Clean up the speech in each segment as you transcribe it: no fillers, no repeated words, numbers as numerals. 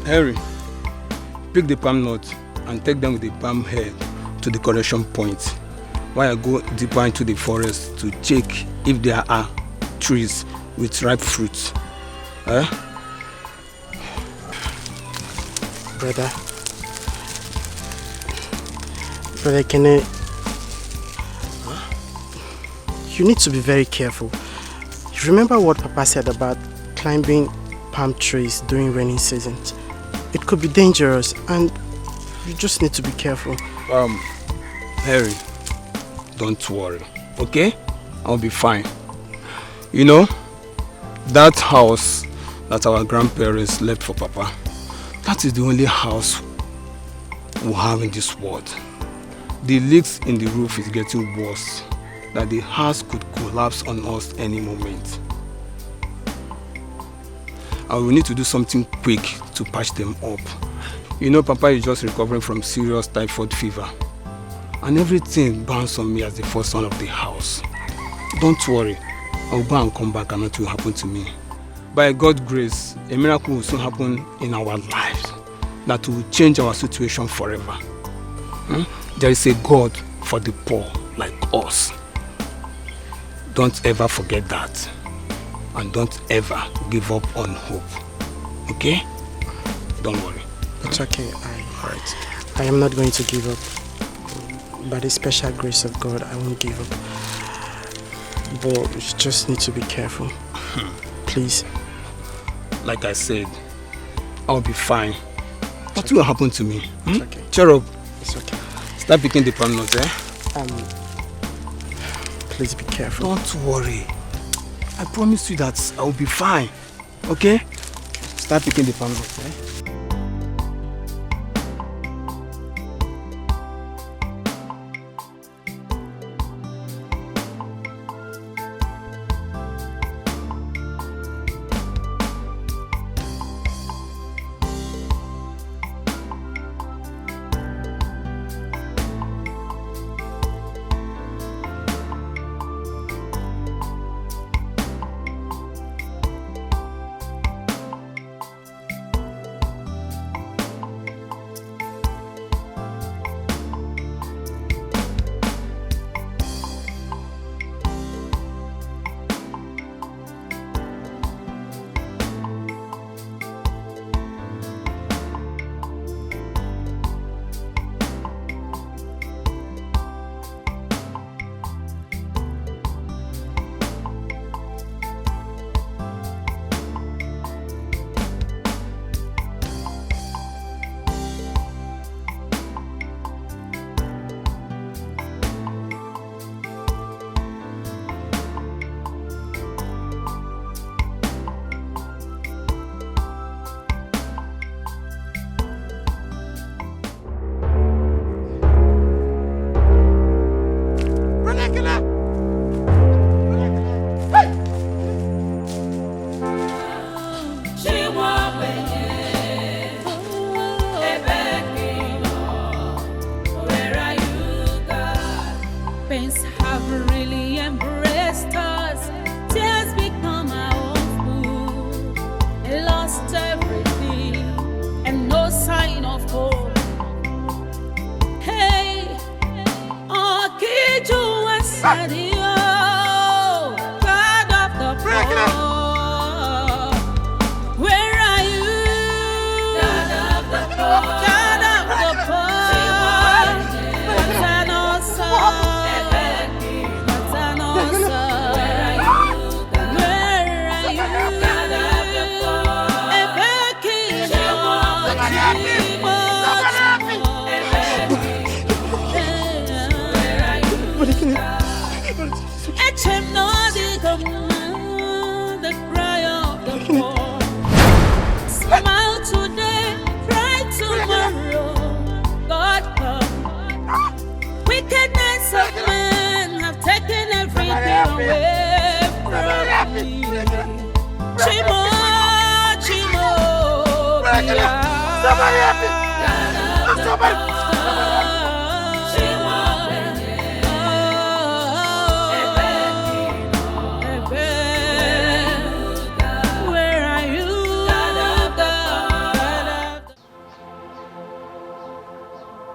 Harry, pick the palm nut and take them with the palm head to the correction point while I go deeper into the forest to check if there are trees with ripe fruits. Eh? Brother, can I... You need to be very careful. You remember what Papa said about climbing palm trees during rainy seasons? It could be dangerous and you just need to be careful. Harry, don't worry, okay? I'll be fine. You know, that house that our grandparents left for Papa, that is the only house we have in this world. The leaks in the roof is getting worse, that the house could collapse on us any moment. I will need to do something quick to patch them up. You know, Papa is just recovering from serious typhoid fever, and everything bounced on me as the first son of the house. Don't worry, I will go and come back and nothing will happen to me. By God's grace, a miracle will soon happen in our lives that will change our situation forever. There is a God for the poor like us. Don't ever forget that. And don't ever give up on hope. Okay? Don't worry. It's okay. Alright. I am not going to give up. By the special grace of God, I won't give up. But you just need to be careful. Please. Like I said, I'll be fine. Nothing will happen to me. It's okay. Cheer up. It's okay. Start picking the palm nuts, eh? Please be careful. Don't worry. I promise you that I will be fine. Okay? Start picking the palm nuts, eh?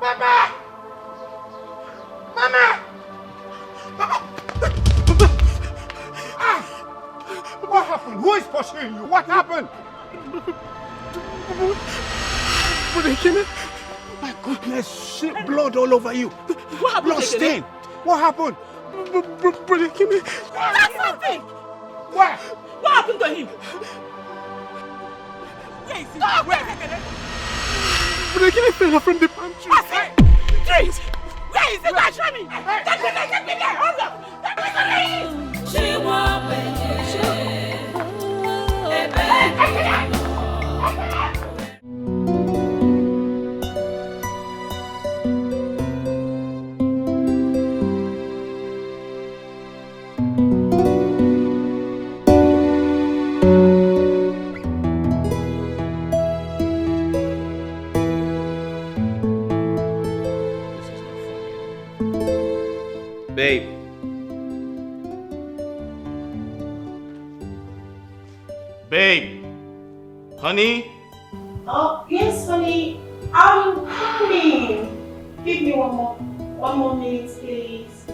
Mama! Mama! Ah! What happened? Who is pursuing you? What happened? My goodness, shit, blood all over you. What happened? Blood stain. What happened? That's something! Where? What happened to him? Where is he? Where? Brother fell from the palm tree. Trees! Where is he? Where? Show me! Take me there! Hold up! Take me there! She won't Babe. Babe. Honey? Oh, yes, honey. I'm coming. Give me one more minute, please.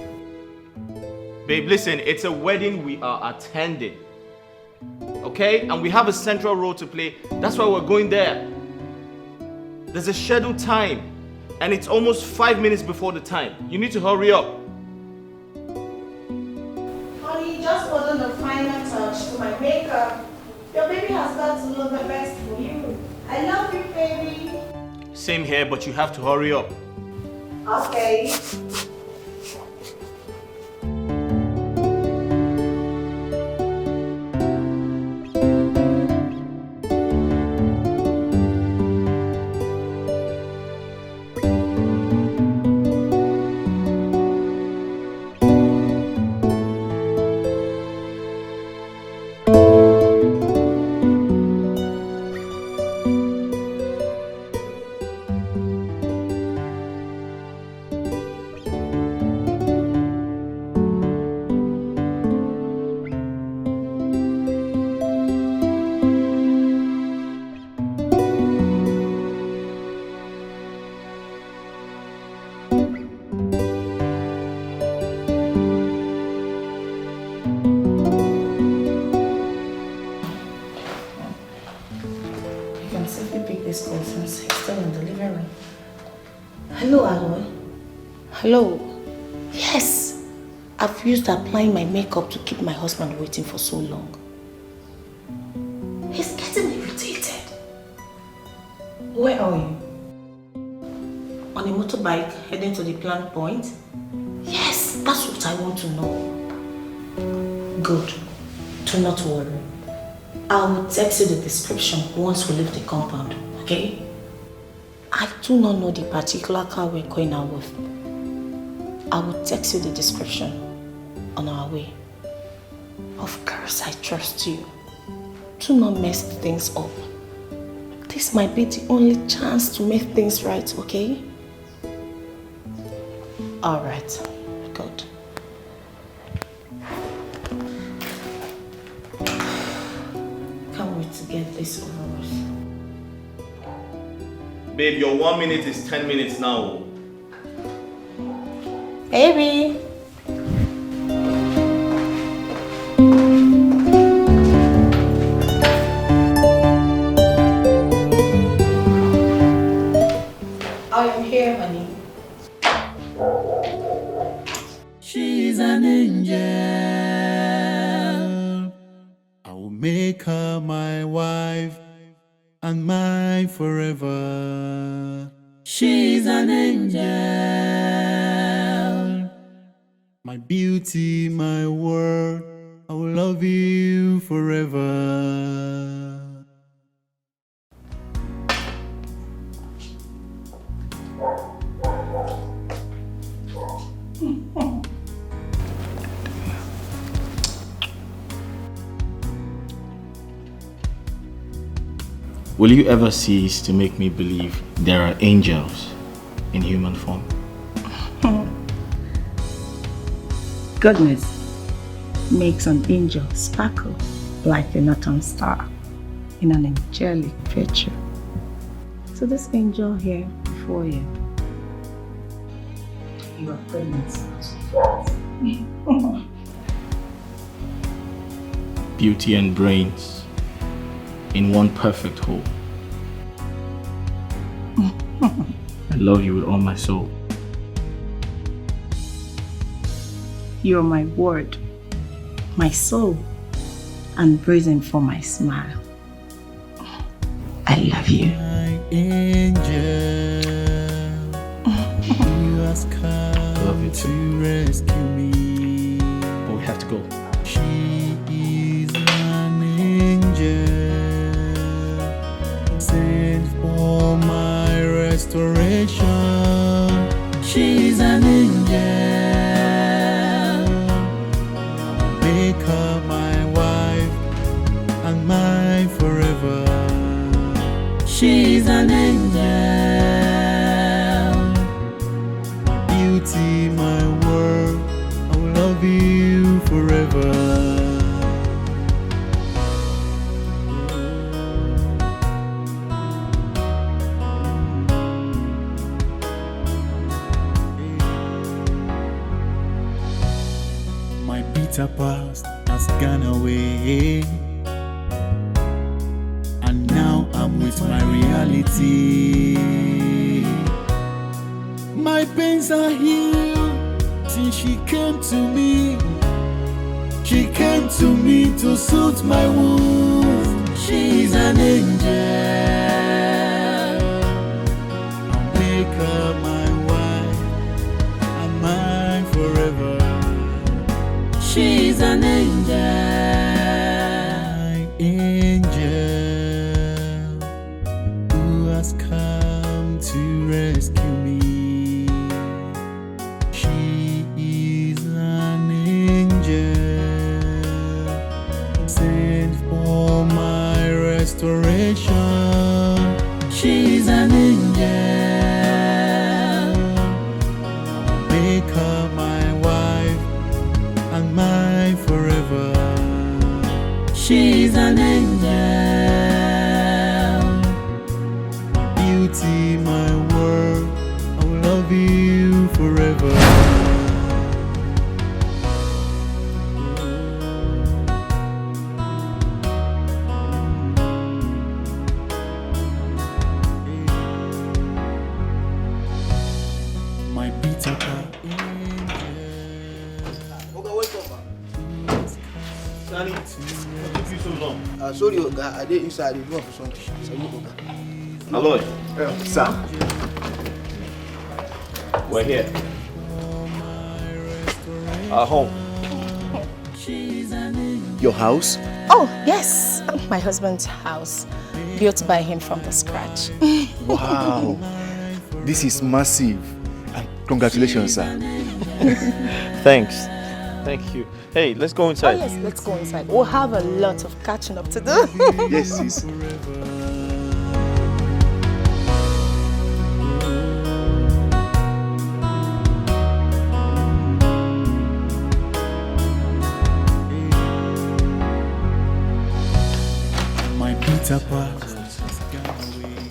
Babe, listen, it's a wedding we are attending. Okay? And we have a central role to play. That's why we're going there. There's a scheduled time. And it's almost 5 minutes before the time. You need to hurry up. Honey, just put on the final touch to my makeup. Your baby has got to look the best for you. I love you, baby. Same here, but you have to hurry up. Okay. Hello? Yes, I've used applying my makeup to keep my husband waiting for so long. He's getting irritated. Where are you? On a motorbike heading to the planned point? Yes, that's what I want to know. Good. Do not worry. I will text you the description once we leave the compound, okay? I do not know the particular car we're going out with. I will text you the description on our way. Of course, I trust you. Do not mess things up. This might be the only chance to make things right, okay? Alright, good. Can't wait to get this over with. Babe, your 1 minute is 10 minutes now. Baby! I am here, honey. She's an angel. I will make her my wife and mine forever. She's an angel. My beauty, my world, I will love you forever. Will you ever cease to make me believe there are angels in human form? Goodness makes an angel sparkle like a northern star in an angelic picture. So this angel here before you you are pregnant. Beauty and brains in one perfect whole. I love you with all my soul. You're my word, my soul, and brazen for my smile. I love you. My angel, you has come Love you to too. rescue me. But we have to go. She is an angel sent for my restoration. She's an angel. Make her my wife and mine forever. She's an angel. Beauty, my world. I will love you forever. My bitter past has gone away, and now I'm with my reality. My pains are healed since she came to me. She came to me to soothe my wounds. She's an angel. I'll make her my wife and mine forever. She's an angel. My angel who has come to rescue me. She is an angel sent for my restoration. She's an angel. Make her my wife and mine forever. She's an angel. Beauty, my world. I will love you forever. My bitter part. Danny, what took you so long? Sorry, I did inside the room for something. Aloy, Sir. we're here. Our home. Your house? Oh, yes, my husband's house, built by him from the scratch. Wow. This is massive. And congratulations, sir. Thanks. Thank you. Hey, let's go Oh inside. yes, let's go inside. We'll have a lot of catching up to do. Yes, sis. My bitter past.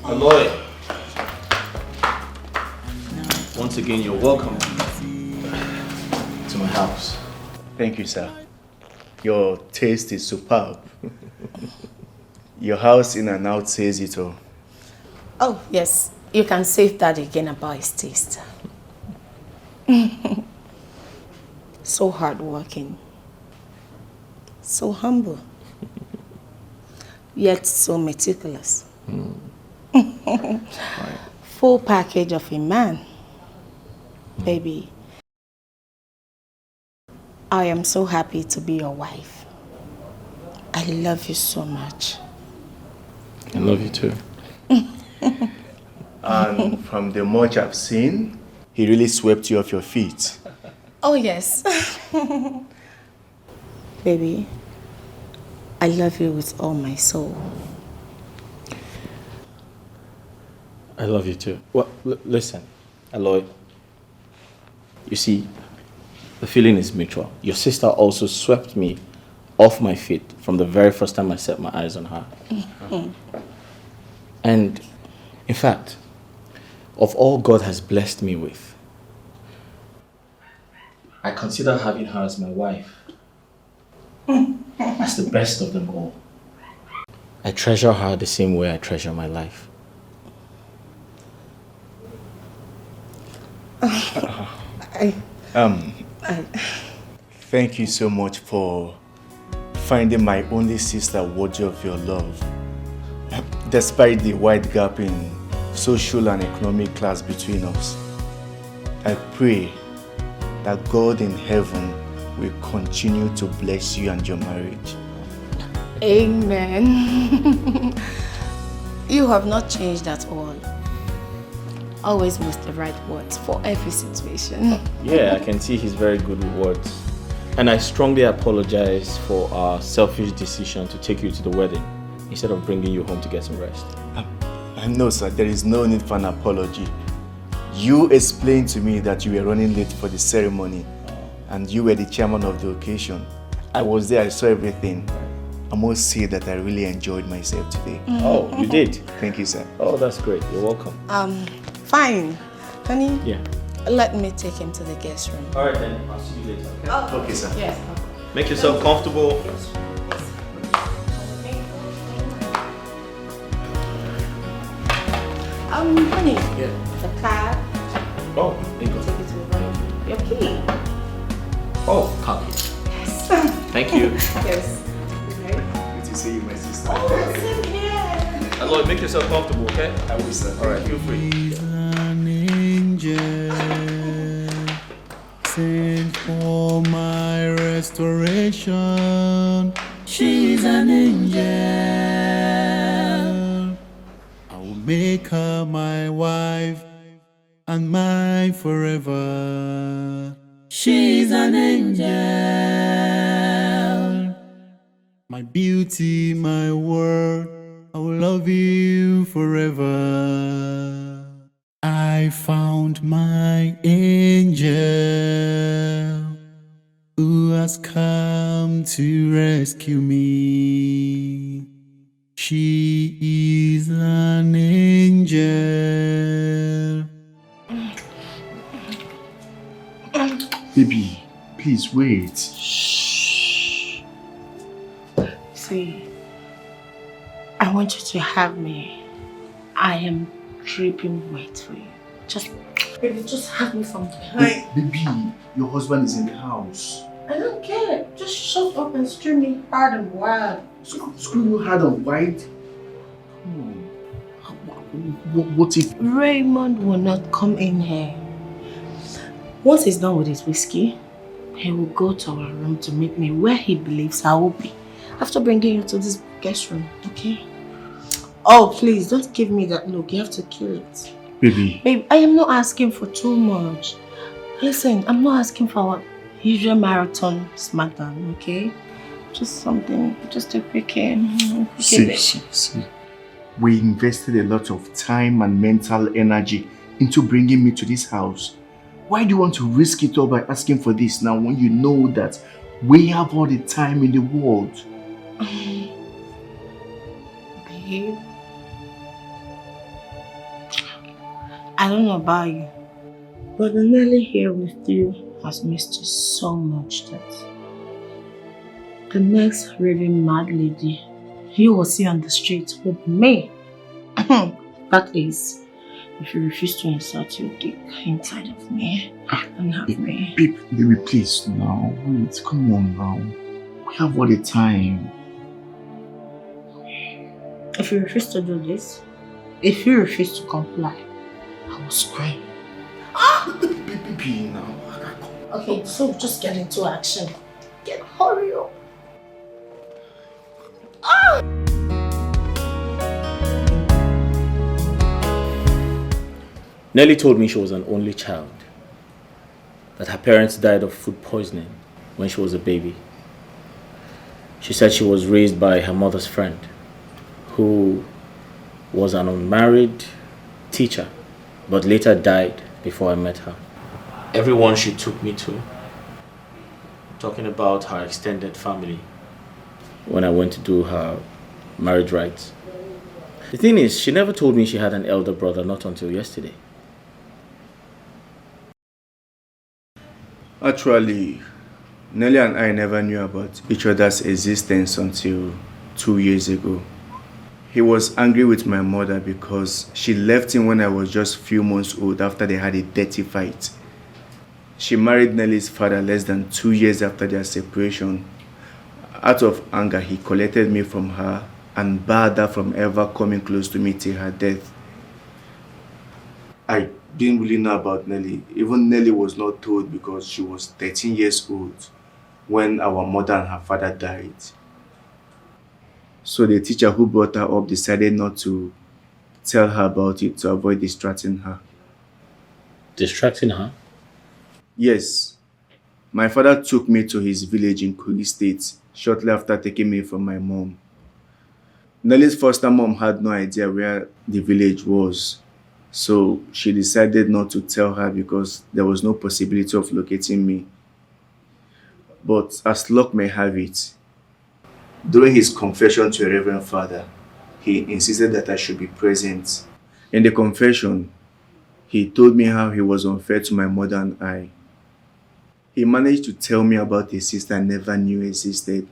Aloy. Once again, you're welcome to my house. Thank you, sir. Your taste is superb. Your house in and out says it all. Oh yes, you can save that again about his taste. So hardworking, so humble, yet so meticulous. Full package of a man. Baby, I am so happy to be your wife. I love you so much. I love you too. And from the much I've seen, he really swept you off your feet. Oh yes. Baby, I love you with all my soul. I love you too. Well, listen, Aloy. You see, the feeling is mutual. Your sister also swept me off my feet from the very first time I set my eyes on her. And in fact, of all God has blessed me with, I consider having her as my wife. That's the best of them all. I treasure her the same way I treasure my life. Thank you so much for finding my only sister worthy of your love. Despite the wide gap in social and economic class between us, I pray that God in heaven will continue to bless you and your marriage. Amen. You have not changed at all. Always use the right words for every situation. Yeah, I can see he's very good with words. And I strongly apologize for our selfish decision to take you to the wedding instead of bringing you home to get some rest. No, sir, there is no need for an apology. You explained to me that you were running late for the ceremony and you were the chairman of the occasion. I was there, I saw everything. I must say that I really enjoyed myself today. Oh, you did? Thank you, sir. Oh, that's great. You're welcome. Fine. Honey? Yeah. Let me take him to the guest room. All right then. I'll see you later. Okay. Okay, sir. Yes. Make yourself comfortable. Honey. Yeah. The card. Oh, there you go. Take it to the room. Your key. Oh, copy. Yes. Thank you. Yes. Good to see you, my sister. Oh, same here. Lloyd, make yourself comfortable, okay? I will, sir. All right, feel free. She's an angel sent for my restoration. She's an angel. I will make her my wife and mine forever. She's an angel. My beauty, my world, I will love you forever. I found my angel who has come to rescue me. She is an angel. Baby, please wait. See, I want you to have me. I am dripping wet for you. Just have me from behind. Baby, your husband is in the house. I don't care. Just shut up and scream me hard and wild. Screw you hard and wide? What if... Raymond will not come in here. Once he's done with his whiskey, he will go to our room to meet me where he believes I will be. After bringing you to this guest room, okay? Oh, please, don't give me that look. You have to kill it. Baby. Babe, I am not asking for too much. Listen, I'm not asking for our usual marathon smackdown, okay? Just something, just a quickie. See. We invested a lot of time and mental energy into bringing me to this house. Why do you want to risk it all by asking for this now when you know that we have all the time in the world? Babe, I don't know about you, but the Nelly here with you has missed you so much that the next raving mad lady you will see on the street will be me. That is, if you refuse to insert your dick inside of me and have me. Baby, please now. Wait, come on now. We have all the time. If you refuse to do this, if you refuse to comply, I will scream. Baby, now. Okay, so just get into action. Hurry up. Nelly told me she was an only child, that her parents died of food poisoning when she was a baby. She said she was raised by her mother's friend, who was an unmarried teacher, but later died before I met her. Everyone she took me to, talking about her extended family, when I went to do her marriage rites. The thing is, she never told me she had an elder brother, not until yesterday. Actually, Nelly and I never knew about each other's existence until 2 years ago. He was angry with my mother because she left him when I was just few months old after they had a dirty fight. She married Nelly's father less than 2 years after their separation. Out of anger, he collected me from her and barred her from ever coming close to me till her death. I didn't really know about Nelly. Even Nelly was not told because she was 13 years old when our mother and her father died. So the teacher who brought her up decided not to tell her about it to avoid distracting her. Distracting her? Yes. My father took me to his village in Kogi State shortly after taking me from my mom. Nelly's foster mom had no idea where the village was, so she decided not to tell her because there was no possibility of locating me. But as luck may have it, during his confession to a Reverend Father, he insisted that I should be present. In the confession, he told me how he was unfair to my mother and I. He managed to tell me about a sister I never knew existed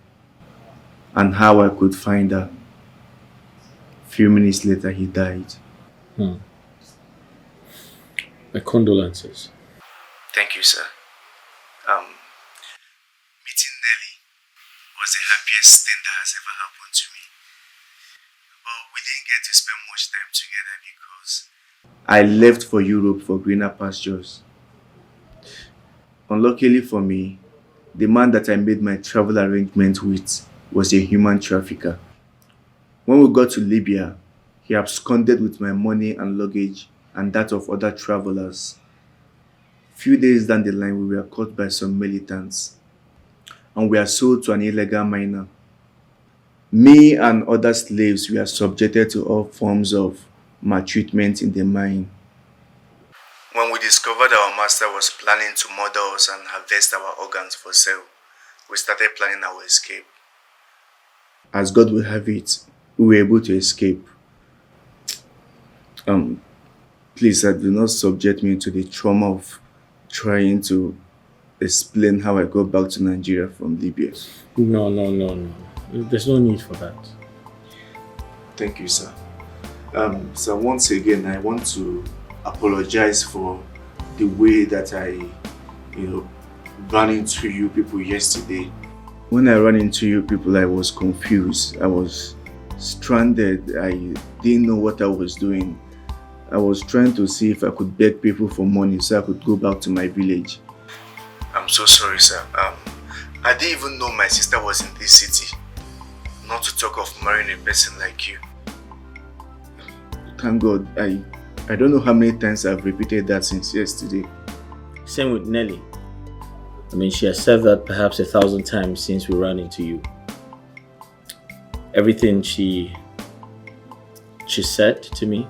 and how I could find her. Few minutes later, he died. My condolences. Thank you, sir. Meeting Nelly was the happiest thing that has ever happened to me. But we didn't get to spend much time together because I left for Europe for greener pastures. Unluckily for me, the man that I made my travel arrangement with was a human trafficker. When we got to Libya, he absconded with my money and luggage and that of other travelers. Few days down the line, we were caught by some militants and we were sold to an illegal miner. Me and other slaves were subjected to all forms of maltreatment in the mine. When we discovered our master was planning to murder us and harvest our organs for sale, we started planning our escape. As God will have it, we were able to escape. Please, do not subject me to the trauma of trying to explain how I got back to Nigeria from Libya. No. There's no need for that. Thank you, sir. So once again, I want to apologize for the way that I, ran into you people yesterday. When I ran into you people, I was confused. I was stranded. I didn't know what I was doing. I was trying to see if I could beg people for money so I could go back to my village. I'm so sorry, sir. I didn't even know my sister was in this city. Not to talk of marrying a person like you. Thank God, I don't know how many times I've repeated that since yesterday. Same with Nelly. She has said that perhaps 1,000 times since we ran into you. Everything she said to me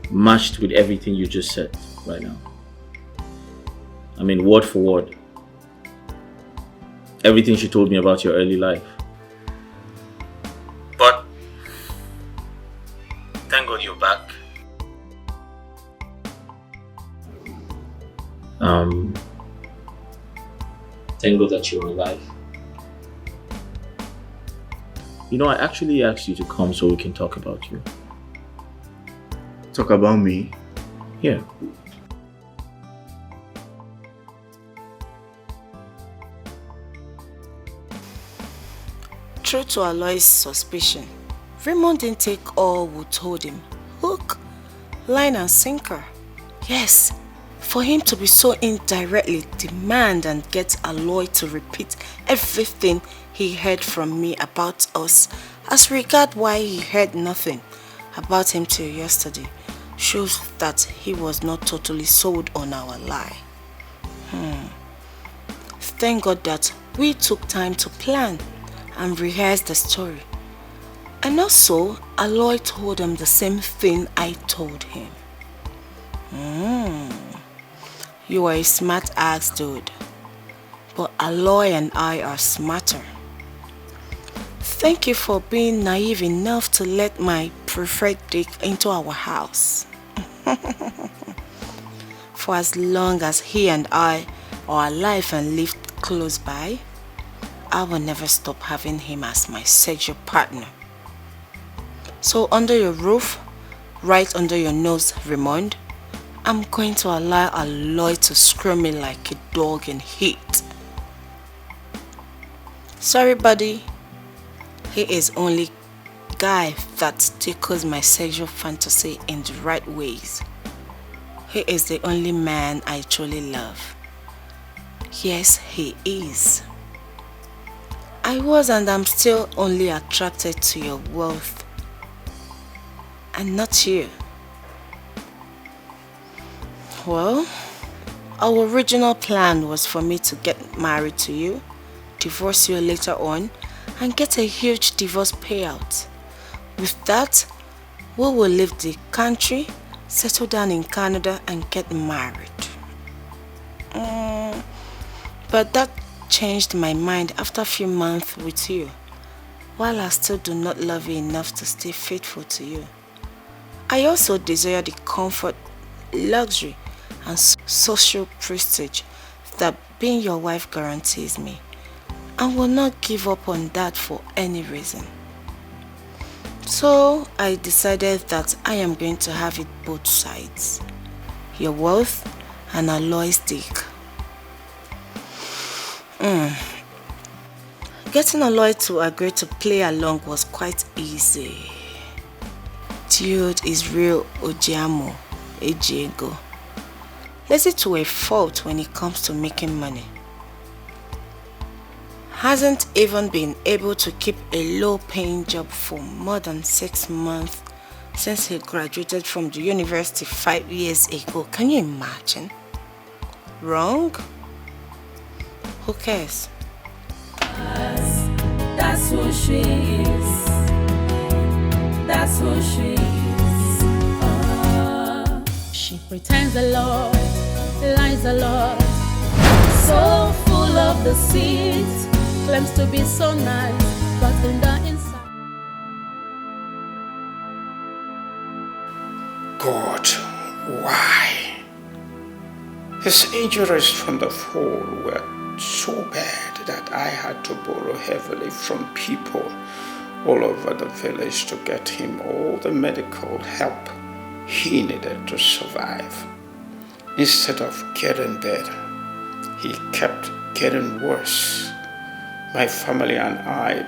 matched with everything you just said right now. Word for word. Everything she told me about your early life. But thank God you're back. Thank God that you're alive. I actually asked you to come so we can talk about you. Talk about me? Yeah. True to Aloy's suspicion, Raymond didn't take all we told him. Hook, line and sinker. Yes, for him to be so indirectly demand and get Aloy to repeat everything he heard from me about us as regard why he heard nothing about him till yesterday shows that he was not totally sold on our lie. Thank God that we took time to plan and rehearse the story. And also, Aloy told him the same thing I told him. You are a smart ass dude, but Aloy and I are smarter. Thank you for being naive enough to let my preferred dick into our house. For as long as he and I or alive and lived close by, I will never stop having him as my sexual partner. So under your roof, right under your nose, Raymond, I'm going to allow Aloy to scream me like a dog in heat. Sorry, buddy. He is only guy that tickles my sexual fantasy in the right ways. He is the only man I truly love. Yes, he is. I was and I'm still only attracted to your wealth and not you. Well, our original plan was for me to get married to you, divorce you later on, and get a huge divorce payout. With that, we will leave the country, settle down in Canada, and get married. But that changed my mind after a few months with you. While I still do not love you enough to stay faithful to you, I also desire the comfort, luxury, and social prestige that being your wife guarantees me, and will not give up on that for any reason. So I decided that I am going to have it both sides, your wealth and Aloy's dick. Getting Aloy to agree to play along was quite easy. Dude is real Ojiamo, Ejiego. Lazy to a fault when it comes to making money. Hasn't even been able to keep a low-paying job for more than 6 months since he graduated from the university 5 years ago. Can you imagine? Wrong? Who cares? That's who she is. That's who she is. She pretends a lot, lies a lot, so full of deceit, claims to be so nice, but in the inside. God, why? His injuries from the fall were so bad that I had to borrow heavily from people all over the village to get him all the medical help he needed to survive. Instead of getting better, he kept getting worse. My family and I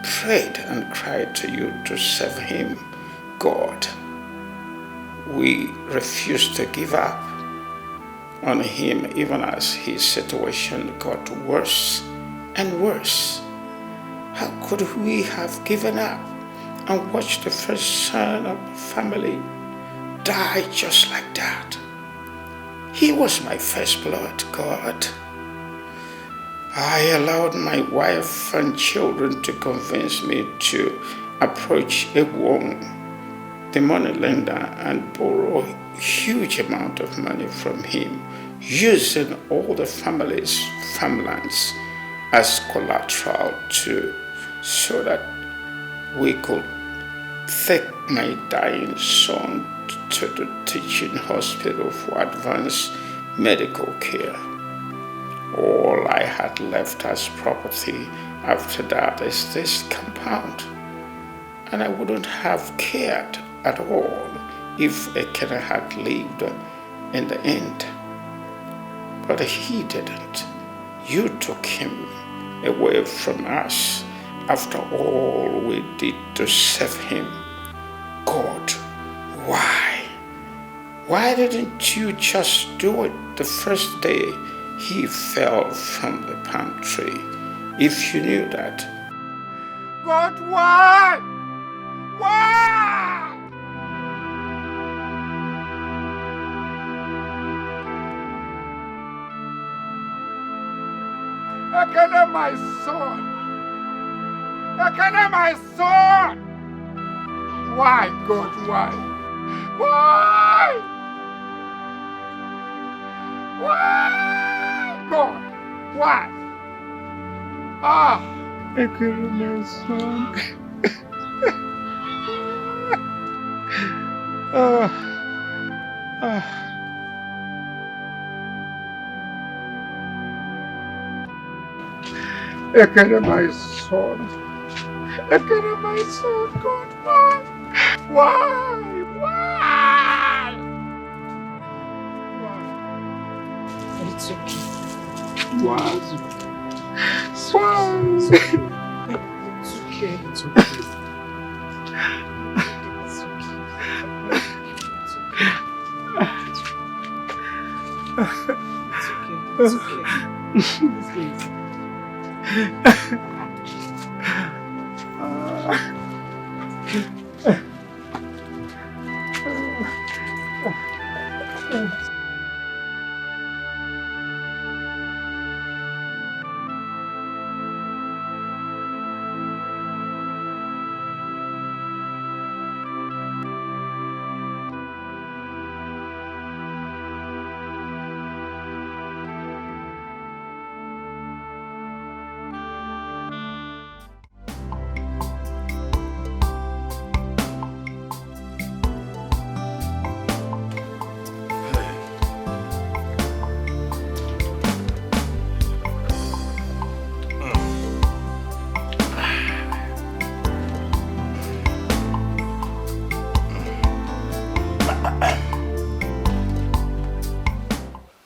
prayed and cried to you to save him, God. We refused to give up on him even as his situation got worse and worse. How could we have given up and watched the first son of the family die just like that? He was my first blood, God. I allowed my wife and children to convince me to approach a woman, the money lender, and borrow a huge amount of money from him, using all the family's farmlands as collateral so that we could take my dying son to the teaching hospital for advanced medical care. All I had left as property after that is this compound, and I wouldn't have cared at all if Ekene had lived in the end. But he didn't. You took him away from us after all we did to save him. God, why? Why didn't you just do it the first day he fell from the palm tree, if you knew that? God, why? Why? Ekene, my son. Ekene, my son. Why, God, why? Why? Why, God? Why? Ah, Ekene, my son. Ekere, my son. Ekere, my son. God, why? Why? It's okay. Why? It's okay. It's okay. It's okay. It's okay.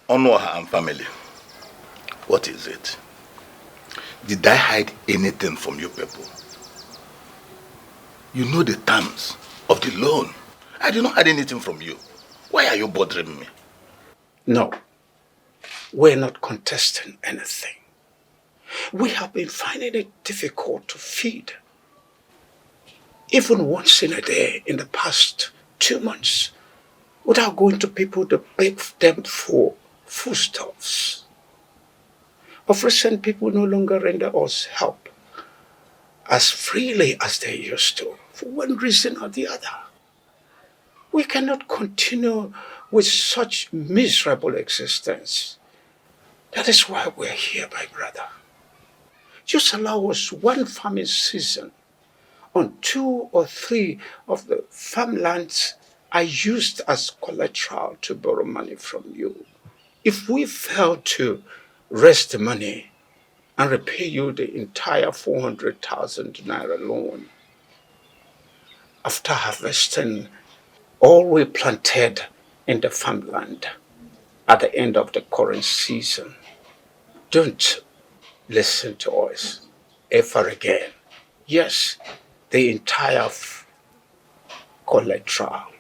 Honor her and family. What is it? Did I hide anything from you people? You know the terms of the loan. I did not hide anything from you. Why are you bothering me? No, we're not contesting anything. We have been finding it difficult to feed. Even once in a day in the past 2 months, without going to people to beg them for foodstuffs. Of recent, people no longer render us help as freely as they used to, for one reason or the other. We cannot continue with such miserable existence. That is why we're here, my brother. Just allow us one farming season on 2 or 3 of the farmlands I used as collateral to borrow money from you. If we fail to raise the money and repay you the entire 400,000 naira loan, after harvesting all we planted in the farmland at the end of the current season, don't listen to us ever again. Yes, the entire collateral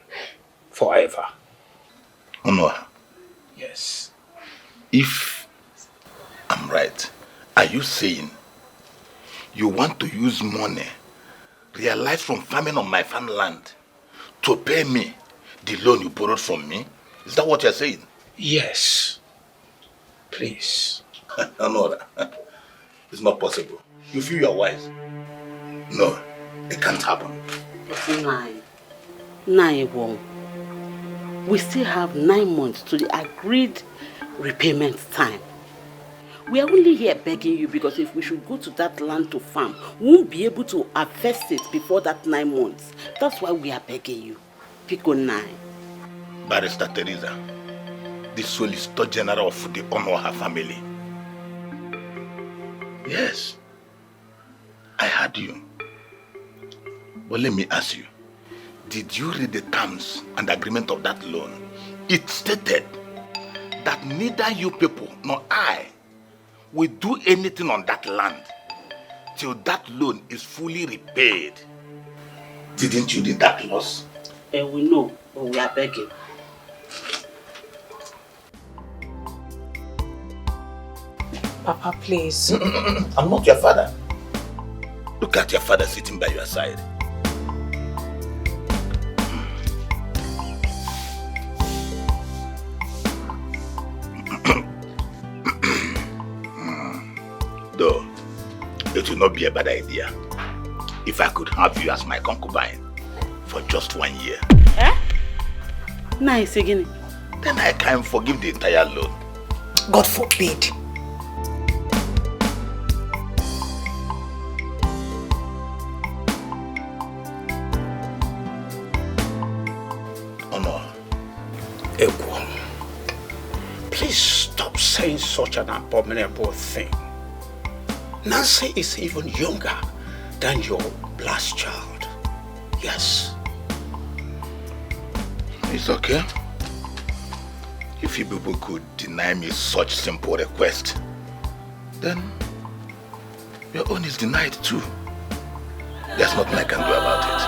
forever. Honor. Yes. If I'm right, are you saying you want to use money realized from farming on my farmland to pay me the loan you borrowed from me? Is that what you're saying? Yes. Please. No, it's not possible. You feel you're wise? No, it can't happen. Nine. We still have 9 months to the agreed repayment time. We are only here begging you because if we should go to that land to farm, we won't be able to harvest it before that 9 months. That's why we are begging you. Pico 9. Barrister Teresa, the Solicitor General of the Onoha family. Yes, I heard you. But let me ask you, did you read the terms and agreement of that loan? It stated that neither you people nor I will do anything on that land till that loan is fully repaid. Didn't you read that clause? We know, but we are begging. Papa, please. I'm not your father. Look at your father sitting by your side. Though, it will not be a bad idea if I could have you as my concubine for just 1 year. Eh? Nice again. Then I can forgive the entire loan. God forbid. Honor. Egwon, please stop saying such an abominable thing. Nancy is even younger than your last child. Yes. It's okay. If you people could deny me such simple request, then your own is denied too. There's nothing I can do about it.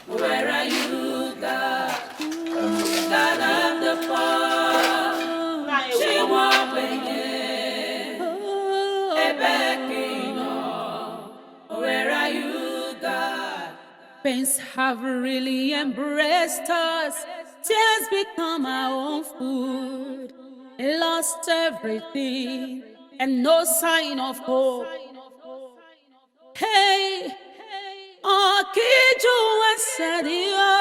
Where are you, God? God of the fall. She won't bring it. Where are you, God? Pains have really embraced us. Tears become our own food. Lost everything and no sign of hope. Hey, Okiju Wasadio,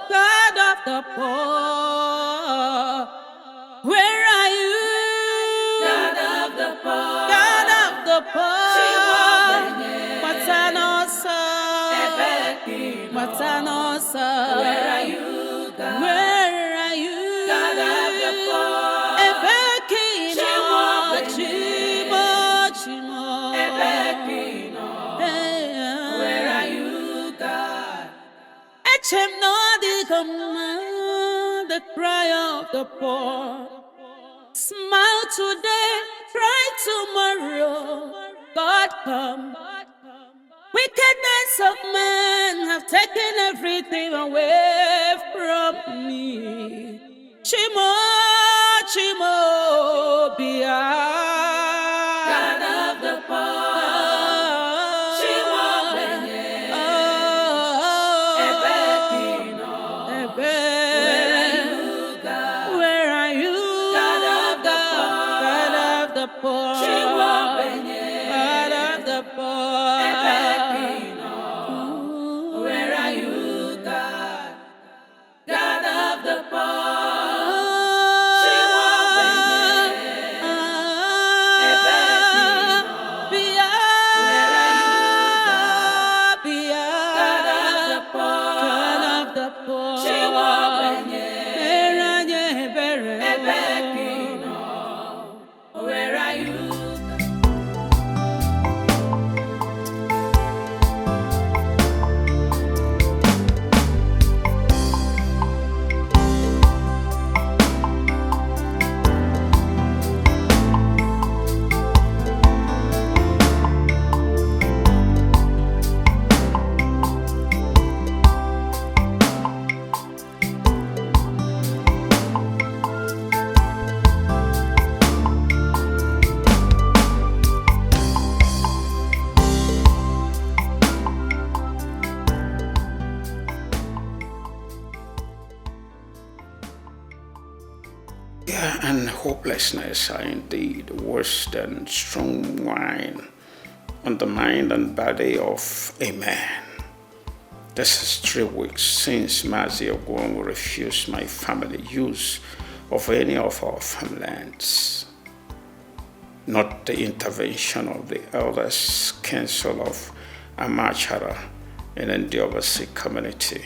God of the poor. Where are you? God of the poor. God of the poor. Matanosa. Matanosa. Where are you, God? Where are you? God of the poor. Ebekino. Chimo, chimo. Ebekino. Where are you, God? Echem no the command, the cry of the poor. Smile today, cry tomorrow. God come. Wickedness of men have taken everything away from me. Chimo, chimo, bia. God of the poor. Chimo, where are you, God of the poor? God of the poor. God of the poor. Where are you, God? God of the poor. Where are you? Fear and hopelessness are indeed worse than strong wine on the mind and body of a man. This is 3 weeks since Mazi Ogwong refused my family use of any of our farmlands. Not the intervention of the Elders Council of Amachara in the Ndiobasi community.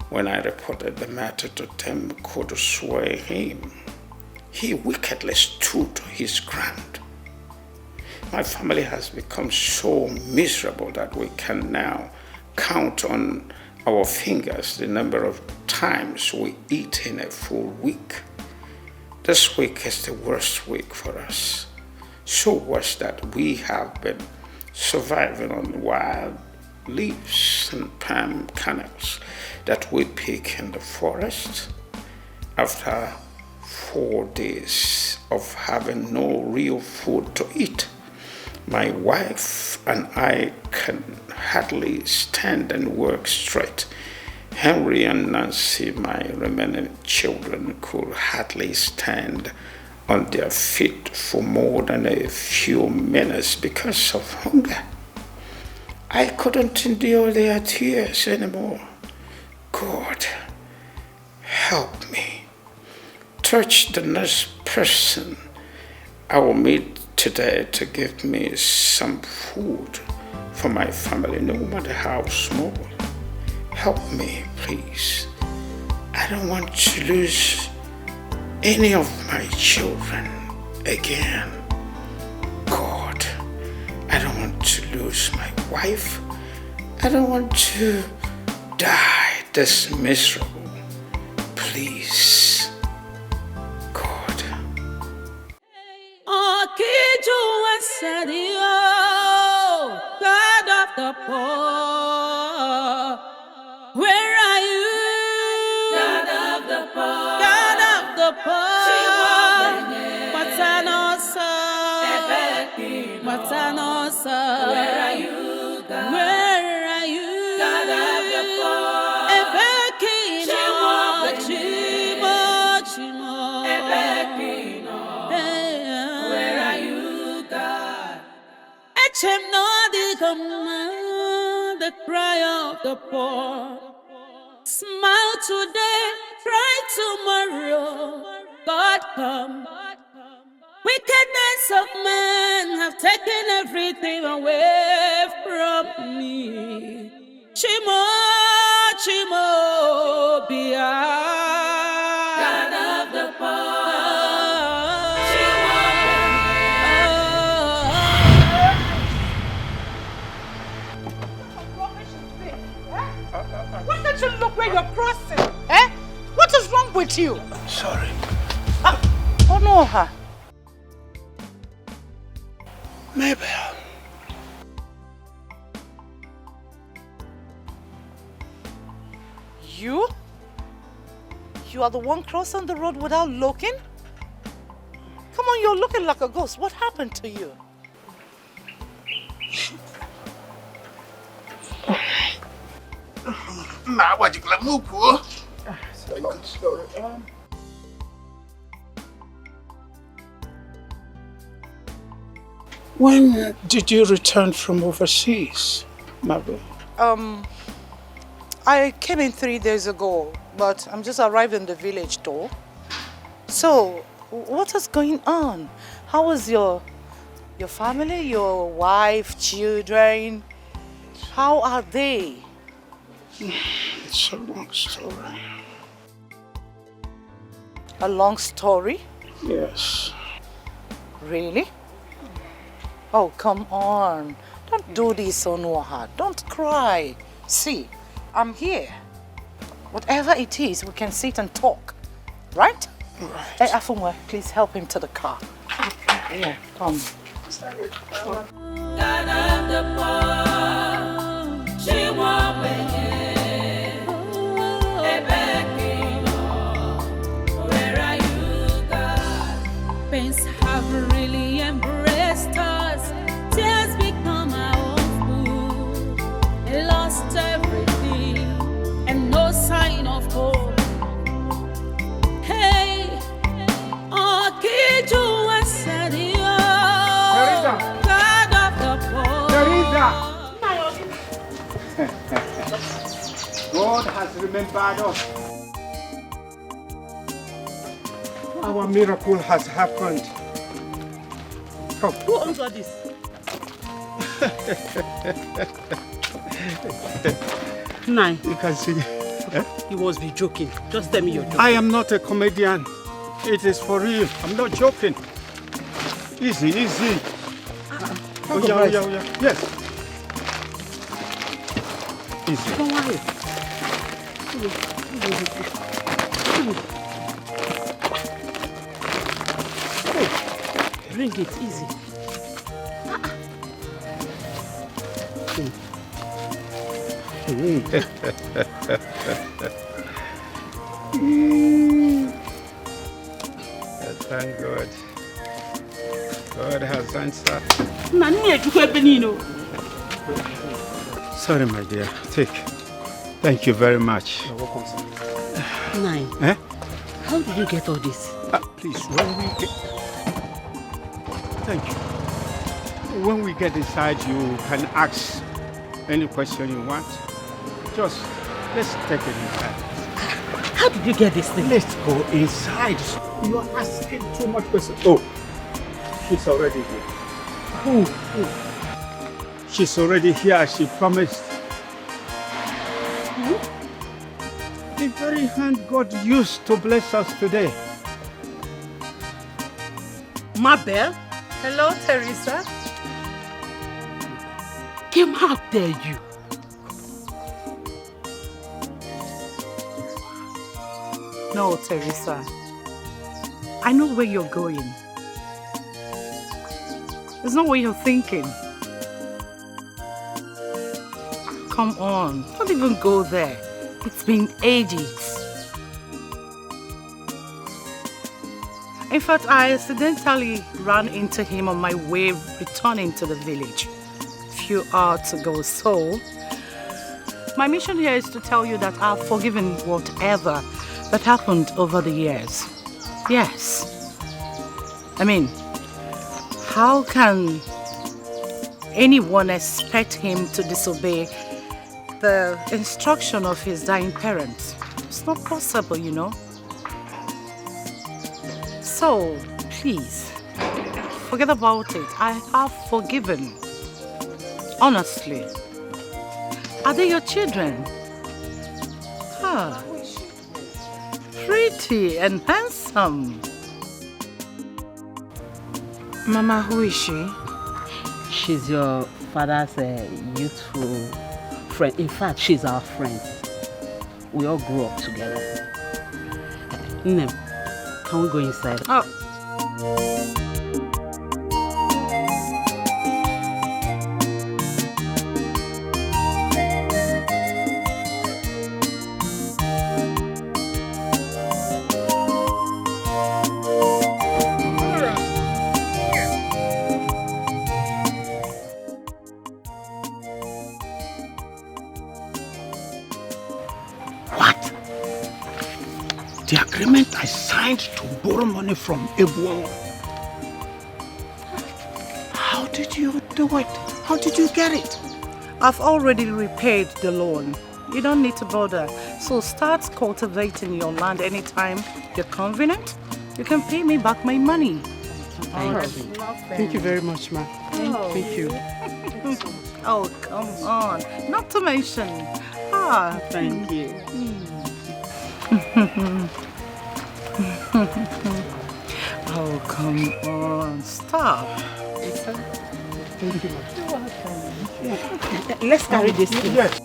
When I reported the matter to them could sway him, he wickedly stood his ground. My family has become so miserable that we can now count on our fingers the number of times we eat in a full week. This week is the worst week for us. So worse that we have been surviving on wild leaves and palm kernels that we pick in the forest. After 4 days of having no real food to eat, my wife and I can hardly stand and work straight. Henry and Nancy, my remaining children, could hardly stand on their feet for more than a few minutes because of hunger. I couldn't endure their tears anymore. God, help me. Touch the next person I will meet today to give me some food for my family, no matter how small. Help me, please. I I don't want to lose any of my children again. God, I don't want to lose my wife. I don't want to die this miserable. Please, God. God of the poor, where are you? God of the poor, God of the poor, Matanosa, Matanosa, where are you? God? Where are you? God of the poor, Ebekino, Chimo, Chimo, Ebekino, where are you, God? Echem no the command, the cry of the poor. Smile today, cry tomorrow. God come. Wickedness of men have taken everything away from me. Chimo, Chimo, Bia. God of the poor. Chimo, Why don't you look where you're crossing? Eh? What is wrong with you? Sorry. Oh no, her. Mabel. You? You are the one crossing the road without looking? Come on, you're looking like a ghost. What happened to you? Long story. When did you return from overseas, Mabel? I came in 3 days ago, but I'm just arrived in the village though. So, what is going on? How is your family, your wife, children? How are they? It's a long story. A long story? Yes. Really? Oh, come on. Don't do this, Onoha. Don't cry. See, I'm here. Whatever it is, we can sit and talk. Right? Right. Hey, Afunwa, please help him to the car. Okay. Yeah, come. God of the poor, she won't where are you, God? Pains have really embraced us. Tears become our own food. Lost everything and no sign of hope. Hey, oh, Kiju and Sadio. God of the poor. God has remembered us. Our miracle has happened. Come. Who owns all this? Nine. You can see. You must be joking. Just tell me you're joking. I am not a comedian. It is for real. I'm not joking. Easy, easy. Oh, yeah. Yes. Easy. Don't worry. Bring it easy. Thank God. God has answered. Sorry, my dear. Take. Thank you very much. You're welcome, sir. Nine. Eh? How did you get all this? Please, when we get... Thank you. When we get inside, you can ask any question you want. Just, let's take it inside. How did you get this thing? Let's go inside. You are asking too much questions. Oh, she's already here. Who? She's already here as she promised. Who? the very hand God used to bless us today. Mabel? Hello, Teresa. Kim, how dare you? No, Teresa. I know where you're going. It's not what you're thinking. Come on, don't even go there. It's been ages. In fact, I accidentally ran into him on my way returning to the village a few hours ago. So, my mission here is to tell you that I've forgiven whatever that happened over the years. Yes. I mean, how can anyone expect him to disobey the instruction of his dying parents? It's not possible, you know. So, please, forget about it. I have forgiven. Honestly. Are they your children? Ah, pretty and handsome. Mama, who is she? She's your father's youthful friend. In fact, she's our friend. We all grew up together. Nnem, can we go inside? Oh. The agreement I signed to borrow money from Ebuon. How did you do it? How did you get it? I've already repaid the loan. You don't need to bother. So start cultivating your land anytime you're convenient. You can pay me back my money. Thank you. Thank you very much, ma. Thank you. Oh, come on. Not to mention. Thank you. Oh, come on. Stop. Thank you, ma. You're welcome. Let's carry this thing. Yes.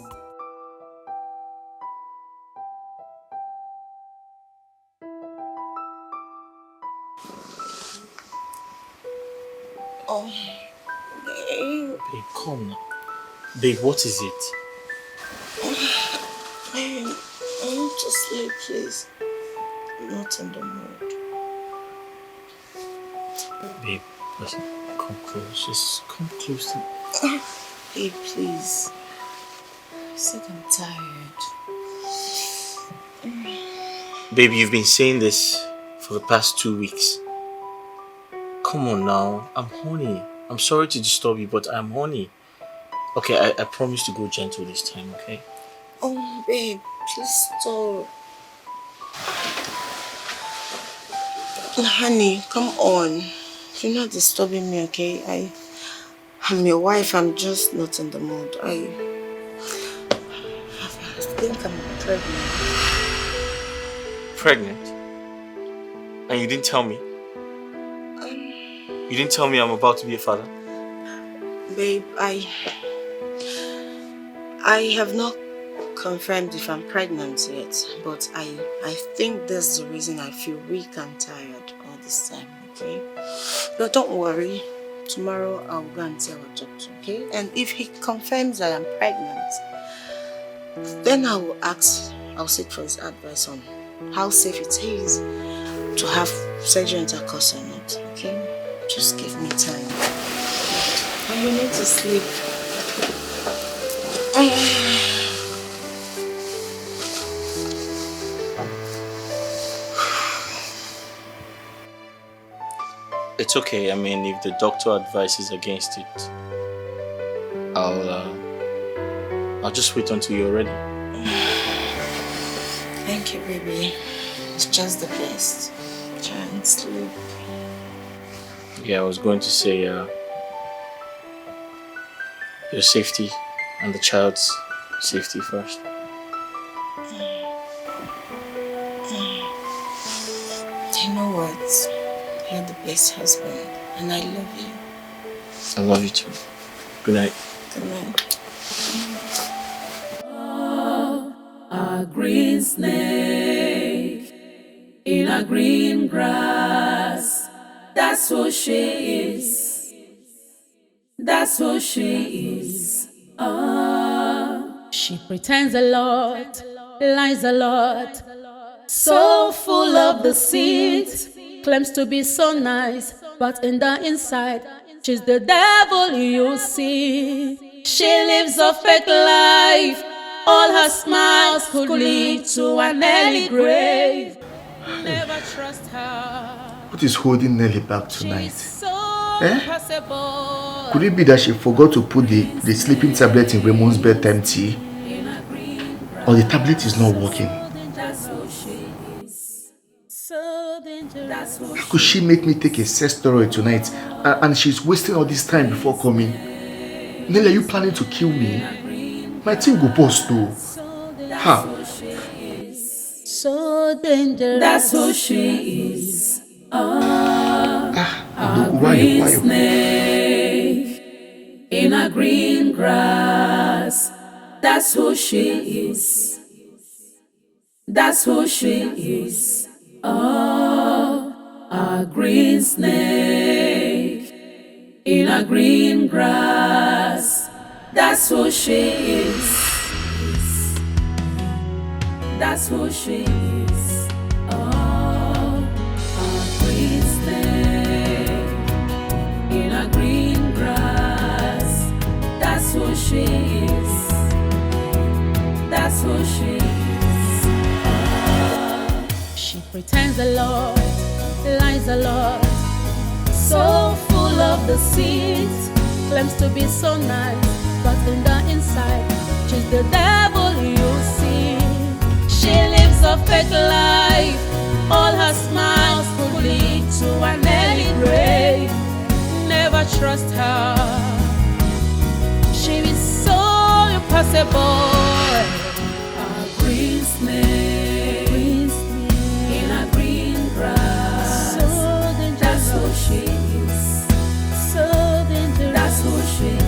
Oh, babe. Babe, come now. Babe, what is it? I want to sleep, please. I'm not in the mood. Babe, listen, come close. Just come close to me. Babe, please. I said I'm tired. Babe, you've been saying this for the past 2 weeks. Come on now. I'm horny. I'm sorry to disturb you, but I'm horny. Okay, I promise to go gentle this time, okay? Oh, babe, please stop. Honey, come on. You're not disturbing me, okay? I'm your wife. I'm just not in the mood. I think I'm pregnant. Pregnant? And you didn't tell me? You didn't tell me I'm about to be a father? Babe, I have not confirmed if I'm pregnant yet, but I think that's the reason I feel weak and tired all this time, okay? But don't worry, tomorrow I'll go and tell our doctor, okay? And if he confirms I am pregnant, then I'll seek for his advice on how safe it is to have sexual intercourse or not, okay? Just give me time. And you need to sleep. It's okay. I mean, if the doctor advises against it, I'll just wait until you're ready. Thank you, baby. It's just the best. Try and sleep. Yeah, I was going to say your safety and the child's safety first. You know what? You're the best husband, and I love you. I love you too. Good night. Good night. A green snake in a green grass. That's who she is. That's who she is. She pretends a lot, lies a lot, so full of deceit. Claims to be so nice, but in the inside, she's the devil you see. She lives a fake life. All her smiles could lead to an early grave. Never trust her. What is holding Nelly back tonight? So impossible. Could it be that she forgot to put the sleeping tablet in Raymond's bedtime tea? Or the tablet is not working? How could she make me take a sex steroid tonight and she's wasting all this time before coming? Nelly, are you planning to kill me? My team go post too. Ha! So dangerous. That's who she is. A green snake in a green grass. That's who she is. That's who she is. A green snake in a green grass. That's who she is. That's who she is. A green snake in a green grass. That's who she is. That's who she is. She pretends a lot, lies a lot, so full of deceit. Claims to be so nice, but in the inside, she's the devil you see. She lives a fake life. All her smiles could lead to an early grave. Never trust her. She is so impossible. A green snake in a green grass. So dangerous. That's who she is. So dangerous. That's who she is.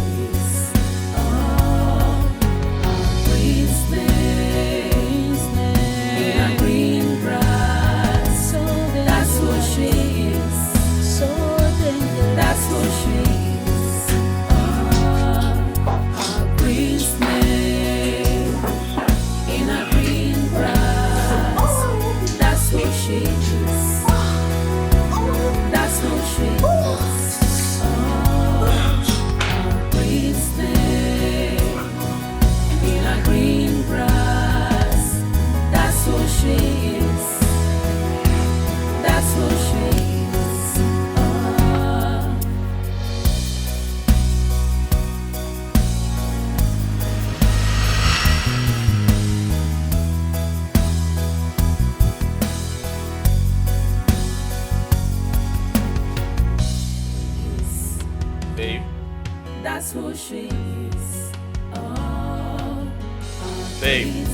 Babe.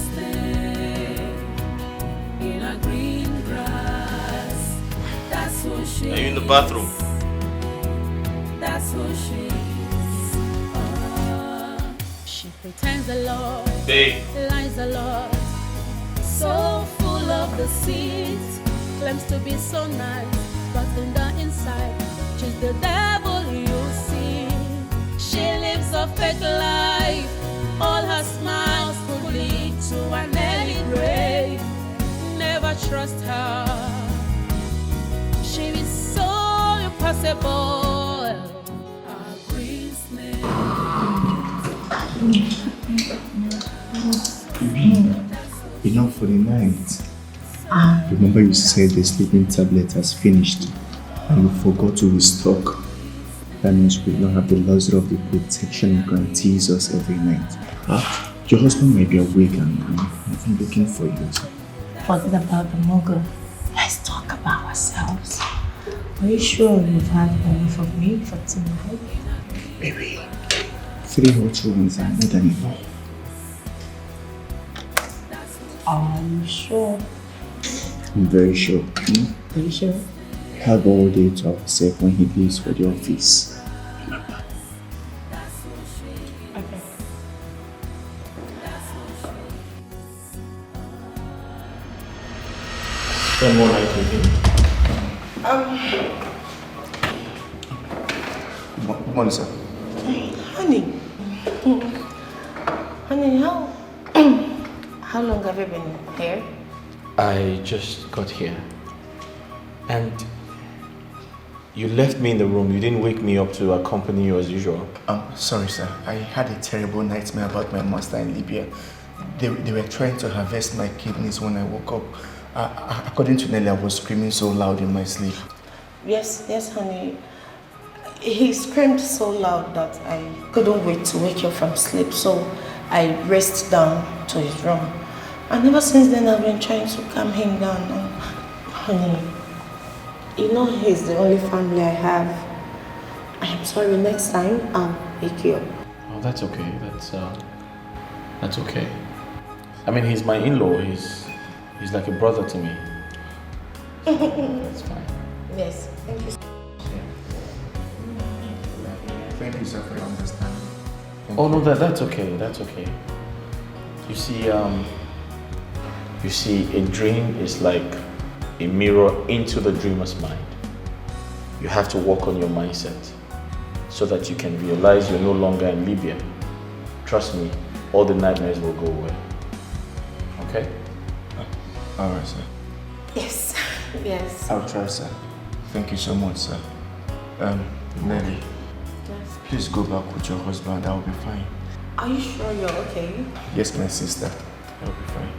Are you in the bathroom? That's who she is. She pretends a lot, Babe. lies a lot, so full of deceit. Claims to be so nice, but in the inside, she's the devil you see. She lives a fake life. All her smiles could lead to an early grave. Never trust her. She is so impossible. A green snake. Enough for the night. Remember you said the sleeping tablet has finished and you forgot to restock. That means we don't have the luxury of the protection it guarantees us every night. Your husband might be awake and I'm looking for you. Forget about the mogul. Let's talk about ourselves. Are you sure you've had enough of me for tonight? Baby, 3 hot ones are more than enough. Are you sure? I'm very sure. Are you sure? We have all day to ourselves when he leaves for the office. Okay. Spend more night with him. Good morning, sir. Honey. Honey, how long have you been here? I just got here. And you left me in the room. You didn't wake me up to accompany you as usual. Sorry, sir. I had a terrible nightmare about my master in Libya. They were trying to harvest my kidneys when I woke up. According to Nelly, I was screaming so loud in my sleep. Yes, honey. He screamed so loud that I couldn't wait to wake you from sleep, so I raced down to his room. And ever since then, I've been trying to calm him down. And honey, you know he's the only family I have. I am sorry, next time I'll wake you up. Oh, that's okay. That's okay. I mean, he's my in-law. He's like a brother to me. That's fine. Yes, thank you. Thank you, sir, for your understanding. Oh no, that's okay. That's okay. You see, a dream is like a mirror into the dreamer's mind. You have to work on your mindset so that you can realize you're no longer in Libya. Trust me, all the nightmares will go away. Okay? All right, sir. Yes. I'll try, sir. Thank you so much, sir. Nelly, please go back with your husband. I'll be fine. Are you sure you're okay? Yes, my sister. I'll be fine.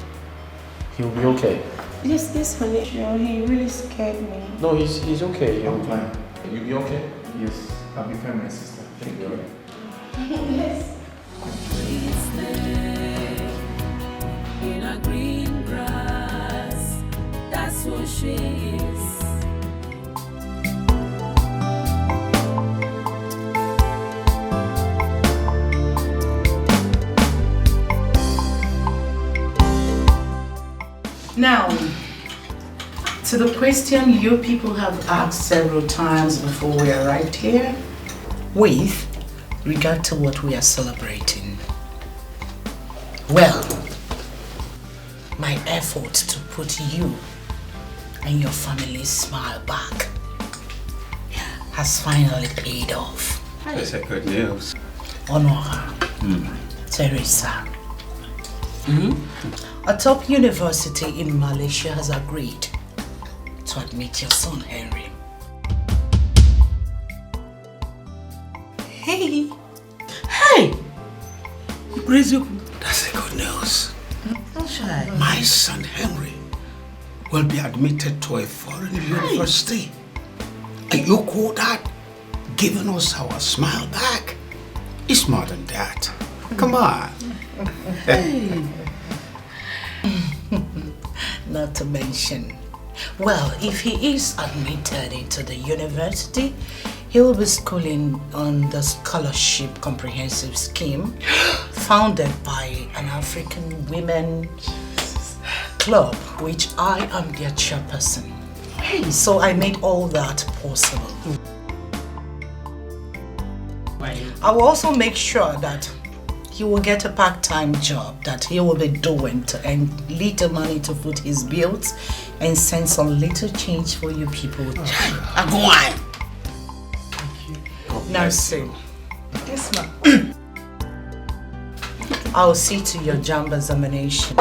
He'll be okay. Yes, honey. Sure, he really scared me. No, he's okay. I'm fine. You'll be okay? Yes, I'll be fine, my sister. Thank you. Yes. In a green grass, that's what she is. Now, to the question you people have asked several times before we arrived here, with regard to what we are celebrating. Well, my effort to put you and your family's smile back has finally paid off. That's a good news. Honora, Teresa. A top university in Malaysia has agreed to admit your son, Henry. Hey! That's a good news. Don't shy. My son Henry will be admitted to a foreign university. And you call that giving us our smile back? It's more than that. Come on. Not to mention, well, if he is admitted into the university, he will be schooling on the scholarship comprehensive scheme founded by an African women club, which I am their chairperson. So I made all that possible. I will also make sure that he will get a part-time job that he will be doing to earn little money to foot his bills and send some little change for you people. Go on. Now, see. Yes, ma'am. I'll see to your JAMB examination.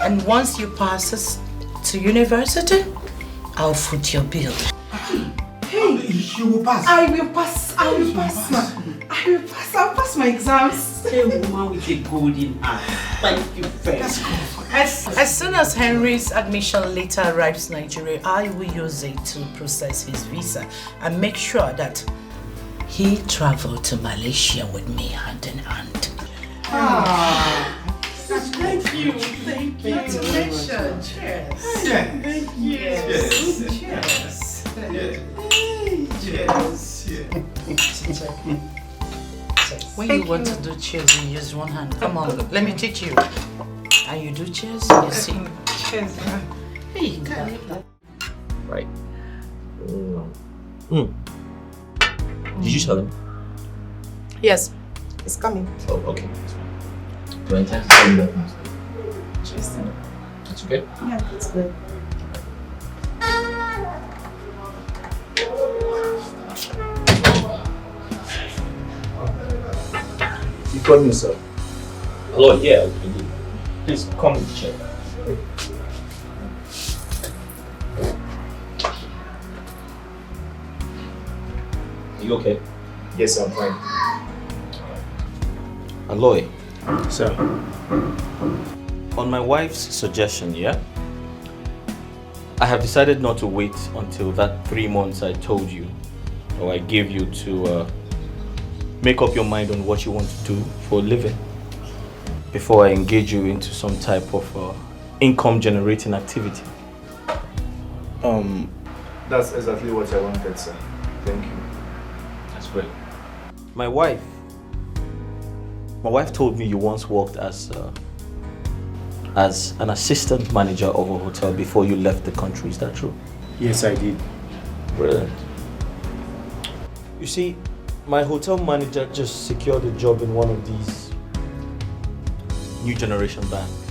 And once you pass us to university, I'll foot your bill. You will pass. I will pass, ma'am. I will pass. I'll pass my exams. A woman with a golden heart. Thank you very much. As soon as Henry's admission letter arrives in Nigeria, I will use it to process his visa and make sure that he traveled to Malaysia with me hand in hand. Thank you. Congratulations. Cheers. Thank you. Cheers. When you want to do cheers, you use one hand. Come on, let me teach you. And you do cheers? You see? Cheers. Hey, God. Right. Did you tell him? Yes, it's coming. Oh, okay. Do I intend to tell you that now? Interesting. That's okay? Yeah, that's good. You called me, sir. Hello, yeah, I did. Please come with the chair. Are you okay? Yes, I'm fine. Aloy, Sir. On my wife's suggestion, yeah? I have decided not to wait until that 3 months I told you, or I gave you to make up your mind on what you want to do for a living before I engage you into some type of income generating activity. That's exactly what I wanted, sir. Thank you. That's great. My wife told me you once worked as an assistant manager of a hotel before you left the country. Is that true? Yes, I did. Brilliant. You see, my hotel manager just secured a job in one of these new generation banks.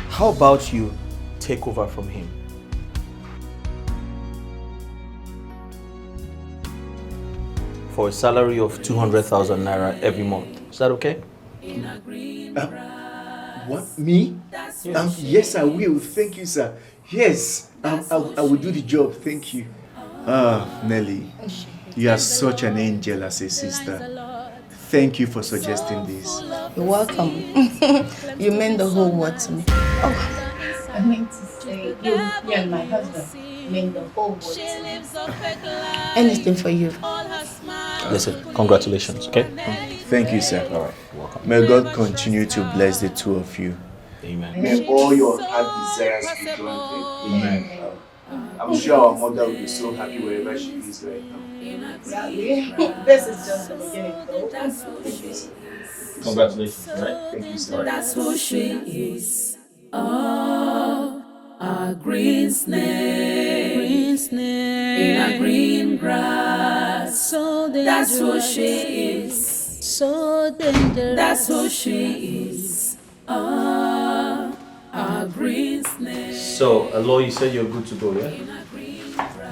How about you take over from him? For a salary of 200,000 naira every month. Is that okay? What? Me? Yes. Yes, I will. Thank you, sir. Yes, I will do the job. Thank you. Nelly, you are such an angel as a sister. Thank you for suggesting this. You're welcome. You meant the whole word to me. Oh, I meant to say you and my husband meant the whole word to me. Anything for you. Listen, congratulations, okay? Thank you, sir. All right, welcome. May God continue to bless the two of you. Amen. May all your heart desires be granted. Amen. I'm sure our mother will be so happy wherever she is right now. Exactly. This is just the beginning, though. Congratulations, right? Thank you, sir. That's who she is. Oh, a green snake, in a green grass. So dangerous. That's who she is. So dangerous. That's who she is. Oh, a green snake. So, Aloy, you said you're good to go, yeah?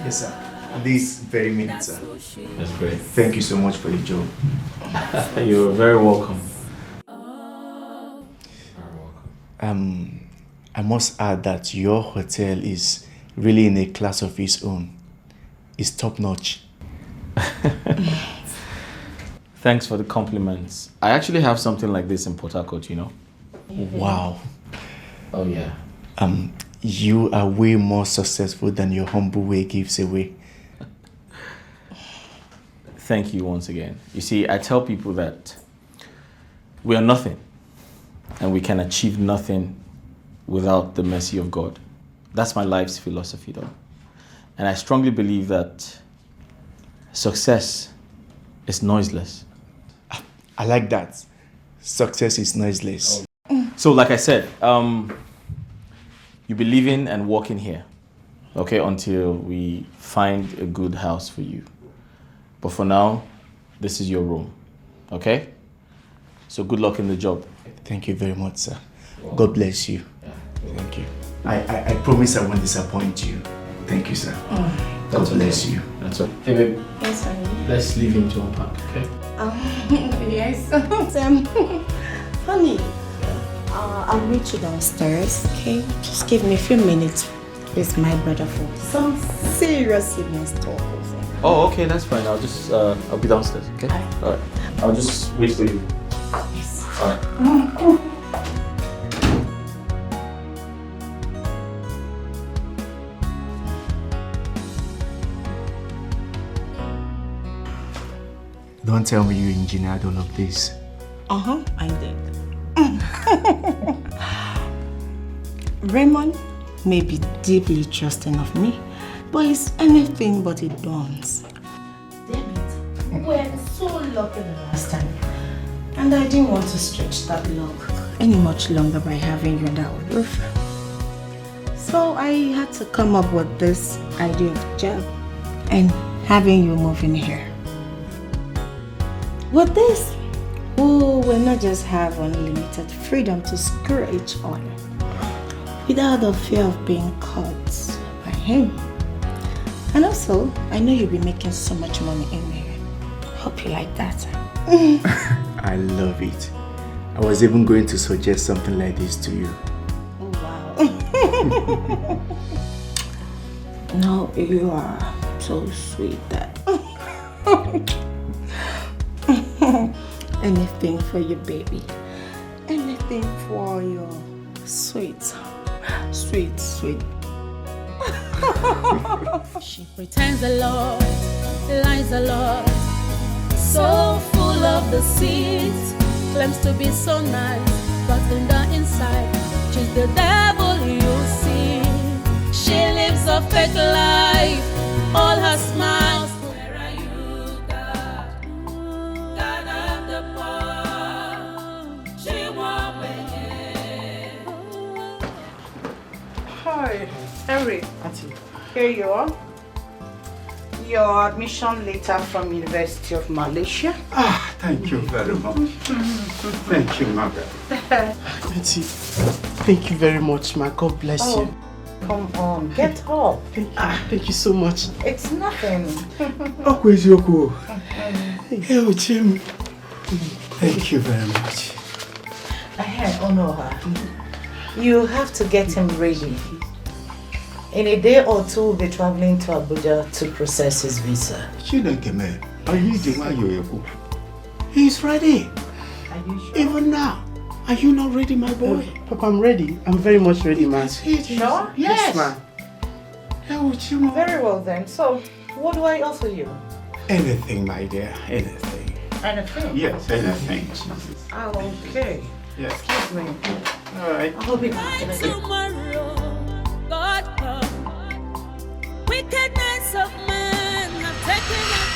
Yes, sir. This very minute, sir. That's great. Thank you so much for the job. You're very welcome. I must add that your hotel is really in a class of its own. It's top notch. Thanks for the compliments. I actually have something like this in Port Harcourt, you know? Wow. Oh, yeah. You are way more successful than your humble way gives away. Thank you once again. You see, I tell people that we are nothing and we can achieve nothing without the mercy of God. That's my life's philosophy, though. And I strongly believe that success is noiseless. I like that. Success is noiseless. So, like I said, you'll be living and working here, okay, until we find a good house for you. But for now, this is your room, okay? So good luck in the job. Thank you very much, sir. God bless you. Thank you. I promise I won't disappoint you. Thank you, sir. God bless you. That's all. Hey, babe. Yes, honey. Let's leave him to unpack, okay? Yes. Honey, I'll meet you downstairs, okay? Just give me a few minutes with my brother for some serious talk. Oh, okay, that's fine. I'll be downstairs, okay? All right. I'll just wait for you. Yes. All right. Don't tell me you engineered all of this. I did. Raymond may be deeply trusting of me, but he's anything but a dons. David, we were so lucky the last time. And I didn't want to stretch that love any much longer by having you under our roof. So I had to come up with this idea of job and having you move in here. With this, we will not just have unlimited freedom to screw each other without the fear of being caught by him. And also, I know you'll be making so much money in here. Hope you like that. I love it. I was even going to suggest something like this to you. Oh, wow. No, you are so sweet, Dad. Anything for you, baby. Anything for your sweet, sweet, sweet. She pretends a lot, lies a lot, so full of deceit. Claims to be so nice, but in the inside, she's the devil you see. She lives a fake life, all her smiles. Where are you, God? God of the poor. She won't wait. Hi, Henry. Auntie. Here you are. Your admission letter from University of Malaysia. Ah, thank you very much. Thank you, Margaret. Auntie, thank you very much, ma. God bless you. Come on, get up. Thank you so much. It's nothing. Hey, Jim. Thank you very much. I honor her. You have to get him ready. In a day or two, we'll be traveling to Abuja to process his visa. Are you doing? He's ready. Are you sure? Even now. Are you not ready, my boy? Papa, I'm ready. I'm very much ready, man. Sure? Yes, ma. Very well then. So, what do I offer you? Anything, my dear. Anything. Anything? Yes, anything. Oh, okay. Yes. Excuse me. All right. I'll be back. Tomorrow, God come. Wickedness of man have taken up.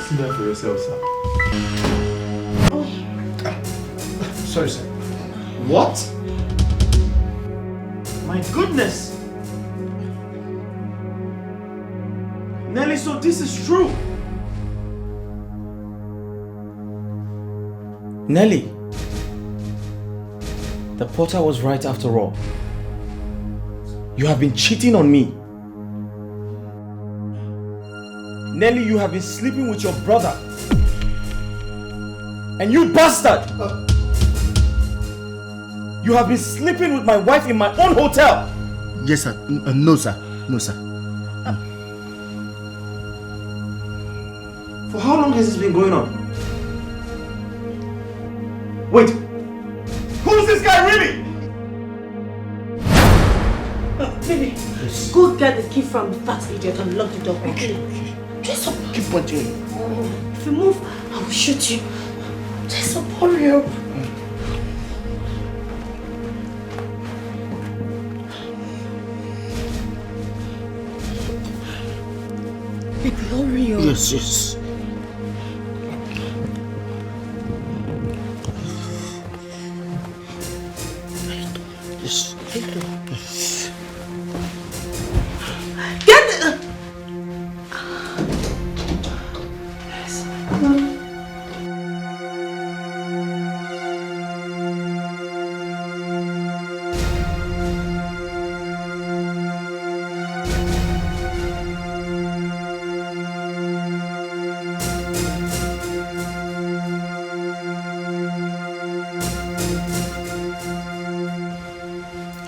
See that for yourself, sir. Sorry, sir. What? My goodness! Nelly, so this is true! Nelly! The porter was right after all. You have been cheating on me. Nelly, you have been sleeping with your brother. And you bastard! You have been sleeping with my wife in my own hotel! Yes, sir. No, sir. No, sir. For how long has this been going on? Wait! Who's this guy really? Baby, go get the key from that idiot and lock the door. Okay. Just up. Keep pointing. If you move, I will shoot you. Just up, hurry up. Baby, hurry up. Yes, yes. Yes. Get it!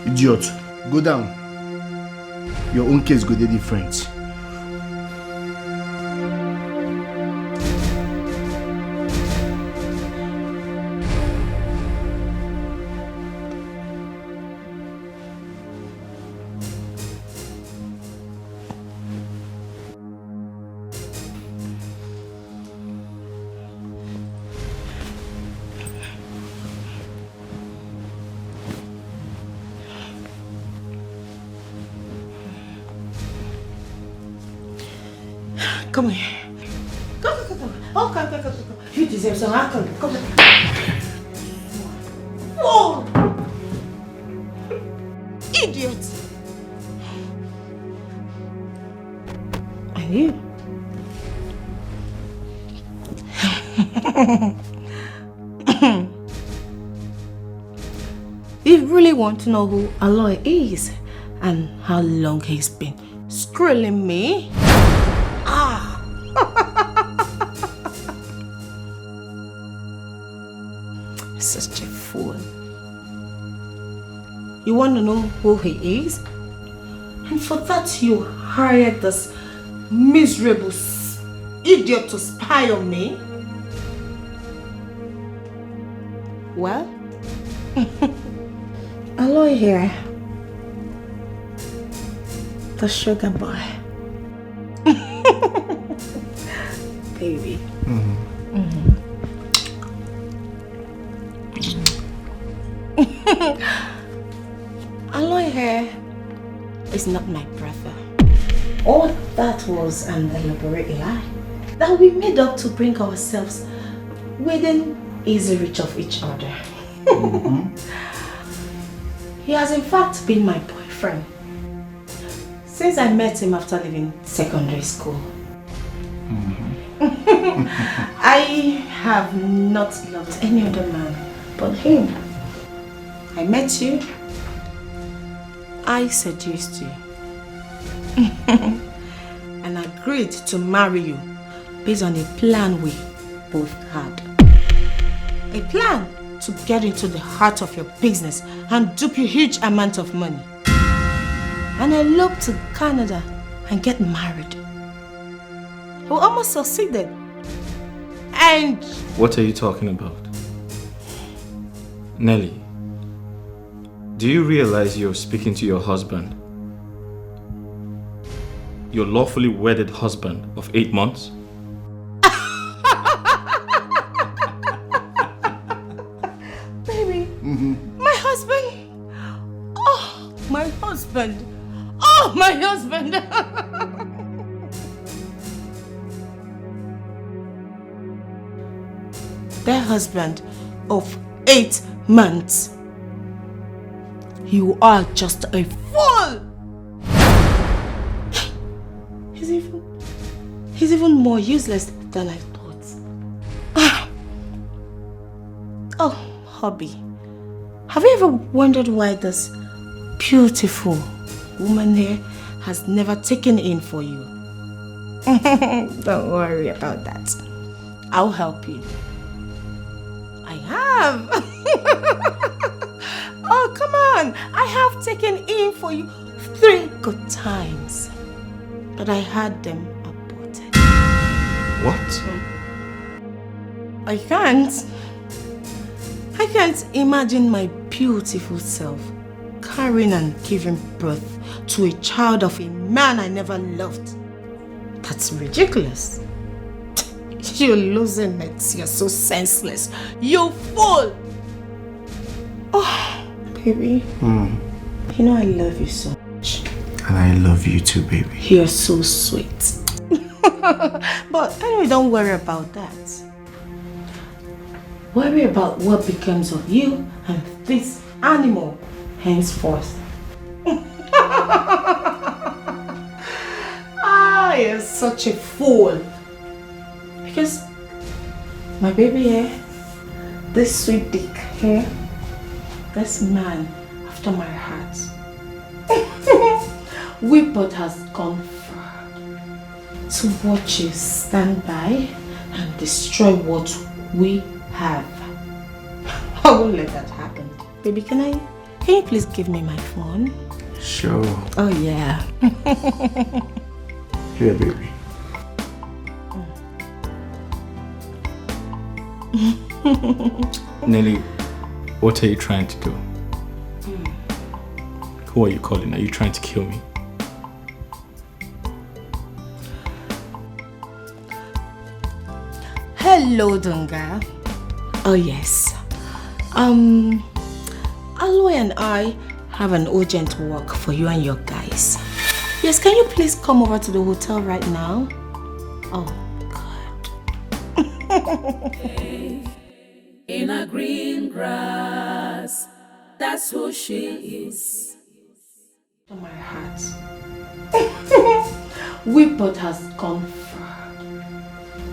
Idiot. Go down. Your own case go dey different. Come here. Come. Oh, come. You deserve some alcohol. Come here. Oh! Idiot! And you? You really want to know who Aloy is and how long he's been scrolling me? Such a fool. You want to know who he is? And for that you hired this miserable idiot to spy on me? Well, Aloy here, the sugar boy. Baby. Aloy here is not my brother. All that was an elaborate lie that we made up to bring ourselves within easy reach of each other. He has in fact been my boyfriend since I met him after leaving secondary school. I have not loved any other man but him. I met you, I seduced you, and agreed to marry you based on a plan we both had. A plan to get into the heart of your business and dupe you huge amount of money. And elope to Canada and get married. We almost succeeded. And... What are you talking about? Nelly, do you realize you're speaking to your husband? Your lawfully wedded husband of 8 months? Baby, my husband. Oh, my husband. Oh, my husband. Their husband of 8 months. You are just a fool. He's even more useless than I thought. Oh, hubby, have you ever wondered why this beautiful woman here has never taken in for you? Don't worry about that. I'll help you. I have. Oh, come on. I have taken in for you 3 good times. But I had them aborted. What? I can't imagine my beautiful self carrying and giving birth to a child of a man I never loved. That's ridiculous. You're losing it. You're so senseless. You fool! Oh, baby. You know I love you so much. And I love you too, baby. You're so sweet. But anyway, don't worry about that. Worry about what becomes of you and this animal henceforth. You're such a fool. Because my baby here, this sweet dick here, this man after my heart, we both has gone far to watch you stand by and destroy what we have. I won't let that happen. Baby, can you please give me my phone? Sure. Oh yeah. Here, baby. Nelly, what are you trying to do? Who are you calling? Are you trying to kill me? Hello, Dunga. Oh yes. Aloy and I have an urgent work for you and your guys. Yes, can you please come over to the hotel right now? Oh, In a green grass, that's who she is. to my heart. We both has gone far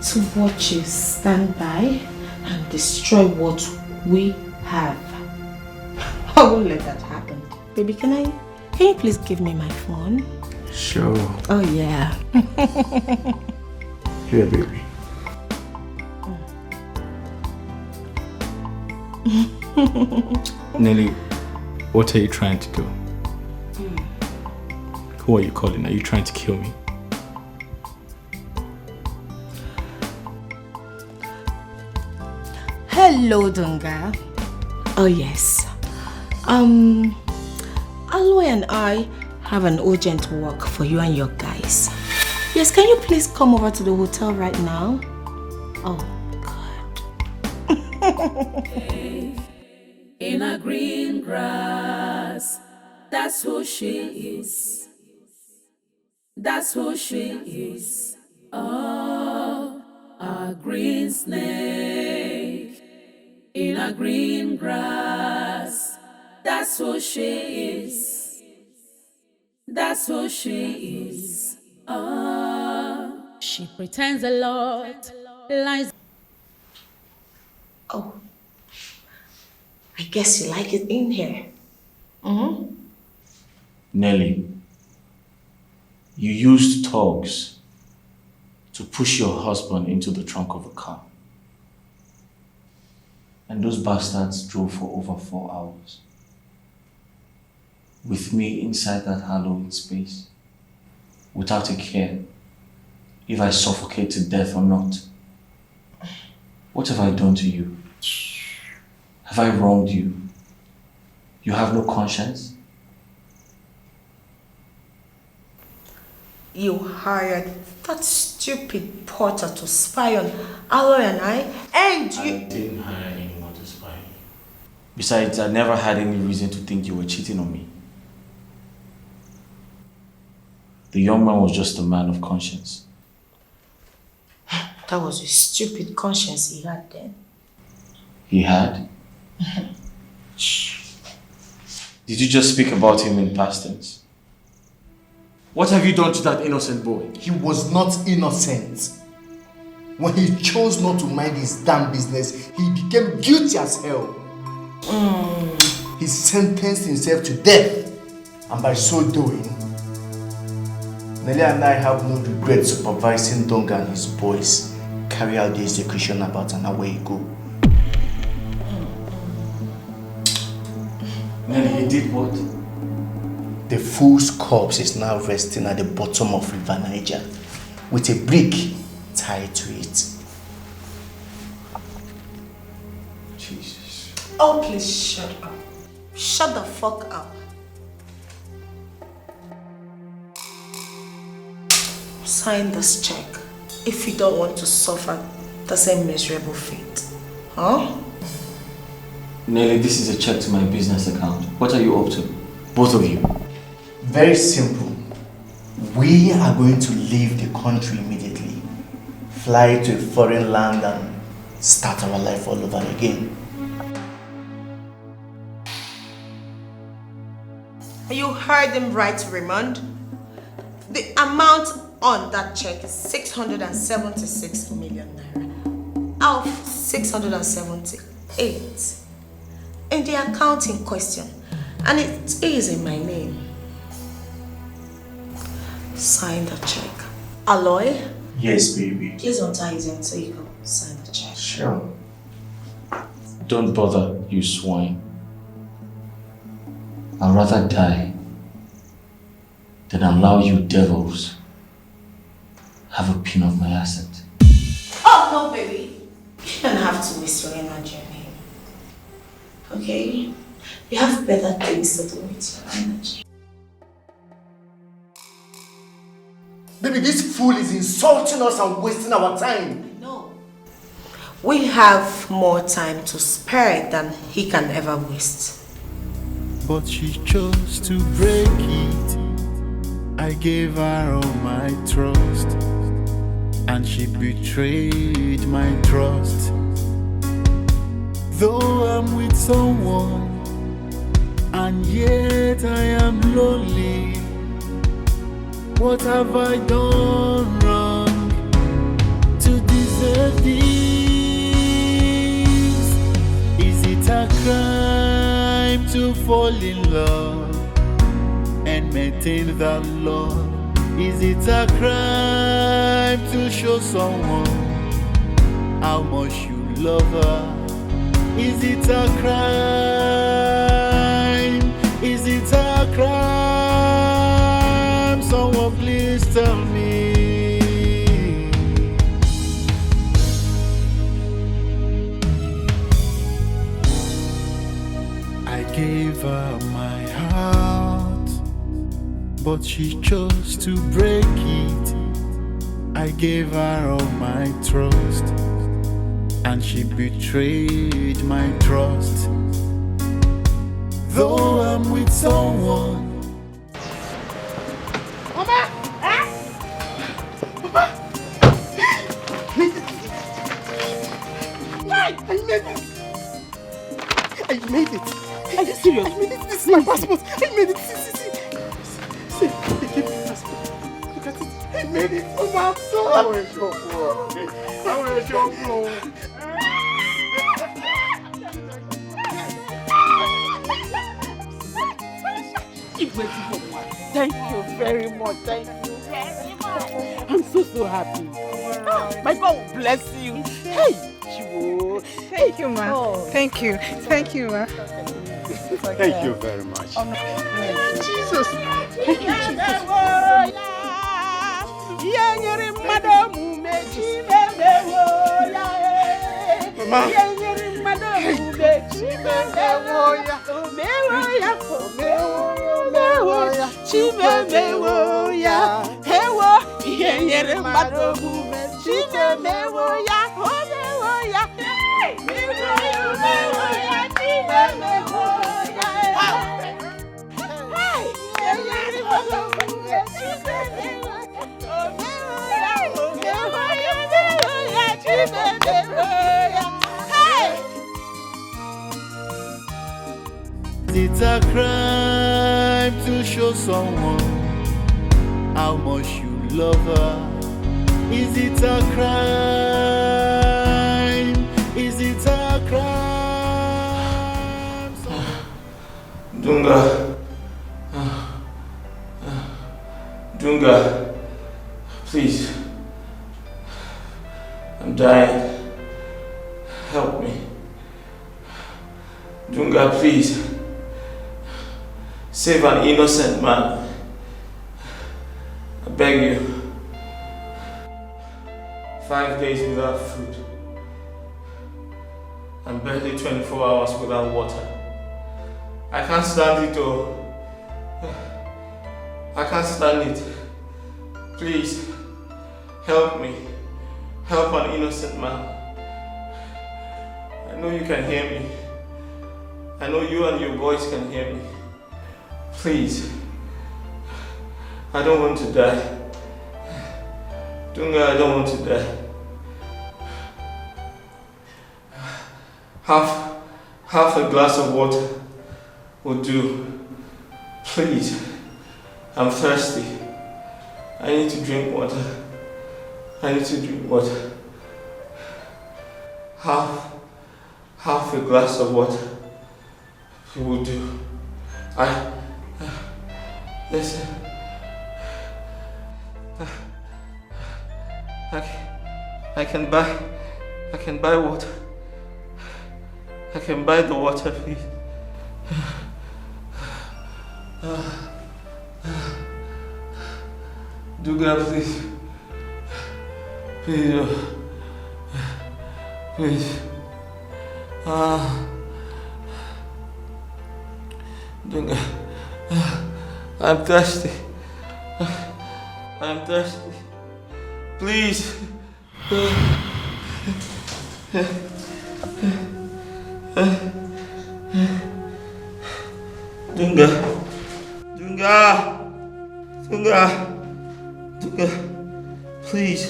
to watch you stand by and destroy what we have. I won't let that happen. Baby, can you please give me my phone? Sure. Oh yeah. Here, baby. Nelly, what are you trying to do? Who are you calling? Are you trying to kill me? Hello, Dunga. Oh yes. Aloy and I have an urgent work for you and your guys. Yes, can you please come over to the hotel right now? Oh, In a green grass, that's who she is. That's who she is. Oh, a green snake in a green grass. That's who she is. That's who she is. Oh, she pretends a lot, lies. Oh, I guess you like it in here. Nelly, you used thugs to push your husband into the trunk of a car. And those bastards drove for over 4 hours. With me inside that hallowed space, without a care if I suffocate to death or not. What have I done to you? Have I wronged you? You have no conscience? You hired that stupid Porter to spy on Aloy and I, and you... I didn't hire anyone to spy on you. Besides, I never had any reason to think you were cheating on me. The young man was just a man of conscience. That was a stupid conscience he had then. He had? Did you just speak about him in past tense? What have you done to that innocent boy? He was not innocent. When he chose not to mind his damn business, he became guilty as hell. He sentenced himself to death, and by so doing, Nelly and I have no regret supervising Donga and his boys carry out the execution about an hour ago. Nelly, he did what? The fool's corpse is now resting at the bottom of River Niger with a brick tied to it. Jesus. Oh, please shut up. Shut the fuck up. Sign this check if you don't want to suffer the same miserable fate. Huh? Nelly, this is a check to my business account. What are you up to? Both of you. Very simple. We are going to leave the country immediately, fly to a foreign land and start our life all over again. You heard him right, Raymond. The amount on that check is 676 million naira. Out of 678 in the account in question, and it is in my name. Sign the check. Aloy? Yes, baby. Please untie his hand so you can sign the check. Sure. Don't bother, you swine. I'd rather die than allow you devils have a pin of my asset. Oh, no, baby. You don't have to waste your energy on him. Okay? You have better things to do with your energy. Baby, this fool is insulting us and wasting our time. No. We have more time to spare than he can ever waste. But she chose to break it. I gave her all my trust. and she betrayed my trust. Though I'm with someone, and yet I am lonely. What have I done wrong to deserve this? Is it a crime to fall in love and maintain that love? Is it a crime to show someone how much you love her? Is it a crime? Is it a crime? Someone please tell me. I gave her my heart, but she chose to break it. I gave her all my trust, and she betrayed my trust. Though I'm with someone. Mama! Mama! Why? I made it! I made it! Are you serious? I made it! This is my passport! I made it! See! They gave me my passport. Look at it! I made it! Mama, I'm so Thank you very much. Thank you very much. I'm so happy. My God will bless you. Hey, Chiwo. Thank you, ma. Oh. Thank you, ma. Thank you very much. Jesus! Thank you, Jesus. Mama! It's a crime to show someone how much you love her. Is it a crime? Is it a crime? Dunga. Dunga. Please. I'm dying. Help me. Dunga, please. Save an innocent man. I beg you. 5 days without food. And barely 24 hours without water. I can't stand it all. I can't stand it. Please, help me. Help an innocent man. I know you can hear me. I know you and your boys can hear me. Please, I don't want to die. Dunga, I don't want to die. Half a glass of water will do. Please, I'm thirsty. I need to drink water. I need to drink water. Half a glass of water will do. Listen. I can buy water. I can buy the water, please. Dunga, please. Please. Please. Dunga. I'm thirsty. I'm thirsty. Please. Dunga. Dunga. Dunga. Dunga. Please.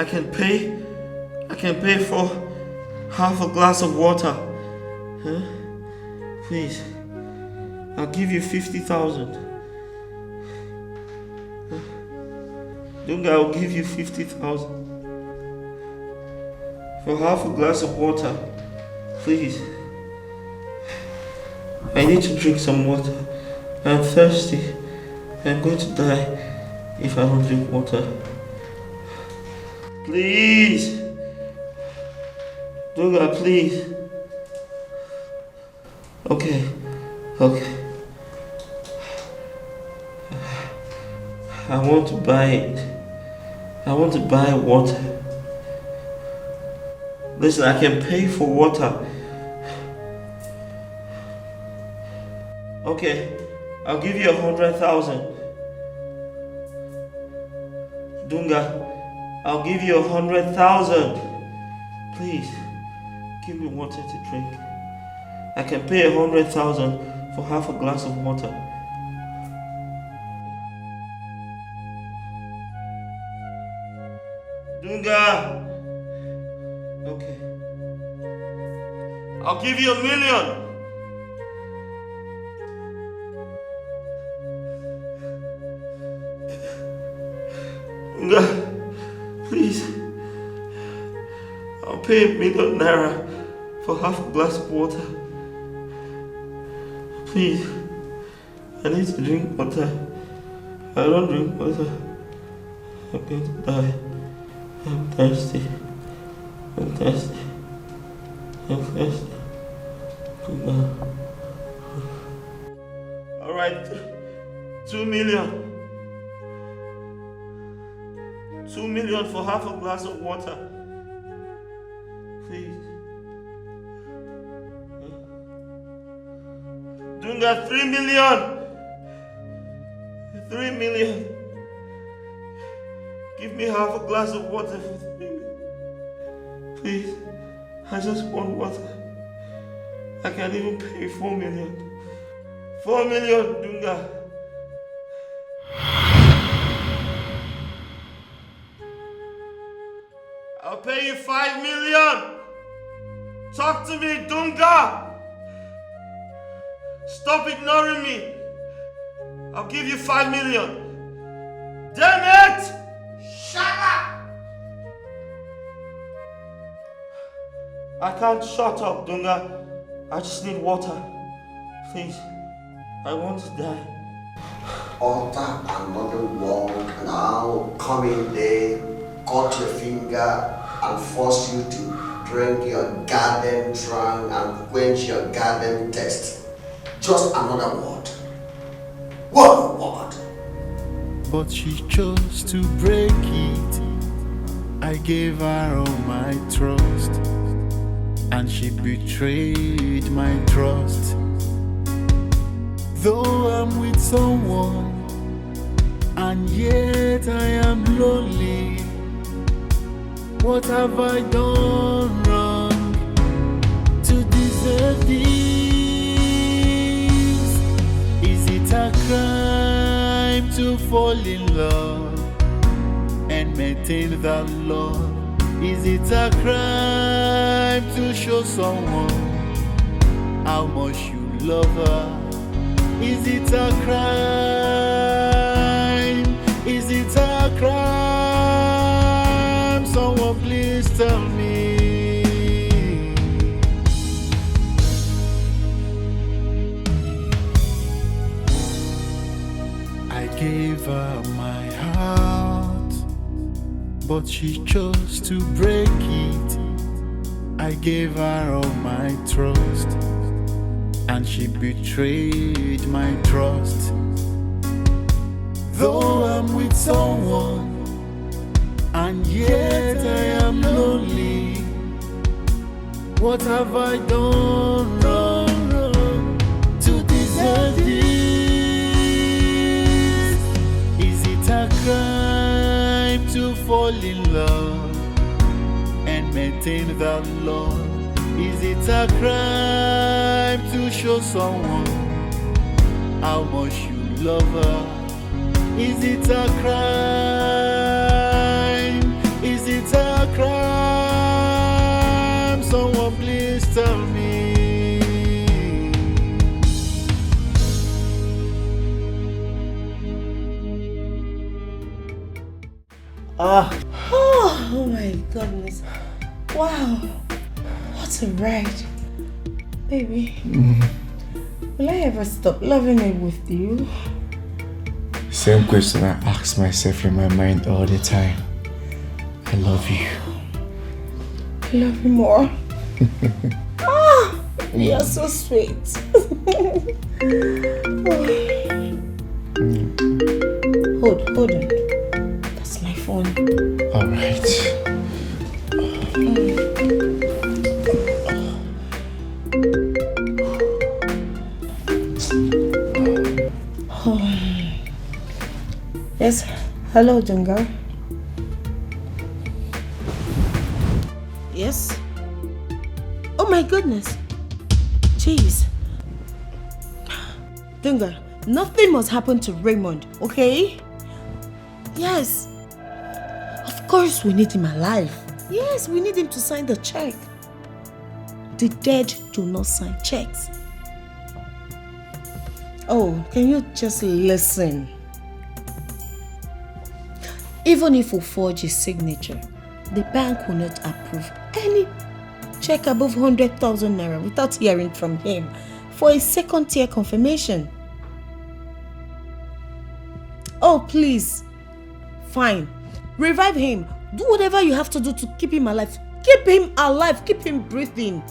I can pay for half a glass of water. Huh? Please. I'll give you 50,000. Dunga, I'll give you 50,000 for half a glass of water. Please. I need to drink some water. I'm thirsty. I'm going to die if I don't drink water. Please. Dunga, please. Okay. I want to buy it. I want to buy water. Listen, I can pay for water. Okay, I'll give you 100,000. Dunga, I'll give you 100,000. Please, give me water to drink. I can pay 100,000 for half a glass of water. Dunga! Okay. I'll give you 1 million. Dunga, please. I'll pay 1 million naira for half a glass of water. Please. I need to drink water. If I don't drink water, I'm going to die. I'm thirsty. Alright, 2 million. 2 million for half a glass of water. Please. Dunga, 3 million. 3 million. Give me half a glass of water for 3 minutes. Please, I just want water. I can't even pay 4 million. 4 million, Dunga. I'll pay you 5 million. Talk to me, Dunga. Stop ignoring me. I'll give you 5 million. Damn it! Shut up! I can't shut up, Dunga. I just need water. Please. I want to die. Alter another wall now. Come in there, cut your finger, and force you to drink your garden trunk and quench your garden thirst. Just another word. One word. But she chose to break it. I gave her all my trust, and she betrayed my trust. Though I'm with someone, and yet I am lonely. What have I done wrong to deserve this? Is it a crime to fall in love and maintain that love? Is it a crime to show someone how much you love her? Is it a crime? Is it a crime? Someone please tell me. I gave her my heart, but she chose to break it. I gave her all my trust, and she betrayed my trust. Though I'm with someone, and yet I am lonely. What have I done wrong to deserve this? Is it a crime to fall in love and maintain that love? Is it a crime to show someone how much you love her? Is it a crime? Is it a crime? Someone please tell me. Oh my goodness. Wow. What a ride. Baby, will I ever stop loving it with you? Same question I ask myself in my mind all the time. I love you. I love you more. You're so sweet. Hold on. That's my phone. Alright. Yes, hello, Dunga. Yes? Oh my goodness. Jeez. Dunga, nothing must happen to Raymond, okay? Yes. Of course we need him alive. Yes, we need him to sign the check. The dead do not sign checks. Oh, can you just listen? Even if we forge his signature, the bank will not approve any check above 100,000 naira without hearing from him for a second-tier confirmation. Oh, please. Fine. Revive him. Do whatever you have to do to keep him alive. Keep him alive. Keep him breathing.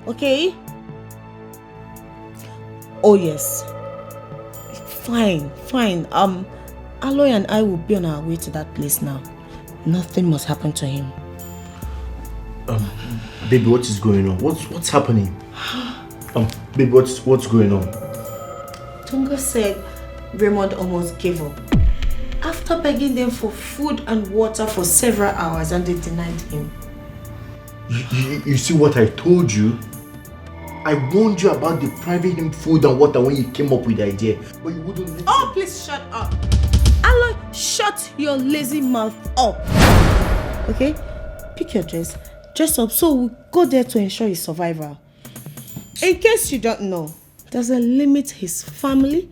Okay? Oh, yes. Fine. Aloy and I will be on our way to that place now. Nothing must happen to him. Baby, what is going on? What's happening? Baby, what's going on? Tunga said Raymond almost gave up. After begging them for food and water for several hours, and they denied him. You see what I told you? I warned you about depriving him food and water when you came up with the idea, but you wouldn't listen. Oh, please shut up. Aloy, shut your lazy mouth up. Okay? Pick your dress. Dress up so we'll go there to ensure his survival. In case you don't know, there's a limit his family,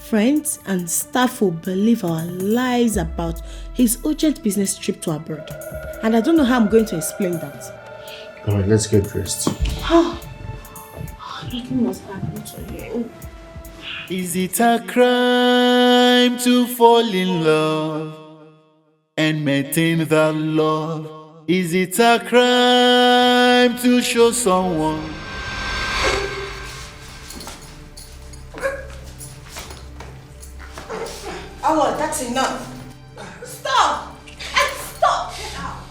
friends and staff will believe our lies about his urgent business trip to abroad. And I don't know how I'm going to explain that. Alright, let's get dressed. Nothing must happen to you. Is it a crime to fall in love and maintain that love? Is it a crime to show someone? Oh, that's enough. Stop! And stop! Get out!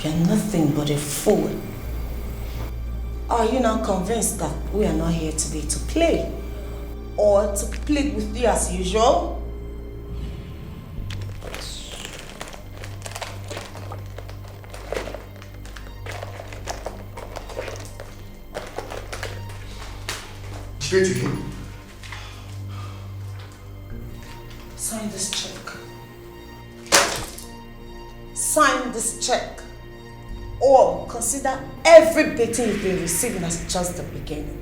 You're nothing but a fool. Are you now convinced that we are not here today to play? Or to plead with you as usual? Straight to him. Sign this check. Sign this check. Or consider every beating you've been receiving as just the beginning.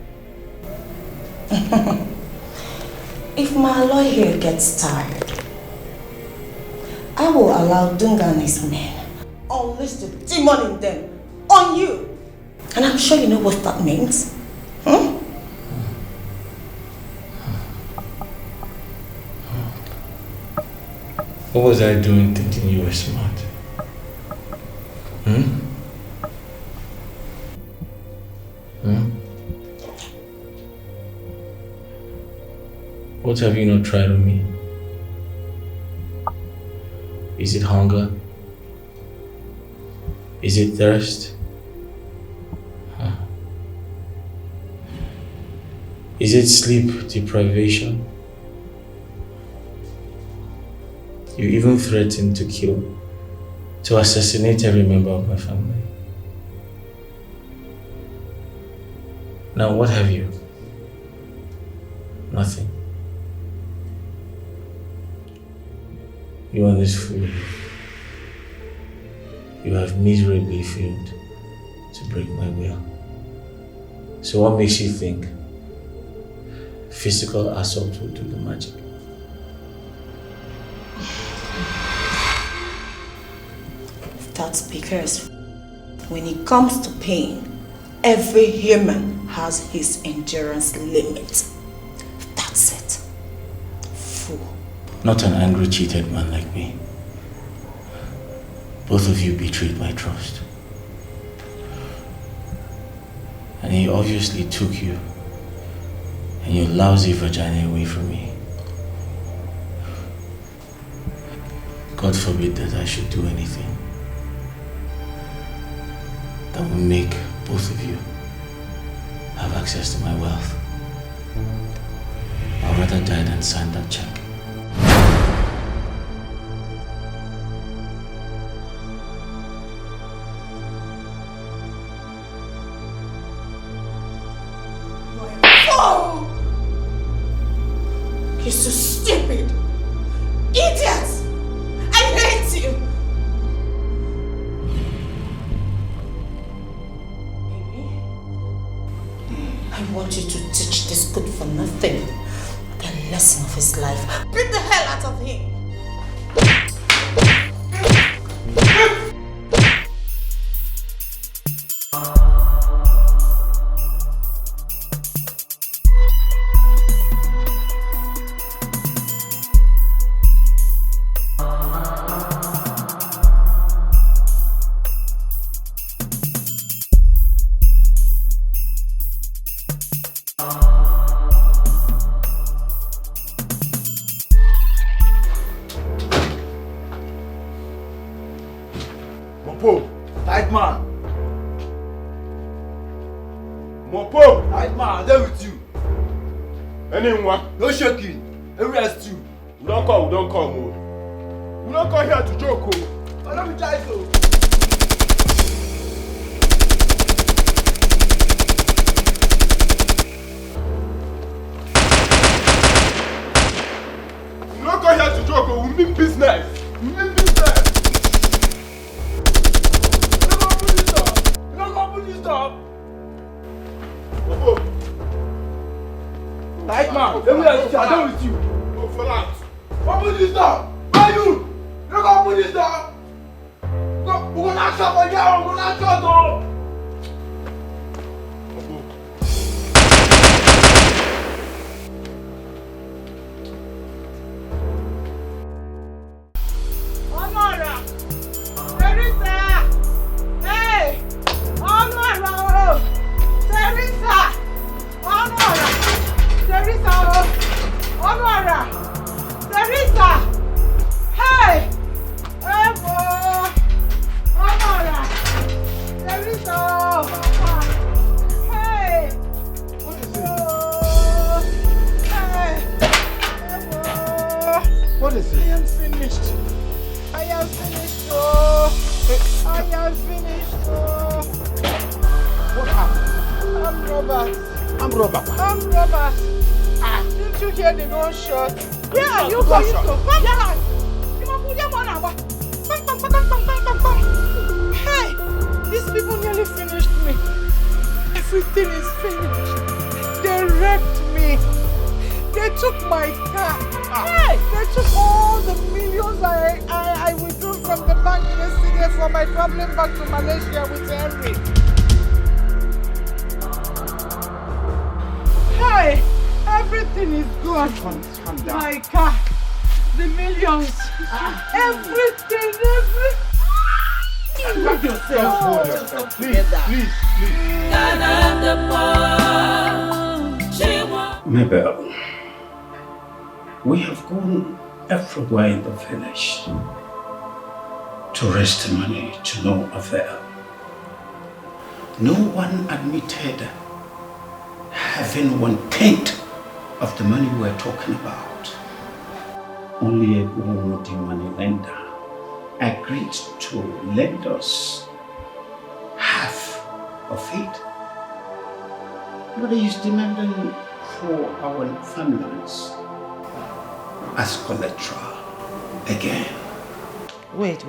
If my lawyer here gets tired, I will allow Dunga and his men unleash the demon in them on you. And I'm sure you know what that means. What was I doing thinking you were smart? What have you not tried on me? Is it hunger? Is it thirst? Is it sleep deprivation? You even threatened to kill, to assassinate every member of my family. Now, what have you? Nothing. You are this fool. You have miserably failed to break my will. So what makes you think physical assault will do the magic? That's because when it comes to pain, every human has his endurance limit. That's it. Fool. Not an angry, cheated man like me. Both of you betrayed my trust. And he obviously took you and your lousy vagina away from me. God forbid that I should do anything that will make both of you have access to my wealth. I'd rather die than sign that check. Oh! You're so stupid! Idiot! I hate you! I want you to teach this good for nothing the lesson of his life. Beat the hell out of him! Mopo, tight man. Mopo, tight man, I'm there with you. Anyone? No shaking. Every rest you. We don't come, oh. We don't come here to joke, oh. I don't be trying to. We don't come here to joke, oh. We mean business. We mean business. Stop! Tight man, let me ask you, I'm done with you. Go for that. Open this door! Why you? You don't open this door! No, we're gonna knock up on you, we're gonna knock your door! Honora! Teresa! Hey! Honora! Teresa! Honora! Teresa! Honora! Teresa! Hey! Evo! Honora! Teresa! Hey! What is it? Hey! Evo! What is it? I am finished. I am finished, oh! I am finished, oh! What happened? I'm Robert. I'm Robert. I'm Robert. Ah, didn't you hear the gunshot? Where are you going to? Come on! Hey! These people nearly finished me. Everything is finished. They wrecked me. They took my car. Hey! They took all the millions I withdrew from the bank yesterday for my traveling back to Malaysia with Henry. Hey! Everything is gone. Calm down. My car, the millions, everything. Calm yourself, hold yourself. Please. Mabel, we have gone everywhere in the village to raise the money to no avail. No one admitted having 1/10 of the money we're talking about. Only a good money lender agreed to lend us half of it. But he's demanding for our families as collateral again. Wait.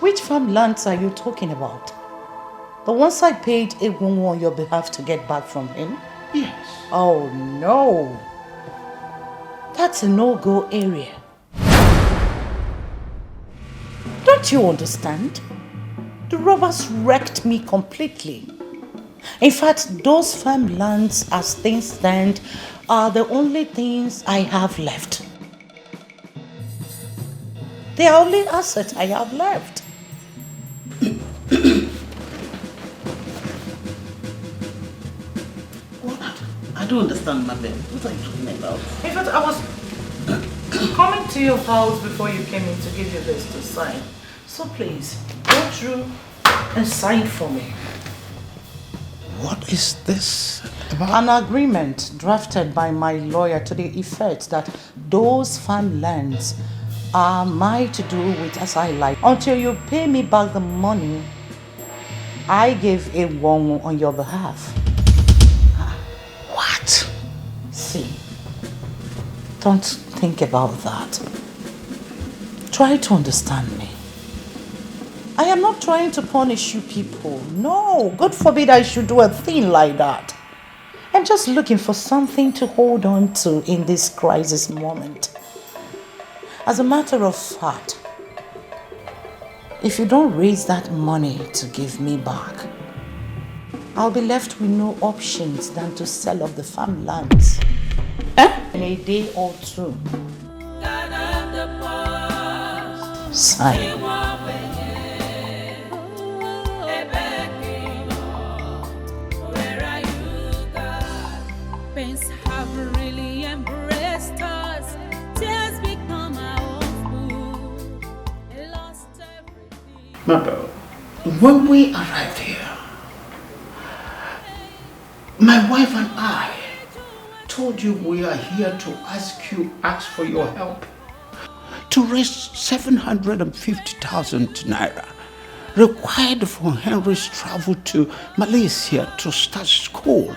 Which farmlands are you talking about? The ones I paid Egunwu on your behalf to get back from him? Yes. Oh no. That's a no-go area. Don't you understand? The robbers wrecked me completely. In fact, those farmlands as things stand are the only things I have left. They are only assets I have left. I don't understand, madam. What are you talking about? In fact, I was coming to your house before you came in to give you this to sign. So please, go through and sign for me. What is this about? An agreement drafted by my lawyer to the effect that those farmlands are mine to do with as I like. Until you pay me back the money I gave Egunwu on your behalf. What? See, don't think about that. Try to understand me. I am not trying to punish you people. No, God forbid I should do a thing like that. I'm just looking for something to hold on to in this crisis moment. As a matter of fact, if you don't raise that money to give me back, I'll be left with no options than to sell off the farmlands. In a day or two. Sign. Pains have really embraced us. Tears become our own food. Lost everything. Mabel, when we arrived here, my wife and I told you we are here to ask for your help to raise 750,000 naira required for Henry's travel to Malaysia to start school.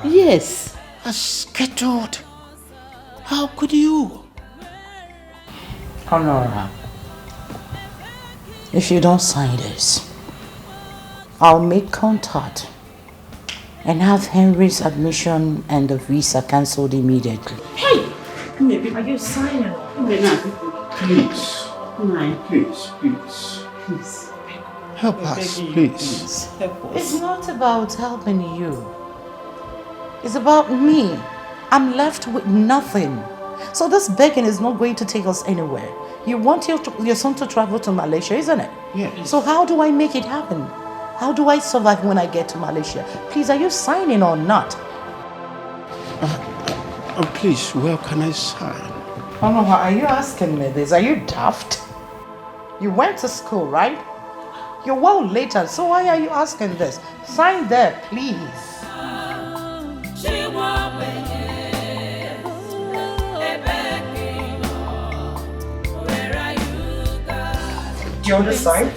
Yes. As scheduled. How could you? Honora, if you don't sign this, I'll make contact and have Henry's admission and the visa cancelled immediately. Hey! Maybe are you signing? Please. Please. Help us, please. Help us. It's not about helping you. It's about me. I'm left with nothing. So this begging is not going to take us anywhere. You want your son to travel to Malaysia, isn't it? Yes. So how do I make it happen? How do I survive when I get to Malaysia? Please, are you signing or not? Please, where can I sign? Honora, are you asking me this? Are you daft? You went to school, right? You're well later, so why are you asking this? Sign there, please. Do you want to sign?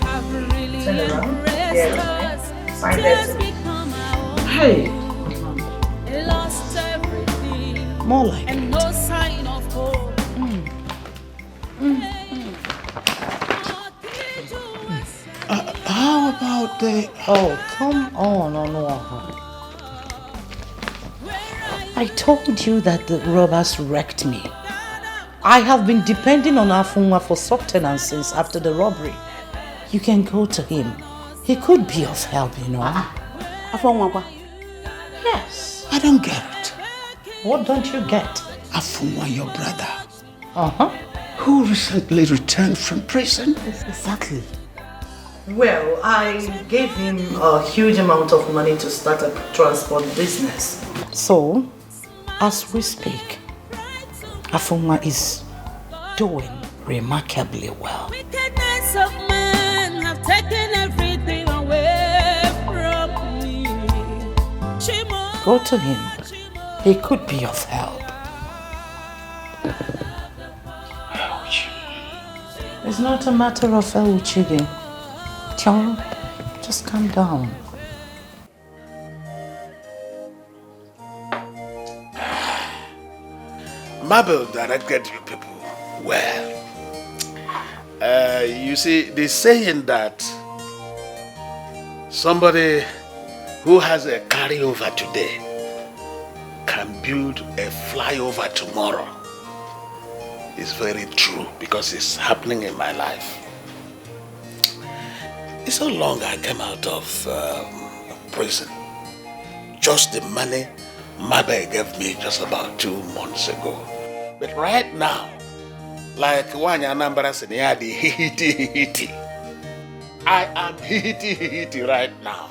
Turn around. Yeah. Sign there. Hey. More like and no sign of hope. How about the... Oh, come on, Onwa. I told you that the robbers wrecked me. I have been depending on Afunwa for sustenance since after the robbery. You can go to him. He could be of help, you know. Afunwa? Yes. I don't get it. What don't you get? Afunwa, your brother. Uh-huh. Who recently returned from prison. Exactly. Well, I gave him a huge amount of money to start a transport business. So, as we speak, Afunwa is doing remarkably well. Wickedness of man have taken everything away from me. Go to him. He could be of help. It's not a matter of Chidi. Chong, just calm down. Mabel directed you people well. You see, the saying that somebody who has a carryover today can build a flyover tomorrow is very true because it's happening in my life. It's so long I came out of prison. Just the money Mabel gave me just about 2 months ago. But right now, like Wanya Nambara said, I am hitty right now.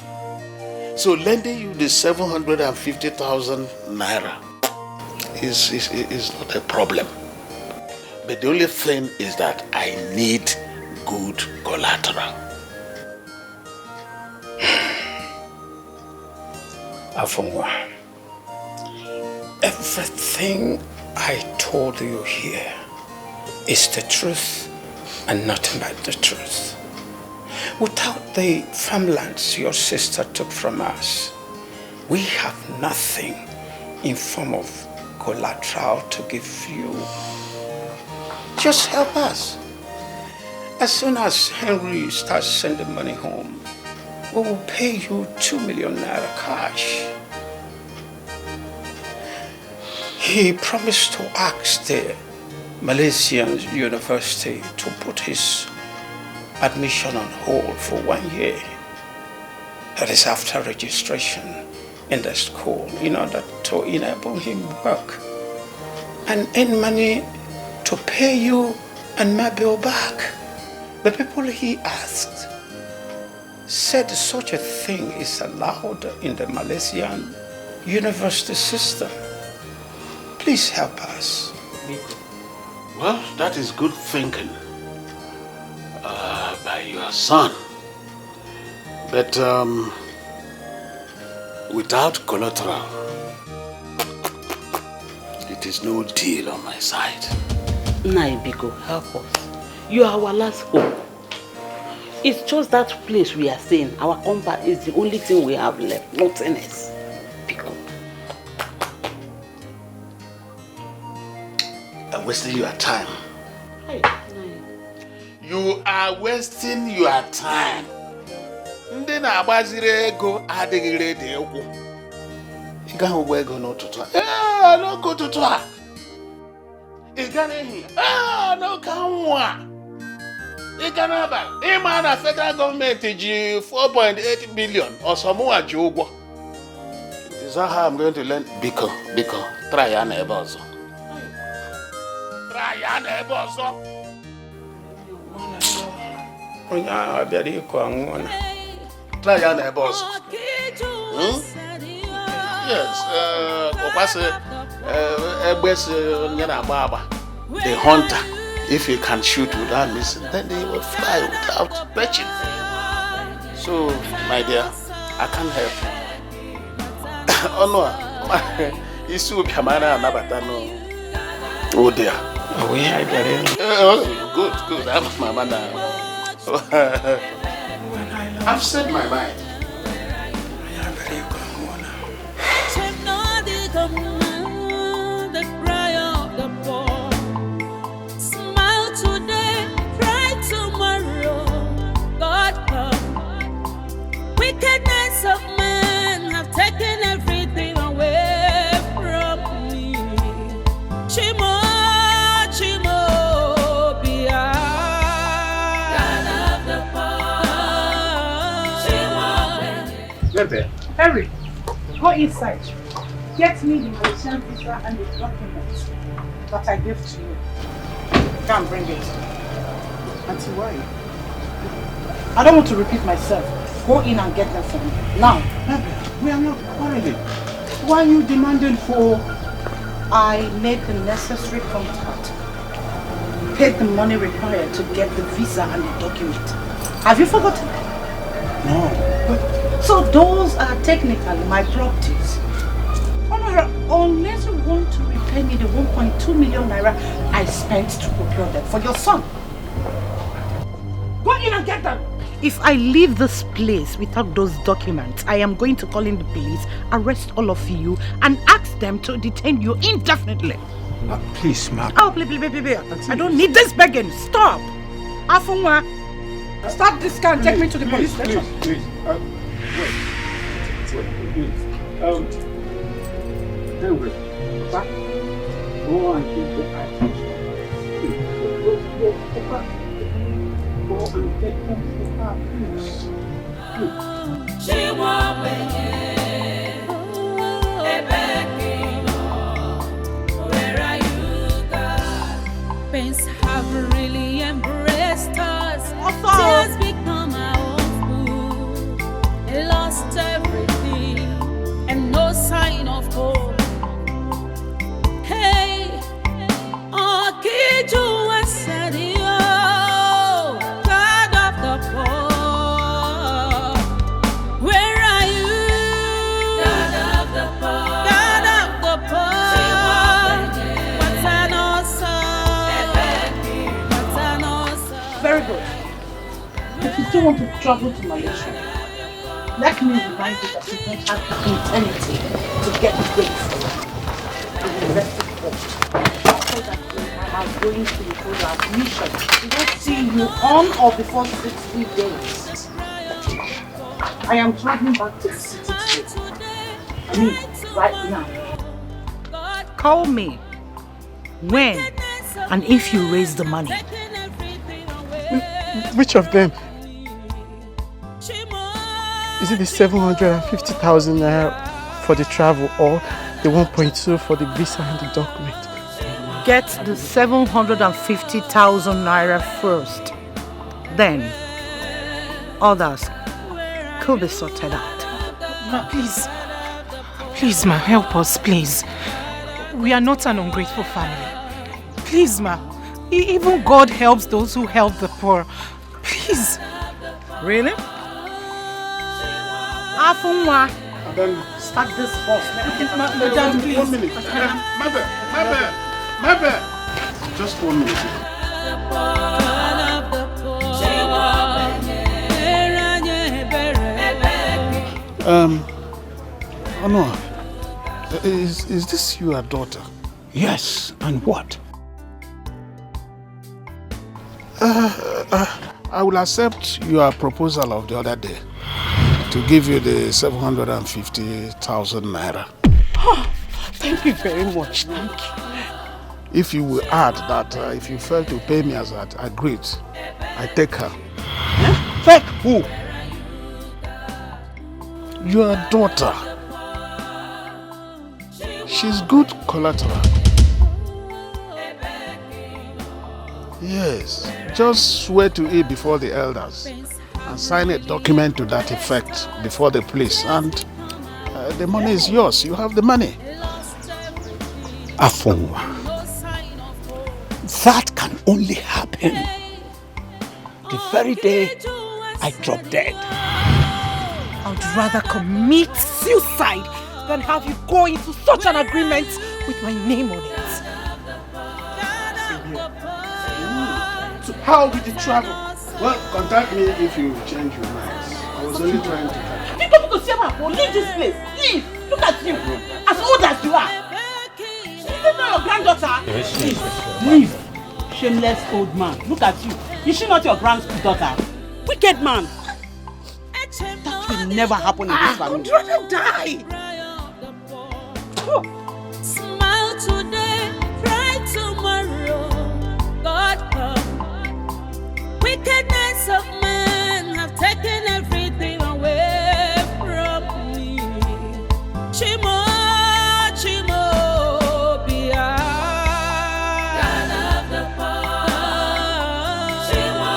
So lending you the 750,000 naira is not a problem. But the only thing is that I need good collateral. Afungwa, everything I told you here is the truth and nothing but the truth. Without the farmlands your sister took from us, we have nothing in form of collateral to give you. Just help us. As soon as Henry starts sending money home, we will pay you 2 million naira cash. He promised to ask the Malaysian university to put his admission on hold for 1 year. That is after registration in the school in order to enable him work and earn money to pay you and Mabel back. The people he asked said such a thing is allowed in the Malaysian university system. Please help us. Well, that is good thinking by your son. But without collateral, it is no deal on my side. Naibiko, help us. You are our last hope. It's just that place we are staying. Our compound is the only thing we have left. Nothing else. Biko. I'm wasting your time. Hey, you are wasting your time. Ndị na-agbaziri ego adịghị ready egwu. Ị gaghị ụgbọ ego n'ụtụtụ a. N'oge ụtụtụ a. Ị ga n'ehihie. N'oge anwụ a. Ị ga n'abalị. Ịma na federal gọọmenti ji 4.8 billion ọsọmụwa ji ụgwọ. Is that how I'm going to learn? Biko, try ya na ebe ọzọ. Try ya na ebe ọzọ. Onye ahụ bịara ịkụ anwụ na. Try ya na ebe ọzọ. Yes, the hunter, if he can shoot without missing, then he will fly without perching. So, my dear, I can't help you. Oh no, it's too Kamara and Nabatano. Oh dear. Oh, yeah, I get it. Good. I'm my man now. I've said my mind. The cry of the poor. Smile today, cry tomorrow. God come. Wickedness of men have taken everything away from me. Chimo, Bia. God of the poor. Chimo. Harry, go inside. Get me the Malaysian visa and the documents that I gave to you. Come bring it. Auntie, why? I don't want to repeat myself. Go in and get them for me. Now. We are not quarreling. Why are you demanding for? I made the necessary contact. Paid the money required to get the visa and the document. Have you forgotten? No. So those are technically my properties. Unless you want to repay me the 1.2 million naira I spent to procure them for your son. Go in and get them. If I leave this place without those documents, I am going to call in the police, arrest all of you, and ask them to detain you indefinitely. Please, ma'am. Oh, please. I don't need this begging. Stop. Afunwa, stop this car and take me to the police station. Please. Anyway, go and keep the items. Go and take them for her, please. She won't be where are you, God? Pains have really embraced us. Tears become our own food. Lost everything and no sign of hope. Hey, oh, Kiju was said, God of the poor, where are you? God of the poor, God of the poor. What's an awesome? Very good. If you still want to travel to Malaysia, let me remind you that you don't have the eternity to get ready for it. And the rest of it. So that when I am going to withhold your admission, we don't see you on or before 60 days. I am traveling back to the city today. I mean, right now. Call me when and if you raise the money. Which of them? Is it the 750,000 for the travel or the 1.2 for the visa and the document? Get the 750,000 naira first. Then, others could be sorted out. Ma, please. Please, ma, help us, please. We are not an ungrateful family. Please, ma. Even God helps those who help the poor. Please. Really? Afunwa. Then start this bus. Madam, please. 1 minute. Mabel. Just 1 minute. Honor, is this your daughter? Yes, and what? I will accept your proposal of the other day to give you the 750,000 naira. Oh, thank you very much. Thank you. If you will add that if you fail to pay me as I agreed, I take her. Huh? Take who? Your daughter. She's good collateral. Yes, just swear to it before the elders and sign a document to that effect before the police, and the money is yours. You have the money. Afonwa, that can only happen the very day I drop dead. I would rather commit suicide than have you go into such an agreement with my name on it. So how did you travel? Well, contact me if you change your minds. I was only trying to catch you. You come to see my phone. Leave this place. Leave. Look at you. As old as you are. Is this not your granddaughter? Yes. Leave. Shameless old man. Look at you. Is she not your granddaughter? Wicked man. That will never happen in this family. I would rather die. Smile today, cry tomorrow. God come. Wickedness of man have taken everything away from me. Chimo, Bia. God of the poor. Chimo,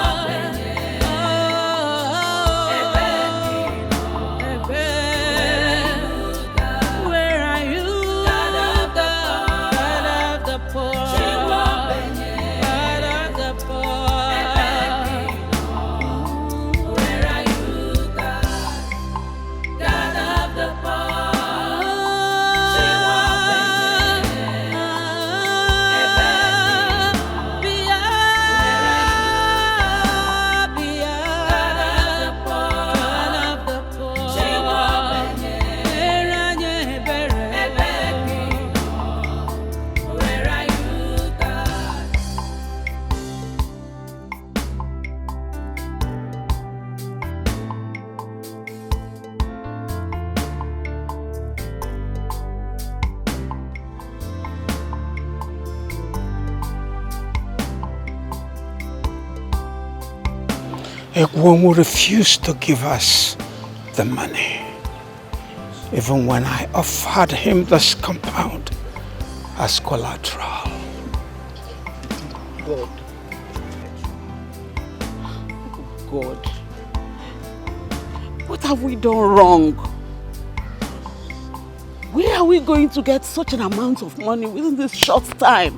Egwonwu refused to give us the money, even when I offered him this compound as collateral. God. God. What have we done wrong? Where are we going to get such an amount of money within this short time?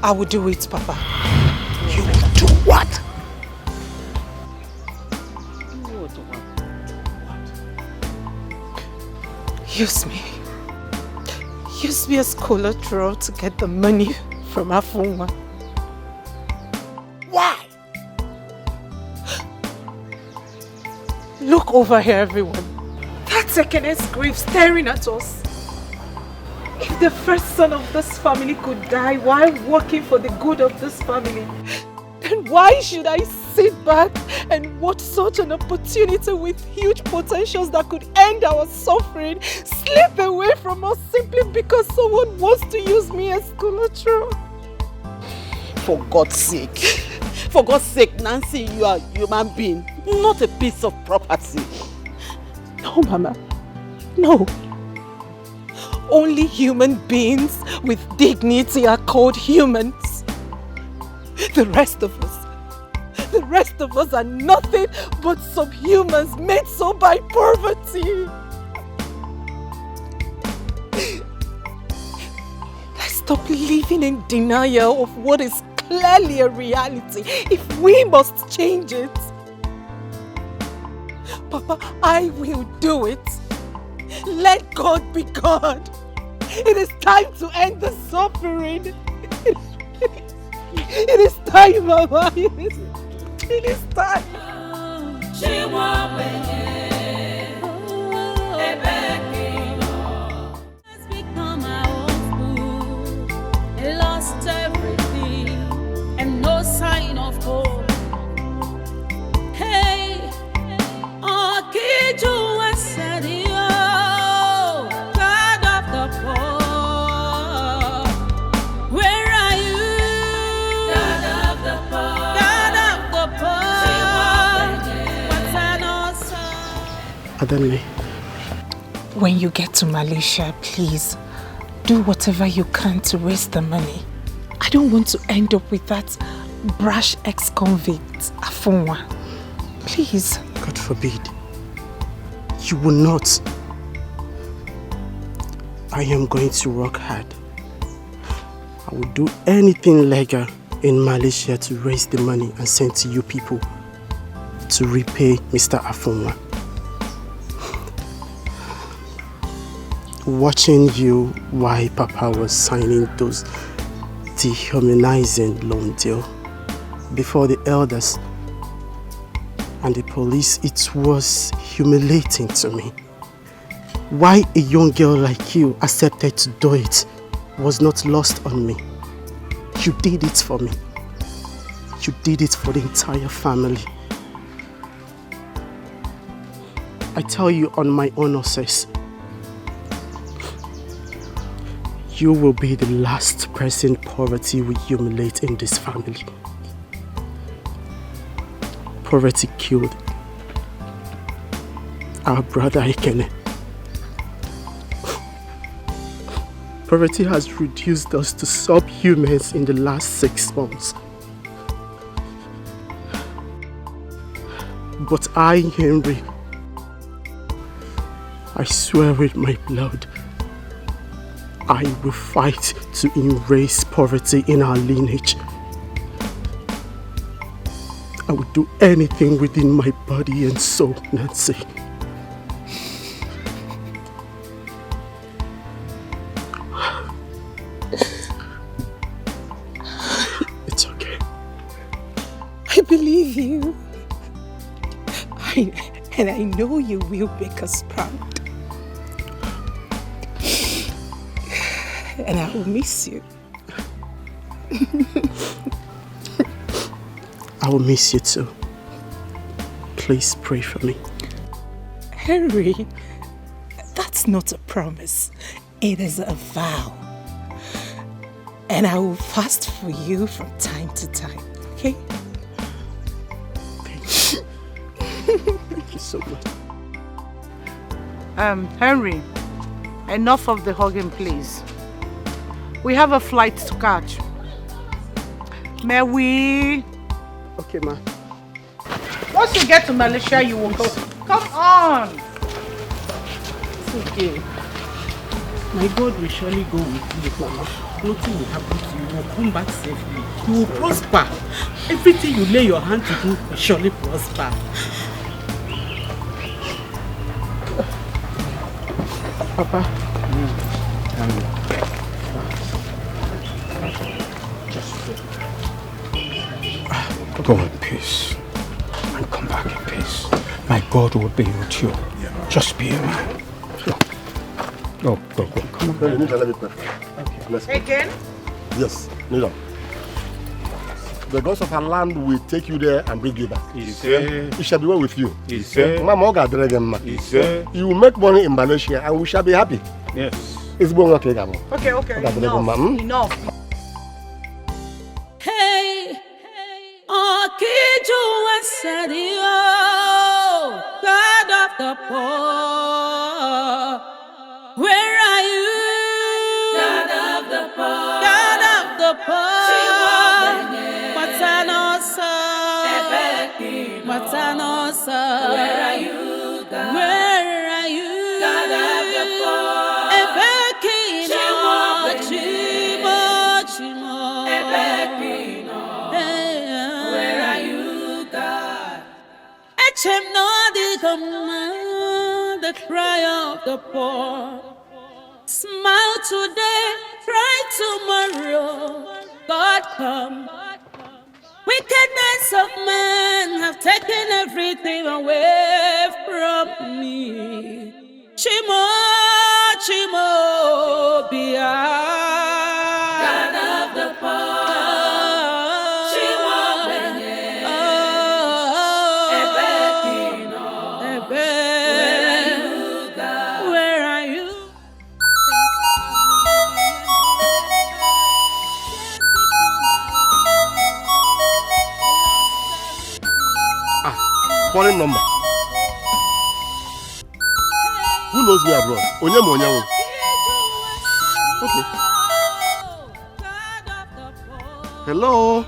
I will do it, Papa. You will do what? Use me. Use me as collateral to get the money from Afunwa. Why? Look over here, everyone. That second-hand grave staring at us. If the first son of this family could die while working for the good of this family, then why should I sit back and watch such an opportunity with huge potentials that could end our suffering slip away from us simply because someone wants to use me as collateral? For God's sake, Nancy, you are a human being, not a piece of property. No, Mama. No. Only human beings with dignity are called humans. The rest of us are nothing but subhumans made so by poverty. Let's stop living in denial of what is clearly a reality if we must change it. Papa, I will do it. Let God be God. It is time to end the suffering. It is time, Mama. It is time. Has become our own food. Lost everything and no sign of hope. Hey, oh, Kiju was said, God of the poor, where are you? God of the poor, what's an awesome? Adanle. When you get to Malaysia, please do whatever you can to raise the money. I don't want to end up with that brash ex-convict, Afunwa. Please. God forbid. You will not. I am going to work hard. I will do anything legal in Malaysia to raise the money and send to you people to repay Mr. Afunwa. Watching you while Papa was signing those dehumanizing loan deal before the elders and the police, it was humiliating to me. Why a young girl like you accepted to do it was not lost on me. You did it for me. You did it for the entire family. I tell you on my honor, sis, you will be the last person poverty will humiliate in this family. Poverty killed our brother Ikene. Poverty has reduced us to subhumans in the last 6 months. But I, Henry, I swear with my blood, I will fight to erase poverty in our lineage. I will do anything within my body and soul, Nancy. It's okay. I believe you. And I know you will make us proud. And I will miss you. I will miss you too. Please pray for me. Henry, that's not a promise. It is a vow. And I will fast for you from time to time, okay? Thank you. Thank you so much. Henry, enough of the hugging, please. We have a flight to catch. May we? Okay, ma. Once you get to Malaysia, you will go. Come on. It's okay. My God will surely go with you, Mama. Nothing will happen to you. You will come back safely. You will prosper. Everything you lay your hand to do will surely prosper. Papa. Go in peace and come back in peace. My God will be with you. Just be a man. Go. Come on. You need to let me pray. Okay. Again? Yes, kneel down. The gods of our land will take you there and bring you back. It shall be well with you. You will make money in Malaysia and we shall be happy. Yes. It's going okay. Enough. Hey, Okiju Wasadio, God of the poor, where are you? God of the poor, God of the poor. Matanosa, where are you, God? Where are you? God of the poor. Ebekino, Chimo. Ebekino, where are you, God? Echem no the command, the cry of the poor. Smile today, cry tomorrow. God come. Wickedness of men have taken everything away from me. Chimo, Bia. God of the poor. Chimo, where are you, God? Where are you? Foreign number. Who knows me abroad? Onyemo. Okay. Hello.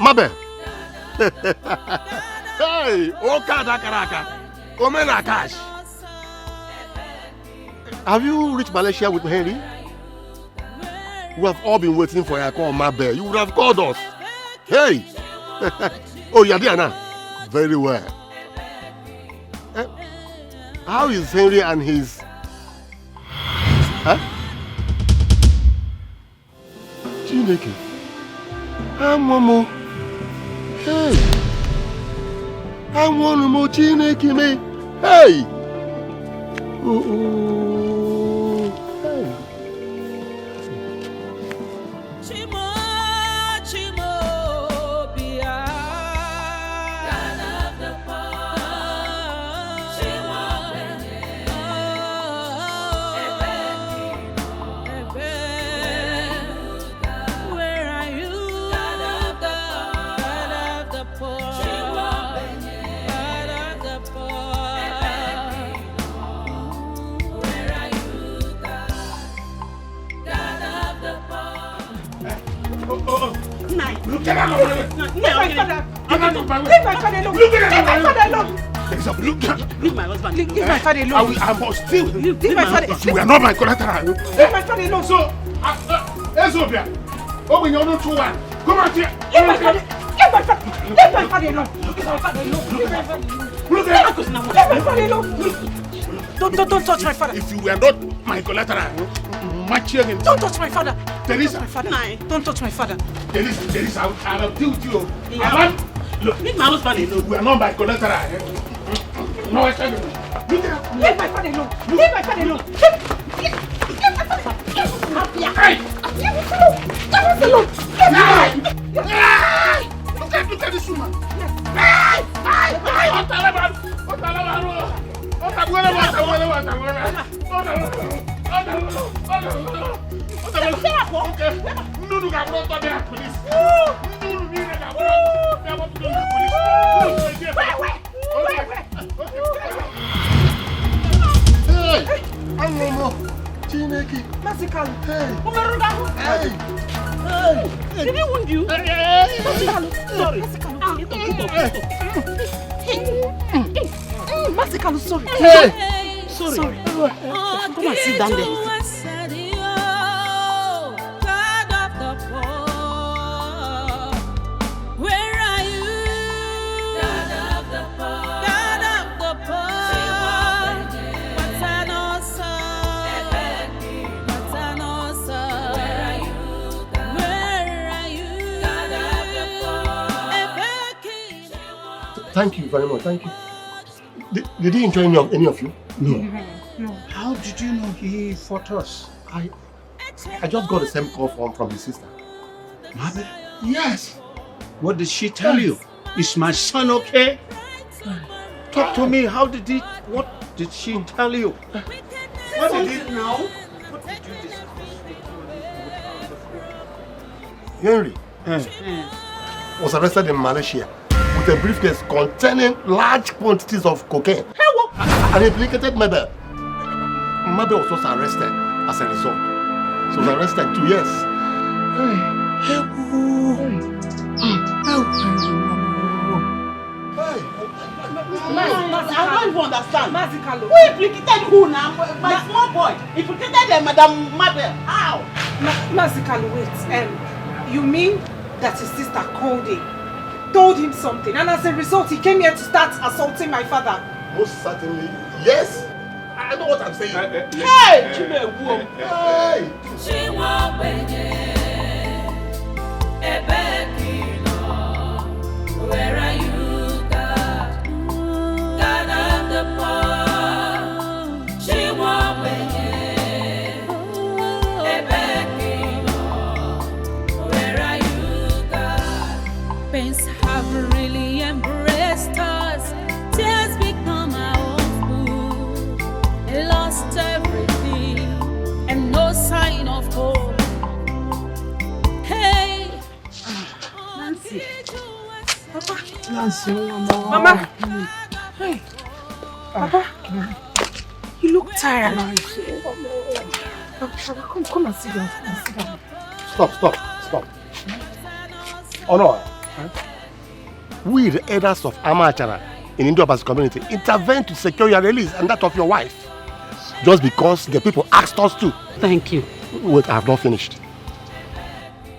Mabe. Hey, Okada Karaka. Come in, Akash. Have you reached Malaysia with Henry? We have all been waiting for your call, Mabe. You would have called us. Hey. Oh, you're there now. Very well. How is Henry and his... Huh? Chineke. Momo. Hey. Momo Chineke me. Hey. Hey. Look at that! Leave my husband. Leave my father alone. I must still. Leave my father. You are not my collateral. Leave my father alone. So, Ezobia, open your own 2-1. Come out here. Leave my father. Leave my father. Leave my father alone. Leave my father alone. Leave my father alone. Leave my father alone. Don't touch my father. If you were not my collateral, don't touch my father. Teresa, don't touch my father. Teresa, I will deal with you. Look, leave my husband alone. We are not my collateral. No, I can't. Leave my father alone. Leave my father alone. Leave my father alone. Look at this woman. What Did he wound you? Sorry. Masikalu, sorry. Sorry. Come and sit down there. Where are you? God of the poor. God of the poor. What's an awesome? What's an awesome? Where are you? Where are you? God of the poor. Thank you very much. Thank you. Did he enjoy any of you? No. How did you know he fought us? I just got the same call from his sister. Mother? Yes. What did she tell you? Is my son okay? Talk to me. What did she tell you? What did you know? What did you discuss with Henry was arrested in Malaysia with a briefcase containing large quantities of cocaine. And implicated Mabel. Mabel was also arrested as a result. She was arrested 2 years. I don't even understand. Who implicated who now? My small boy implicated Madam Mabel. How? Mazikalu, wait. You mean that his sister called him, told him something, and as a result he came here to start assaulting my father? Most certainly, yes. I know what I'm saying. Hey, Chimewu. Hey. Where are you, God? God of the poor. She won't Where are you, God? Pains have really embraced us. Tears become our own food. Lost everything and no sign of hope. Hey, Nancy. Papa. Nancy, Mama. Hey, Papa. You look tired. Come and sit down. Stop. Oh no. We, the elders of Amachara in Indo-Basi community, intervened to secure your release and that of your wife. Just because the people asked us to. Thank you. Wait, I have not finished.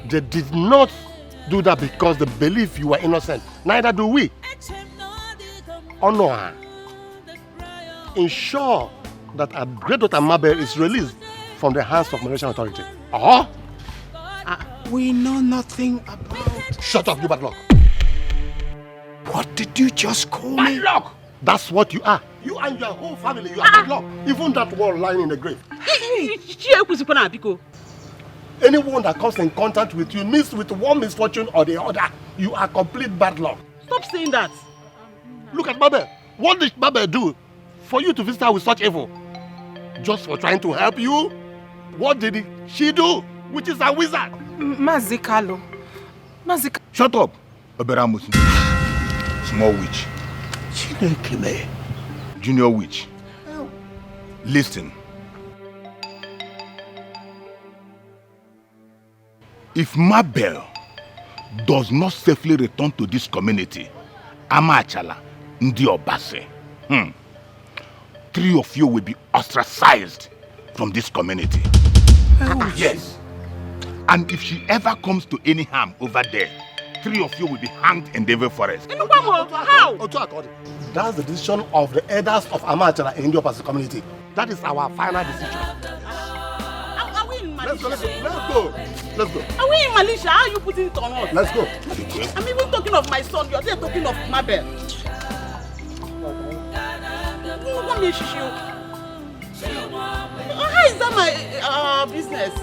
They did not do that because they believe you were innocent. Neither do we. Honor her. Ensure that our great daughter Mabel is released from the hands of Malaysian authority. We know nothing about... Shut up, you bad luck. What did you just call me? Bad luck! That's what you are. You and your whole family, you are bad luck. Even that one lying in the grave. Anyone that comes in contact with you meets with one misfortune or the other. You are complete bad luck. Stop saying that. Look at Mabel. What did Mabel do for you to visit her with such evil? Just for trying to help you? What did she do? Which is a wizard. Mazikalu. Shut up, Oberamusi. Small witch. Chinekime. Junior witch. Listen. If Mabel does not safely return to this community, Amachala, Ndiobase, 3 of you will be ostracized from this community. Yes. And if she ever comes to any harm over there, 3 of you will be hanged in Devil Forest. How? That's the decision of the elders of Amachara in Indo-Basi community. That is our final decision. Are we in Malaysia? Let's go. Are we in Malaysia? How are you putting it on us? Let's go. I'm even talking of my son. You're there talking of Mabel. How is that my business?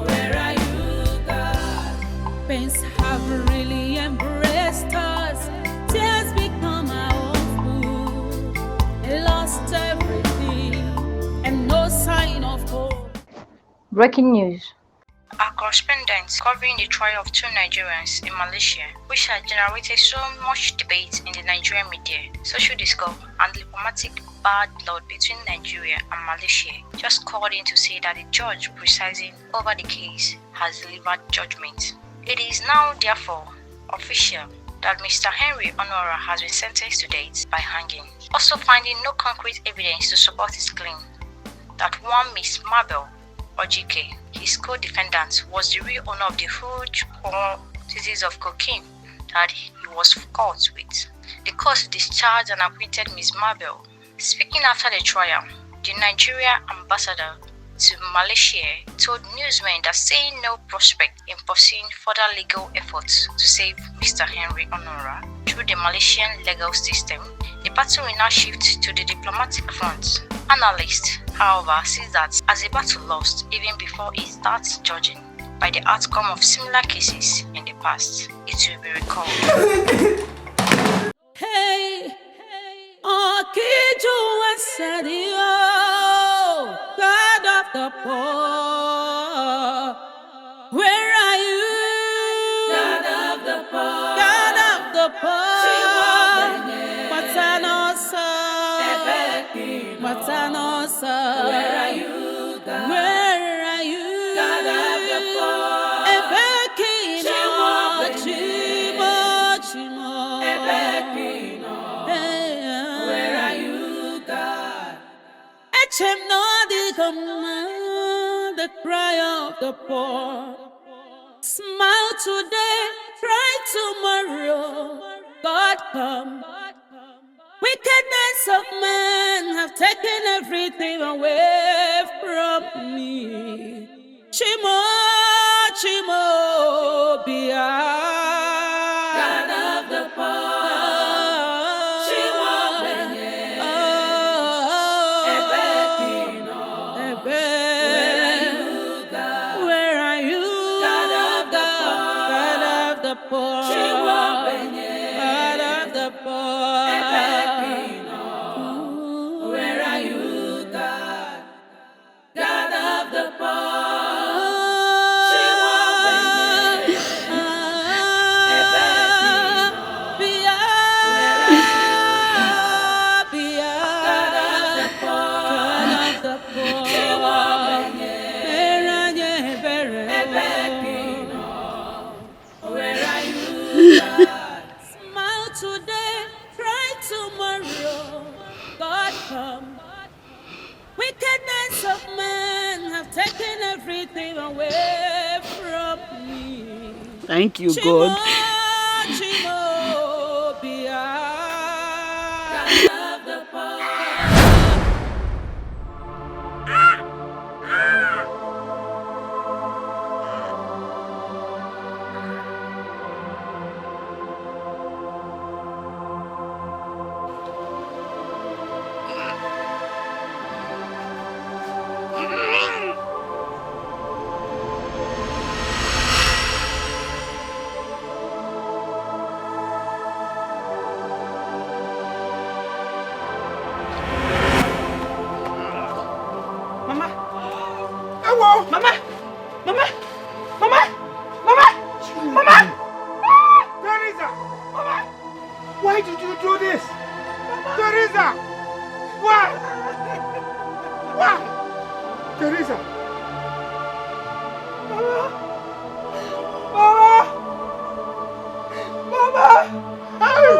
Where are you, God? Pains have really embraced us. Tears become our own food. Breaking news. Our correspondents covering the trial of two Nigerians in Malaysia, which has generated so much debate in the Nigerian media, social discourse, and diplomatic bad blood between Nigeria and Malaysia, just called in to say that the judge presiding over the case has delivered judgment. It is now, therefore, official that Mr. Henry Honora has been sentenced to death by hanging, also finding no concrete evidence to support his claim that one Miss Mabel Ojike, his co-defendant, was the real owner of the huge quantities of cocaine that he was caught with. The court discharged and acquitted Miss Mabel. Speaking after the trial, the Nigeria ambassador to Malaysia told newsmen that saying no prospect in pursuing further legal efforts to save Mr. Henry Honora through the Malaysian legal system, the battle will now shift to the diplomatic front. Analysts, however, see that as a battle lost even before it starts judging by the outcome of similar cases in the past. It will be recalled. Hey, Okiju Wasadio, God of the poor, where are you? God of the poor, God of the poor, Matanosa, Matanosa, where are you? God? Where are you? God of the poor, Chimo, Chimo, where are you, God? Echem no the command, the cry of the poor. Smile today, cry tomorrow. God come. Wickedness of men have taken everything away from me. Chimo, Chimo, Bia. God of the poor. Chimo, where are you, God of the poor? God of the poor. God of the poor. Where are you, God? God of the poor. Smile today, cry tomorrow. God come. Wickedness of men have taken everything away from me. Thank you, God. Chimo, Bia. God of the poor. Mama! Mama! Mama! Mama! Mama! Teresa! Mama! Why did you do this? Teresa! Why? Why? Teresa! Mama! Mama! Mama!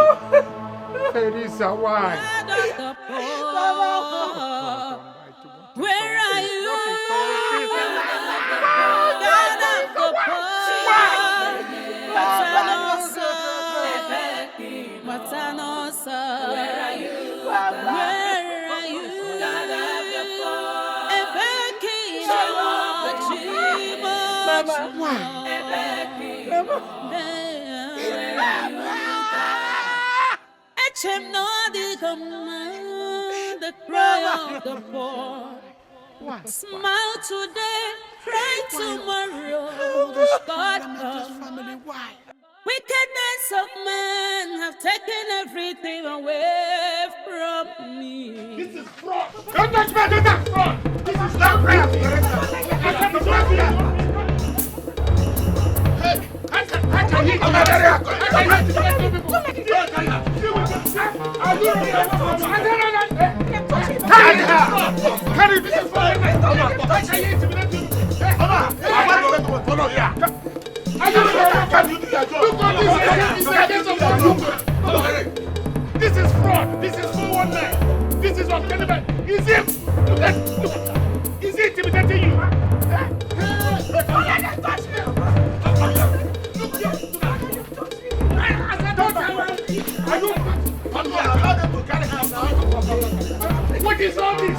Teresa, why? Mama! Where are you? God of the poor. Matanosa. Where are you? Where are you? God of the poor. Mama, why? Echem no the command, the cry of the poor. Smile today, cry tomorrow. God come. Wickedness of men have taken everything away from me. This is fraud. Don't touch me, don't touch fraud. This is not prayer. This is fraud. This is 419. This is untenable. Is it? Look at. Is it intimidating you? What is all this?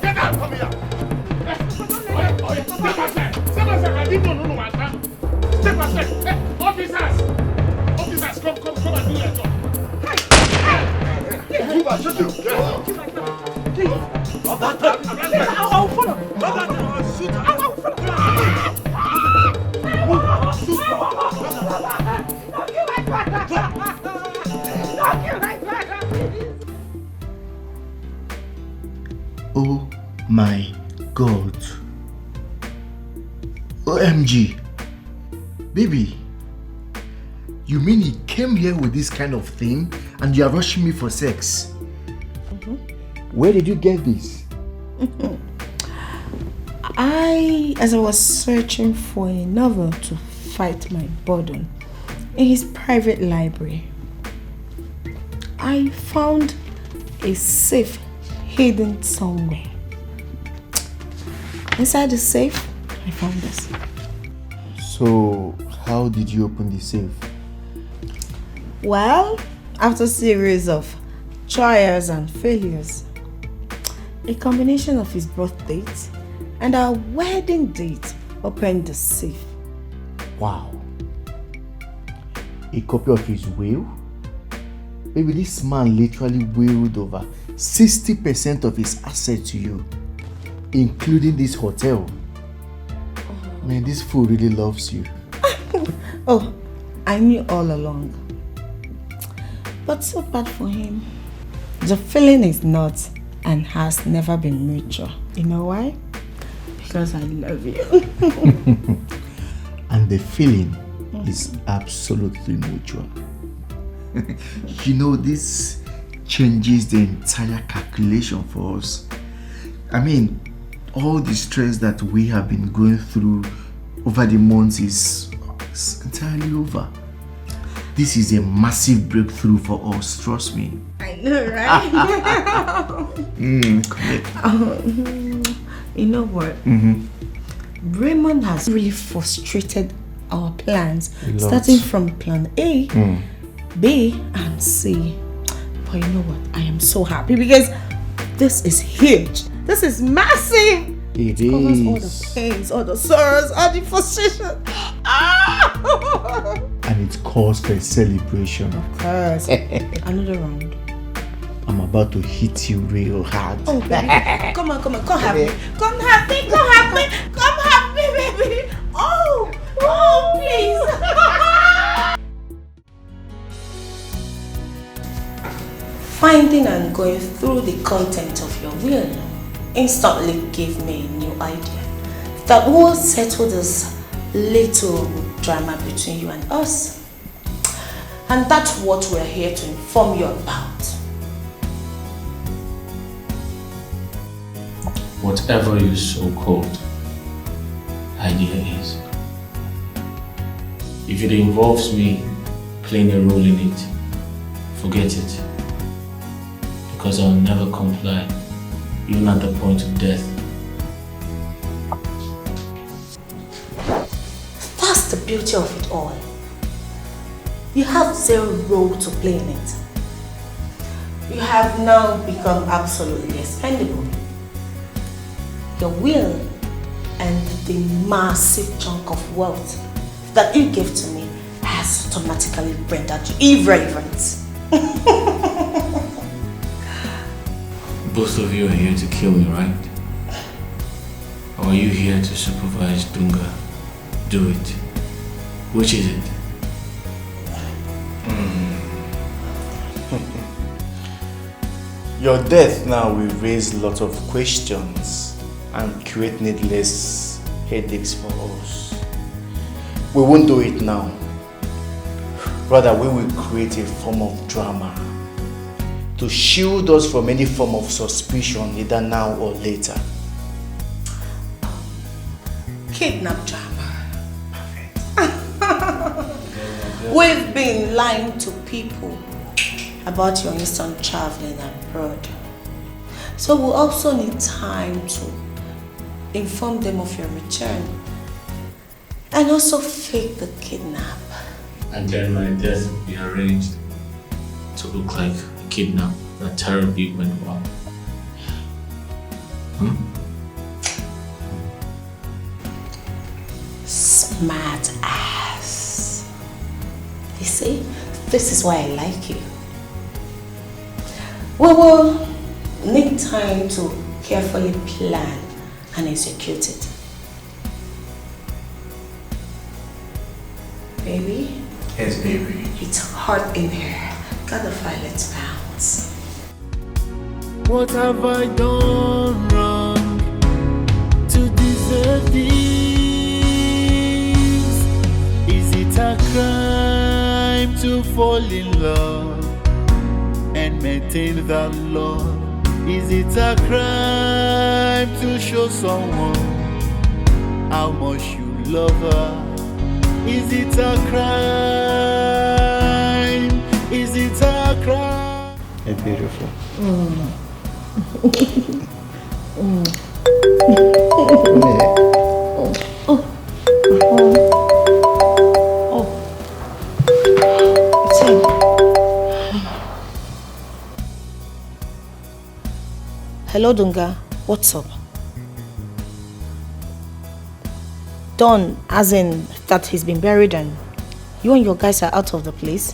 Get out from here. Step aside. I didn't know what happened. Step aside. Officers, come and do your job. Move on, shoot you. Please. I'll follow. I'll shoot. I'll follow. Oh my God. OMG. Baby, you mean he came here with this kind of thing and you are rushing me for sex? Where did you get this? As I was searching for a novel to fight my burden in his private library, I found a safe hidden somewhere. Inside the safe, I found this. So, how did you open the safe? Well, after a series of trials and failures, a combination of his birth date and our wedding date opened the safe. Wow. A copy of his will? Maybe this man literally willed over 60% of his assets to you, including this hotel. Man, this fool really loves you. Oh, I knew all along. But so bad for him. The feeling is not and has never been mutual. You know why? Because I love you. And the feeling is absolutely mutual. You know, this changes the entire calculation for us. I mean, all the stress that we have been going through over the months is entirely over. This is a massive breakthrough for us, trust me. I know, right? You know what? Raymond has really frustrated our plans, starting from plan A, B, and C. But you know what? I am so happy because this is huge. This is massive. It covers is. all the pains, all the sorrows, all the frustration. And it calls for a celebration. Of course. Another round. I'm about to hit you real hard. Oh, baby. Come on. Come have me. Come have me. Come have me, baby. Oh, please. Finding and going through the content of your will instantly gave me a new idea that will settle this little drama between you and us. And that's what we're here to inform you about. Whatever your so-called idea is, if it involves me playing a role in it, forget it. Because I'll never comply, even at the point of death. That's the beauty of it all. You have zero role to play in it. You have now become absolutely expendable. Your will and the massive chunk of wealth that you gave to me has automatically rendered you irrelevant. Both of you are here to kill me, right? Or are you here to supervise Dunga? Do it. Which is it? Your death now will raise a lot of questions and create needless headaches for us. We won't do it now. Rather, we will create a form of drama to shield us from any form of suspicion, either now or later. Kidnap drama. We've been lying to people about your instant traveling abroad. So we also need time to inform them of your return and also fake the kidnap. And then my death will be arranged to look like a kidnap that terribly went wrong. Smart ass. You see, this is why I like you. We will need time to carefully plan and execute it. Baby? Yes, baby. It's hot in here. Got the fire, let's bounce. What have I done wrong to deserve this? Is it a crime to fall in love and maintain that love? Is it a crime to show someone how much you love her? Is it a crime? Is it a crime? You're beautiful. Hello, Dunga. What's up? Don, as in that he's been buried and you and your guys are out of the place?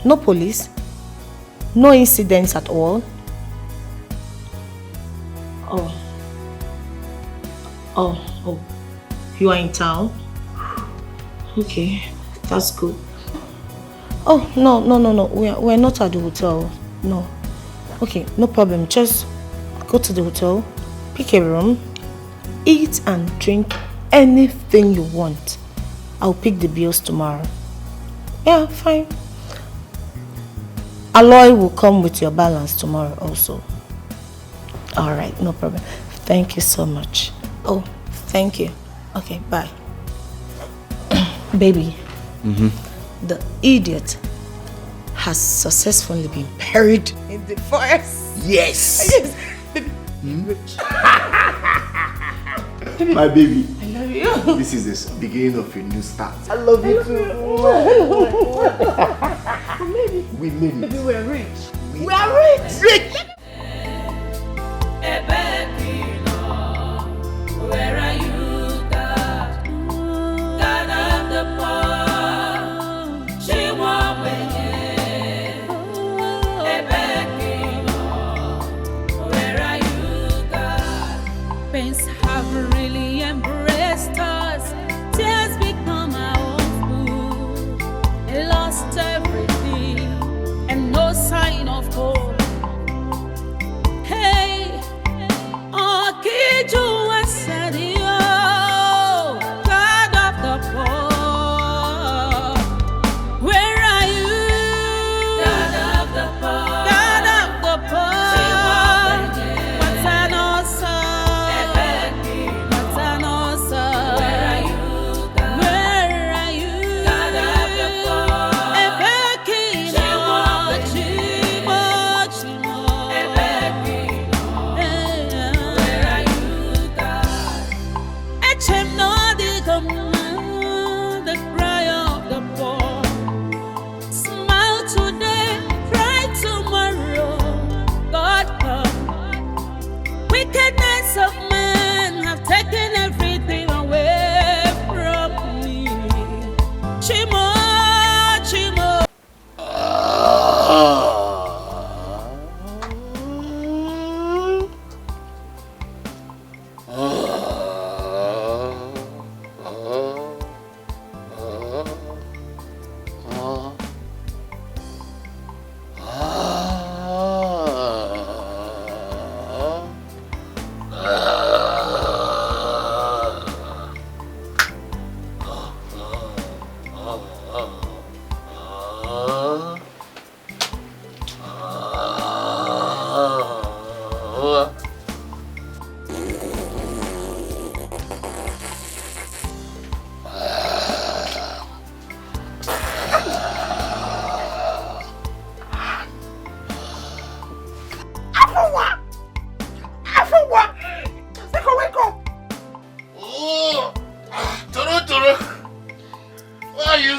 No police? No incidents at all? Oh, you are in town? Okay, that's good. Oh, no, we're not at the hotel, no. Okay, no problem, just go to the hotel, pick a room, eat and drink anything you want. I'll pick the bills tomorrow. Yeah, fine. Aloy will come with your balance tomorrow also. Alright, no problem. Thank you so much. Oh, thank you. Okay, bye. Baby, the idiot has successfully been buried in the forest. Yes! Baby. My baby. I love you. This is the beginning of a new start. I love you too. We made it. Baby, we're rich. We are rich. Rich! Where are you, God? God of the poor. She won't wait. Where are you, God? Pains have really embraced us. Tears become our own food. Lost everything and no sign of hope. Hey, oh, kid, you are sad, God of the poor. Where are you? God of the poor. God of the poor. What's an awesome? What's an awesome? Where are you? Where are you? God of the poor. The cry of the poor. Smile today, cry tomorrow. God come. Wickedness of men have taken everything away from me. Chimo, Chimo.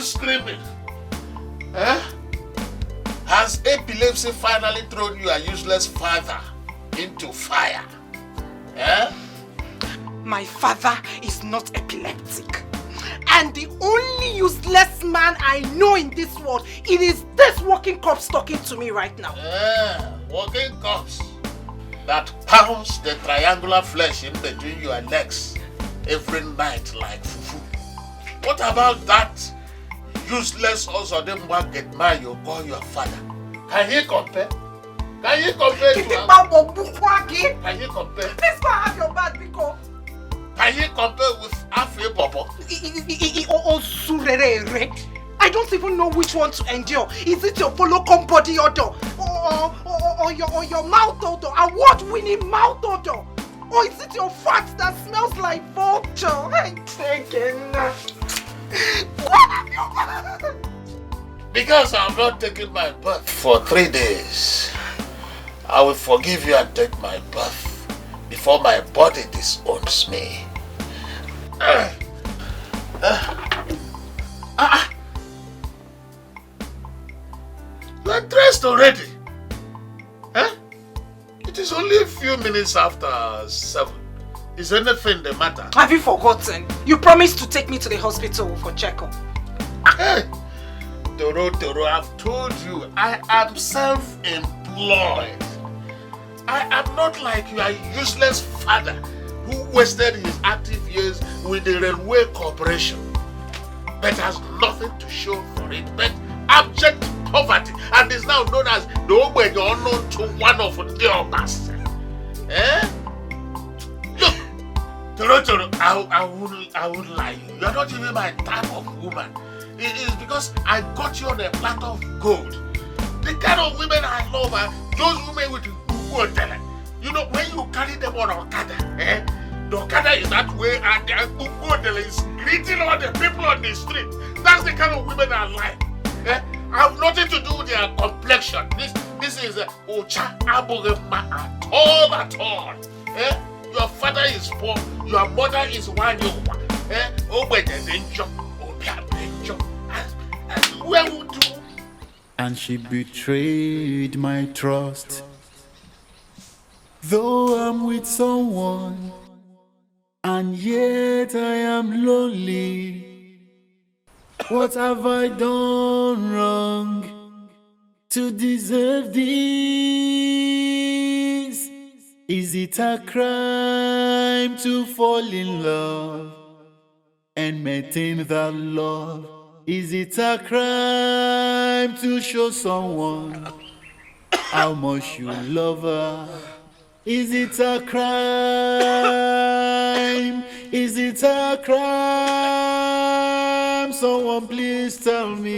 you screaming? Eh? Has epilepsy finally thrown you a useless father into fire? Eh? My father is not epileptic. And the only useless man I know in this world, it is this walking corpse talking to me right now. Walking corpse that pounds the triangular flesh in between your legs every night like fufu. What about that useless Ozodemwa get man you call your father? Can he compare? Can you compare to him? Can you compare? Please go have your bad because. Can you compare with Afe Bobo? I don't even know which one to endure. Is it your follow come body odor? Or your mouth odor? Award-winning mouth odor? Or is it your fat that smells like vulture? I'm taking. What have you done? Because I'm not taking my bath for 3 days, I will forgive you and take my bath before my body disowns me. You are dressed already. Huh? It is only a few minutes after 7. Is anything the matter? Have you forgotten? You promised to take me to the hospital for checkup. Hey, Toro, I've told you, I am self-employed. I am not like your useless father who wasted his active years with the railway corporation but has nothing to show for it but abject poverty and is now known as the Ogbenye unknown to one of the others. Eh? Look, Toro, I won't lie. You are not even my type of woman. It is because I got you on a platter of gold. The kind of women I love are those women with Ukudele. You know, when you carry them on Okada, the Okada is that way and the Ukudele is greeting all the people on the street. That's the kind of women I like. I have nothing to do with their complexion. This is Ocha Abogema at all. Your father is poor, your mother is one yoke. Where would you? And she betrayed my trust. Though I'm with someone, and yet I am lonely. What have I done wrong to deserve this? Is it a crime to fall in love and maintain that love? Is it a crime to show someone how much you love her? Is it a crime? Is it a crime? Someone please tell me.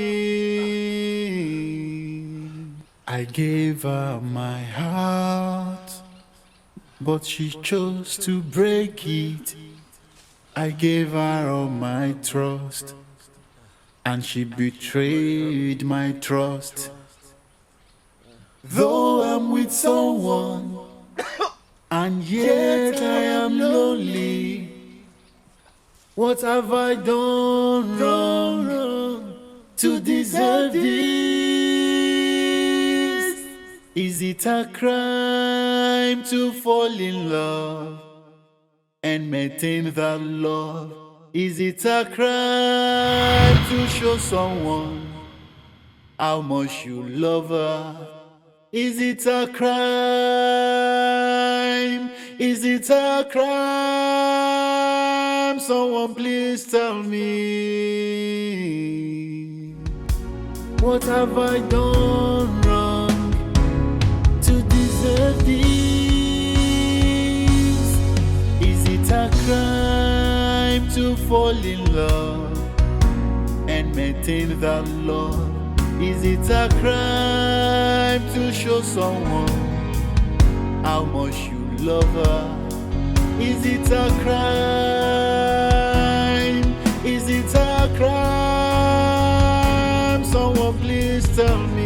I gave her my heart, but she chose to break it. I gave her all my trust, and she betrayed my trust. Though I'm with someone, and yet I am lonely. What have I done wrong to deserve this? Is it a crime to fall in love and maintain that love? Is it a crime to show someone how much you love her? Is it a crime? Is it a crime? Someone please tell me. What have I done wrong to deserve this? Is it a crime to fall in love and maintain that love? Is it a crime to show someone how much you love her? Is it a crime? Is it a crime? Someone please tell me.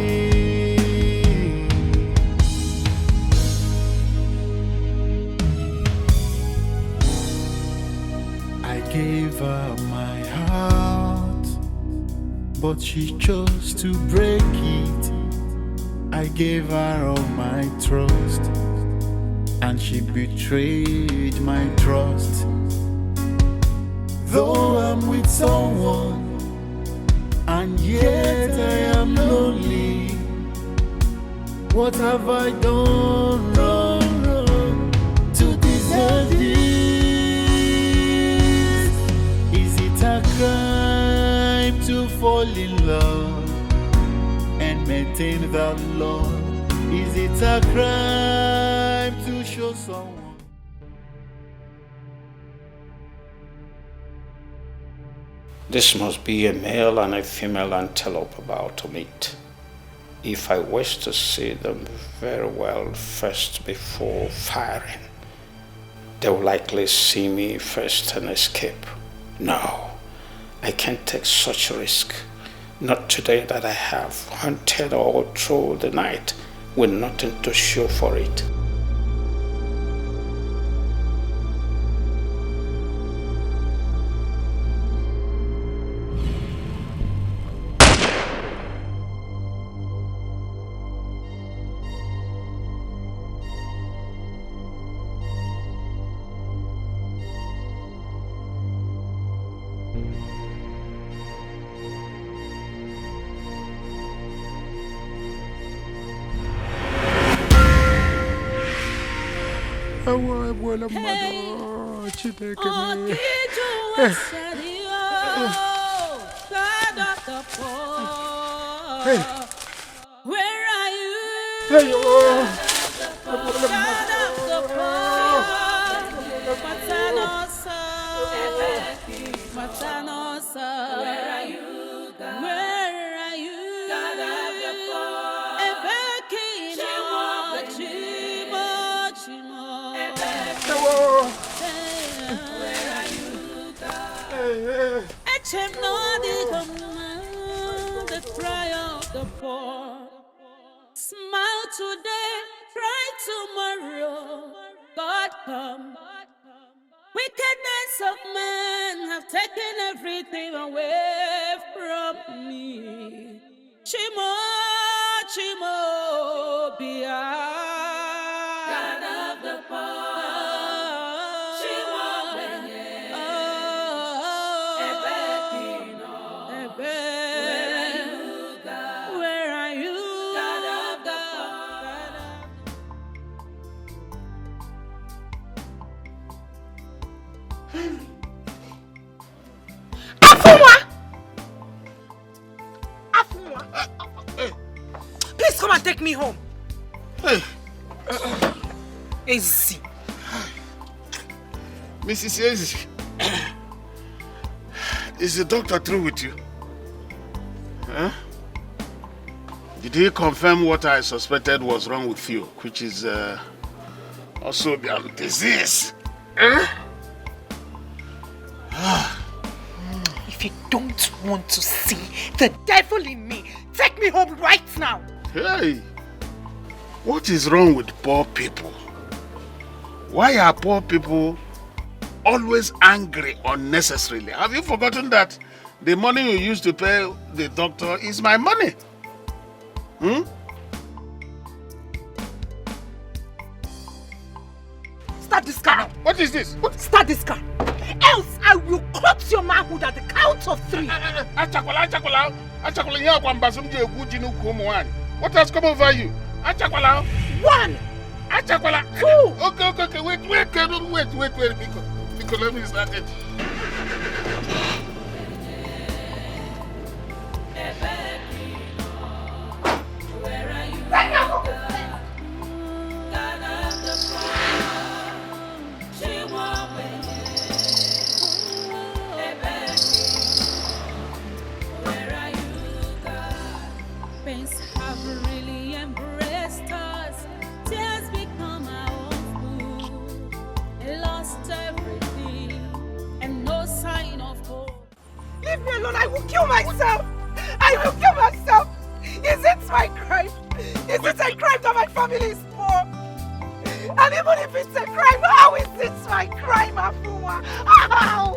I gave her my heart, but she chose to break it. I gave her all my trust, and she betrayed my trust. Though I'm with someone, and yet I am lonely. What have I done wrong to deserve this? Is it a crime to fall in love and maintain that love? Is it a crime to show someone? This must be a male and a female antelope about to meet. If I wish to see them very well first before firing, they will likely see me first and escape. No, I can't take such a risk. Not today that I have hunted all through the night with nothing to show for it. Where are you? Where are you? The cry of the poor. Smile today, cry tomorrow. God come. Wickedness of men have taken everything away from me. Chimo, Chimo, Bia. God of the poor. Please come and take me home. Hey. Easy. Mrs. Easy, is the doctor through with you? Huh? Did he confirm what I suspected was wrong with you, which is also the disease? Huh? If you don't want to see the devil in me, take me home right now. Hey, what is wrong with poor people? Why are poor people always angry unnecessarily? Have you forgotten that the money you used to pay the doctor is my money? Start this car now. What is this? Start this car. Else I will cut your manhood at the count of 3. What has come over you? 1. 2. Okay. Wait, because let me start it. Pains have really embraced us. Tears become our own food. Lost everything and no sign of hope. Leave me alone. I will kill myself. I will kill myself. Is it my crime? Is it a crime that my family is poor? And even if it's a crime, how is it my crime, Afua? How?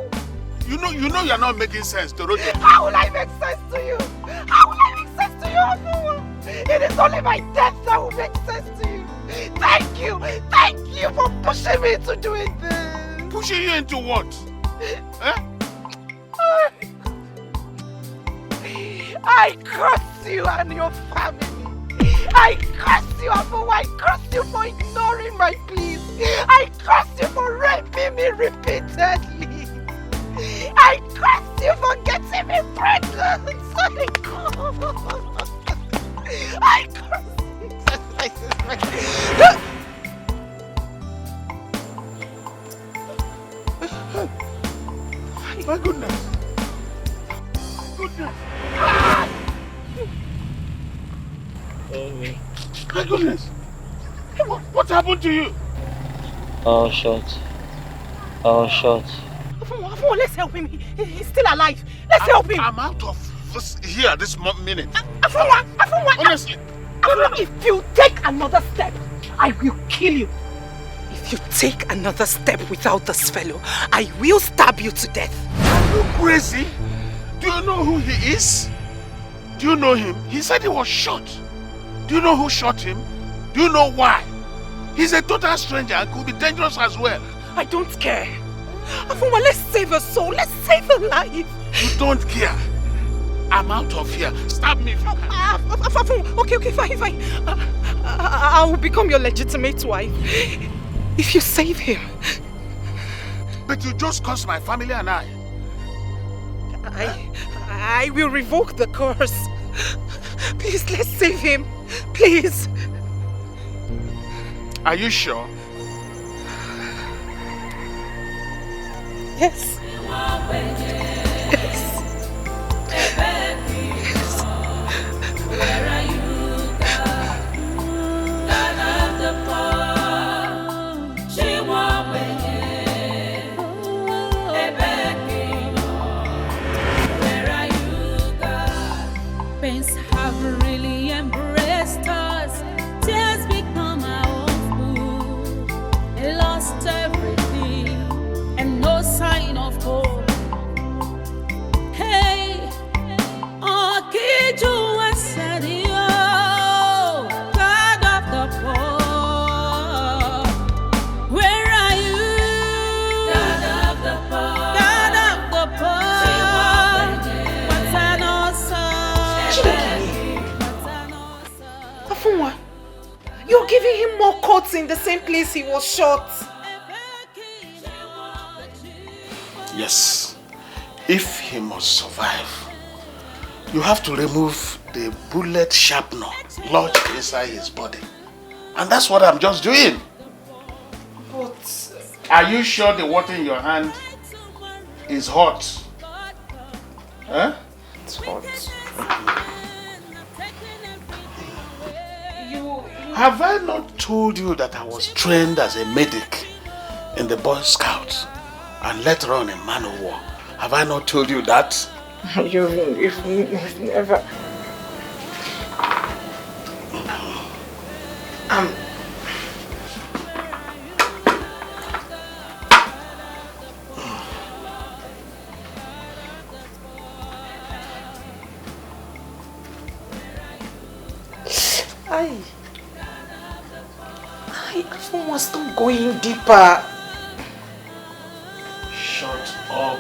You know you're not making sense, Dorothea. How will I make sense to you? How will I make sense to you, Afunwa? It is only my death that will make sense to you. Thank you for pushing me into doing this. Pushing you into what? I curse you and your family. I curse you, Afunwa. I curse you for ignoring my pleas. I curse you for raping me repeatedly. I curse you for getting me pregnant. I curse you. My goodness. Goodness. My goodness. Hey, what happened to you? All shot. Afunwa, let's help him. He's still alive. Let's help him. I'm out of here this minute. Afunwa. Honestly. Afunwa, if you take another step, I will kill you. If you take another step without this fellow, I will stab you to death. Are you crazy? Do you know who he is? Do you know him? He said he was shot. Do you know who shot him? Do you know why? He's a total stranger and could be dangerous as well. I don't care. Afunwa, let's save her soul. Let's save her life. You don't care. I'm out of here. Stab me if you can. Afunwa, okay, fine. I will become your legitimate wife. If you save him. But you just cursed my family and I will revoke the curse. Please, let's save him. Please. Are you sure? Yes. Where are you, God? God of the poor. She won't wait. Where are you, God? Pains have really embraced us. Tears become our own food. Lost everything and no sign of hope. Hey, Okiju Asadio, God of the poor. Where are you? God of the poor. God of the poor. What's an awesome? Afunwa, you're giving him more cuts in the same place he was shot. Yes. If he must survive, you have to remove the bullet sharpener lodged inside his body. And that's what I'm just doing. But are you sure the water in your hand is hot? Huh? It's hot. Have I not told you that I was trained as a medic in the Boy Scouts and later on in Man of War? Have I not told you that? You've never... Afunwa, stop going deeper. Shut up.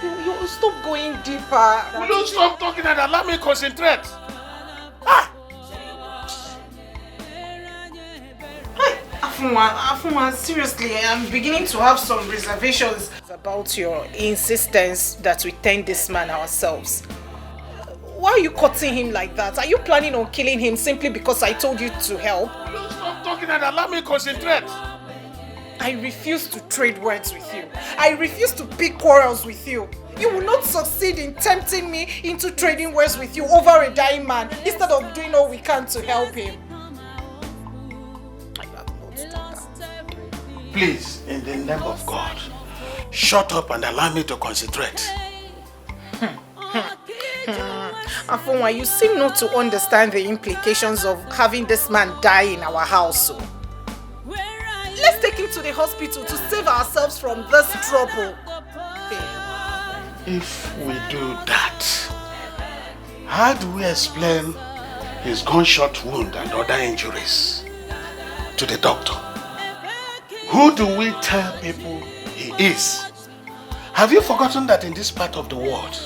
You stop going deeper. Will you stop talking and allow me concentrate? Afunwa, seriously, I'm beginning to have some reservations about your insistence that we tend this man ourselves. Why are you cutting him like that? Are you planning on killing him simply because I told you to help? Will you stop talking and allow me concentrate? I refuse to trade words with you. I refuse to pick quarrels with you. You will not succeed in tempting me into trading words with you over a dying man instead of doing all we can to help him. Please, in the name of God, shut up and allow me to concentrate. Afunwa, you seem not to understand the implications of having this man die in our house. Let's take him to the hospital to save ourselves from this trouble. If we do that, how do we explain his gunshot wound and other injuries to the doctor? Who do we tell people he is? Have you forgotten that in this part of the world,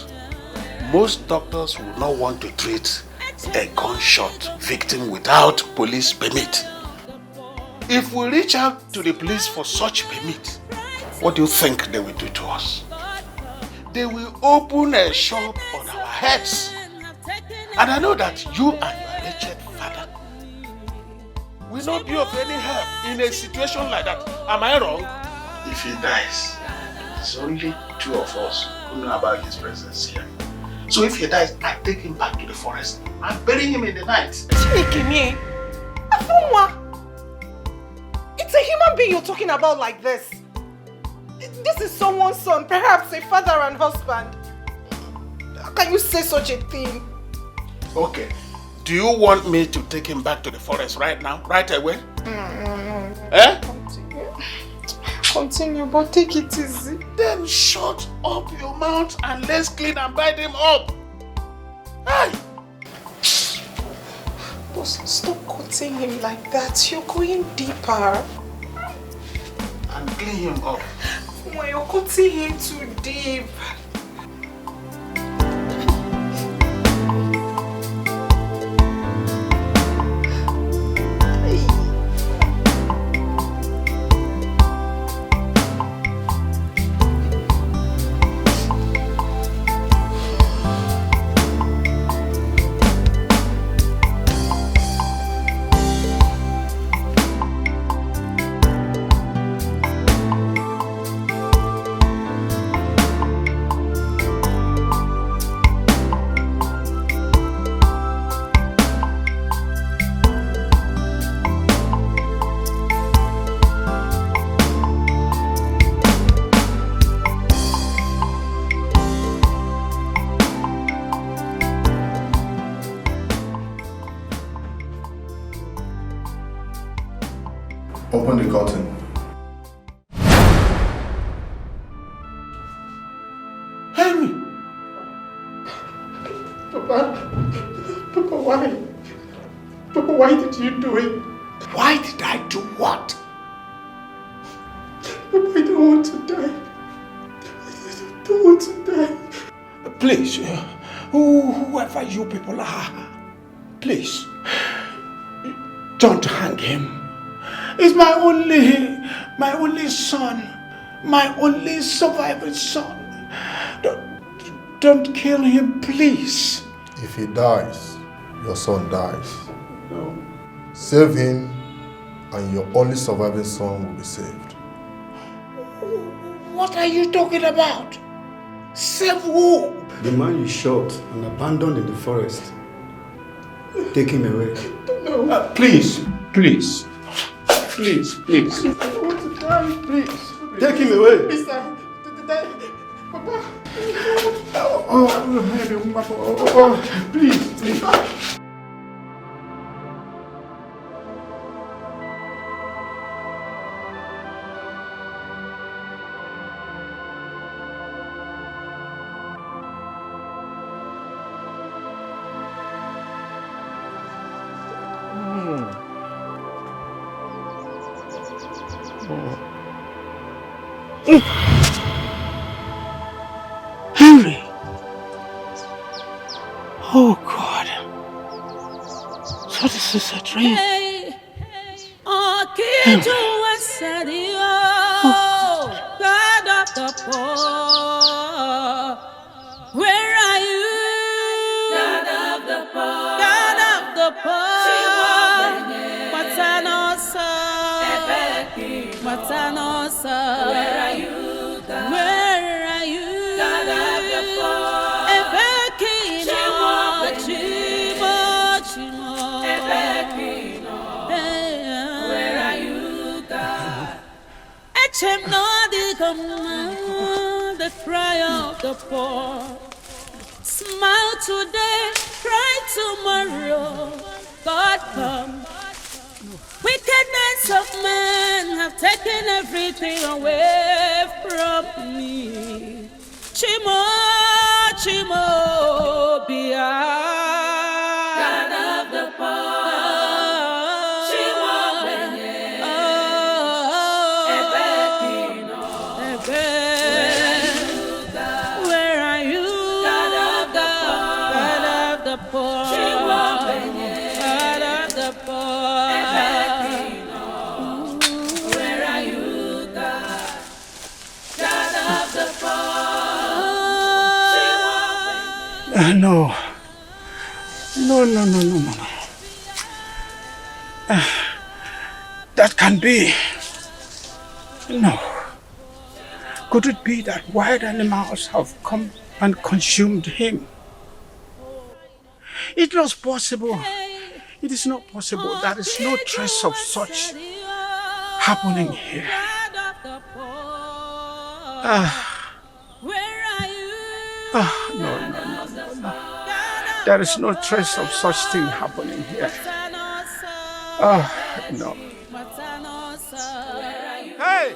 most doctors will not want to treat a gunshot victim without police permit? If we reach out to the police for such permit, what do you think they will do to us? They will open a shop on our heads. And I know that you and your wretched father will not be of any help in a situation like that. Am I wrong? If he dies, it's only two of us who know about his presence here. So if he dies, I take him back to the forest and bury him in the night. Chikimi, Afunwa, it's a human being you're talking about like this. This is someone's son, perhaps a father and husband. How can you say such a thing? Okay. Do you want me to take him back to the forest right now? Right away? No. Eh? Continue, but take it easy. Then shut up your mouth and let's clean and bind him up. Hey! Boss, stop cutting him like that. You're going deeper. And clean him up. When you're cutting him too deep. Open the curtain. Henry! Papa, why? Papa, why did you do it? Why did I do what? Papa, I don't want to die. I don't want to die. Please, whoever you people are, please, don't hang him. He's my only son, my only surviving son. Don't kill him, please. If he dies, your son dies. No. Save him, and your only surviving son will be saved. What are you talking about? Save who? The man you shot and abandoned in the forest. Take him away. No. Please. Please. Please. I want to die, please. Take him away. Please, Papa. Please. Henry! Oh God! So this is a dream. God of the poor, where are you? God of the poor, God of the poor, Matanosa, Matanosa, where are you? God? Where are you? God of the poor, Ebekino, Chimo, Ebekino, where are you, God? Echem no the command, the cry of the poor. Smile today, cry tomorrow. God come. Wickedness of men have taken everything away from me. Chimo. Chimobia, God of the poor, Chimobenye, Ebekino, where are you, God of the poor, God of the poor, Chimobenye, God of the poor, Ebekino, where are you, God, God of the poor? No. No. That can be. No. Could it be that wild animals have come and consumed him? It was possible. It is not possible. There is no trace of such happening here. No. There is no trace of such thing happening here. No. Hey!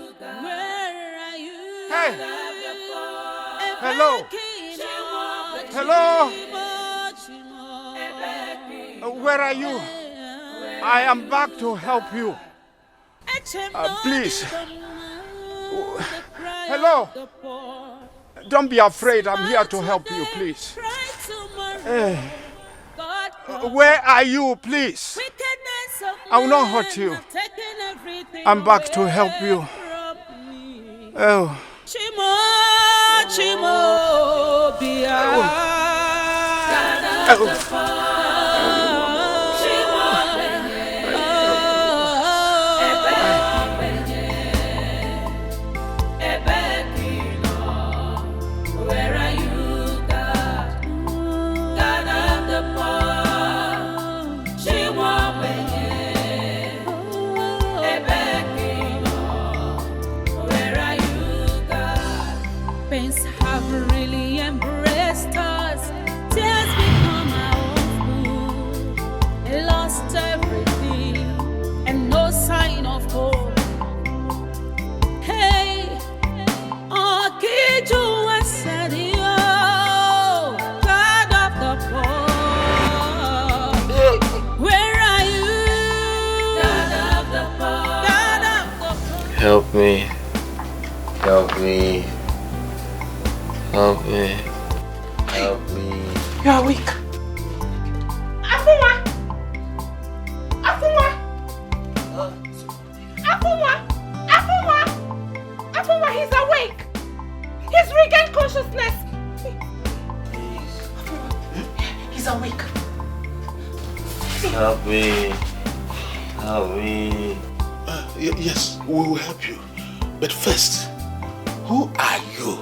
Hey! Hello! Hello! Where are you? I am back to help you. Please. Hello! Don't be afraid. I'm here to help you, please. Where are you, please? I will not hurt you. I'm back to help you. Oh. Help me. Help me. Help me. Help me. You are weak. Afuma! Afuma! Afuma! Afuma! Afuma, he's awake! He's regained consciousness! He's awake. Help me. Help me. Yes, we will help you. But first, who are you?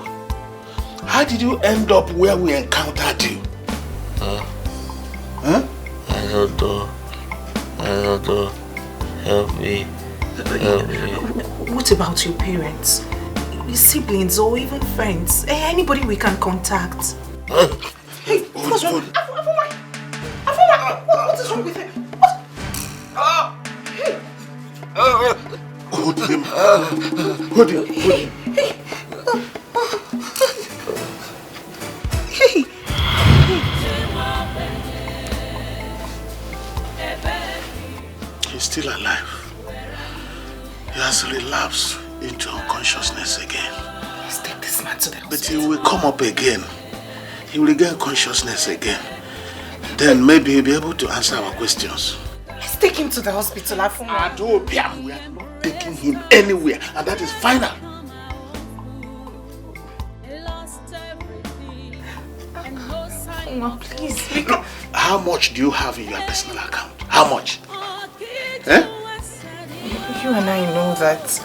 How did you end up where we encountered you? Huh? Huh? I don't know. Help me. Help me. What about your parents? Your siblings or even friends? Anybody we can contact? Hey, what's wrong? Afuma! What is wrong with him? What? Hey! Hold him. Hold him. Hey! He's still alive. He has relapsed into unconsciousness again. Let's take this man to the hospital. But he will come up again. He will regain consciousness again. Then maybe he'll be able to answer our questions. Let's take him to the hospital, Afuma. Adobiam, we are not taking him anywhere, and that is final. Afuma, please. How much do you have in your personal account? How much? Eh? You and I know that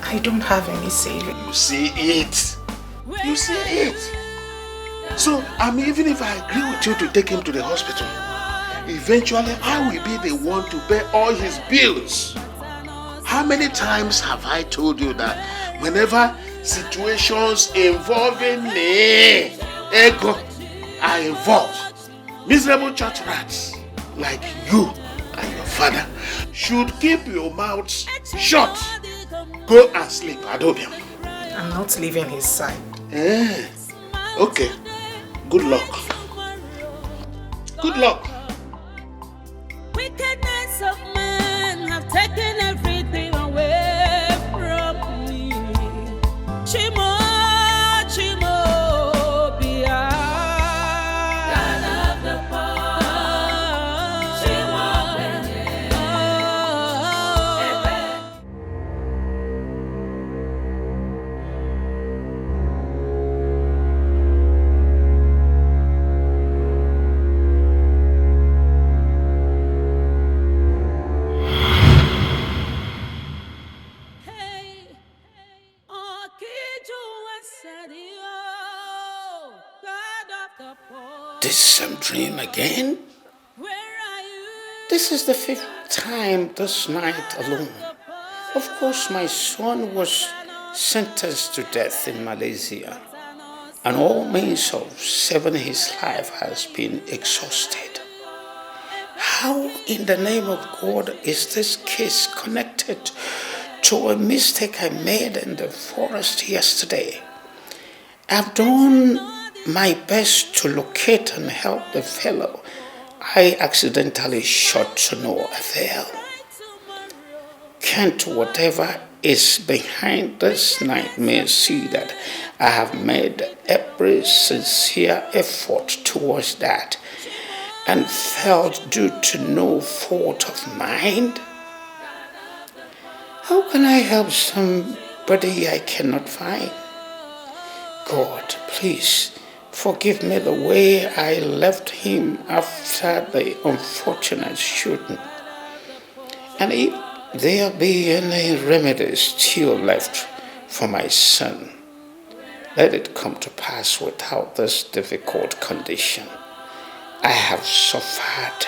I don't have any savings. You see it. You see it. So, even if I agree with you to take him to the hospital, eventually I will be the one to pay all his bills. How many times have I told you that whenever situations involving me, ego, are involved, miserable church rats like you and your father should keep your mouths shut. Go and sleep, Adobiam. I'm not leaving his side. Okay. Good luck. Good luck. Wickedness of men have taken everything away from me. Chimo, Chimo, Bia. God of the poor. Chimo, This same dream again? This is the 5th time this night alone. Of course, my son was sentenced to death in Malaysia, and all means of saving his life has been exhausted. How in the name of God is this case connected to a mistake I made in the forest yesterday? I've done my best to locate and help the fellow I accidentally shot to no avail. Can't whatever is behind this nightmare see that I have made every sincere effort towards that and felt due to no fault of mine? How can I help somebody I cannot find? God, please forgive me the way I left him after the unfortunate shooting. And if there be any remedy still left for my son, let it come to pass without this difficult condition. I have suffered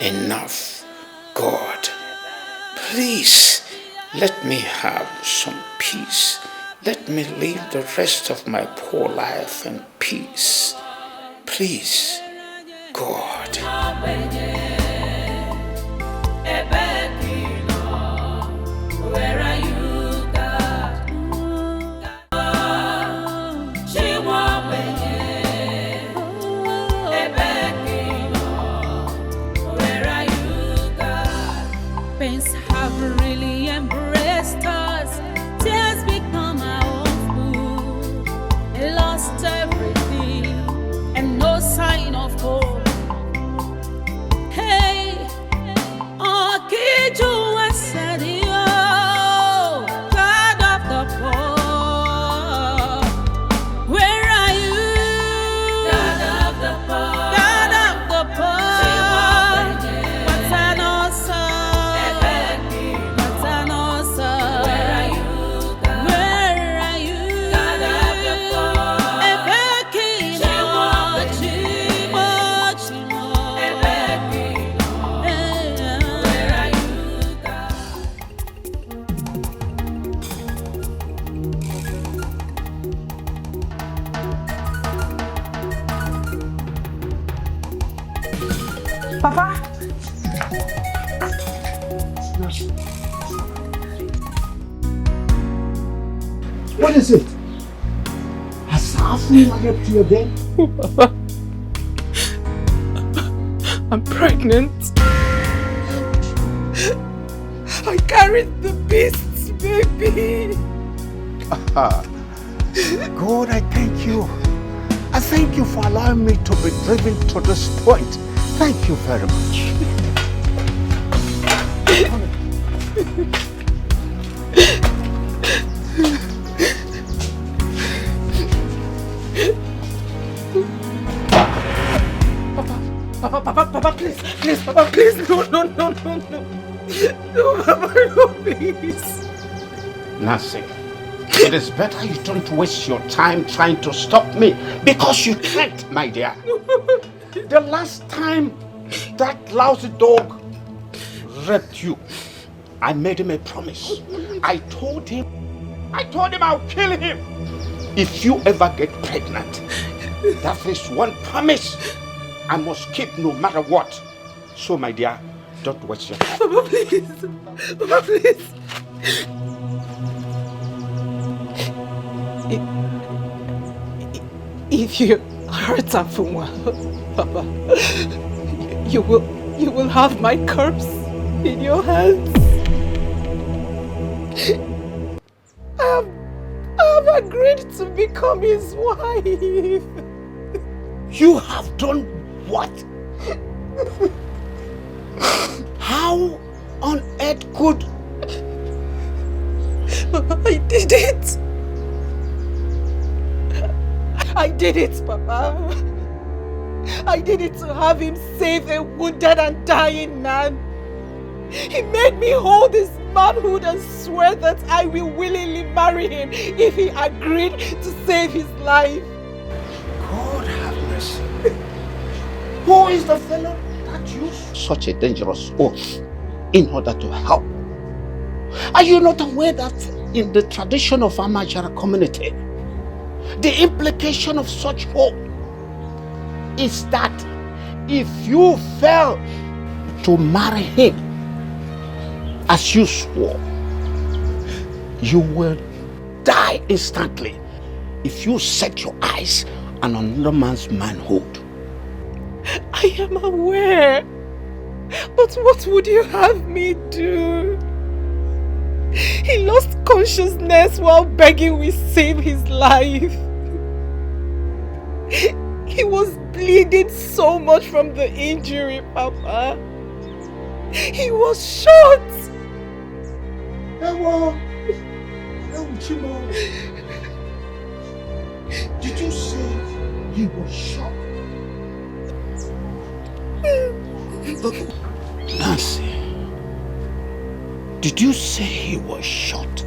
enough. God, please let me have some peace. Let me live the rest of my poor life in peace. Please, God. where are you, God? Where are you, God? Pains have really embraced us. Tears become our own food. Lost everything and no sign of hope. Hey, oh, Kiju and Sadio, God of the poor. Where are you? God of the poor. God of the poor. What's an awesome? What's an awesome? Where are you? Where are you? God of the poor. Chimo, Chimo, Chimo. Where are you, God? Papa! What is it? Has Afri helped you again? Oh, Papa. I'm pregnant. I carried the beast's baby. God, I thank you. I thank you for allowing me to be driven to this point. Thank you very much. Papa, please, Papa, please, no. No, Papa, no, please. Nancy, it is better you don't waste your time trying to stop me because you can't, my dear. The last time that lousy dog raped you, I made him a promise. I told him I'll kill him if you ever get pregnant. That is one promise I must keep no matter what. So, my dear, don't waste your time. Papa, please. Papa, please. If you Haratamfunwa, Papa, you will have my corpse in your hands. I have agreed to become his wife. You have done what? How on earth could... I did it. I did it, Papa. I did it to have him save a wounded and dying man. He made me hold his manhood and swear that I will willingly marry him if he agreed to save his life. God have mercy. Who is the fellow that used such a dangerous oath in order to help? Are you not aware that in the tradition of our Amajara community, the implication of such oath is that if you fail to marry him as you swore, you will die instantly if you set your eyes on another man's manhood. I am aware, but what would you have me do? He lost consciousness while begging we save his life. He was bleeding so much from the injury, Papa. He was shot. Did you say he was shot? Nancy, did you say he was shot?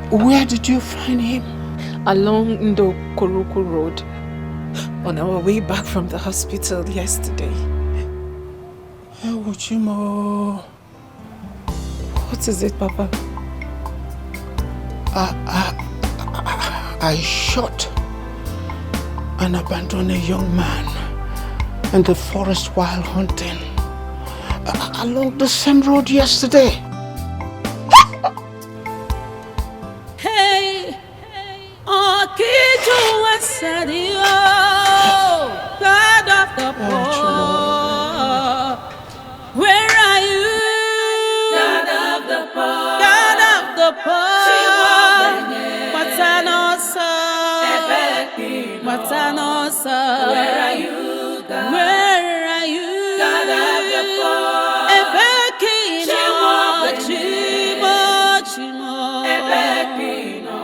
Where did you find him? Along Ndo Koruku Road, on our way back from the hospital yesterday. Uchimo. What is it, Papa? I shot and abandoned a young man in the forest while hunting along the same road yesterday. Hey, Okiju Wasadio, God of the poor, where are you? God of the poor, God of the poor, Matanosa, Matanosa, where are you? God? Where are you? God of the poor, Ebekino, Chimo, Chimo, Ebekino,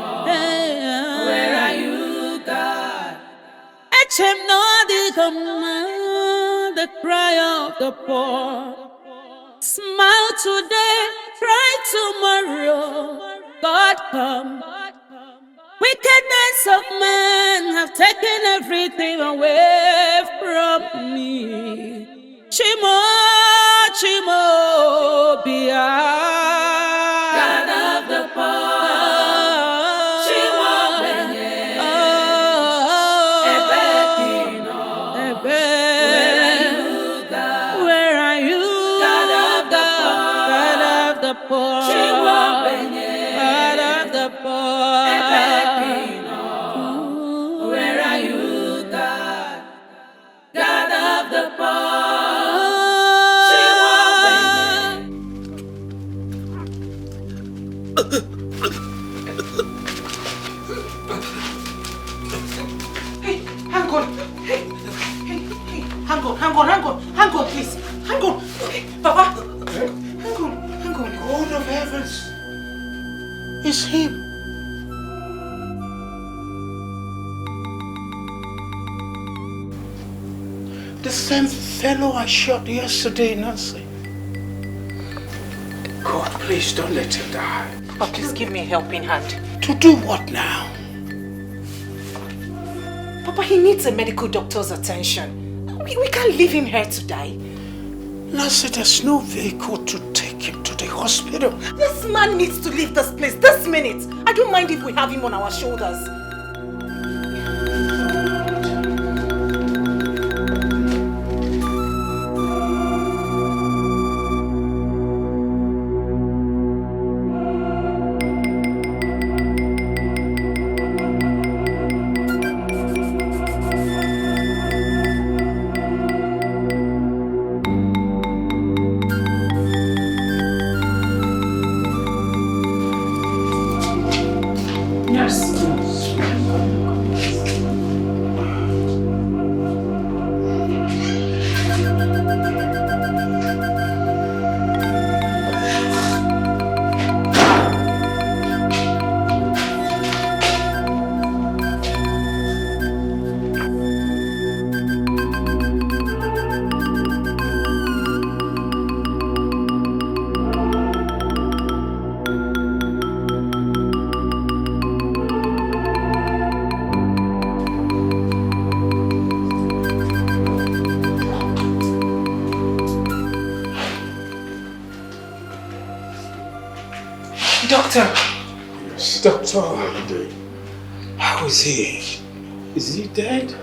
where are you, God? Echem no the command, the cry of the poor. Smile today, cry tomorrow. God come. Wickedness of men have taken everything away from me. Chimo, Chimo, Bia. God of the poor. Chimo, Ebekino. Where are you, God of the poor? God of the poor. Chimo, God of the poor. Where are you, God? God of the poor. Hey, hang on. Hey, hang on, please. Hang on. Hey, Papa. Hang on. God of heavens, it's him. The same fellow I shot yesterday, Nancy. God, please don't let him die. Papa, please give me a helping hand. To do what now? Papa, he needs a medical doctor's attention. We can't leave him here to die. Nancy, there's no vehicle to take him to the hospital. This man needs to leave this place this minute. I don't mind if we have him on our shoulders. Doctor! Yes. Doctor! How are you doing? How is he? Is he dead?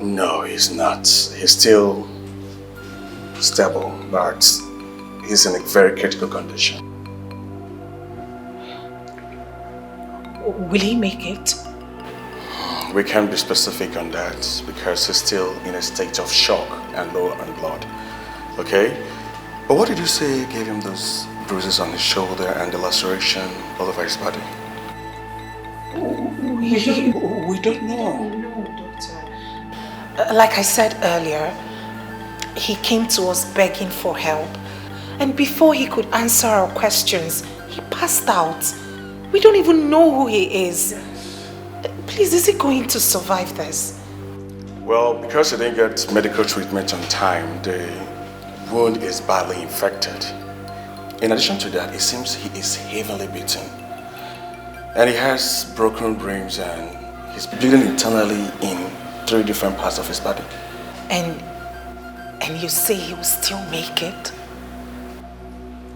No, he's not. He's still stable, but he's in a very critical condition. Will he make it? We can't be specific on that because he's still in a state of shock and low on blood. Okay? But what did you say gave him those bruises on his shoulder and the laceration all over his body? We don't know. No, Doctor. Like I said earlier, he came to us begging for help. And before he could answer our questions, he passed out. We don't even know who he is. Please, is he going to survive this? Well, because he didn't get medical treatment on time, the wound is badly infected. In addition to that, it seems he is heavily beaten. And he has broken ribs and he's bleeding internally in 3 different parts of his body. And you say he will still make it?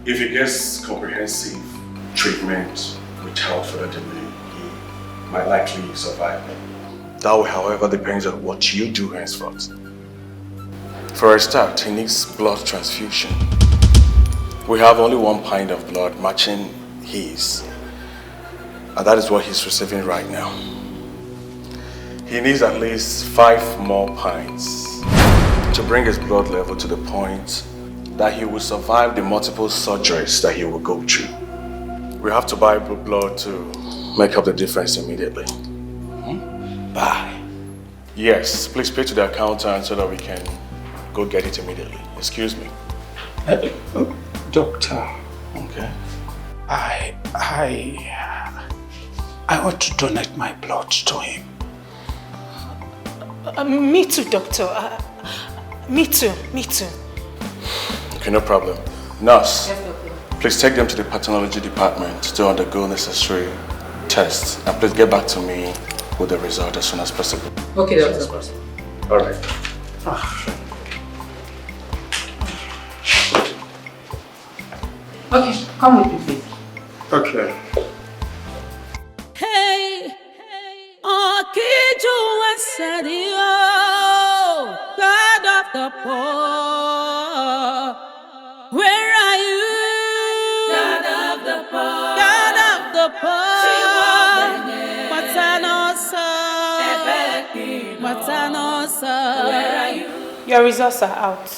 If he gets comprehensive treatment without further delay, he might likely survive. That will, however, depends on what you do henceforth. For a start, he needs blood transfusion. We have only 1 pint of blood matching his, and that is what he's receiving right now. He needs at least 5 more pints to bring his blood level to the point that he will survive the multiple surgeries that he will go through. We have to buy blood to make up the difference immediately. Buy? Yes, please pay to the accountant so that we can go get it immediately. Excuse me. Doctor. Okay. I want to donate my blood to him. Me too, Doctor. Me too. Okay, no problem. Nurse, please take them to the pathology department to undergo necessary tests. And please get back to me with the result as soon as possible. Okay, Doctor. All right. Okay, come with me, please. Okay. Hey, Okiju Wasadio, God of the poor, where are you? God of the poor, God of the poor, Matanosa, where are you? Your results are out,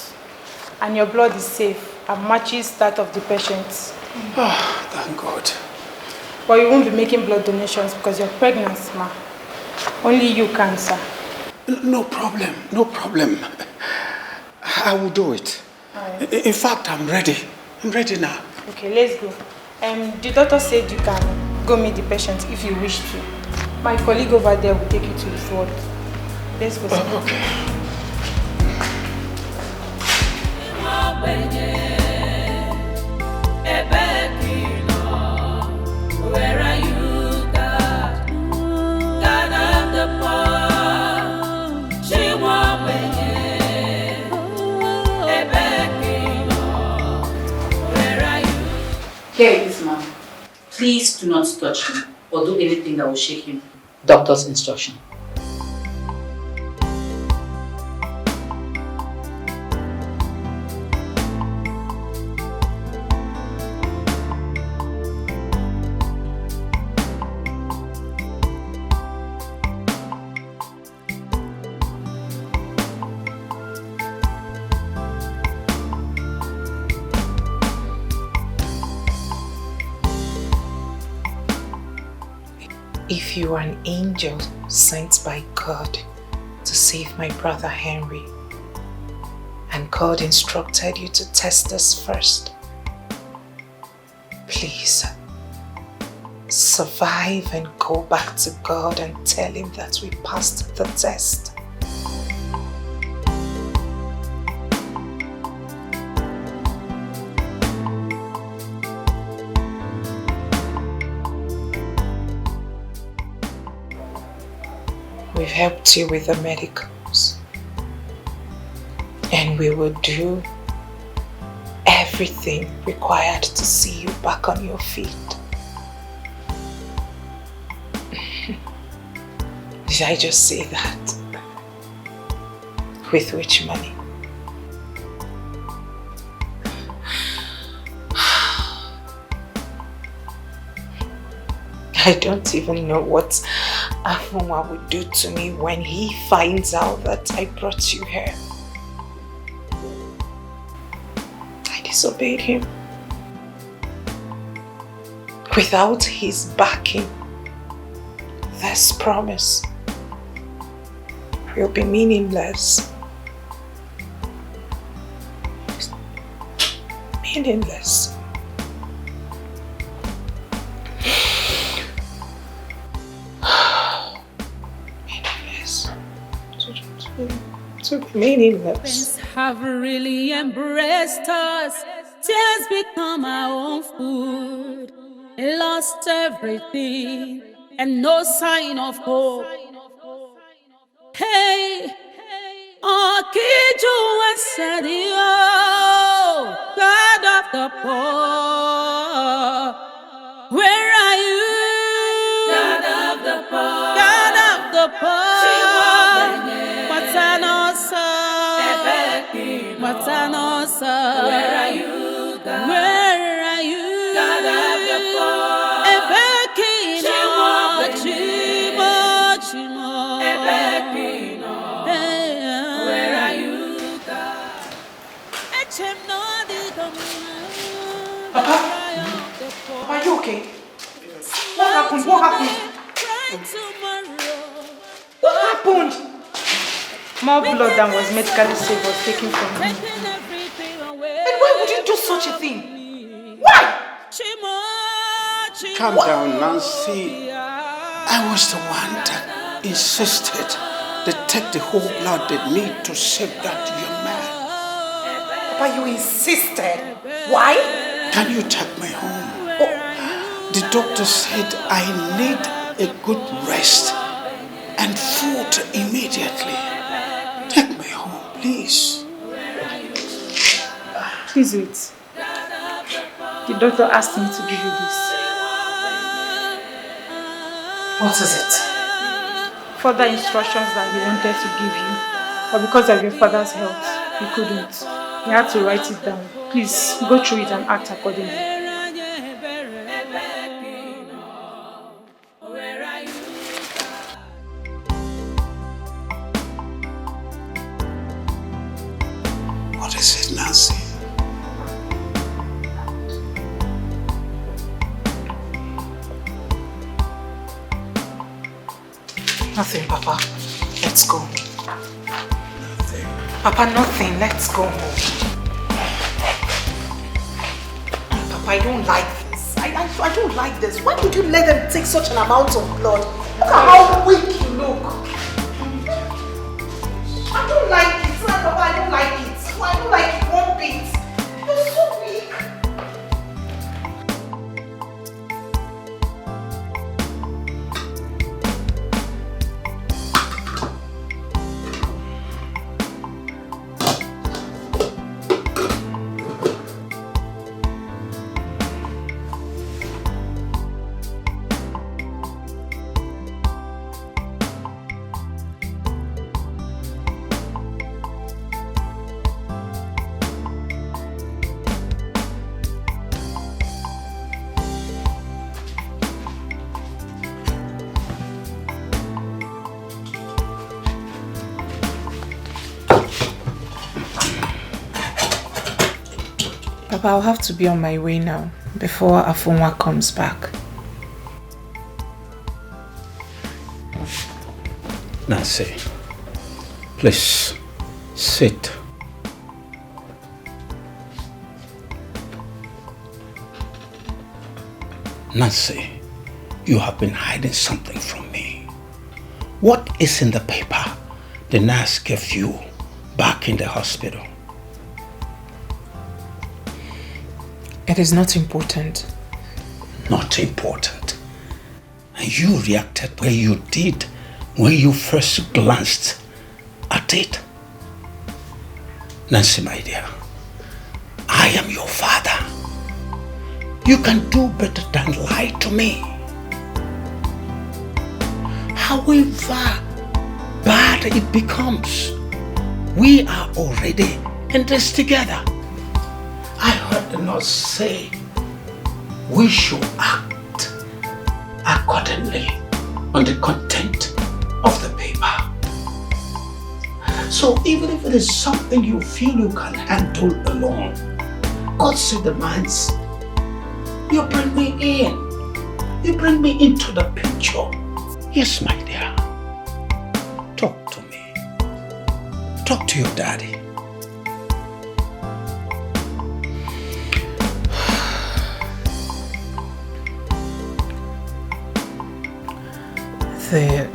and your blood is safe and matches that of the patient. Oh, thank God. But you won't be making blood donations because you're pregnant, ma. Only you can, sir. No problem. I will do it. Right. In fact, I'm ready. I'm ready now. Okay, let's go. The doctor said you can go meet the patient if you wish to. My colleague over there will take you to his ward. Let's go, sir. Okay. Where are you, God? God of the poor, she won't where are you? Here it is, ma'am. Please do not touch him or do anything that will shake him. Doctor's instruction. If you are an angel sent by God to save my brother Henry, and God instructed you to test us first, please survive and go back to God and tell him that we passed the test. We've helped you with the medicals, and we will do everything required to see you back on your feet. Did I just say that? With which money? I don't even know what Afunwa would do to me when he finds out that I brought you here. I disobeyed him. Without his backing, this promise will be meaningless. Meaningless. To be meaningless. Have really embraced us. Tears become our own food. Lost everything and no sign of hope. Hey, Okiju Wasadio, God of the poor, where are you? God of the poor, God of the poor. Matanosa, where are you, God? Where are you? God of the poor. Ebekino, Chimo. Ebekino, where are you, God? Papa, are you okay? What happened? What happened? What happened? More blood than was medically safe was taken from him. And why would you do such a thing? Why? Calm down, Nancy. I was the one that insisted they take the whole blood they need to save that young man. Papa, you insisted. Why? Can you take me home? Oh, the doctor said I need a good rest and food immediately. Take me home, please. Please wait. The doctor asked me to give you this. What is it? Further instructions that he wanted to give you, but because of your father's health, he couldn't. He had to write it down. Please go through it and act accordingly. What is it, Nancy? Nothing, Papa. Let's go. Nothing. Papa, nothing. Let's go home. Papa, I don't like this. I don't like this. Why would you let them take such an amount of blood? Look at how weak you look. I don't like it. Papa, I don't like it. I don't like it one bit. You're so weak. Papa, I'll have to be on my way now before Afunwa comes back. Nancy, please sit. Nancy, you have been hiding something from me. What is in the paper the nurse gave you back in the hospital? It is not important. Not important. And you reacted the way you did when you first glanced at it. Nancy, my dear, I am your father. You can do better than lie to me. However bad it becomes, we are already in this together. I heard the nurse say we should act accordingly on the content of the paper. So even if it is something you feel you can handle alone, God demands you bring me in. You bring me into the picture. Yes, my dear. Talk to me. Talk to your daddy. The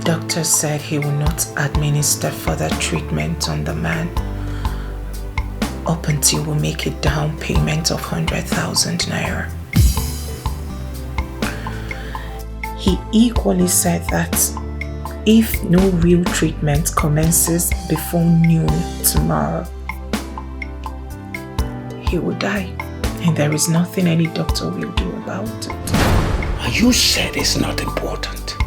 doctor said he will not administer further treatment on the man up until we make a down payment of 100,000 naira. He equally said that if no real treatment commences before noon tomorrow, he will die, and there is nothing any doctor will do about it. You said it's not important.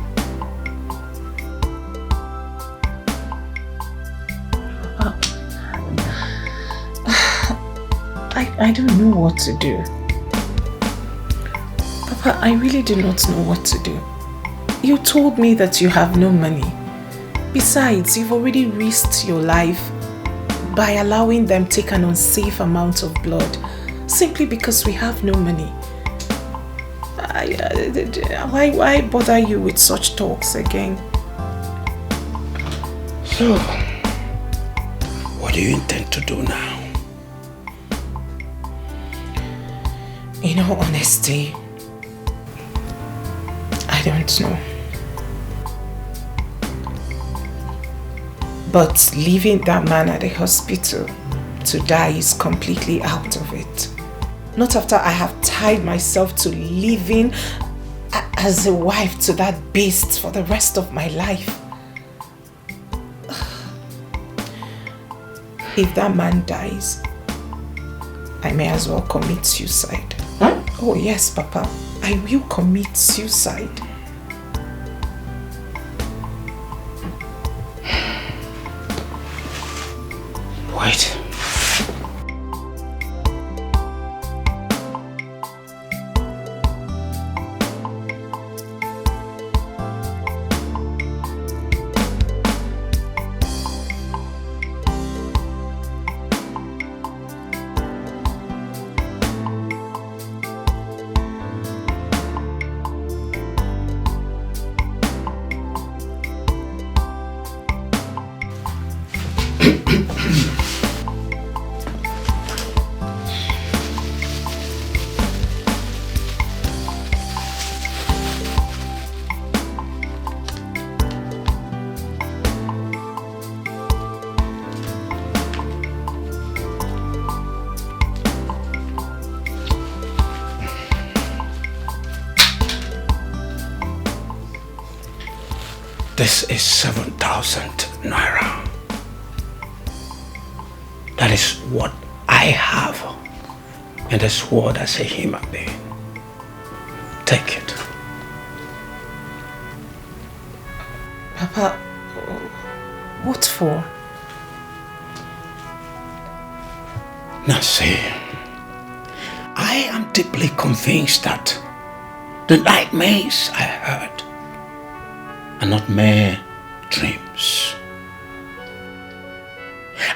I don't know what to do. Papa, I really do not know what to do. You told me that you have no money. Besides, you've already risked your life by allowing them take an unsafe amount of blood simply because we have no money. Why bother you with such talks again? So, what do you intend to do now? In all honesty, I don't know. But leaving that man at the hospital to die is completely out of it. Not after I have tied myself to living as a wife to that beast for the rest of my life. If that man dies, I may as well commit suicide. Huh? Oh yes, Papa, I will commit suicide. Wait. This is 7,000 naira. That is what I have in this world as a human being. Take it. Papa, what for? Now see, I am deeply convinced that the nightmares I heard are not mere dreams.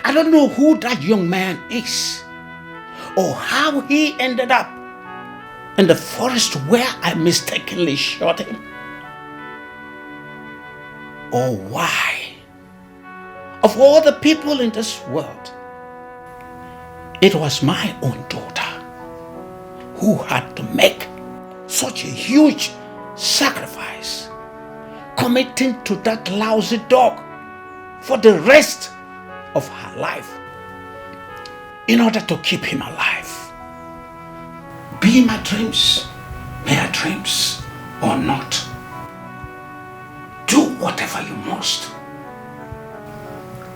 I don't know who that young man is or how he ended up in the forest where I mistakenly shot him, or why, of all the people in this world, it was my own daughter who had to make such a huge sacrifice, committing to that lousy dog for the rest of her life in order to keep him alive. Be my dreams mere dreams or not, do whatever you must.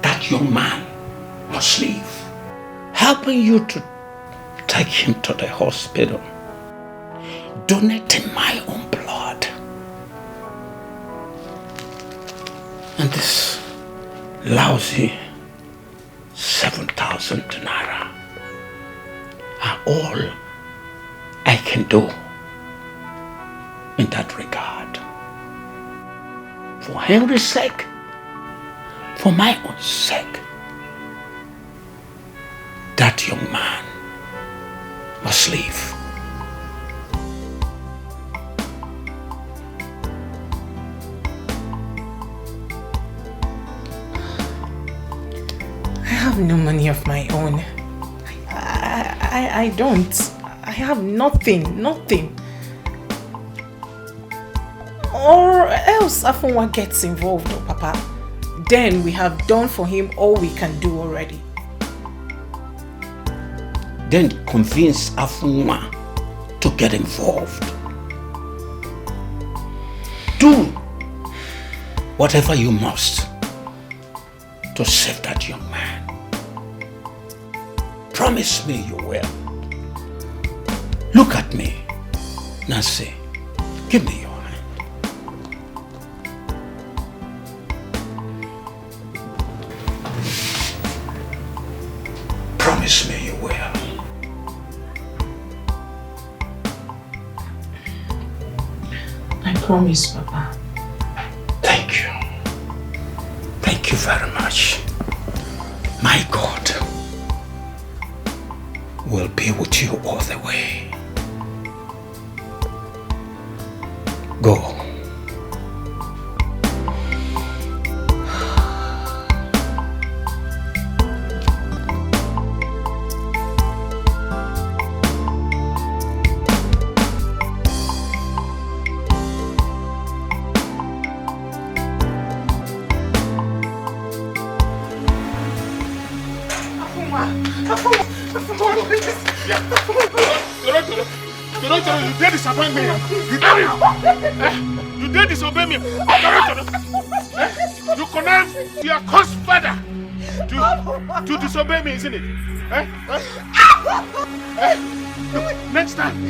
That young man must live. Helping you to take him to the hospital, donating my own blood, lousy 7,000 naira are all I can do in that regard. For Henry's sake, for my own sake, that young man must leave. I have no money of my own. I don't. I have nothing. Or else Afunwa gets involved, oh Papa. Then we have done for him all we can do already. Then convince Afunwa to get involved. Do whatever you must to save that young man. Promise me you will. Look at me. Nancy, give me your hand. Promise me you will. I promise, Papa. Thank you. Thank you very much. My God will be with you all the way. Go. You did disappoint me. You did disobey me. You connived your cursed father to disobey me, isn't it? Next time.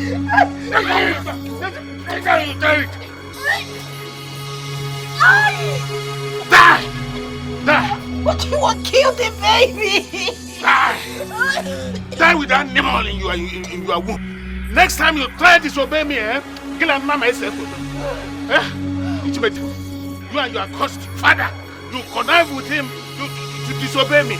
Die! But you want to kill the baby! Die with that animal in your womb. Next time you try to disobey me, kill and mama yourself. You and your cursed father, you connive with him to disobey me.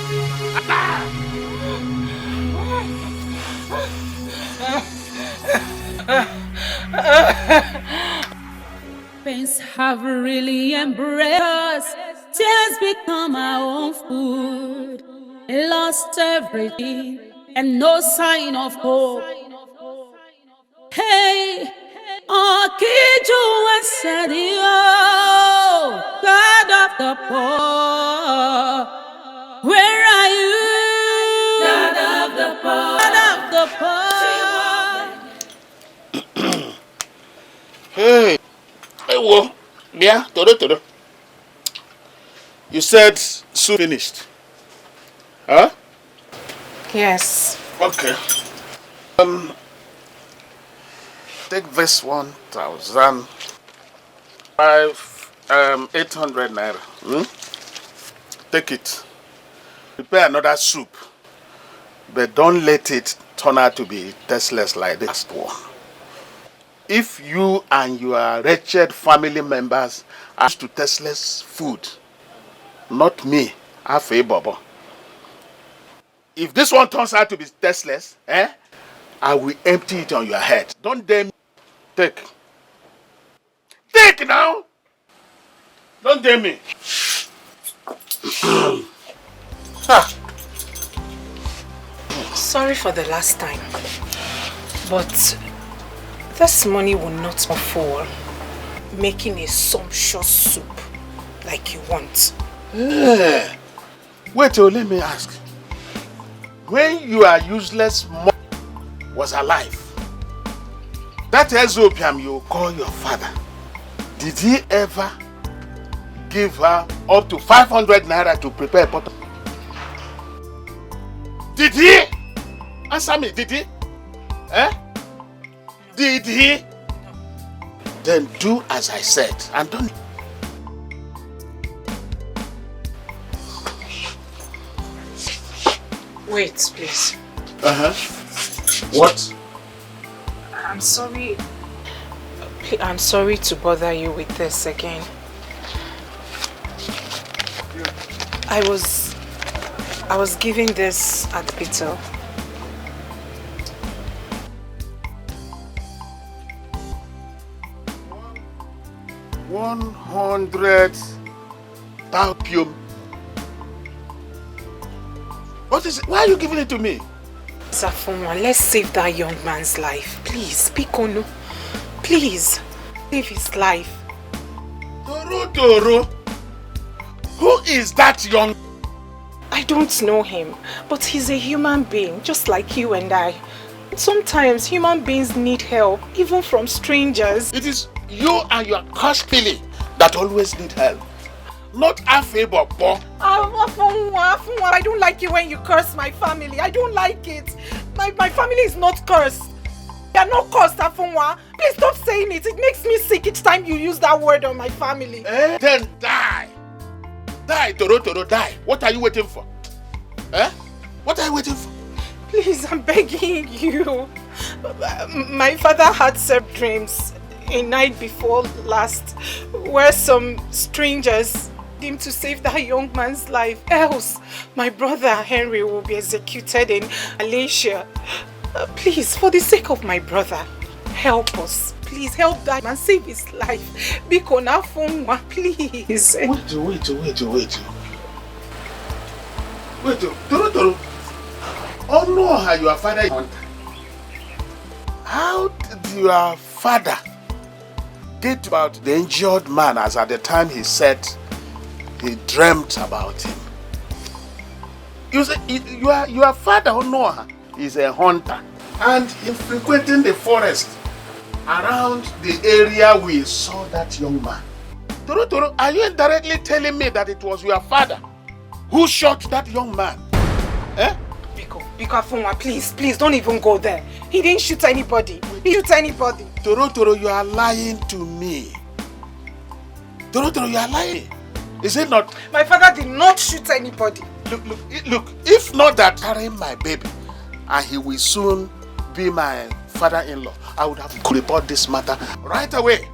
Pains have really embraced us. Tears become our own food. Lost everything and no sign of hope. Hey, Okiju Wasadio, God of the poor, where are you? God of the poor, God of the poor. Hey, whoa, yeah, todo. You said soup finished. Huh? Yes. Okay. Take this 1,800 naira. Take it. Prepare another soup. But don't let it turn out to be tasteless like the last one. If you and your wretched family members are used to tasteless food, not me, Afe Bobo. If this one turns out to be tasteless, I will empty it on your head. Don't dare me. Take. Take now! Don't dare me. Sorry for the last time, but this money will not afford making a sumptuous soup like you want. Wait till let me ask. When your useless mom was alive, that Ethiopian you call your father, did he ever give her up to 500 naira to prepare a pot? Did he? Answer me, did he? Did he? Then do as I said and don't. Wait, please. What? I'm sorry. I'm sorry to bother you with this again. I was giving this at Peter. $100 talpium. What is it? Why are you giving it to me? Zafonwa, let's save that young man's life. Please, speak on. Please, save his life. Toro. Who is that young? I don't know him, but he's a human being, just like you and I. Sometimes human beings need help, even from strangers. It is you and your cosplay that always need help. Not Afebo. I don't like it when you curse my family. I don't like it. My family is not cursed. They are not cursed, Afunwa. Please stop saying it. It makes me sick each time you use that word on my family. Then die. Die, Toro, die. What are you waiting for? What are you waiting for? Please, I'm begging you. My father had several dreams a night before last where some strangers him to save that young man's life. Else, my brother Henry will be executed in Malaysia. Please, for the sake of my brother, help us. Please help that man, save his life. Bikona Funwa, please. Wait, Toro. Oh no, your father. How did your father get about the injured man as at the time he said he dreamt about him? You say your father, Noah, is a hunter and in frequenting the forest around the area we saw that young man. Toro, are you indirectly telling me that it was your father who shot that young man? Biko Afunwa, please don't even go there. He didn't shoot anybody. Toro, you are lying to me. Toro, you are lying. Is it not? My father did not shoot anybody. Look, if not that carrying my baby and he will soon be my father-in-law, I would have to report this matter right away.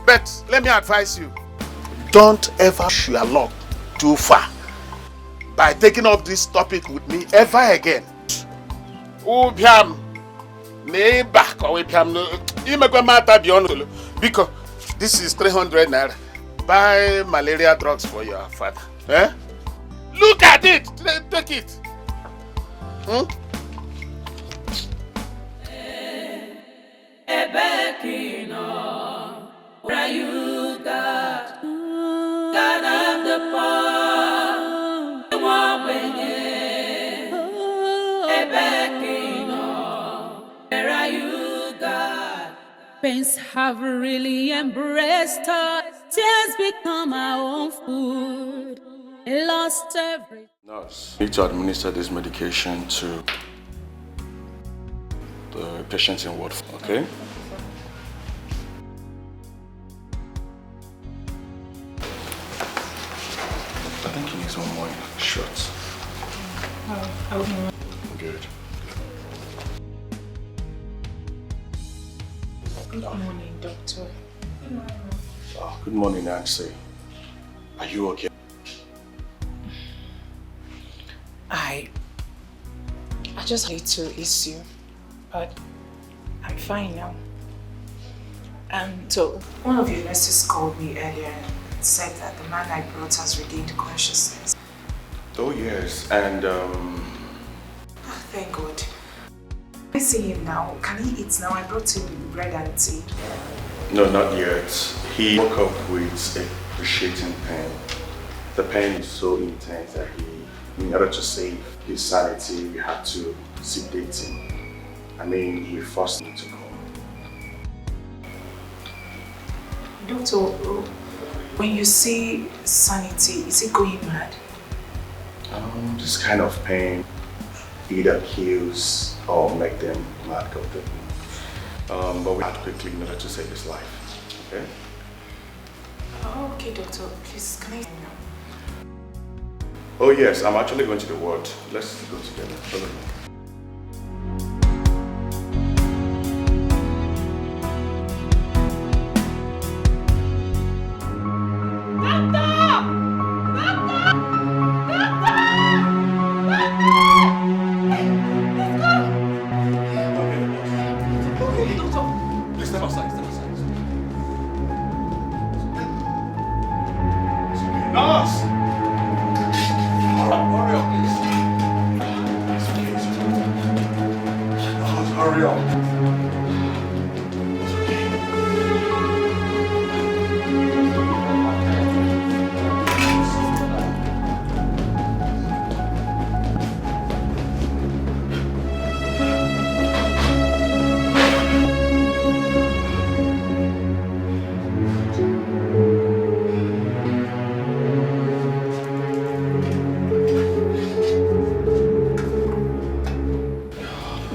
But let me advise you, don't ever push your luck too far by taking up this topic with me ever again. Because this is 300 naira. Buy malaria drugs for your father. Look at it. Take it. God of the where are you, God? Pains have really embraced us. Tears become our own food. Lost everything. Nurse, you need to administer this medication to the patient in ward, okay? I think he needs one more shot. Good. Good morning, doctor. Good morning. Oh, good morning, Nancy. Are you okay? I just need to ease you, but I'm fine now. So one of your nurses called me earlier and said that the man I brought has regained consciousness. Oh yes, and Thank God. I see him now. Can he eat now? I brought him bread and tea. no, not yet. He woke up with excruciating pain. The pain is so intense that in order to save his sanity, we had to sedate him. I mean, we forced him to come. Doctor, when you say sanity, is he going mad? This kind of pain either kills or make them mad completely. But we had to quickly in order to save his life. Okay? Okay, doctor. Please, can I now? Oh yes, I'm actually going to the ward. Let's go together. Follow me.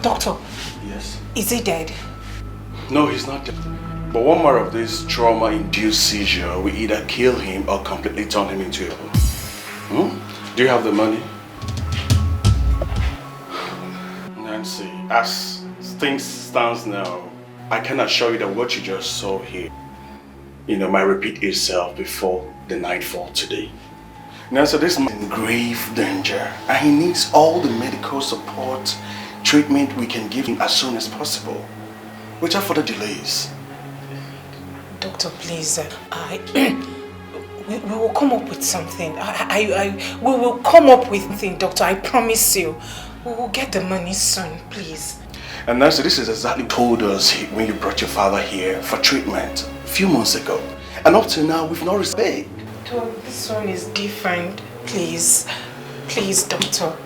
Doctor. Yes? Is he dead? No, he's not dead. But one more of this trauma-induced seizure will either kill him or completely turn him into a... Do you have the money? Nancy, as things stands now, I can assure you that what you just saw here, might repeat itself before the nightfall today. Nancy, this man is in grave danger and he needs all the medical support, treatment we can give him as soon as possible, without further delays. Doctor, please, we will come up with something. We will come up with something, doctor, I promise you. We will get the money soon, please. And Nancy, this is exactly what you told us when you brought your father here for treatment a few months ago. And up till now, we've not received. Doctor, this one is different. Please, doctor.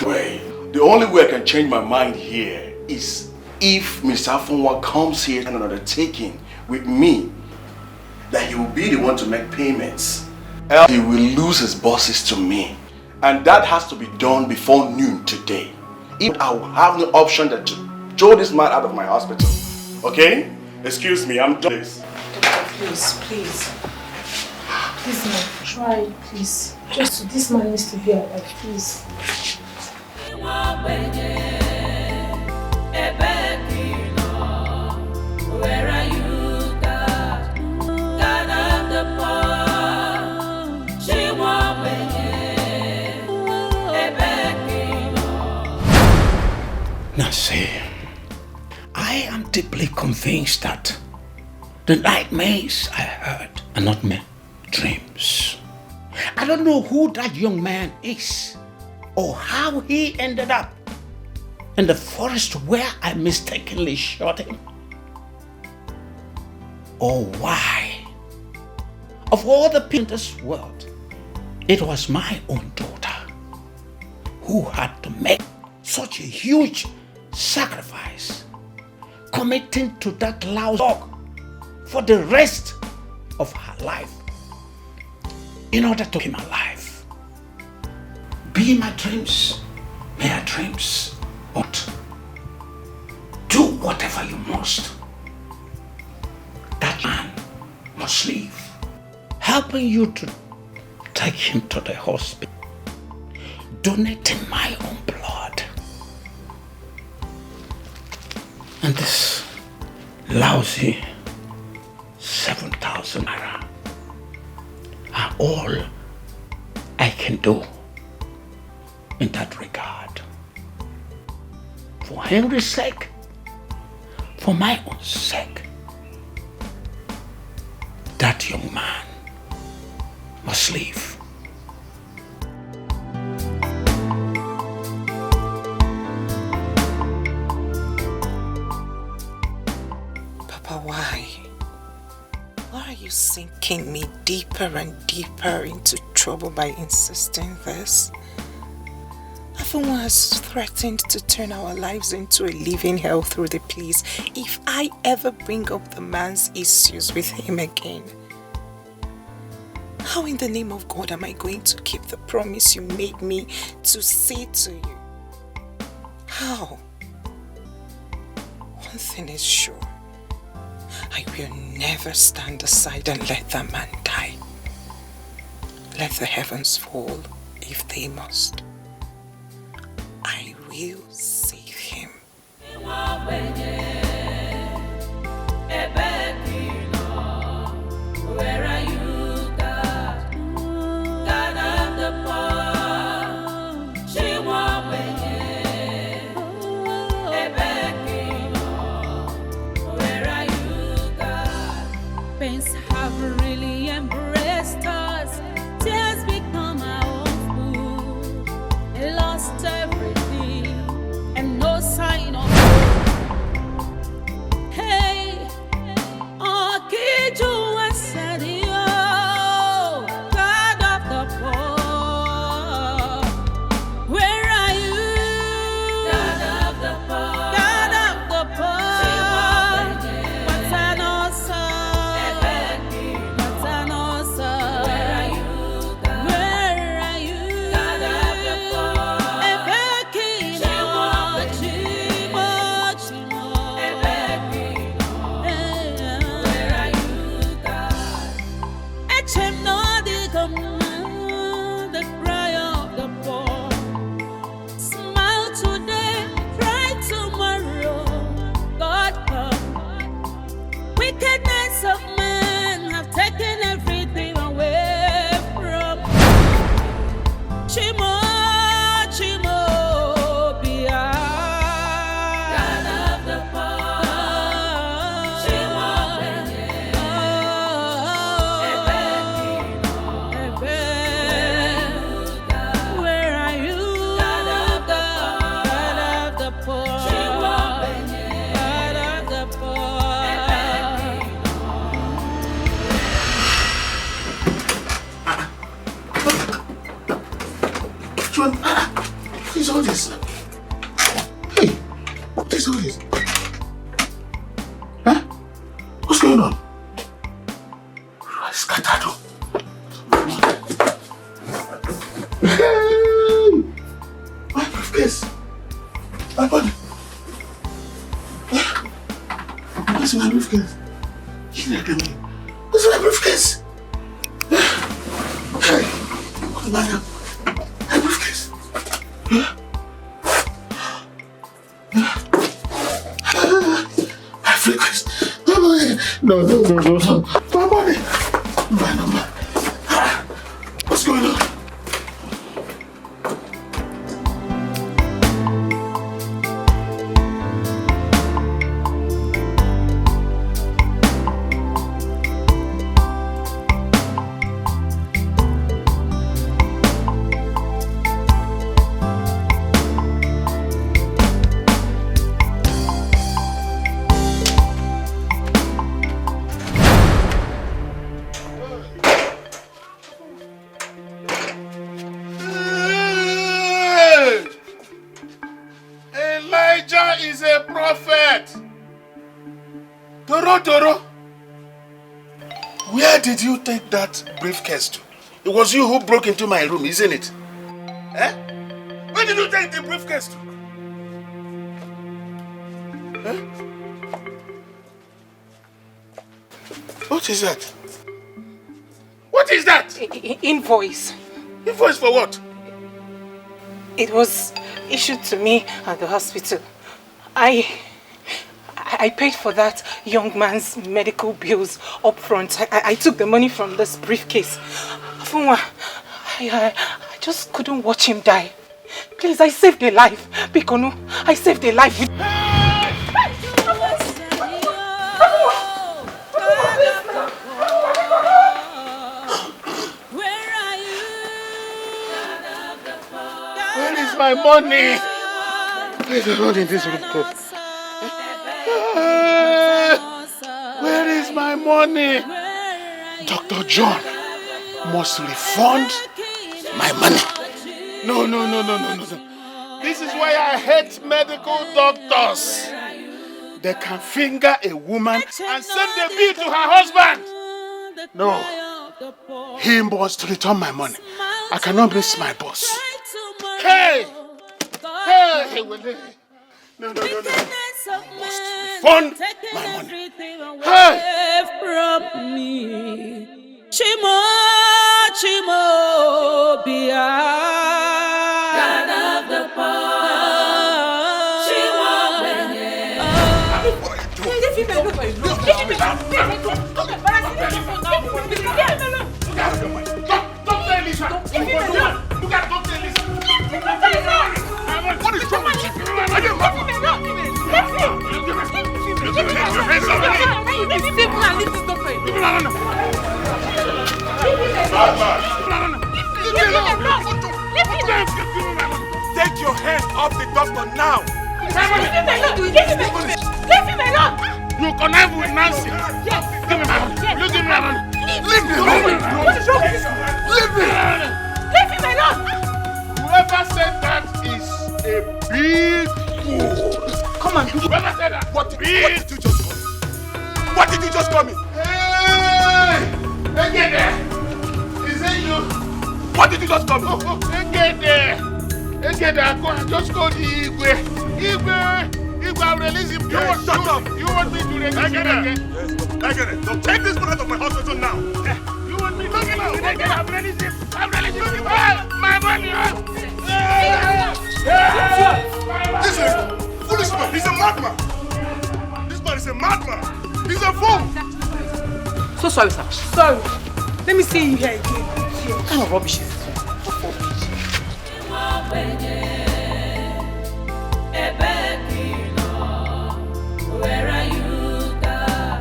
Wait, the only way I can change my mind here is if Mr. Afonwa comes here and undertaking with me that he will be the one to make payments. Else he will lose his bosses to me. And that has to be done before noon today. If I will have no option than to throw this man out of my hospital. Okay? Excuse me, I'm doing this. Doctor, please. Please, man, try, please. Just this man needs to be alive, please. Where are you, God? God of the poor. She won't Nancy, I am deeply convinced that the nightmares I heard are not mere dreams. I don't know who that young man is or how he ended up in the forest where I mistakenly shot him. Or why, of all the people in this world, it was my own daughter who had to make such a huge sacrifice, committing to that lousy dog for the rest of her life in order to keep him alive. Be my dreams, mere dreams, but do whatever you must. That man must leave, helping you to take him to the hospital, donating my own blood. And this lousy 7,000 naira are all I can do in that regard. For Henry's sake, for my own sake, that young man must leave. Papa, why? Why are you sinking me deeper and deeper into trouble by insisting this? Afonwa has threatened to turn our lives into a living hell through the pleas if I ever bring up the man's issues with him again. How in the name of God am I going to keep the promise you made me to say to you? How? One thing is sure. I will never stand aside and let that man die. Let the heavens fall if they must. I will save him. Where are you, God? God of the poor. She won't Where are you, God? Pains have really embraced us. Tears become our own food. We lost everything and no sign of hope. Hey, oh, Kiju was Sadio, God of the poor. Where are you? God of the poor. God of the poor. What's an awesome? What's an awesome? Where are you? God? Where are you? God of the poor. Chimo, Chimo. Where are you, God? Echem no the command, the cry of the poor. Smile today, cry tomorrow. God come. Wickedness of men have taken everything away from Chimo, Chimo, Bia. God of the poor. Chimo, where are you? God of the poor. God of the poor. John, what is all this? Hey, what is all this? Huh? What's going on? Scattered. Hey! My briefcase! My body! Where's my briefcase? Where's my briefcase? Hey! What's my name? My briefcase! My briefcase! No. My body! My number! What's going on? Elijah is a prophet. Toro, where did you take that briefcase to? It was you who broke into my room, isn't it? Eh? Where did you take the briefcase to? Eh? What is that? What is that? Invoice. Invoice for what? It was issued to me at the hospital. I paid for that young man's medical bills up front. I took the money from this briefcase. Afunwa, I just couldn't watch him die. Please, I saved a life. Bikono, I saved a life. Where is my money? Where is the money in this room? Where is my money? Dr. John must refund my money. No. This is why I hate medical doctors. They can finger a woman and send the bill to her husband. No. He must return my money. I cannot miss my boss. Hey! No. Must refund my money. Hey! From me. Chimo, Bia. Take your hand off the doctor now! Leave him alone! You connive with Nancy! Yes! Give me my money! Yes. You give me my money! Leave me alone! What is wrong with you? Leave me! Leave him alone! Whoever said that is a big fool! Come on, whoever said that? What did you just call me? What did you just call me? Hey! Hey, get there! Is it you? What did you just call me? Hey, get there! Hey, get there! Just call the Igwe! Igwe, I'll release him. You want me to release him again? Yes, I get it. So take this man out of my hospital now. You want me to release him? I'll release him. My money. This is a foolish man. He's a madman. This man is a madman. He's a fool. So sorry, sir. Sorry. Let me see you here again. What kind of rubbish is this? Where are you, God?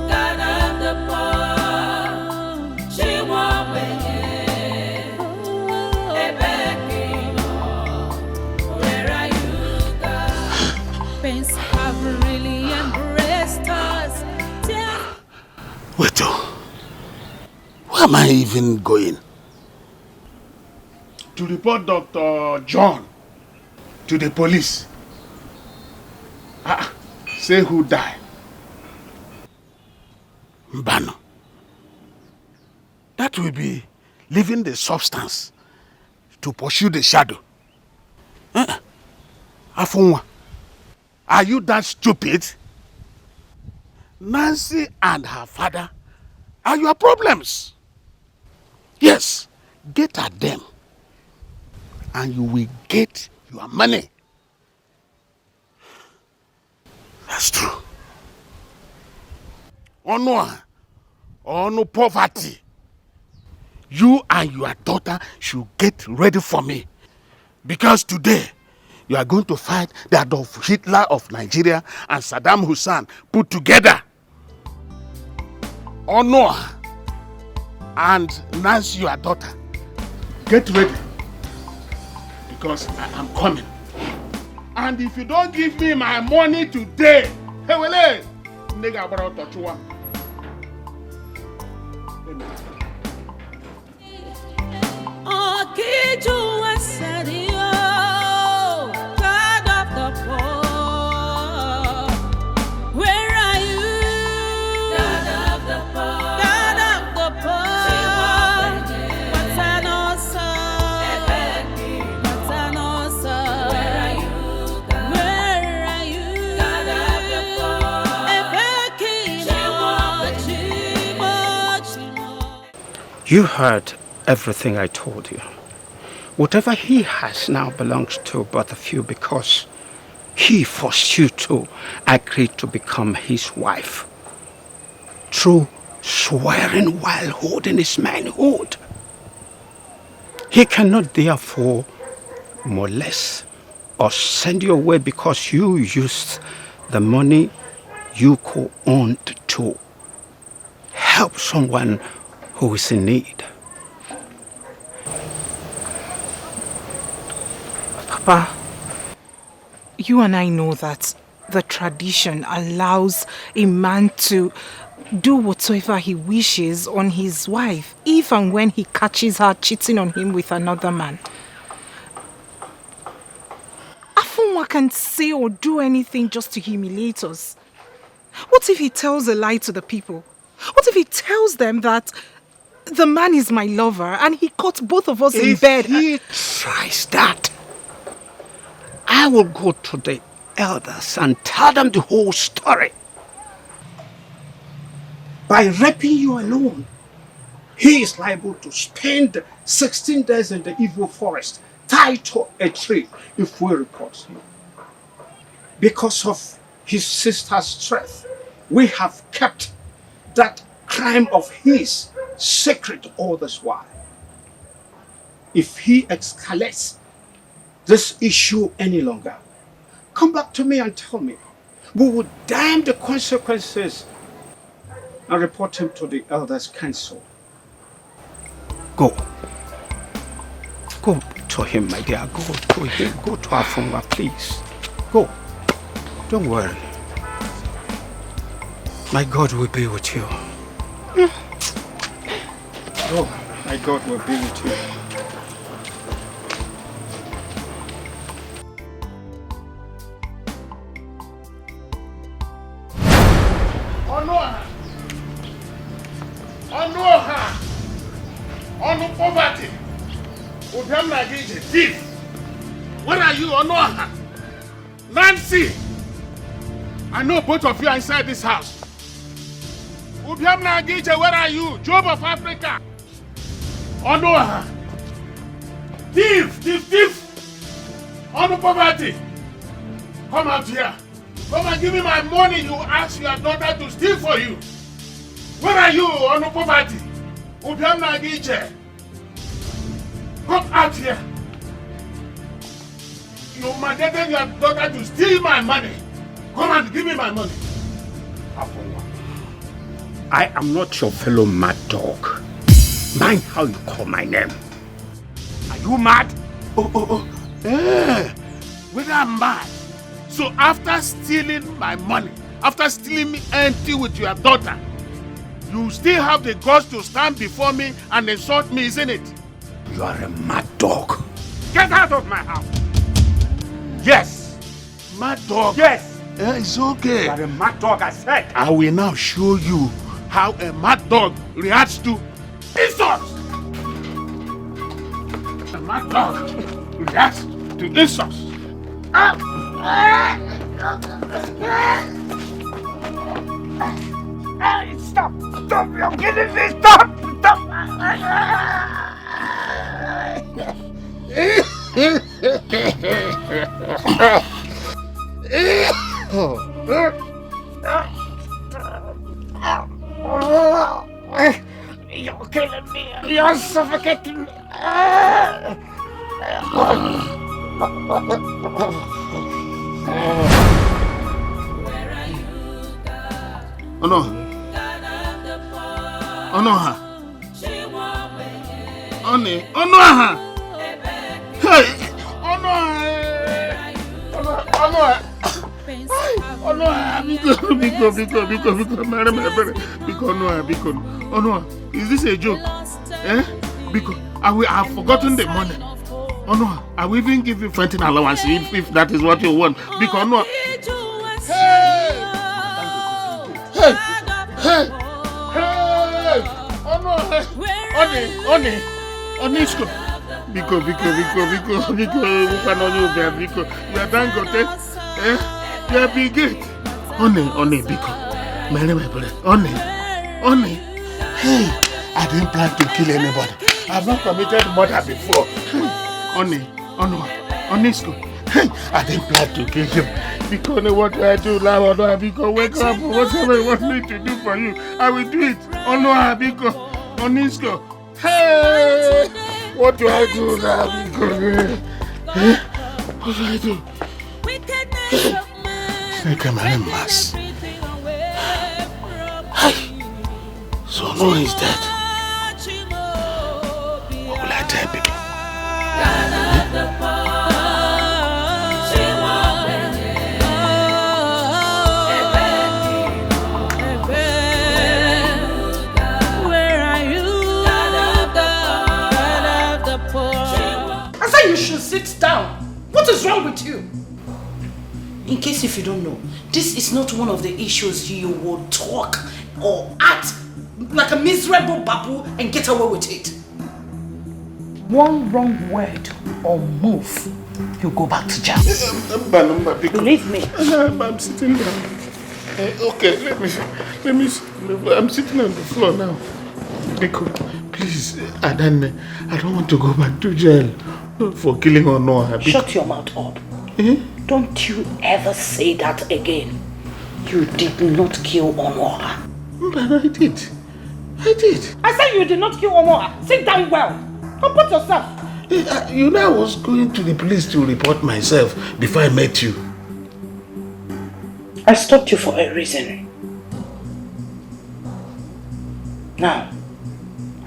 God of the poor. She won't Where are you, God? Pains have really embraced us. Wait, where am I even going? To report Dr. John to the police. Say who died. Mbano. That will be leaving the substance to pursue the shadow. Afunwa, are you that stupid? Nancy and her father are your problems. Yes, get at them and you will get your money. That's true. On poverty. You and your daughter should get ready for me. Because today, you are going to fight the Adolf Hitler of Nigeria and Saddam Hussein put together. Honor and Nancy, your daughter, get ready. Because I am coming. And if you don't give me my money today, hey, wele, nigga, about touch one. God of the poor. Where are you? God of the poor. God of the poor. Where are you? God of the poor. You heard everything I told you. Whatever he has now belongs to but a few because he forced you to agree to become his wife through swearing while holding his manhood. He cannot therefore molest or send you away because you used the money you co-owned to help someone who is in need. Papa, you and I know that the tradition allows a man to do whatsoever he wishes on his wife, if and when he catches her cheating on him with another man. Afunwa can say or do anything just to humiliate us. What if he tells a lie to the people? What if he tells them that the man is my lover and he caught both of us in bed? If he tries that, I will go to the elders and tell them the whole story. By raping you alone, he is liable to spend 16 days in the evil forest, tied to a tree, if we report him. Because of his sister's strength, we have kept that crime of his secret all this while. If he escalates this issue any longer, come back to me and tell me. We will damn the consequences and report him to the elders' council. Go. Go to him, my dear. Go to him. Go to Afunwa, please. Go. Don't worry. My God will be with you. Go. My God will be with you. On poverty. Thief. Where are you, Onoha? Nancy! I know both of you are inside this house. Where are you? Job of Africa. Onoha. Thief. On poverty. Come out here. Come and give me my money you asked your daughter to steal for you. Where are you, on poverty? Come out here. You mandated your daughter to steal my money. Come and give me my money. I am not your fellow mad dog. Mind how you call my name. Are you mad? Whether I'm mad. So after stealing my money, after stealing me empty with your daughter, you still have the guts to stand before me and insult me, isn't it? You are a mad dog. Get out of my house. Yes. Mad dog. Yes. It's okay. You are a mad dog, I said. I will now show you how a mad dog reacts to insults. A mad dog reacts to insults. Stop! You're killing me! Stop! You're killing me! You're suffocating me! Oh no! Onoha! Oni! Onoha! Hey! Onoha! Onoha! Onoha! Onoha! Is this a joke? Because I have forgotten the money. Onoha, I will even give you renting allowance if that is what you want. Because Onoha! Hey! Onisco. Biko. You are Dangote. You are big gate. Oni, Biko. My name is Oni. Hey, I didn't plan to kill anybody. I've not committed murder before. Onisco. Hey, I didn't plan to kill him. Because what do I do now? Biko, wake up. Whatever you want me to do for you, I will do it. Biko. Onisco. Hey! What do I do now? What do I do? Take a man mass. Hey! So no one is dead. What will I tell people? You should sit down. What is wrong with you? In case if you don't know, this is not one of the issues you will talk or act like a miserable babu and get away with it. One wrong word or move, you go back to jail. Believe me. I'm sitting down. Okay, let me. I'm sitting on the floor now. Biko, please, I don't want to go back to jail for killing Onoha. Shut your mouth up. Don't you ever say that again. You did not kill Onoha. But I did. I said you did not kill Onoha. Sit down well. Comport yourself. You know I was going to the police to report myself before I met you. I stopped you for a reason. Now,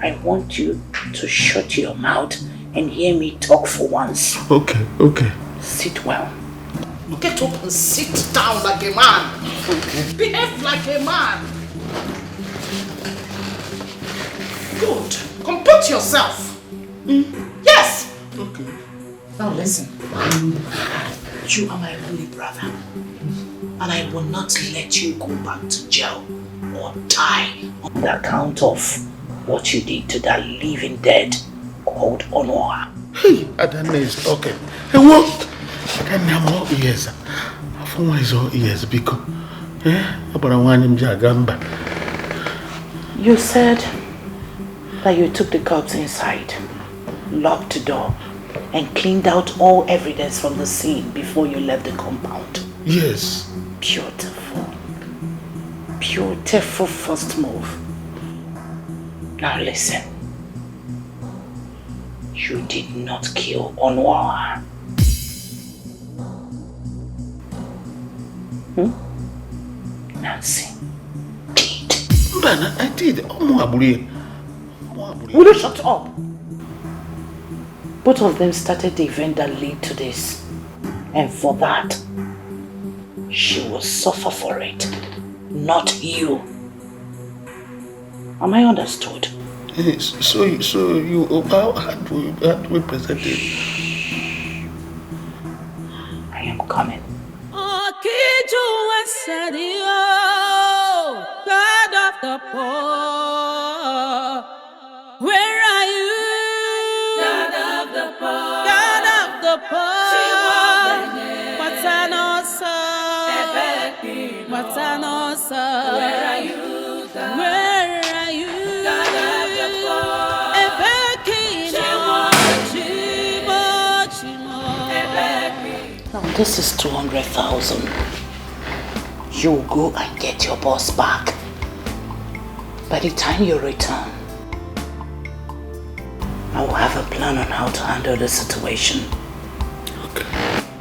I want you to shut your mouth and hear me talk for once. Okay. Sit well. Get up and sit down like a man. Okay. Behave like a man. Good. Comport yourself. Yes. Okay. Now listen. You are my only brother. And I will not let you go back to jail or die on the account of what you did to that living dead called Onwa. Hey, Adana is talking. Hey, what? Adana, I'm all ears. Afuma is all ears because. But I want him Jagamba. You said that you took the corpse inside, locked the door, and cleaned out all evidence from the scene before you left the compound. Yes. Beautiful. Beautiful first move. Now listen. You did not kill Onwa. Nancy. Man, I did. Will you shut up? Both of them started the event that led to this. And for that, she will suffer for it. Not you. Am I understood? Yes. So you how had we presented? I am coming. God of the poor, where are you? God of the poor, God of the poor. What's an awesome? What's an awesome? Where are you? God? Where are you? God of the poor. Now this is 200,000. You will go and get your boss back. By the time you return, I will have a plan on how to handle the situation. Okay.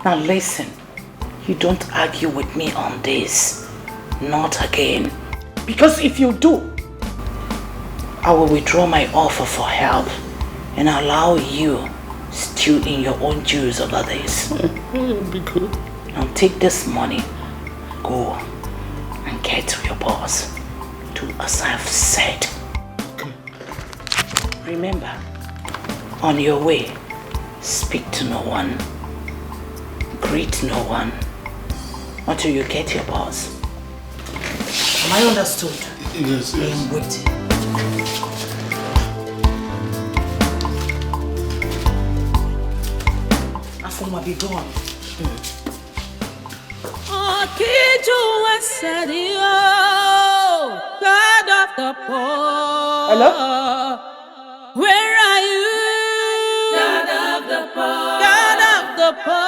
Now listen, you don't argue with me on this. Not again. Because if you do, I will withdraw my offer for help and allow you stew in your own juice over this. Be good. Now take this money, go and get to your boss. Do as I've said. Okay. Remember, on your way, speak to no one, greet no one, until you get your boss. Am I understood? Yes. I am waiting. Afuma, be gone. God of the poor. Hello? Where are you? God of the poor. God of the poor.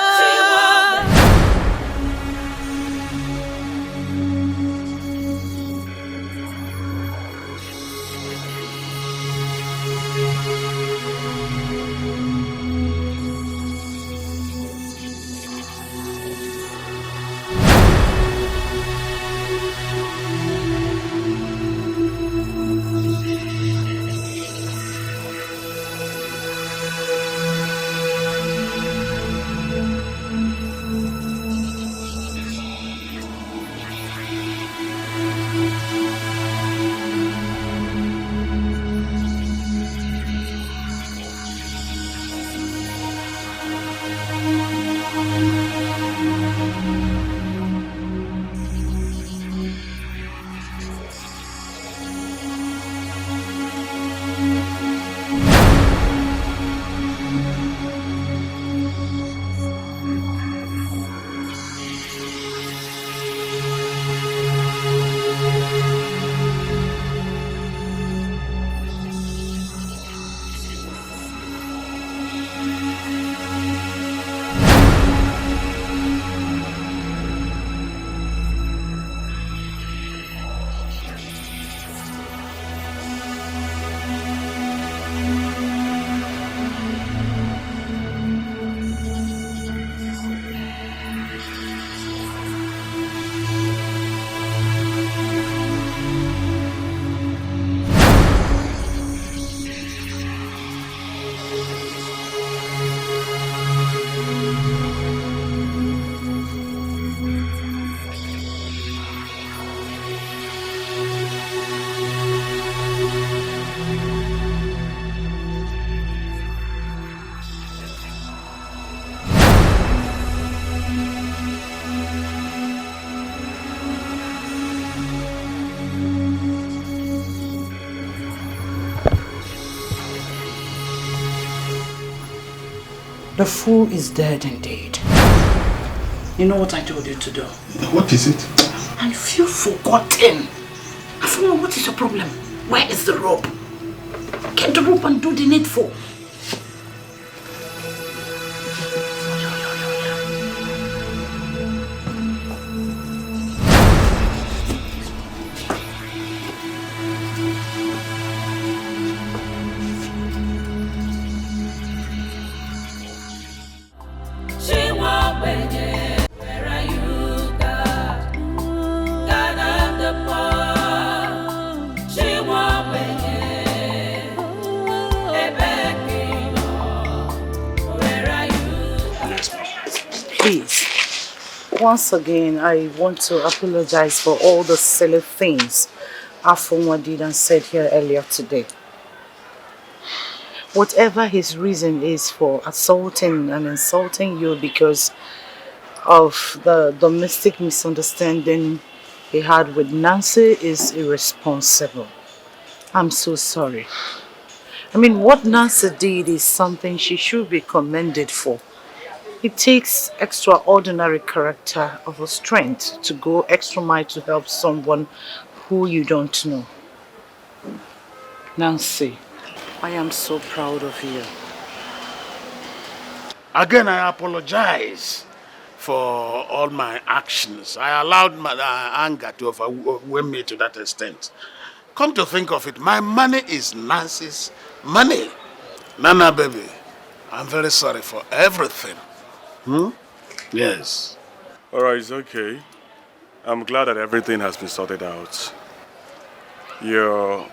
The fool is dead indeed. You know what I told you to do? What is it? And you've forgotten. Afunwa, what is your problem? Where is the rope? Get the rope and do the needful. Please, once again, I want to apologize for all the silly things Afunwa did and said here earlier today. Whatever his reason is for assaulting and insulting you because of the domestic misunderstanding he had with Nancy is irresponsible. I'm so sorry. I mean, what Nancy did is something she should be commended for. It takes extraordinary character of a strength to go extra mile to help someone who you don't know. Nancy, I am so proud of you. Again, I apologize for all my actions. I allowed my anger to overwhelm me to that extent. Come to think of it, my money is Nancy's money. Nana, baby, I'm very sorry for everything. Yes. Alright, it's okay. I'm glad that everything has been sorted out. Your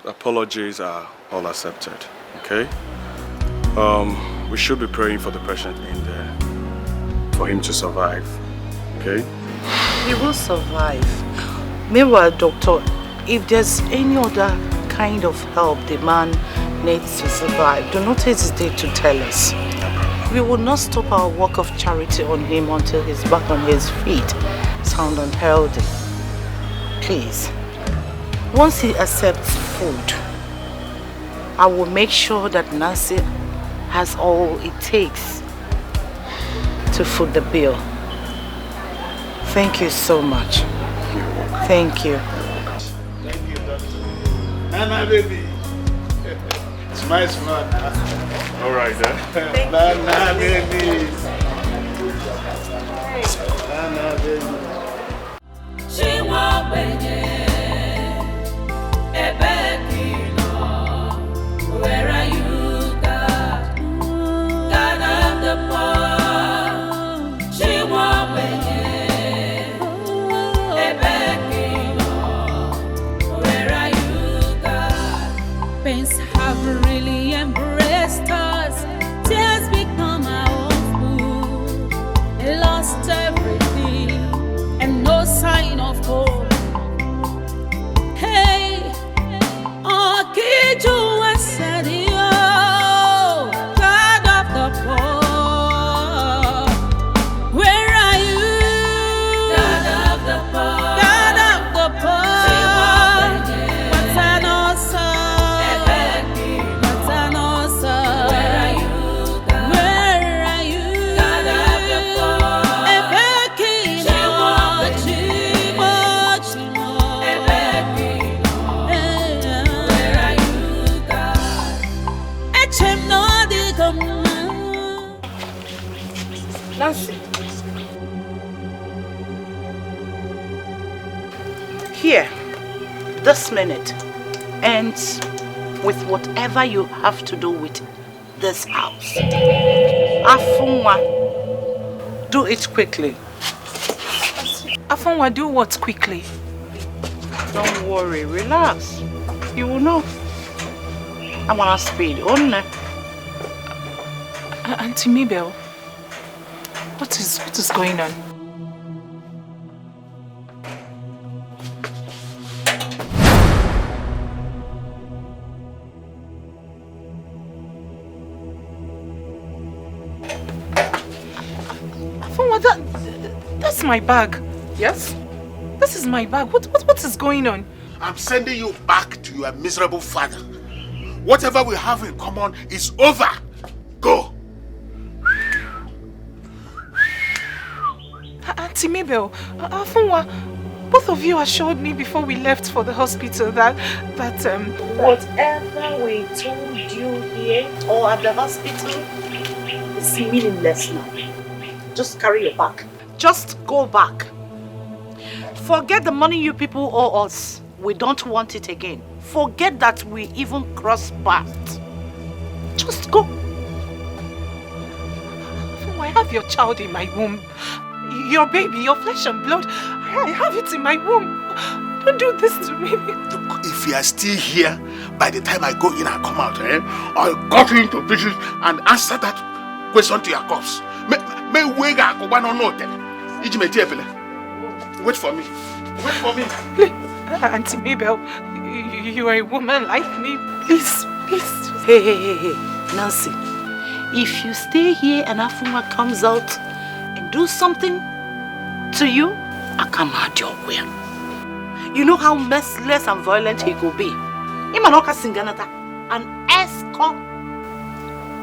apologies are all accepted, okay? We should be praying for the patient in there, for him to survive, okay? He will survive. Meanwhile, doctor, if there's any other kind of help the man needs to survive, do not hesitate to tell us. We will not stop our work of charity on him until he's back on his feet, sound and healthy. Please, once he accepts food, I will make sure that Nancy has all it takes to foot the bill. Thank you so much. Thank you. Thank you, doctor. Nana, baby. It's my smart. Alright then. Nana, baby. Nana, baby. She won't where are you, God? God of the poor. She won't where are you, God? Pains have really embraced us. Tears become our food. Lost everything and no sign of hope. Hey, oh, kid, you were said you, God of the poor. Where are you? God of the poor. God of the poor. What's an awesome? What's an awesome? Where are you? God? Where are you? God of the poor. Nancy. Here, this minute ends with whatever you have to do with this house. Afunwa, do it quickly. Afunwa, do what quickly? Don't worry, relax. You will know. I'm gonna speed. Auntie Mabel, what is going on? That's my bag. Yes? This is my bag. What is going on? I'm sending you back to your miserable father. Whatever we have in common is over. Go. Auntie Mabel, Afunwa, both of you assured me before we left for the hospital that whatever we told you here or at the hospital is meaningless now. Just carry your bag. Just go back. Forget the money you people owe us. We don't want it again. Forget that we even crossed paths. Just go. I have your child in my womb. Your baby, your flesh and blood. I have it in my womb. Don't do this to me. Look, if you are still here, by the time I go in and come out, I'll cut you into pieces and answer that question to your corpse. Wait for me. Wait for me. Auntie Mabel, you are a woman like me. Please, please. Hey. Nancy, if you stay here and Afunwa comes out and do something to you, I come out your way. You know how merciless and violent he could be. Imanoka Singanata, an escort.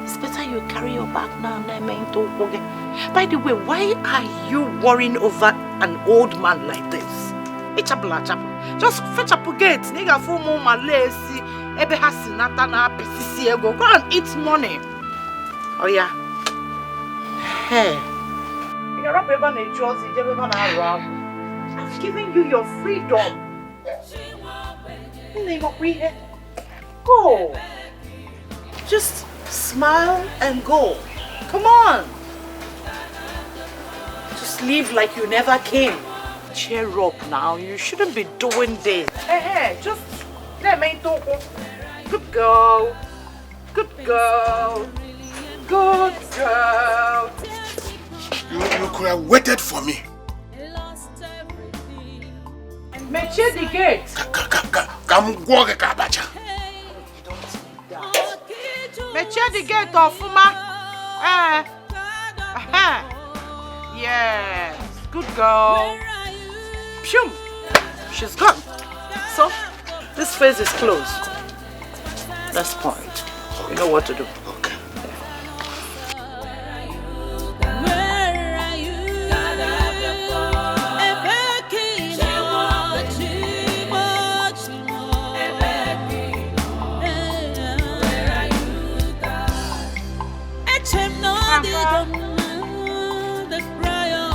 It's better you carry your bag now. By the way, why are you worrying over an old man like this? Just fetch up a gate. Nigga for more Malaysi. Ebe hasinata na PCC ego. Go and eat money. Oh yeah. Hey. I've given you your freedom. Go. Just smile and go. Come on. Just leave like you never came. Cheer up now. You shouldn't be doing this. Hey, just let me talk. Good girl. Good girl. Good girl. You could have waited for me. Meche the gate. Meche the gate, Ofuma. Yes. Good girl. Phew. She's gone. So, this phase is closed. That's point. You know what to do.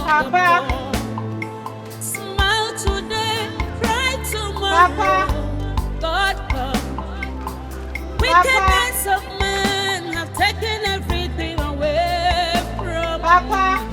Papa. Smile today, cry tomorrow. Papa. God come. Wickedness of men have taken everything away from Papa.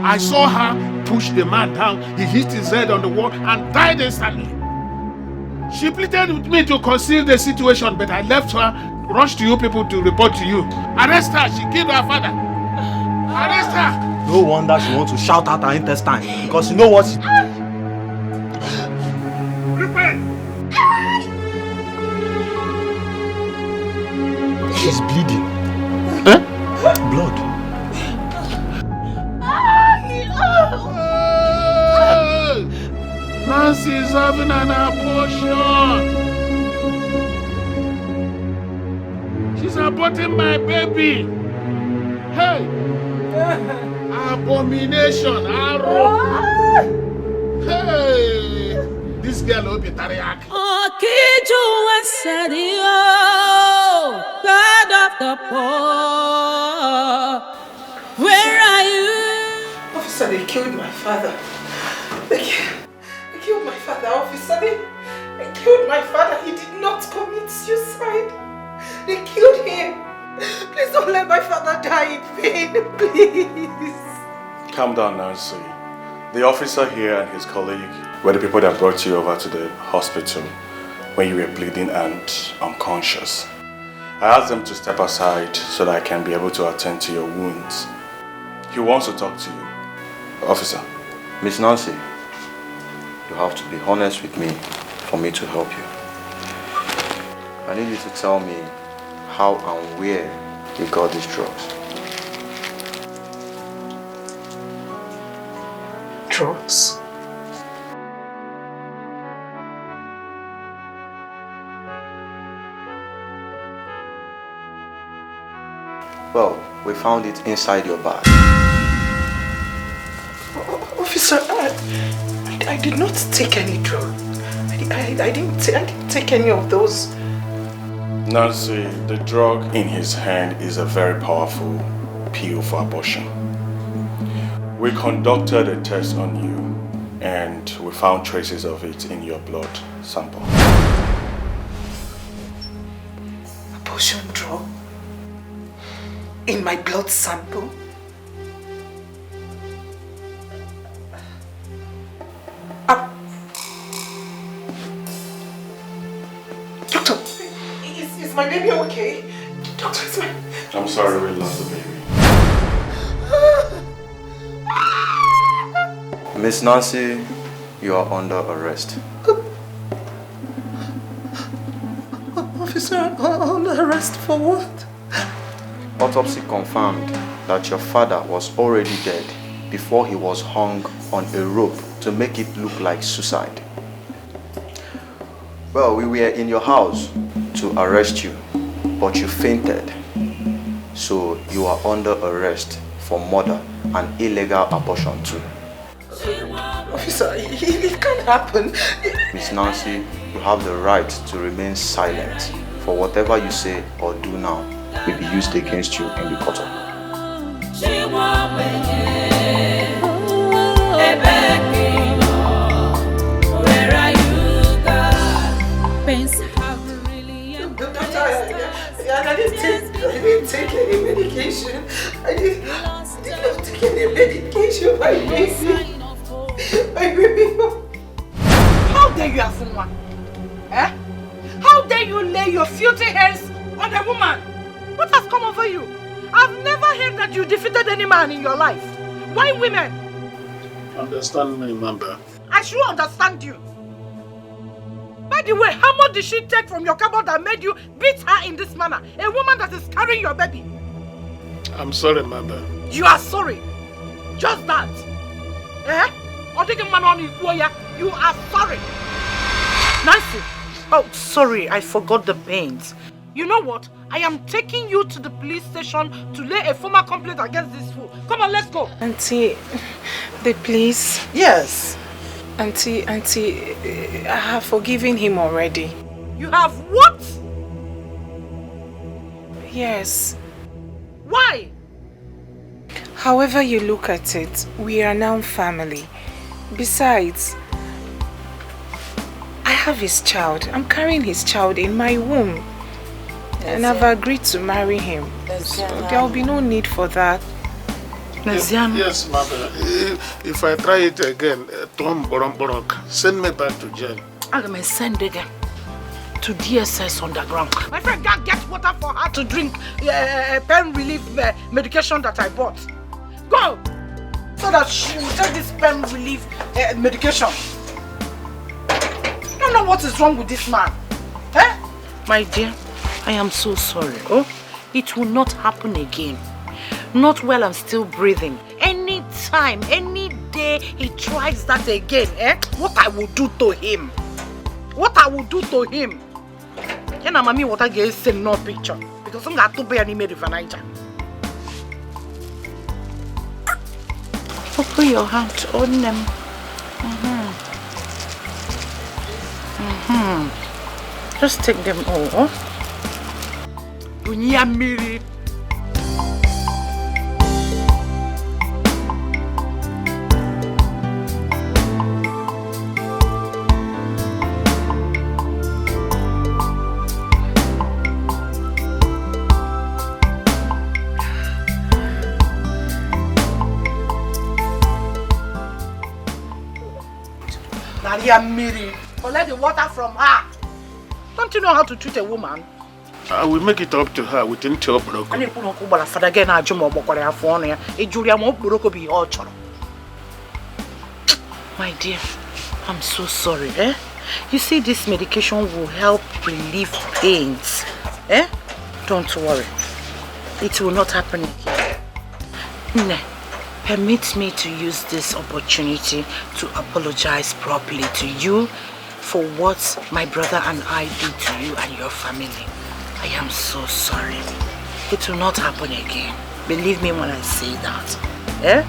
I saw her push the man down. He hit his head on the wall and died instantly. She pleaded with me to conceal the situation, but I left her, rushed to you people to report to you. Arrest her. She killed her father. Arrest her. No wonder she wants to shout out her intestine, because you know what she... She's bleeding. Blood. Nancy is having an abortion. She's aborting my baby. Hey, Abomination, arrow. Hey, this girl will be teriyaki. God of the poor, where are you? Officer, they killed my father. They killed my father, officer. They killed my father. He did not commit suicide. They killed him. Please don't let my father die in pain, please. Calm down, Nancy. The officer here and his colleague were the people that brought you over to the hospital when you were bleeding and unconscious. I asked them to step aside so that I can be able to attend to your wounds. He wants to talk to you. Officer. Miss Nancy, you have to be honest with me for me to help you. I need you to tell me how and where you got these drugs. Drugs? Well, we found it inside your bag. Officer, I did not take any drug. I didn't take any of those. Nancy, the drug in his hand is a very powerful pill for abortion. We conducted a test on you and we found traces of it in your blood sample. Abortion drug? In my blood sample? Doctor, is my baby okay? Doctor, is my... I'm sorry we lost the baby. Miss Nancy, you are under arrest. Officer, under arrest for what? Autopsy confirmed that your father was already dead before he was hung on a rope to make it look like suicide. Well, we were in your house to arrest you, but you fainted. So you are under arrest for murder and illegal abortion too. Officer, it can't happen. Miss Nancy, you have the right to remain silent, for whatever you say or do now will be used against you in the court of law. Where are you, God? I didn't take any medication. I did not take any medication, my baby. My baby. How dare you, Afunwa? Eh? How dare you lay your filthy hands on a woman? What has come over you? I've never heard that you defeated any man in your life. Why women? Understand me, Mamba. I should understand you. By the way, how much did she take from your cupboard that made you beat her in this manner? A woman that is carrying your baby. I'm sorry, Mamba. You are sorry. Just that. Eh? You are sorry. Nancy. Oh, sorry, I forgot the pains. You know what? I am taking you to the police station to lay a formal complaint against this fool. Come on, let's go. Auntie, the police? Yes. Auntie, I have forgiven him already. You have what? Yes. Why? However you look at it, we are now family. Besides, I have his child. I'm carrying his child in my womb. And I've agreed to marry him. So there will be no need for that. Yes, Mother. If I try it again, Tom Boromborok, send me back to jail. I'm going to send again to DSS underground. My friend can't get water for her to drink pain relief medication that I bought. Go! So that she will take this pain relief medication. I don't know what is wrong with this man. Eh? My dear, I am so sorry. Oh, it will not happen again. Not while I'm still breathing. Anytime, any day he tries that again, what I will do to him. What I will do to him. You know, mommy, what I get is no picture. Because I'm going to be an email with Niger. Put your hand on them. Just take them all. Bunyamiri. Nadia Miri, collect the water from her. Don't you know how to treat a woman? I will make it up to her within 12 broko. I put on Kubala for again. I jump up on a Julia won't broko be all choro. My dear, I'm so sorry, eh? You see, this medication will help relieve pains, eh? Don't worry. It will not happen again. Nne, permit me to use this opportunity to apologize properly to you for what my brother and I did to you and your family. I am so sorry. It will not happen again. Believe me when I say that. Eh?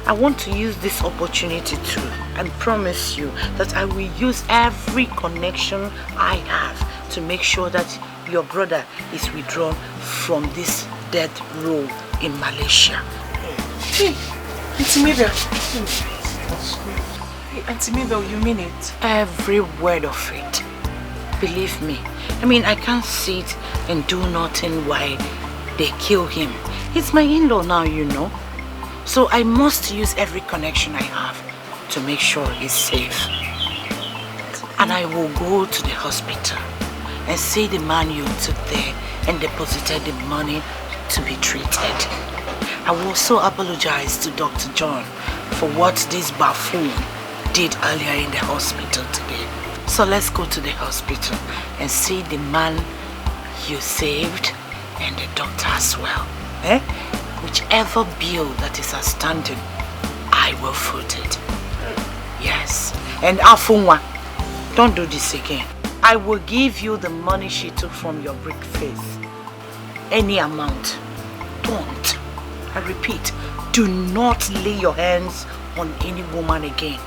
I want to use this opportunity too and promise you that I will use every connection I have to make sure that your brother is withdrawn from this death row in Malaysia. Hey, Auntie Mabel. Hey, Auntie Mabel, you mean it? Every word of it. Believe me. I mean, I can't sit and do nothing while they kill him. He's my in-law now, you know. So I must use every connection I have to make sure he's safe. And I will go to the hospital and see the man you took there and deposited the money to be treated. I will also apologize to Dr. John for what this buffoon did earlier in the hospital today. So let's go to the hospital and see the man you saved and the doctor as well. Eh? Whichever bill that is outstanding, I will foot it. Yes. And Afunwa, don't do this again. I will give you the money she took from your brick face. Any amount. Don't. I repeat, do not lay your hands on any woman again.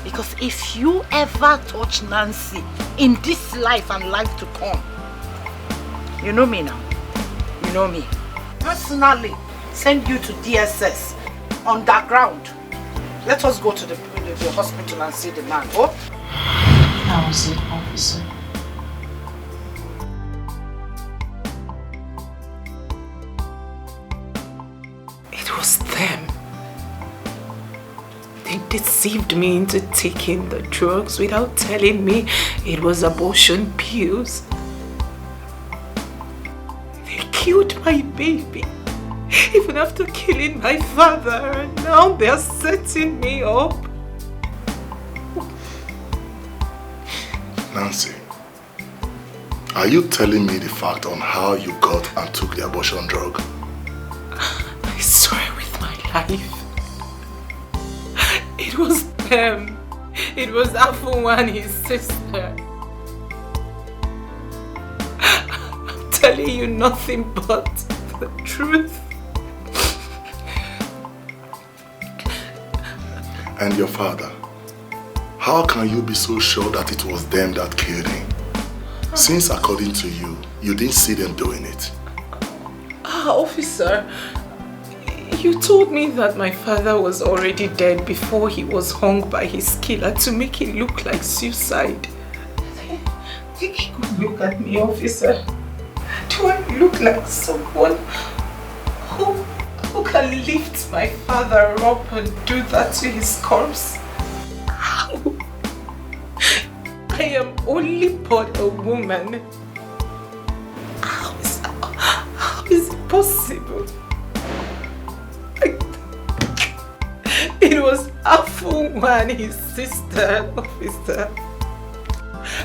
Because if you ever touch Nancy in this life and life to come, you know me now. You know me. Personally, send you to DSS underground. Let us go to the hospital and see the man. Oh? How was it, officer? It was them. They deceived me into taking the drugs without telling me it was abortion pills. They killed my baby, even after killing my father, and now they're setting me up. Nancy, are you telling me the fact on how you got and took the abortion drug? I swear with my life. It was them. It was Afunwa and his sister. I'm telling you nothing but the truth. And your father? How can you be so sure that it was them that killed him? Since according to you, you didn't see them doing it. Officer, you told me that my father was already dead before he was hung by his killer to make it look like suicide. Look at me, officer. Do I look like someone who can lift my father up and do that to his corpse? How? I am only but a woman. How is it possible? It was Afunwa and his sister, officer.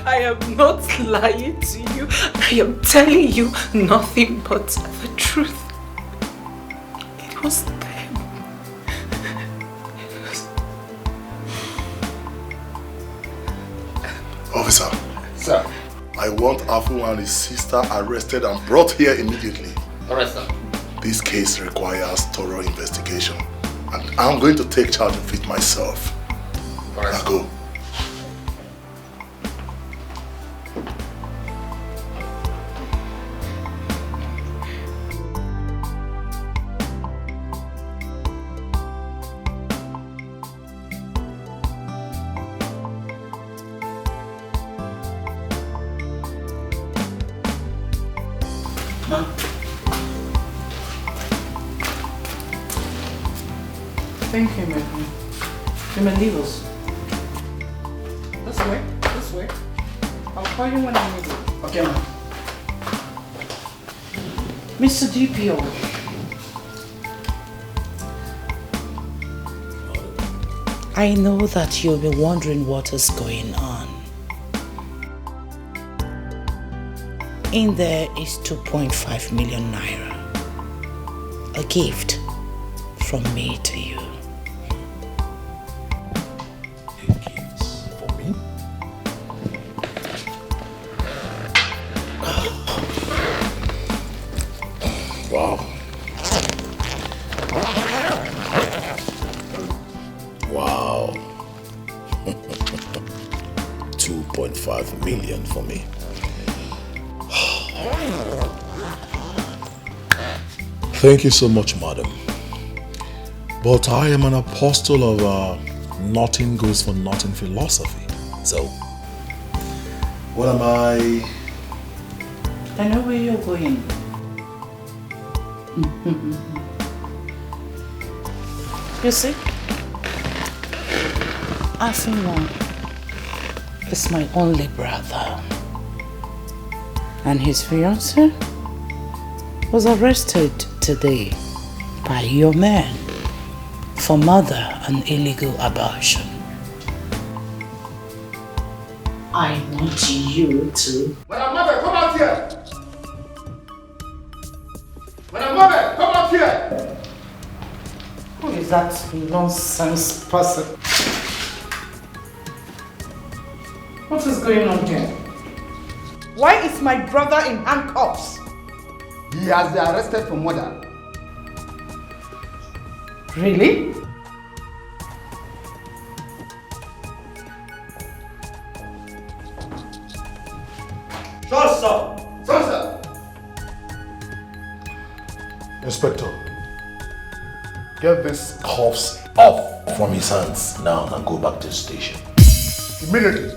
I am not lying to you. I am telling you nothing but the truth. It was them. Officer. Sir. I want Afunwa and his sister arrested and brought here immediately. Alright, sir. This case requires thorough investigation, And I'm going to take charge of it myself. Now go. Thank you, my friend. You may leave us. This way. I'll call you when I need you. Okay, ma'am. Mr. DPO. I know that you'll be wondering what is going on. In there is 2.5 million naira. A gift from me to you. Wow. Wow. 2.5 million for me. Thank you so much, madam. But I am an apostle of nothing goes for nothing philosophy. So, what am I? I know where you're going. You see, Afinwa is my only brother, and his fiancée was arrested today by your man for murder and illegal abortion. I want you to... Madam Mother, come out here! Madam Mother, come out here! Who is that nonsense person? What is going on here? Why is my brother in handcuffs? He has been arrested for murder. Really? Sure, sir. Sure, sir. Inspector, get these cuffs off from his hands now and go back to the station. Immediately.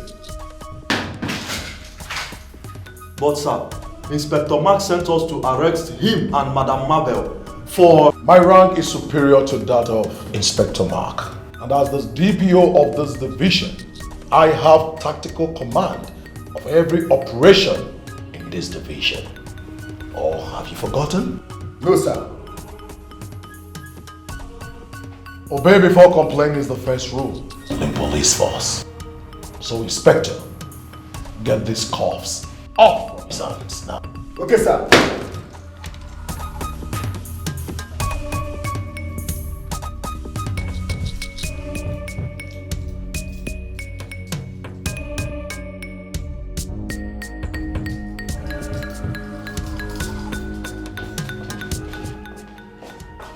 But sir, Inspector Mark sent us to arrest him and Madame Mabel for... My rank is superior to that of Inspector Mark. And as the DPO of this division, I have tactical command of every operation in this division. Or have you forgotten? No, sir. Obey before complaining is the first rule in police force. So, Inspector, get these cuffs off from his hands now. Okay, sir.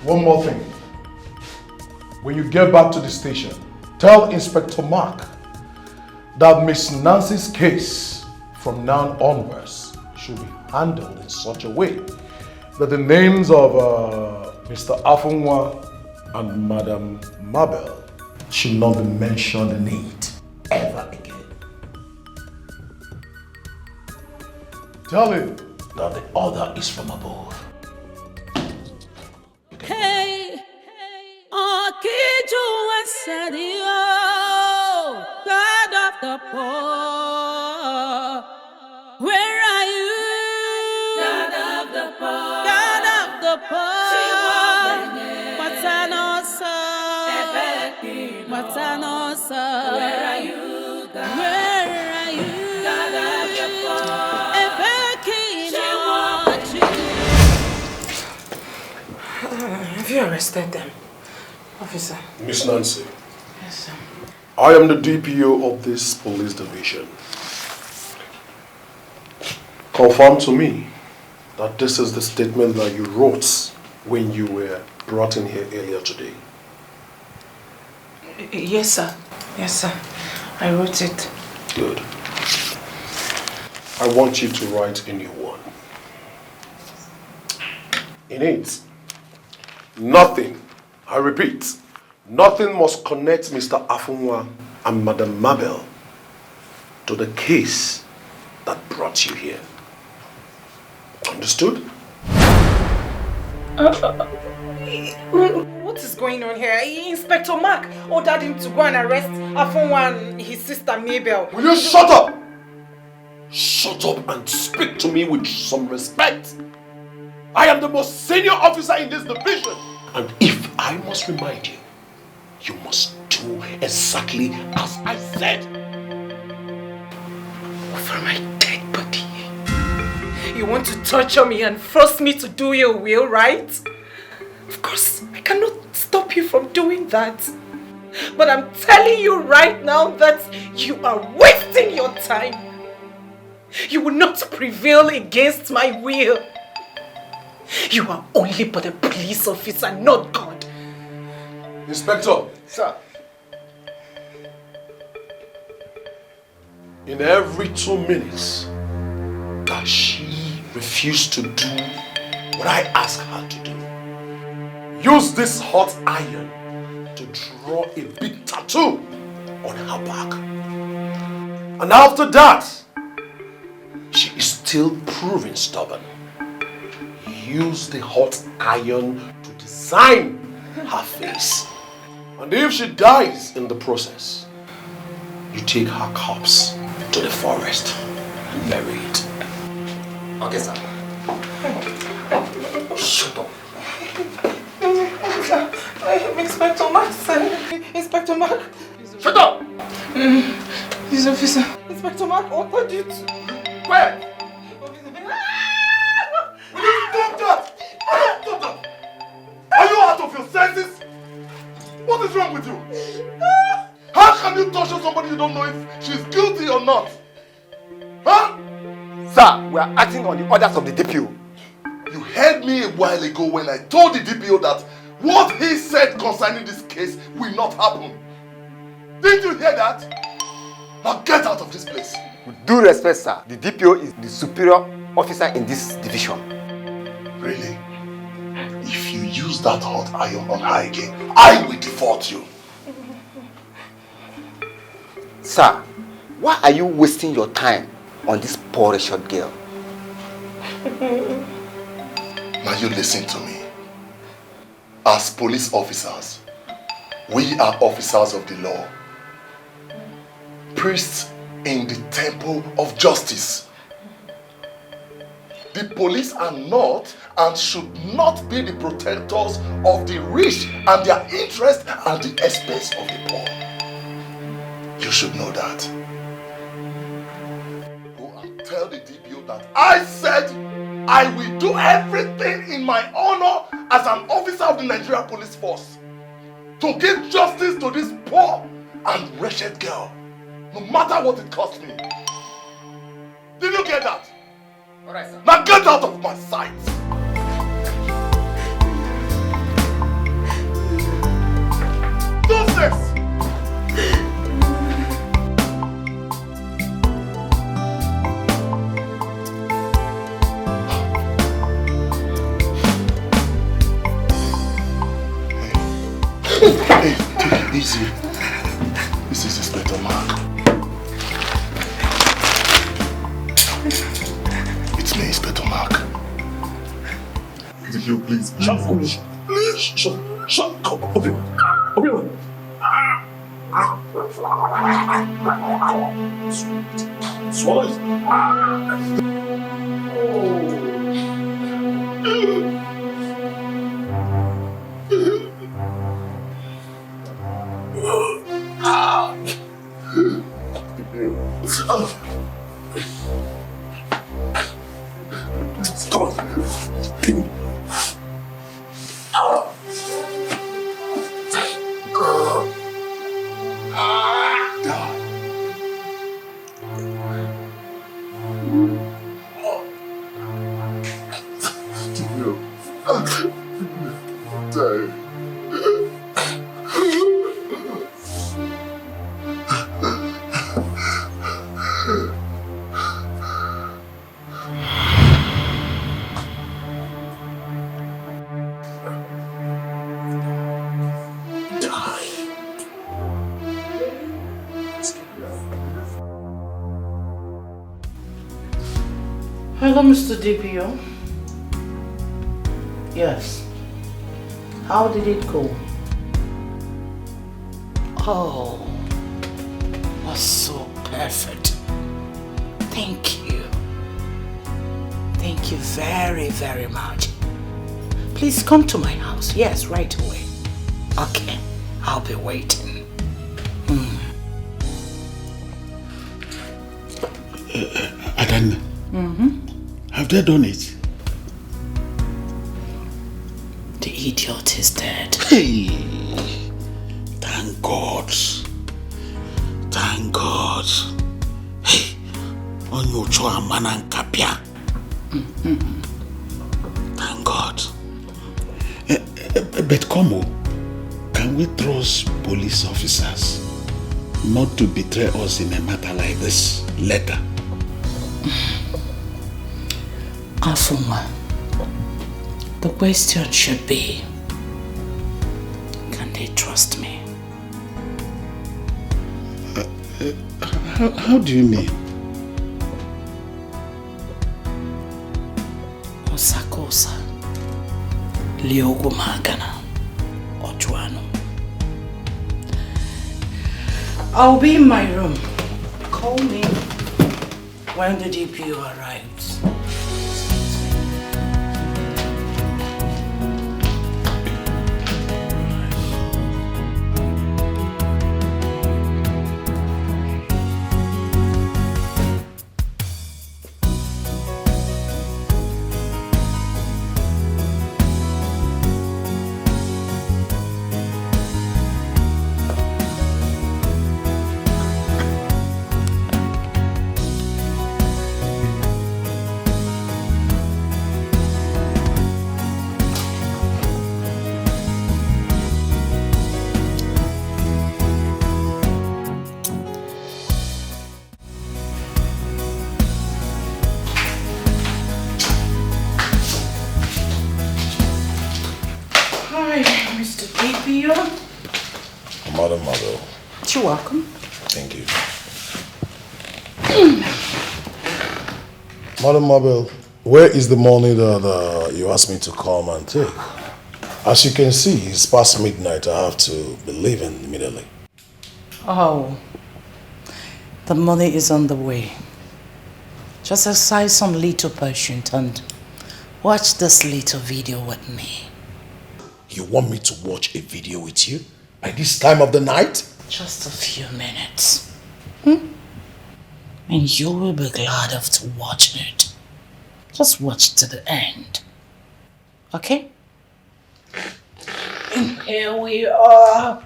One more thing. When you get back to the station, tell Inspector Mark that Miss Nancy's case from now onwards should be handled in such a way that the names of Mr. Afunwa and Madam Mabel should not be mentioned in it ever again. Tell him that the order is from above. Hey, Okiju Wasadio, God of the poor, where are you? God of the poor, God of the poor, Matanosa, Matanosa, where are you? God? Where are you? God of the poor, Have you arrested them, officer? Miss Nancy. Yes, sir. I am the DPO of this police division. Confirm to me that this is the statement that you wrote when you were brought in here earlier today. Yes, sir. Yes, sir. I wrote it. Good. I want you to write a new one. In it, nothing, I repeat, nothing must connect Mr. Afunwa and Madam Mabel to the case that brought you here. Understood? What is going on here? Inspector Mark ordered him to go and arrest Afunwa and his sister Mabel. Will you shut up? Shut up and speak to me with some respect. I am the most senior officer in this division. And if I must remind you, you must do exactly as I said. For my dead body. You want to torture me and force me to do your will, right? Of course, I cannot stop you from doing that. But I'm telling you right now that you are wasting your time. You will not prevail against my will. You are only but a police officer, not God. Inspector. Sir. In every 2 minutes that she refused to do what I asked her to do, use this hot iron to draw a big tattoo on her back. And after that, she is still proving stubborn. Use the hot iron to design her face. And if she dies in the process, you take her corpse to the forest and bury it. Okay, sir. Shut up. Inspector Mark, sir. Inspector Mark. Shut up! This officer. Inspector Mark ordered you to... Where? Will you stop that? Stop that! Are you out of your senses? What is wrong with you? How can you torture somebody you don't know if she's guilty or not? Huh? Sir, we are acting on the orders of the DPO. You heard me a while ago when I told the DPO that what he said concerning this case will not happen. Didn't you hear that? Now get out of this place. With due respect, sir, the DPO is the superior officer in this division. Really? If you use that hot iron on her again, I will default you. Sir, why are you wasting your time on this poor short girl? Now you listen to me. As police officers, we are officers of the law. Priests in the temple of justice. The police are not and should not be the protectors of the rich and their interests at the expense of the poor. You should know that. Go and tell the DPO that I said I will do everything in my honor as an officer of the Nigerian Police Force to give justice to this poor and wretched girl, no matter what it costs me. Did you get that? Alright, sir. Now get out of my sight! Do this! Hey, take it easy. This is Inspector Mark. It's me, Inspector Mark. Could you please, shut up. Please, shut up. Open. Swallow it. Hello, Mr. DPO. Yes. How did it go? Oh, that's so perfect. Thank you. Thank you very, very much. Please come to my house. Yes, right away. Okay, I'll be waiting. Adan, have they done it? The idiot is dead. Hey, thank God. Thank God. Hey, on your choa manan kapia. Thank God. But Como, can we trust police officers not to betray us in a matter like this later? Afuma, the question should be, can they trust me? How do you mean? Osakosa, Liogo Magana, Ochuano. I'll be in my room. Call me when the DPO arrives. Mother. You're welcome. Thank you. Madam Mabel, where is the money that you asked me to come and take? As you can see, it's past midnight. I have to be leaving immediately. Oh, the money is on the way. Just exercise some little patience and watch this little video with me. You want me to watch a video with you? At this time of the night? Just a few minutes. And you will be glad of to watch it. Just watch to the end. Okay? And here we are.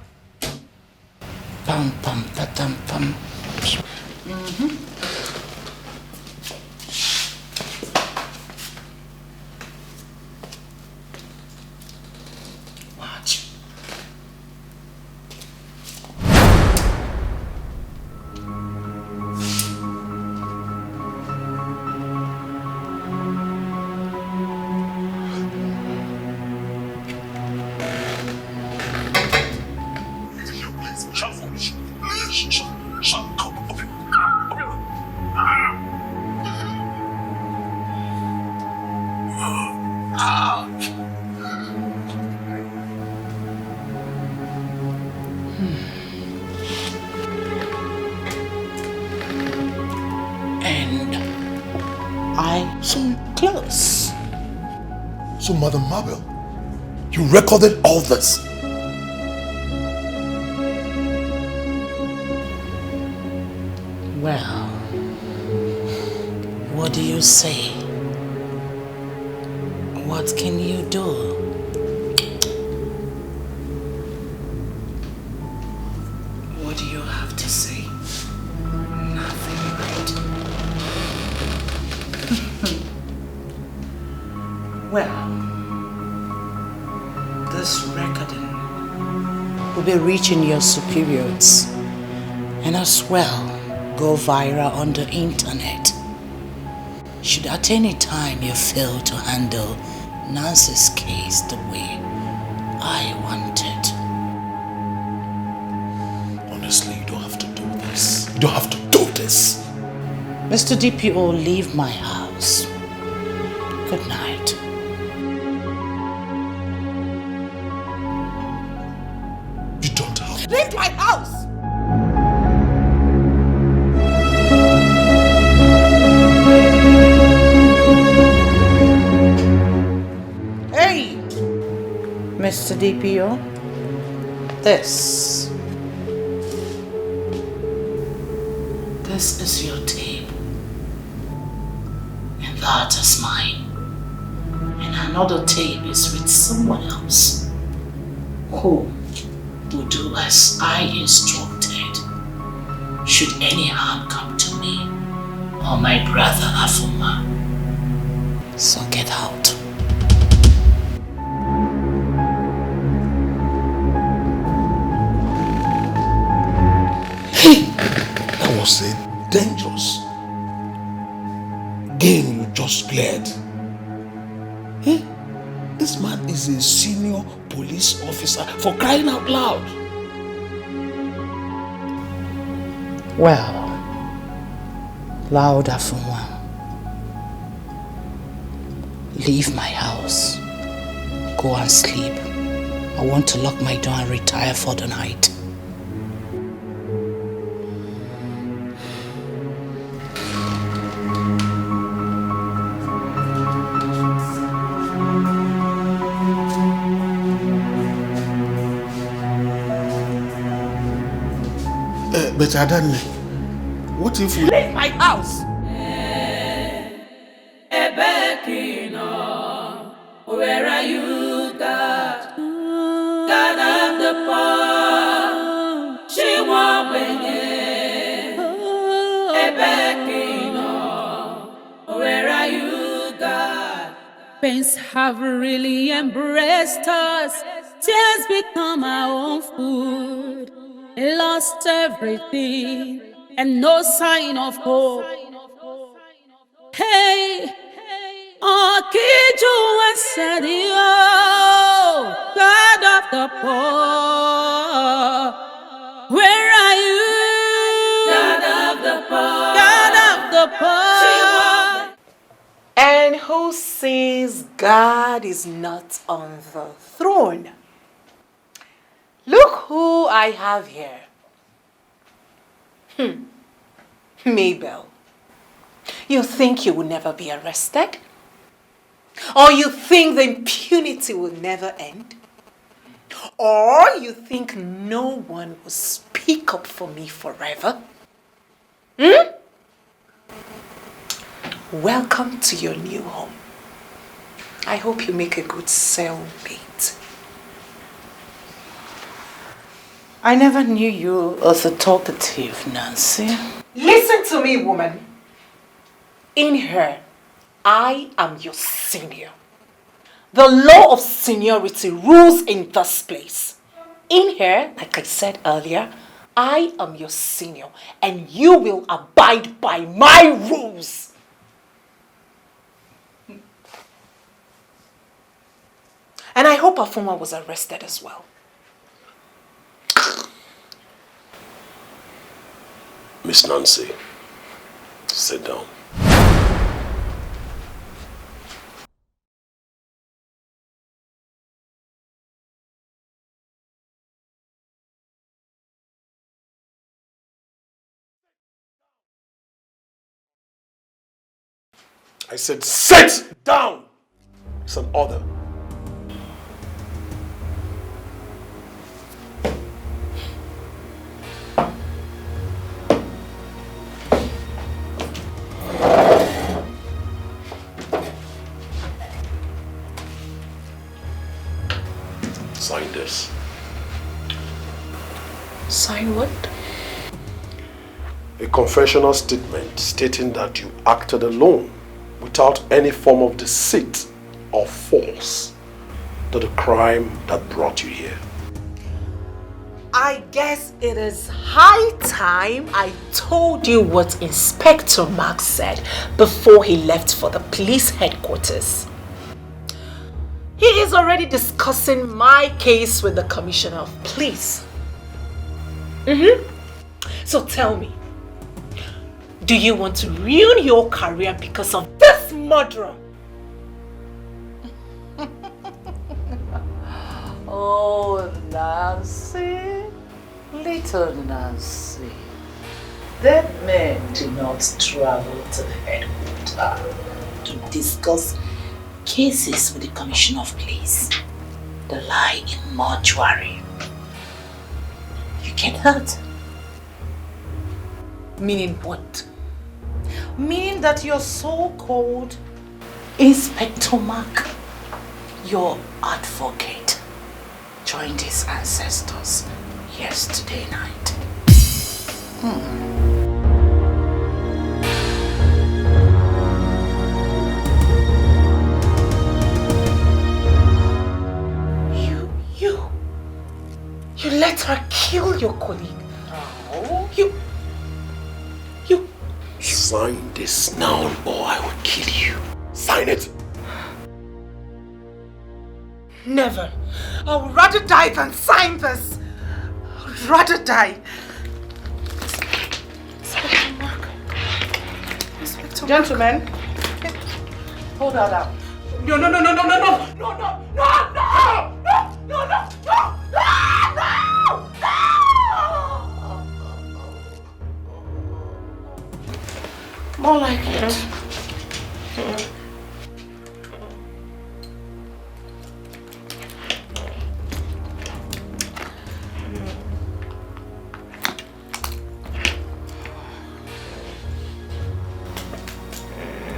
Pum pum pa tum pum. Watch. So, Mother Mabel, you recorded all this? Well, what do you say? What can you do? What do you have to say? Nothing, right? Well, this recording will be reaching your superiors and as well go viral on the internet. Should at any time you fail to handle Nancy's case the way I want it. Honestly, you don't have to do this. You don't have to do this. Mr. DPO, leave my house. Mr. DPO, this is your tape, and that is mine, and another tape is with someone else who will do as I instructed should any harm come to me or my brother Afuma. So get out. Hey, that was a dangerous game you just played. Hey, this man is a senior police officer, for crying out loud. Well, loud Afuma, leave my house. Go and sleep. I want to lock my door and retire for the night. But Adanne, what if we leave my house? Where are you, God? God of the poor. She won't bring it. Where are you, God? Pains have really embraced us. Tears become our own food. Lost everything and no sign of hope. Hey, Okiju Wasadio, God of the poor, where are you? God of the poor, God of the poor. And who says God is not on the throne? Look who I have here. Mabel, you think you will never be arrested? Or you think the impunity will never end? Or you think no one will speak up for me forever? Welcome to your new home. I hope you make a good cellmate. I never knew you as a talkative, Nancy. Listen to me, woman. In here, I am your senior. The law of seniority rules in this place. In here, like I said earlier, I am your senior and you will abide by my rules. And I hope Afuma was arrested as well. Miss Nancy, sit down. I said sit down! It's an order. Sign this. Sign what? A confessional statement stating that you acted alone without any form of deceit or force to the crime that brought you here. I guess it is high time I told you what Inspector Mark said before he left for the police headquarters. He is already discussing my case with the Commissioner of Police. So tell me, do you want to ruin your career because of this murderer? Oh, Nancy, little Nancy. Dead men do not travel to the headquarters to discuss cases with the Commissioner of Police. the lie in mortuary. You get that? Meaning what? Meaning that your so-called Inspector Mark, your advocate, joined his ancestors yesterday night. You let her kill your colleague? No. You... Sign this now or I will kill you. Sign it. Never. I would rather die than sign this. I would rather die. Gentlemen, hold that out. No, no, no, no, no, no, no, no, no, no, no, no, no, no, no, no. More like it.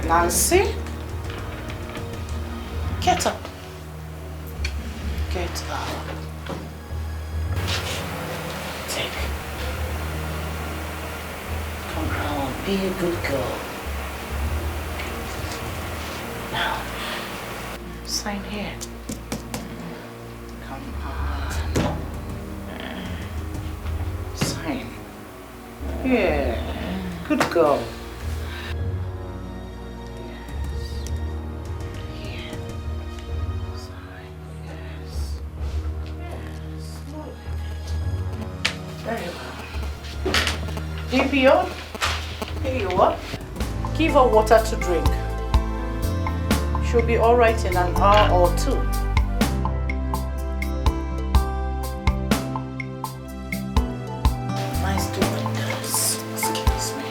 Nancy, get up. Get up. Take. Come on, be a good girl. Now, sign here. Come on. Sign. Yeah, good girl. DPO, here you are. Give her water to drink. She'll be alright in an hour or two. Nice doing this. Excuse me.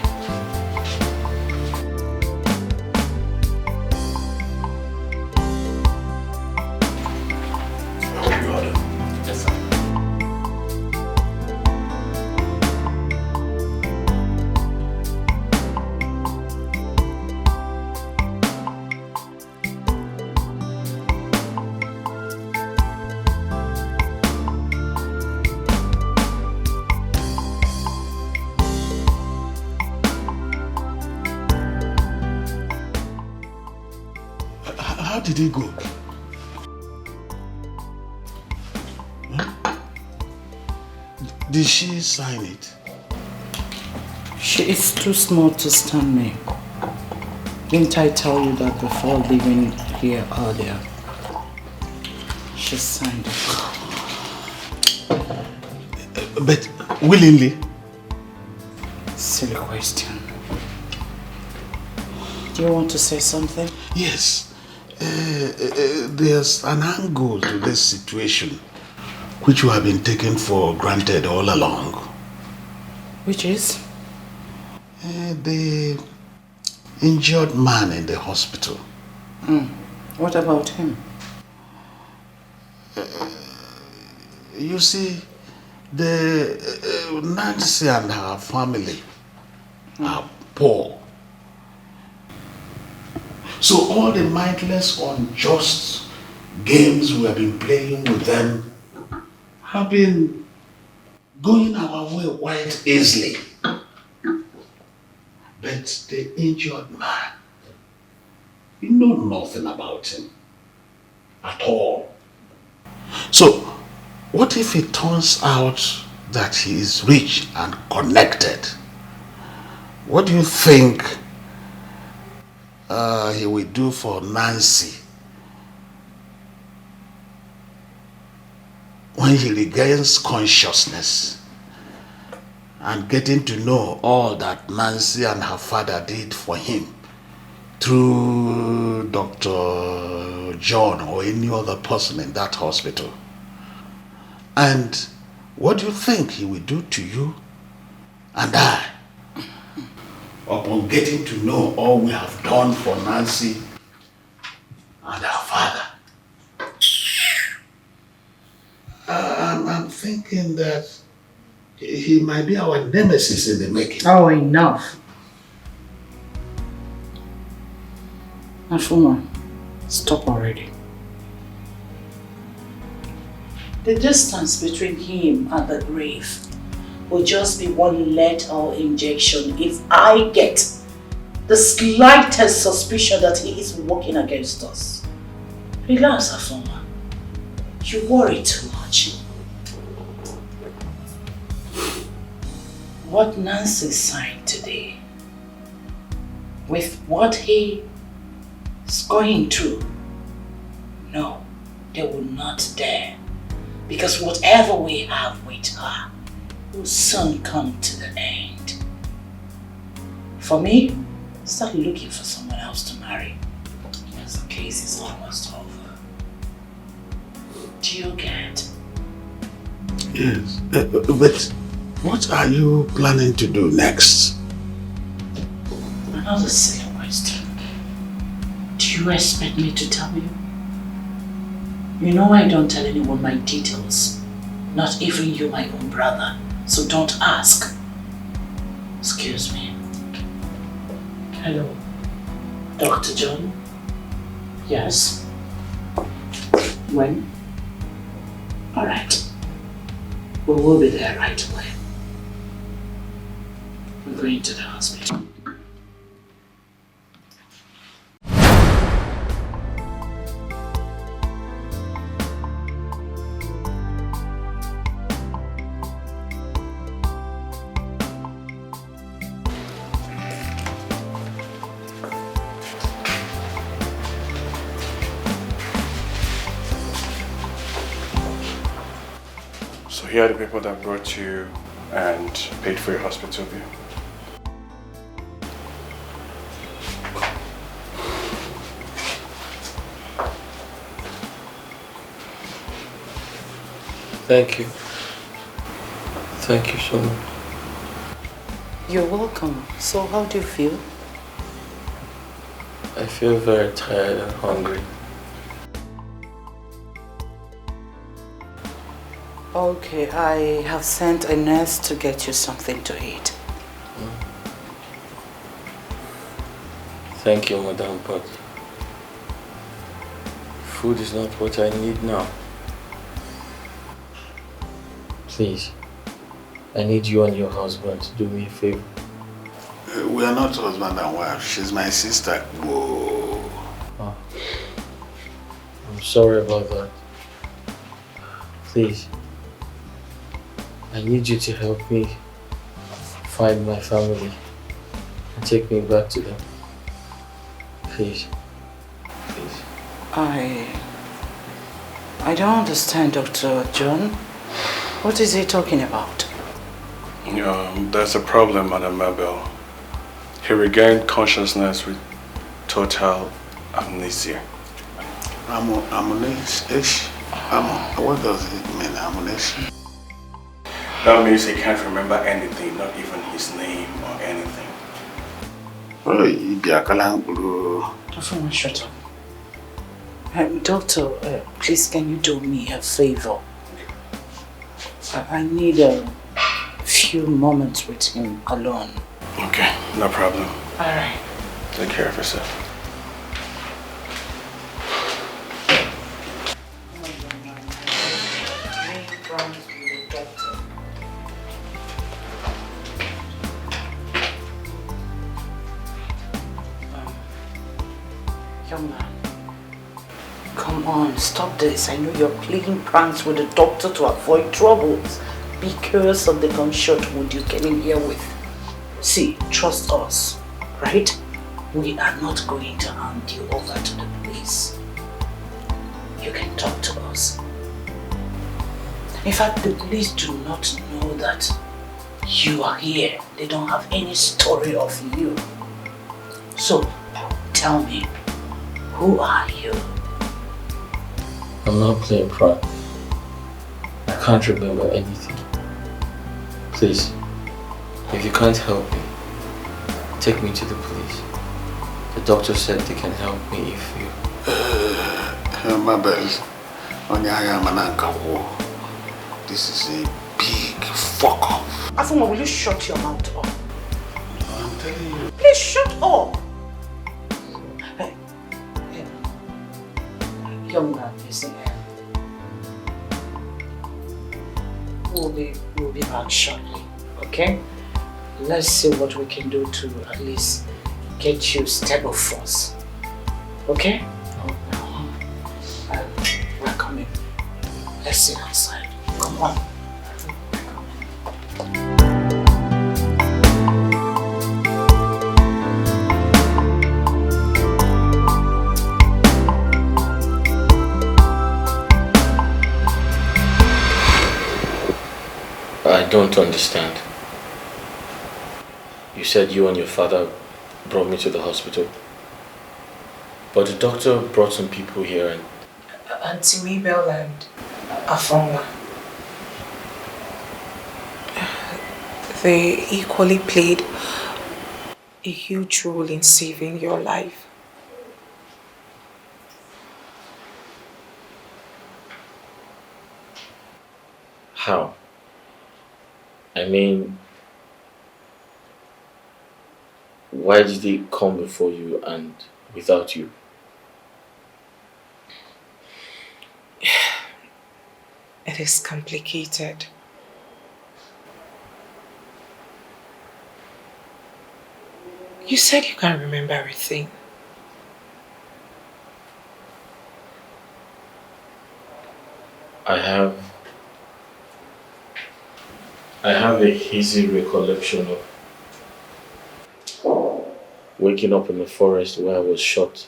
Yes, sir. How did it go? Did she sign it? She is too small to stand me. Didn't I tell you that before leaving here earlier? She signed it. But willingly? Silly question. Do you want to say something? Yes. There's an angle to this situation which you have been taken for granted all along. Which is? The injured man in the hospital. What about him? You see, the Nancy and her family are poor. So all the mindless, unjust games we have been playing with them have been going our way quite easily. But the injured man, you know nothing about him at all. So what if it turns out that he is rich and connected? What do you think he will do for Nancy when he regains consciousness and getting to know all that Nancy and her father did for him through Dr. John or any other person in that hospital? And what do you think he will do to you and I upon getting to know all we have done for Nancy and her father? thinking that he might be our nemesis in the making. Oh, enough. Afuma, stop already. The distance between him and the grave will just be one lethal injection if I get the slightest suspicion that he is working against us. Relax, Afuma. You worry too much. What Nancy signed today, with what he is going through, no, they will not dare. Because whatever we have with her will soon come to the end. For me, start looking for someone else to marry. Because the case is almost over. Do you get? Yes, but what are you planning to do next? Another silly question. Do you expect me to tell you? You know I don't tell anyone my details. Not even you, my own brother. So don't ask. Excuse me. Hello. Dr. John? Yes? When? Alright. We will be there right away. We're going to the hospital. So here are the people that brought you and paid for your hospital bill. Thank you. Thank you so much. You're welcome. So how do you feel? I feel very tired and hungry. Okay, I have sent a nurse to get you something to eat. Thank you, madam, but food is not what I need now. Please, I need you and your husband to do me a favor. We are not husband and wife. She's my sister. Whoa. Oh. I'm sorry about that. Please, I need you to help me find my family and take me back to them. Please. Please. I don't understand, Dr. John. What is he talking about? There's a problem, Madam Mabel. He regained consciousness with total amnesia. Amnesia? What does it mean, amnesia? That means he can't remember anything, not even his name or anything. Everyone shut up. Doctor, please can you do me a favor? I need a few moments with him alone. Okay, no problem. Alright. Take care of yourself. Young man, come on, stop this. I know you're playing pranks with the doctor to avoid troubles because of the gunshot wound you came in here with. See, trust us, right? We are not going to hand you over to the police. You can talk to us. In fact, the police do not know that you are here. They don't have any story of you. So, tell me, who are you? I'm not playing prank. I can't remember anything. Please, if you can't help me, take me to the police. The doctor said they can help me if you... Mabel, This is a big fuck up. Afuma, will you shut your mouth up? I'm telling you. Please shut up! Hey, young man, listen here. We'll be back shortly, okay? Let's see what we can do to at least get you stable first. Okay? We're coming. Let's sit outside. Come on. I don't understand. You said you and your father brought me to the hospital. But the doctor brought some people here and... Auntie Mabel and Afama. They equally played a huge role in saving your life. How? I mean, why did they come before you and without you? It is complicated. You said you can't remember everything. I have a hazy recollection of waking up in the forest where I was shot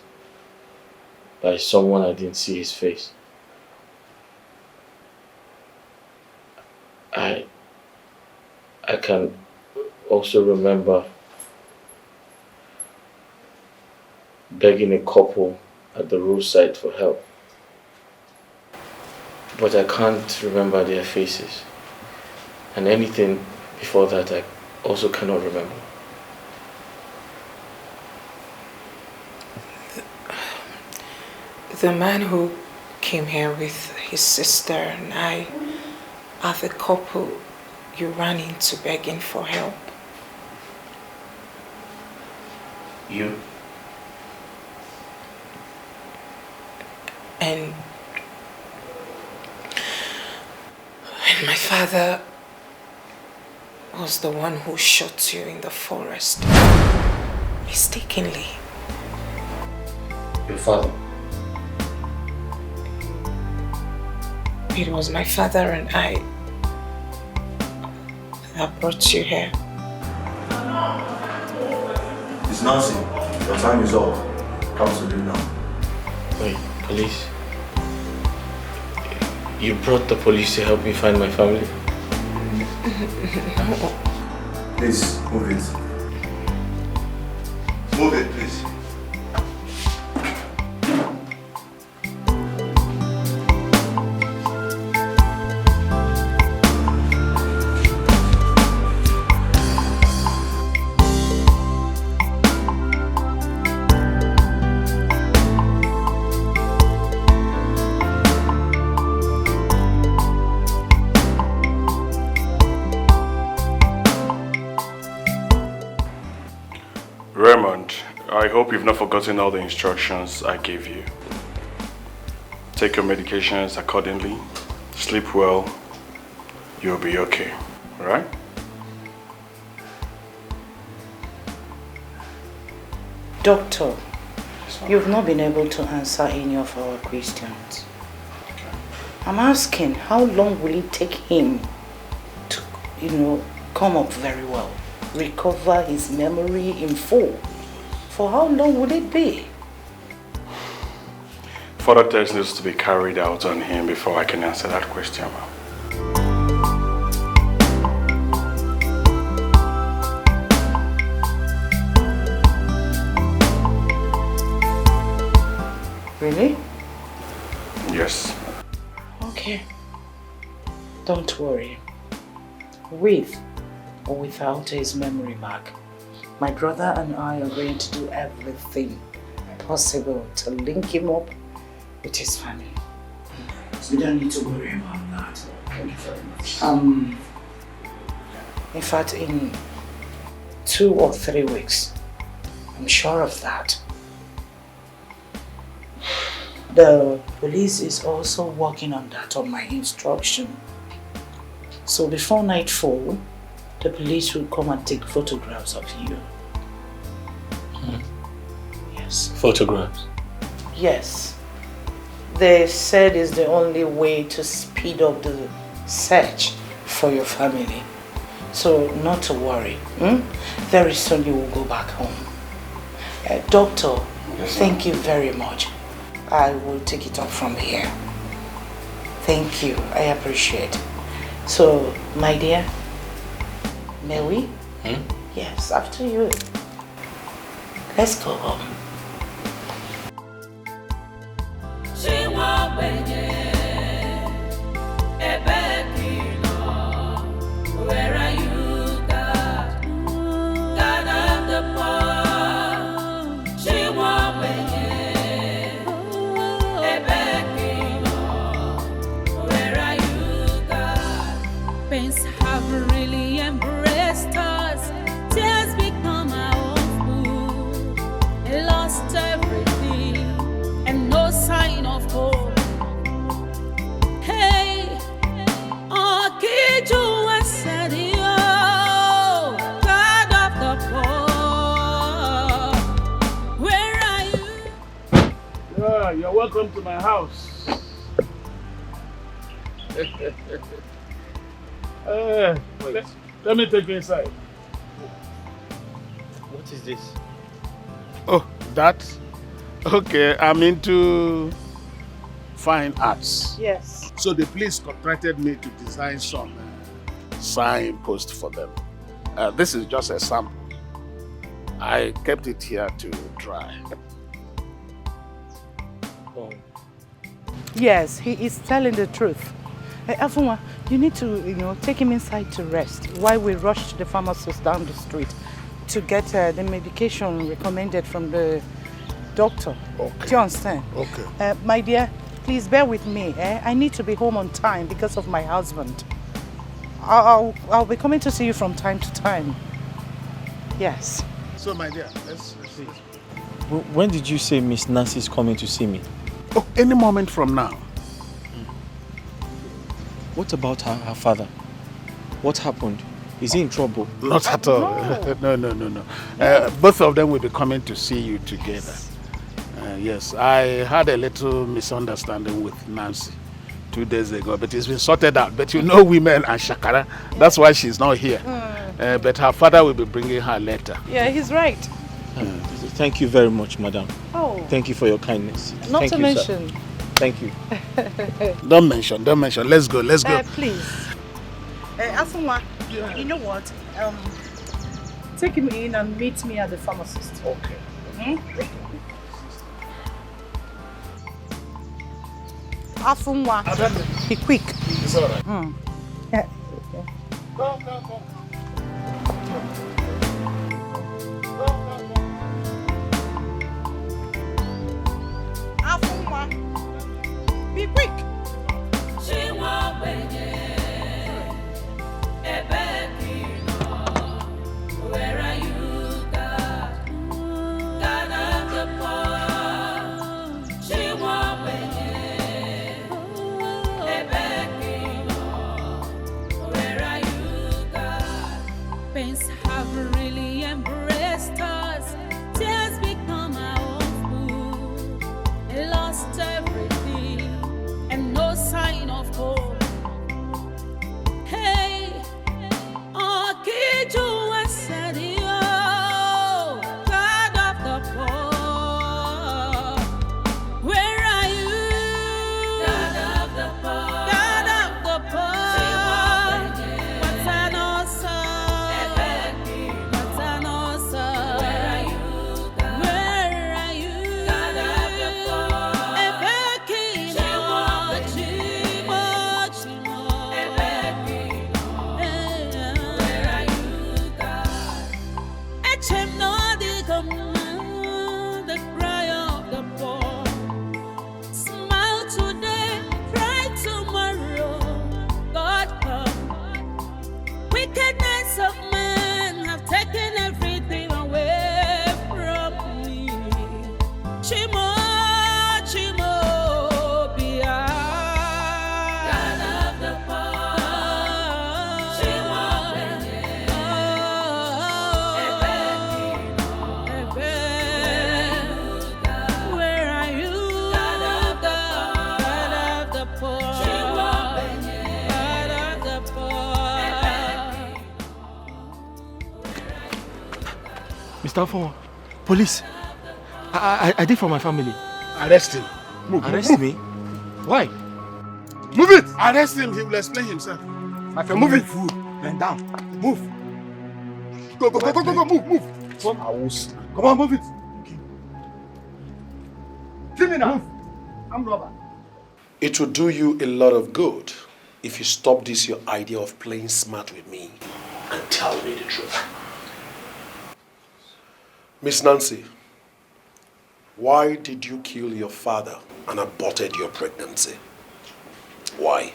by someone I didn't see his face. I can also remember begging a couple at the roadside for help. But I can't remember their faces. And anything before that I also cannot remember. The man who came here with his sister and I are the couple you ran into begging for help. You? And my father was the one who shot you in the forest. Mistakenly. Your father? It was my father and I that brought you here. It's Nancy. Your time is up. Come to leave now. Wait, police? You brought the police to help me find my family? No. Please, move it. Move it, please. Raymond, I hope you've not forgotten all the instructions I gave you. Take your medications accordingly, sleep well, you'll be okay, alright? Doctor, you've not been able to answer any of our questions. I'm asking, how long will it take him to, come up very well? Recover his memory in full? For how long will it be? Further tests needs to be carried out on him before I can answer that question. Really? Yes. Okay. Don't worry. With or without his memory back, my brother and I are going to do everything possible to link him up with his family. You don't need to worry about that. Thank you very much. In fact, in 2 or 3 weeks, I'm sure of that. The police is also working on that on my instruction. So before nightfall, the police will come and take photographs of you. Yes. Photographs? Yes. They said it's the only way to speed up the search for your family. So not to worry. Very soon you will go back home. Doctor, thank you very much. I will take it up from here. Thank you. I appreciate. So, my dear, may we? Yes, after you. Let's go home. Where are you, God? God of the poor. She won't where are you, God? Pains have really embraced us. Tears become our own food. Lost everything and no sign of hope. Hey, God of the poor, where are you? Yeah, you're welcome to my house. Let me take you inside. What is this? Oh, that? Okay, I'm into fine arts. Yes. So the police contracted me to design some signposts for them. This is just a sample. I kept it here to dry. Oh. Yes, he is telling the truth. Afunwa, you need to, take him inside to rest while we rush to the pharmacist down the street to get the medication recommended from the doctor. Okay. Do you understand? Okay. My dear, please bear with me. I need to be home on time because of my husband. I'll be coming to see you from time to time. Yes. So, my dear, let's see. When did you say Miss Nancy is coming to see me? Oh, any moment from now. What about her father? What happened? Is he in trouble? Not at all. No. Both of them will be coming to see you together. Yes, I had a little misunderstanding with Nancy 2 days ago, but it's been sorted out. But you know women and Shakara, that's why she's not here. But her father will be bringing her later. Yeah, he's right. Thank you very much, madam. Oh. Thank you for your kindness. Not Thank to you, mention. sir. Thank you. Don't mention. Let's go. Please. Afunwa, you know what? Take him in and meet me at the pharmacist. Okay. Afunwa, be quick. It's all right. Yeah. Go. Afunwa, be quick. She won't where are you, God? God of the poor. She won't where are you, God? Pains have really embraced us. Tears become our own food. Lost every Mr. Afon, police. I did for my family. Arrest him. Arrest me? Why? Move it! Arrest him, he will explain himself. My friend, move it. Food. Bend down. Move. Go, move. Come on, move it. Give me now. Move. I'm robber. It will do you a lot of good if you stop this your idea of playing smart with me and tell me the truth. Miss Nancy, why did you kill your father and aborted your pregnancy? Why?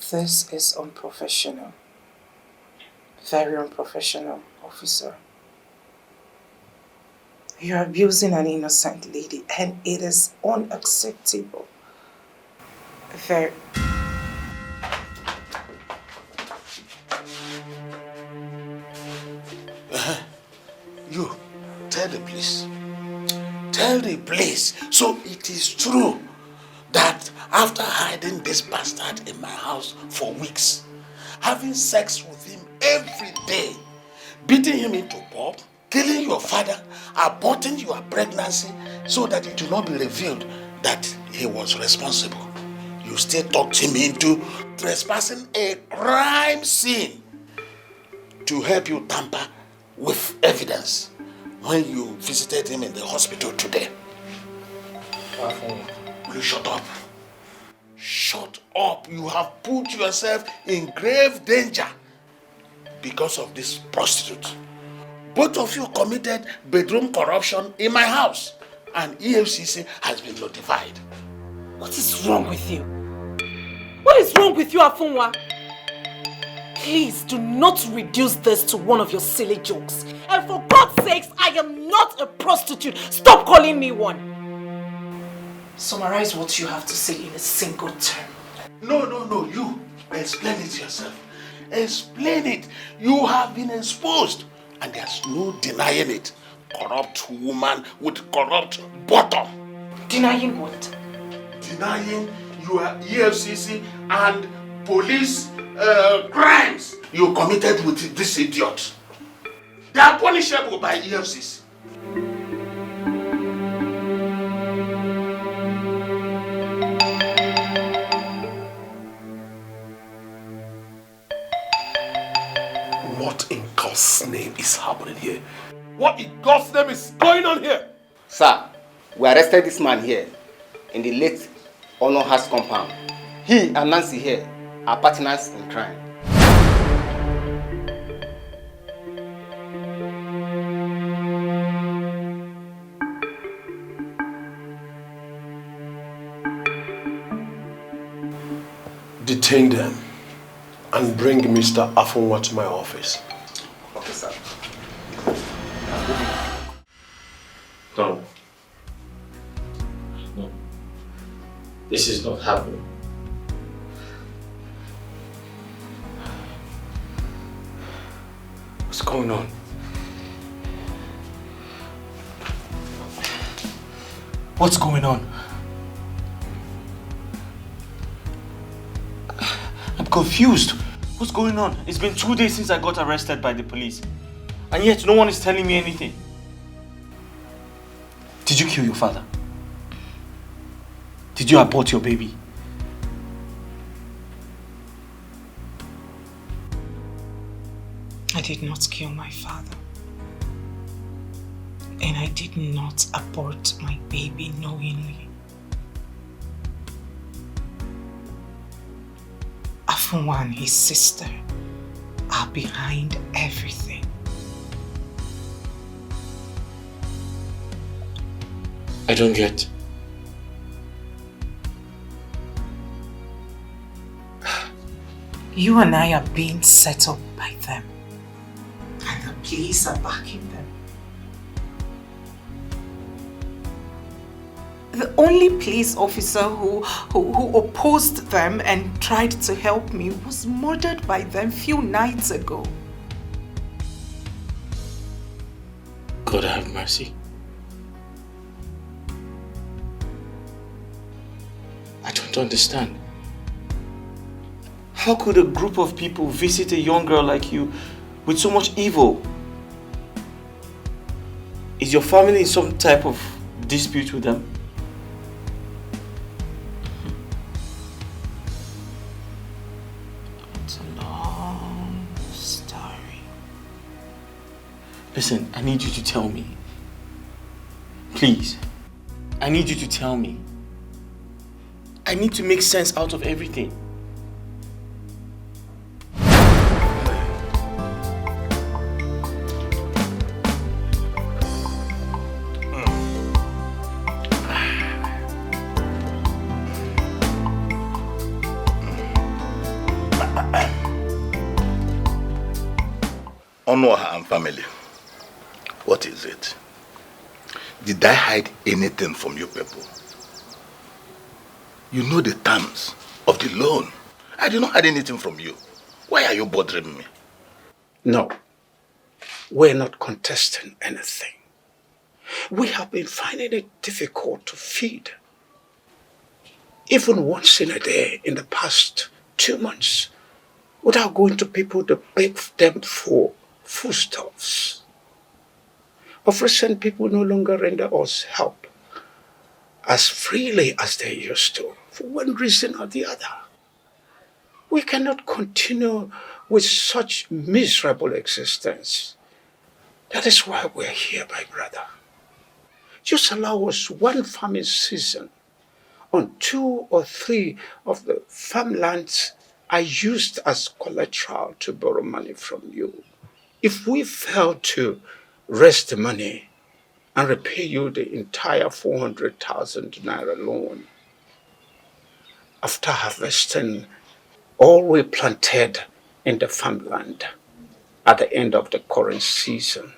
This is unprofessional. Very unprofessional, officer. You're abusing an innocent lady and it is unacceptable. Very... You, tell the police. Tell the police. So it is true that after hiding this bastard in my house for weeks, having sex with him every day, beating him into pulp, killing your father, aborting your pregnancy so that it will not be revealed that he was responsible, you still talked him into trespassing a crime scene to help you tamper with evidence when you visited him in the hospital today. Will you shut up? Shut up. You have put yourself in grave danger because of this prostitute. Both of you committed bedroom corruption in my house and EFCC has been notified. What is wrong with you? What is wrong with you, Afunwa? Please do not reduce this to one of your silly jokes. And for God's sakes, I am not a prostitute. Stop calling me one. Summarize what you have to say in a single term. No, you. Explain it yourself. Explain it. You have been exposed and there's no denying it. Corrupt woman with corrupt bottom. Denying what? Denying your EFCC and police crimes you committed with this idiot. They are punishable by EFCC. What in God's name is happening here? What in God's name is going on here? Sir, we arrested this man here in the late Honor House compound. He and Nancy here are partners in crime. Detain them and bring Mr. Afunwa to my office. Okay, sir. No. This is not happening. What's going on? What's going on? I'm confused. What's going on? It's been 2 days since I got arrested by the police. And yet no one is telling me anything. Did you kill your father? Did you abort your baby? I did not kill my father. And I did not abort my baby knowingly. Afunwa and his sister are behind everything. I don't get. You and I are being set up by them. And the police are backing them. The only police officer who opposed them and tried to help me was murdered by them few nights ago. God have mercy. I don't understand. How could a group of people visit a young girl like you with so much evil? Is your family in some type of dispute with them? It's a long story. Listen, I need you to tell me. Please. I need you to tell me. I need to make sense out of everything. Honor her and family. What is it? Did I hide anything from you people? You know the terms of the loan. I did not hide anything from you. Why are you bothering me? No, we're not contesting anything. We have been finding it difficult to feed. Even once in a day in the past 2 months, without going to people to beg them for foodstuffs. Of recent, people no longer render us help as freely as they used to, for one reason or the other. We cannot continue with such miserable existence. That is why we're here, my brother. Just allow us one farming season on 2 or 3 of the farmlands I used as collateral to borrow money from you. If we fail to raise the money and repay you the entire 400,000 naira loan, after harvesting all we planted in the farmland at the end of the current season,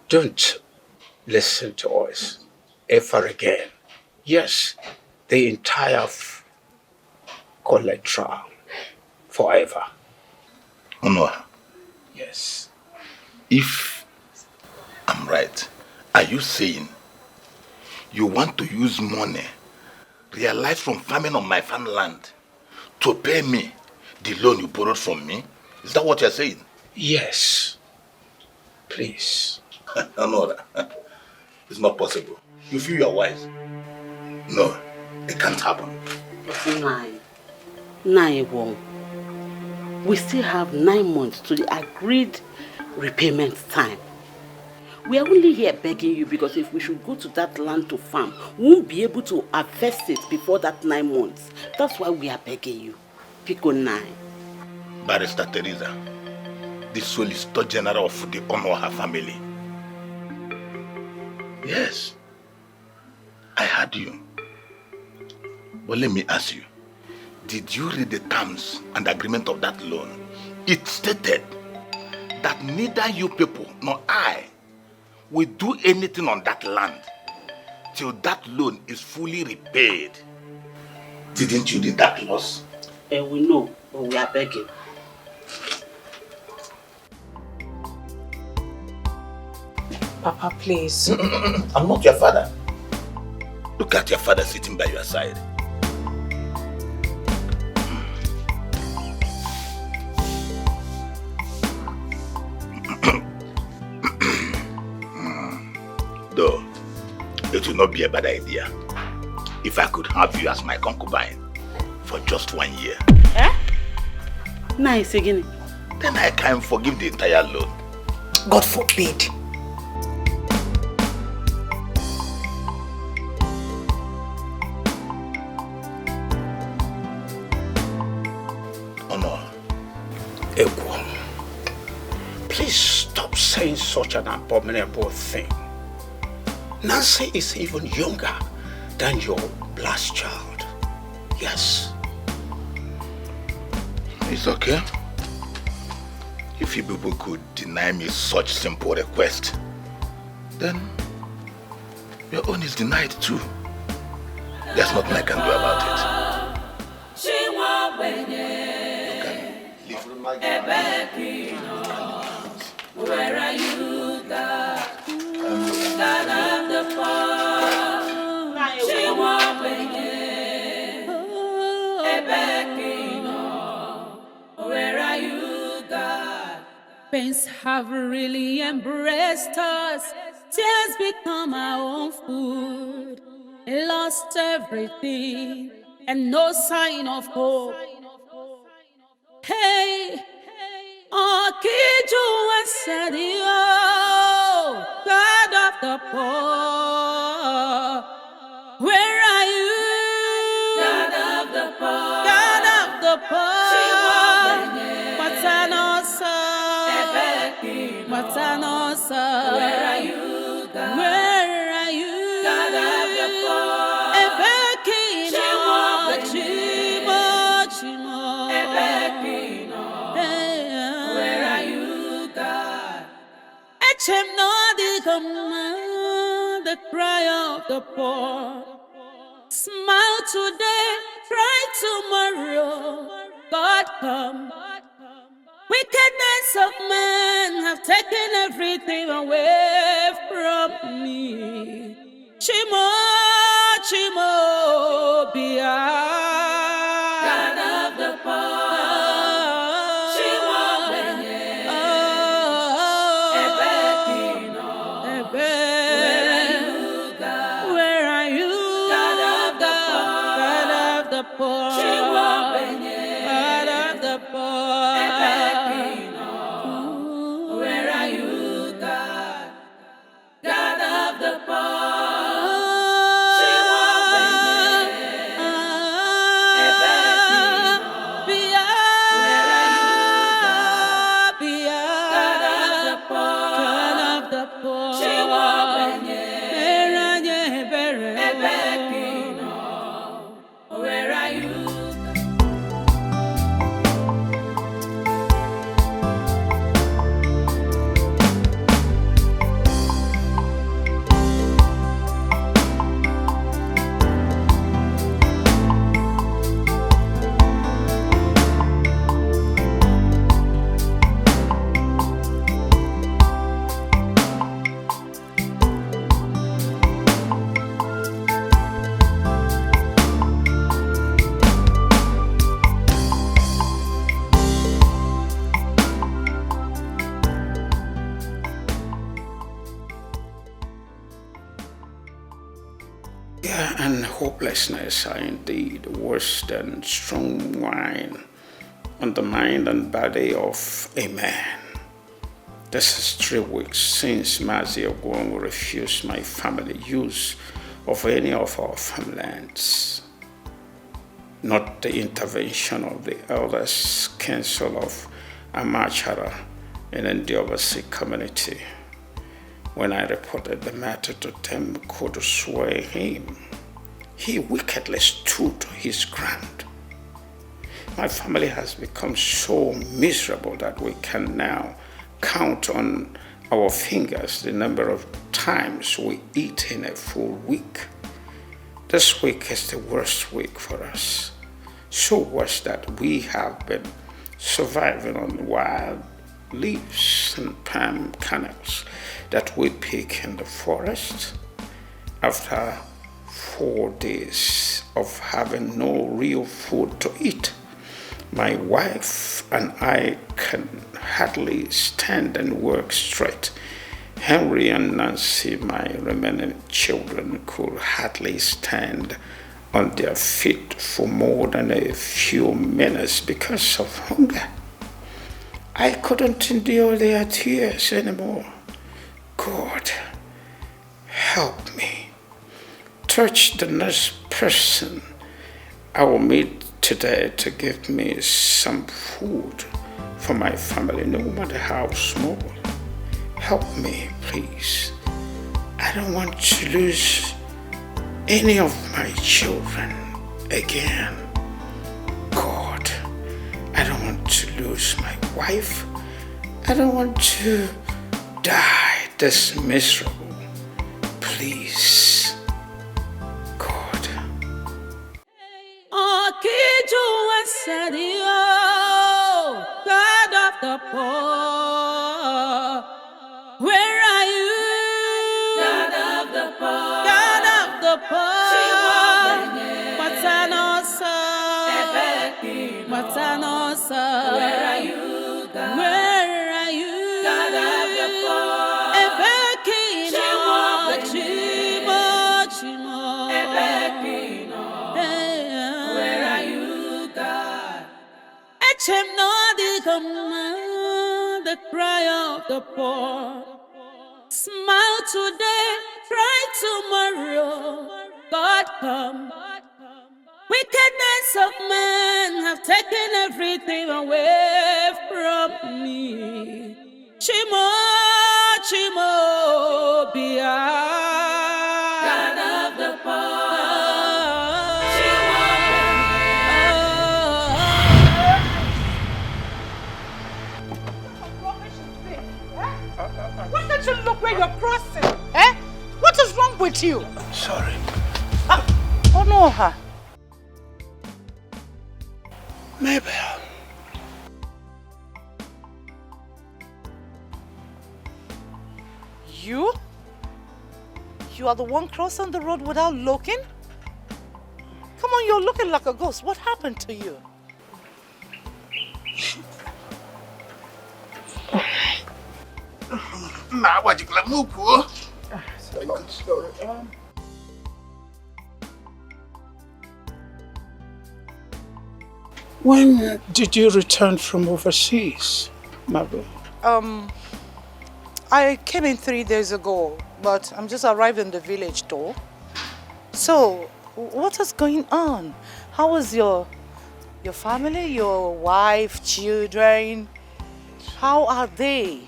don't listen to us ever again. Yes, the entire collateral forever. Honor. Yes. If I'm right, are you saying you want to use money realized from farming on my farmland to pay me the loan you borrowed from me? Is that what you're saying? Yes. Please. No, it's not possible. You feel you're wise? No, it can't happen. Nine. We still have 9 months to the agreed repayment time. We are only here begging you because if we should go to that land to farm, we won't be able to harvest it before that 9 months. That's why we are begging you. Pico 9. Barrister Teresa, the Solicitor General of the Honor her family. Yes, I heard you. But let me ask you, did you read the terms and agreement of that loan? It stated that neither you people nor I will do anything on that land till that loan is fully repaid. Didn't you read that clause? We know, but we are begging. Papa, please. I'm not your father. Look at your father sitting by your side. Though, it will not be a bad idea if I could have you as my concubine for just 1 year. Nice again. Then I can forgive the entire loan. God forbid. Honor, Egwom, please stop saying such an abominable thing. Nancy is even younger than your last child. Yes. It's okay. If you people could deny me such simple request, then your own is denied too. There's nothing I can do about it. Where are you, God? God of the fall. She won't where are you, God? Pains have really embraced us. tears become our own food. We lost everything and no sign of hope. Hey, Okiju Asadio, God of the poor, where are you? God of the poor, God of the poor, Matanosa, Matanosa, where are you? God? Where are you? God of the poor, Ebekino, Chimo, Chimo, Ebekino, where are you, God? Echem no the command, the cry of the poor. Smile today, cry tomorrow. God come. Wickedness of men have taken everything away from me. Chimo, Chimo, Bia. God of the poor. Chimo, Ebekino. Where are you, God? Where are you, God of the poor? God of the poor. Chimo, God of the poor. Ebekino. Where are you, God? God of the poor. Where are you? Fear and hopelessness are indeed worse than strong wine on the mind and body of a man. This is 3 weeks since Mazi Ogwong refused my family use of any of our farmlands. Not the intervention of the elders' council of Amachara in the Ndiobasi community. When I reported the matter to them, could sway him, he wickedly stood his ground. My family has become so miserable that we can now count on our fingers the number of times we eat in a full week. This week is the worst week for us. So worse that we have been surviving on wild leaves and palm kernels that we pick in the forest. After 4 days of having no real food to eat, my wife and I can hardly stand and work straight. Henry and Nancy, my remaining children, could hardly stand on their feet for more than a few minutes because of hunger. I couldn't endure their tears anymore. God, help me. Touch the next person I will meet today to give me some food for my family, no matter how small. Help me, please. I don't want to lose any of my children again. God, I don't want to lose my wife. I don't want to die this miserable. Please, God. God of the poor, where are you? God of the poor, God of the poor, Matanosa, Matanosa, where are you? God? Where are you? God of the poor, Ebekino, Shame not the command, the cry of the poor. Smile today, cry tomorrow. God come. Wickedness of men have taken everything away from me. Chimo, Chimo, Bia. God of the poor. Chimo, Why don't you look where you're crossing? Eh? What is wrong with you? Sorry. Oh no, her. Mabel. You? You are the one crossing the road without looking? Come on, you're looking like a ghost. What happened to you? Nah, what you move? Sorry. When did you return from overseas, Mabel? I came in 3 days ago, but I'm just arrived in the village though. So, what is going on? How is your family, your wife, children? How are they?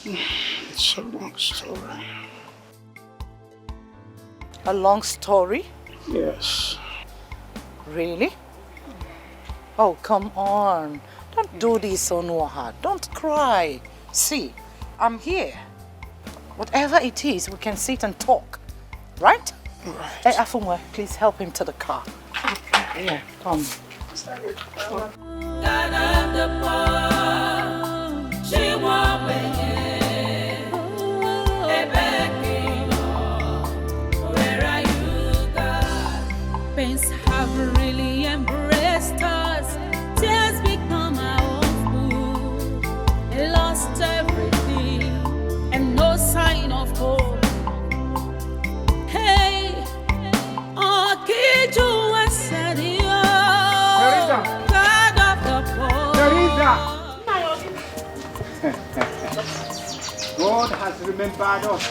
It's a long story. A long story? Yes. Really? Oh, come on. Don't do this, Onoha. Don't cry. See, I'm here. Whatever it is, we can sit and talk. Right? Right. Hey, Afunwa, please help him to the car. Okay. Yeah, come. God of the poor, she won't where are you, God? Pains have really embraced us. Tears become our own food. I lost everything and no sign of hope. Hey, oh, Kiju and Sadio. God of the poor. God has remembered us.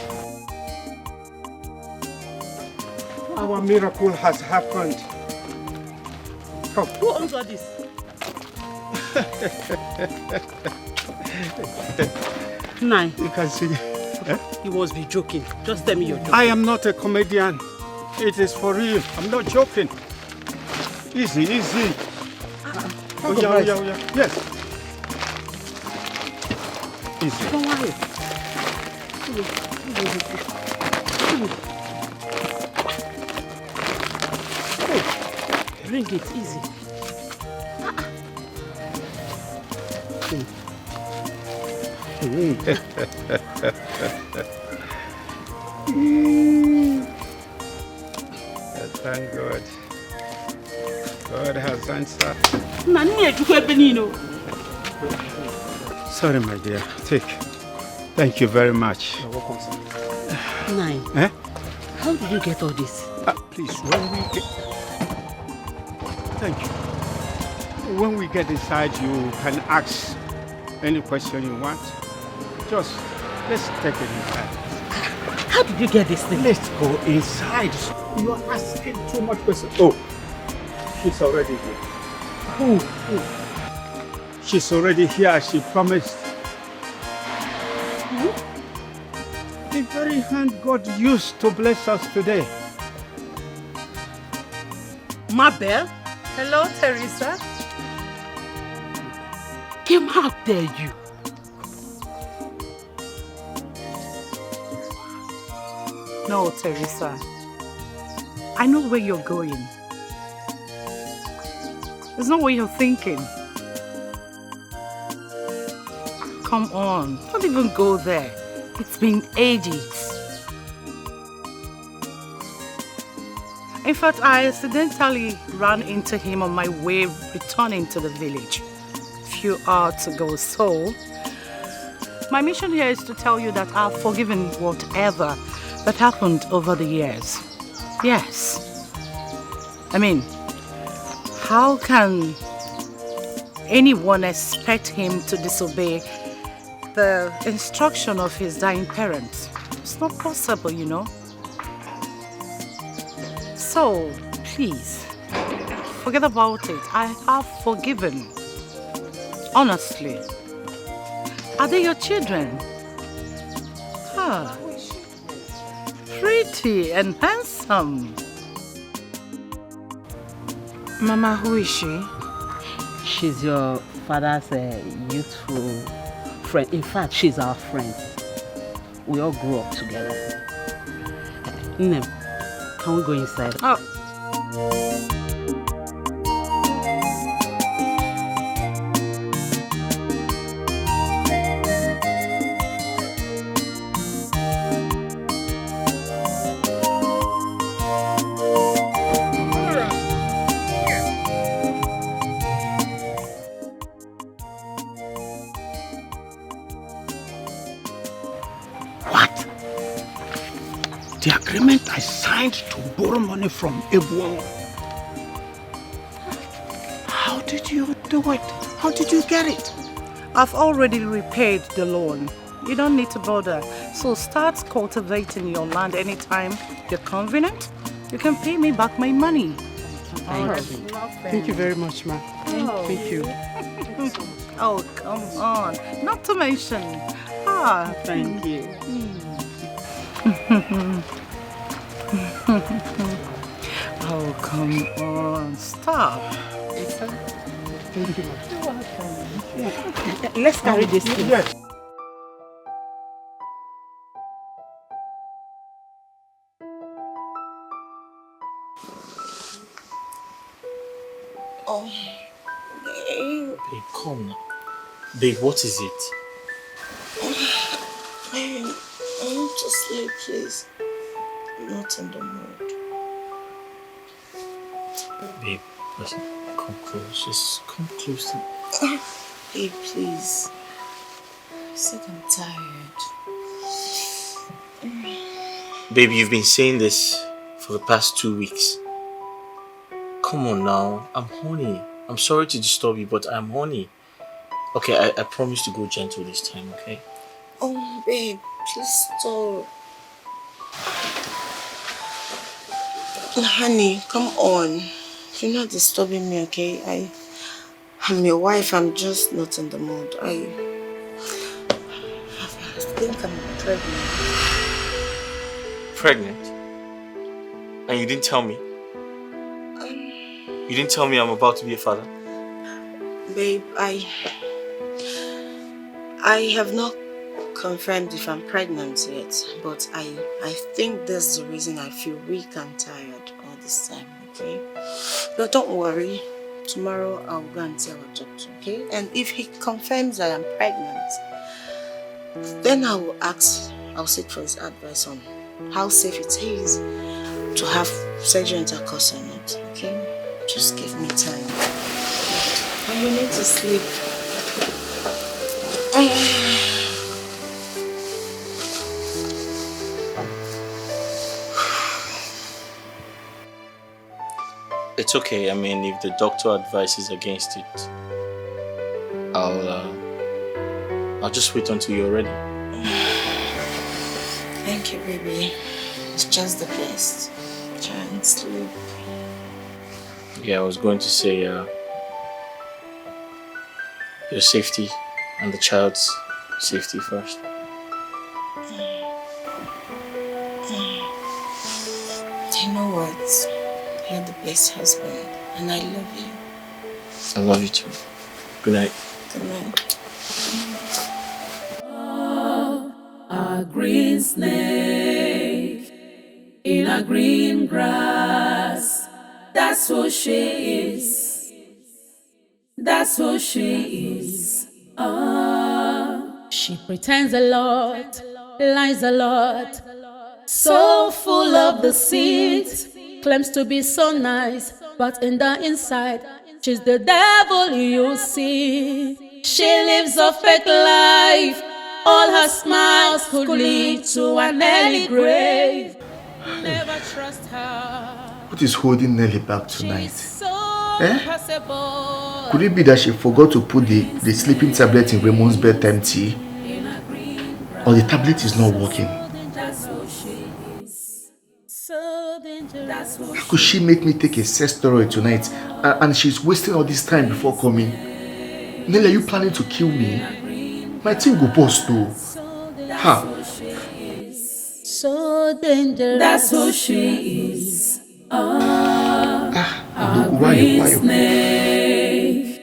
Our miracle has happened. Come. Who owns all this? Nine. You can see. He must be joking. Just tell me you're joking. I am not a comedian. It is for real. I'm not joking. Easy, easy. Oh, yeah. Yes. Easy. Don't worry. Bring it easy. Thank God. God has answered. Sorry, my dear. Take. Thank you very much. You're welcome, sir. Nine. Eh? How did you get all this? Please, when we get... Thank you. When we get inside, you can ask any question you want. Just, let's take it inside. How did you get this thing? Let's go inside. You are asking too much questions. Oh, she's already here. Who? She's already here, she promised. The very hand God used to bless us today. Mabel? Hello, Teresa. Kim, how dare you? No, Teresa. I know where you're going. It's not what you're thinking. Come on, don't even go there. It's been ages. In fact, I accidentally ran into him on my way returning to the village a few hours ago. So, my mission here is to tell you that I've forgiven whatever that happened over the years. Yes. I mean, how can anyone expect him to disobey the instruction of his dying parents? It's not possible, you know. So, please, forget about it. I have forgiven. Honestly. Are they your children? Ah, pretty and handsome. Mama, who is she? She's your father's youthful friend. In fact, she's our friend. We all grew up together. Nnem, can we go inside? Oh. The agreement I signed to borrow money from Ebuon. How did you do it? How did you get it? I've already repaid the loan. You don't need to bother. So start cultivating your land anytime you're convenient. You can pay me back my money. Thank you very much, ma. Thank you. Oh, come on. Not to mention. Thank you. Oh, come on. Stop. Thank you, ma. You're welcome. Let's carry this thing. Yes. Oh, babe. Babe, come now. Babe, what is it? I want to sleep, please. I'm not in the mood. Babe, listen, come close. Just come close to me. Babe, please. I said I'm tired. Babe, you've been saying this for the past 2 weeks. Come on now. I'm horny. I'm sorry to disturb you, but I'm horny. Okay, I promise to go gentle this time, okay? Oh, babe, please stop. Honey, come on. You're not disturbing me, okay? I'm your wife. I'm just not in the mood. I think I'm pregnant. Pregnant? And you didn't tell me? You didn't tell me I'm about to be a father? Babe, I have not confirmed if I'm pregnant yet, but I think that's the reason I feel weak and tired all this time, okay? But don't worry, tomorrow I'll go and tell our doctor, okay? And if he confirms I am pregnant, then I'll seek for his advice on how safe it is to have sexual intercourse or not, okay? Just give me time. And you need to sleep. It's okay. I mean, if the doctor advises against it, I'll just wait until you're ready. Thank you, baby. It's just the best. Try and sleep. Yeah, I was going to say your safety and the child's safety first. You know what? You're the best husband, and I love you. I love you too. Good night. Good night. A green snake in a green grass. That's who she is. That's who she is. She pretends a lot, lies a lot, so full of deceit. Claims to be so nice, but in the inside, she's the devil you see. She lives a fake life. All her smiles could lead to an early grave. Never trust her. What is holding Nelly back tonight? So Could it be that she forgot to put the sleeping tablet in Raymond's bedtime tea? Or the tablet is not working? How could she make me take a sex steroid tonight and she's wasting all this time before coming? Nelly, are you planning to kill me? My thing go bust though. Ha! So dangerous. That's who she is. A green snake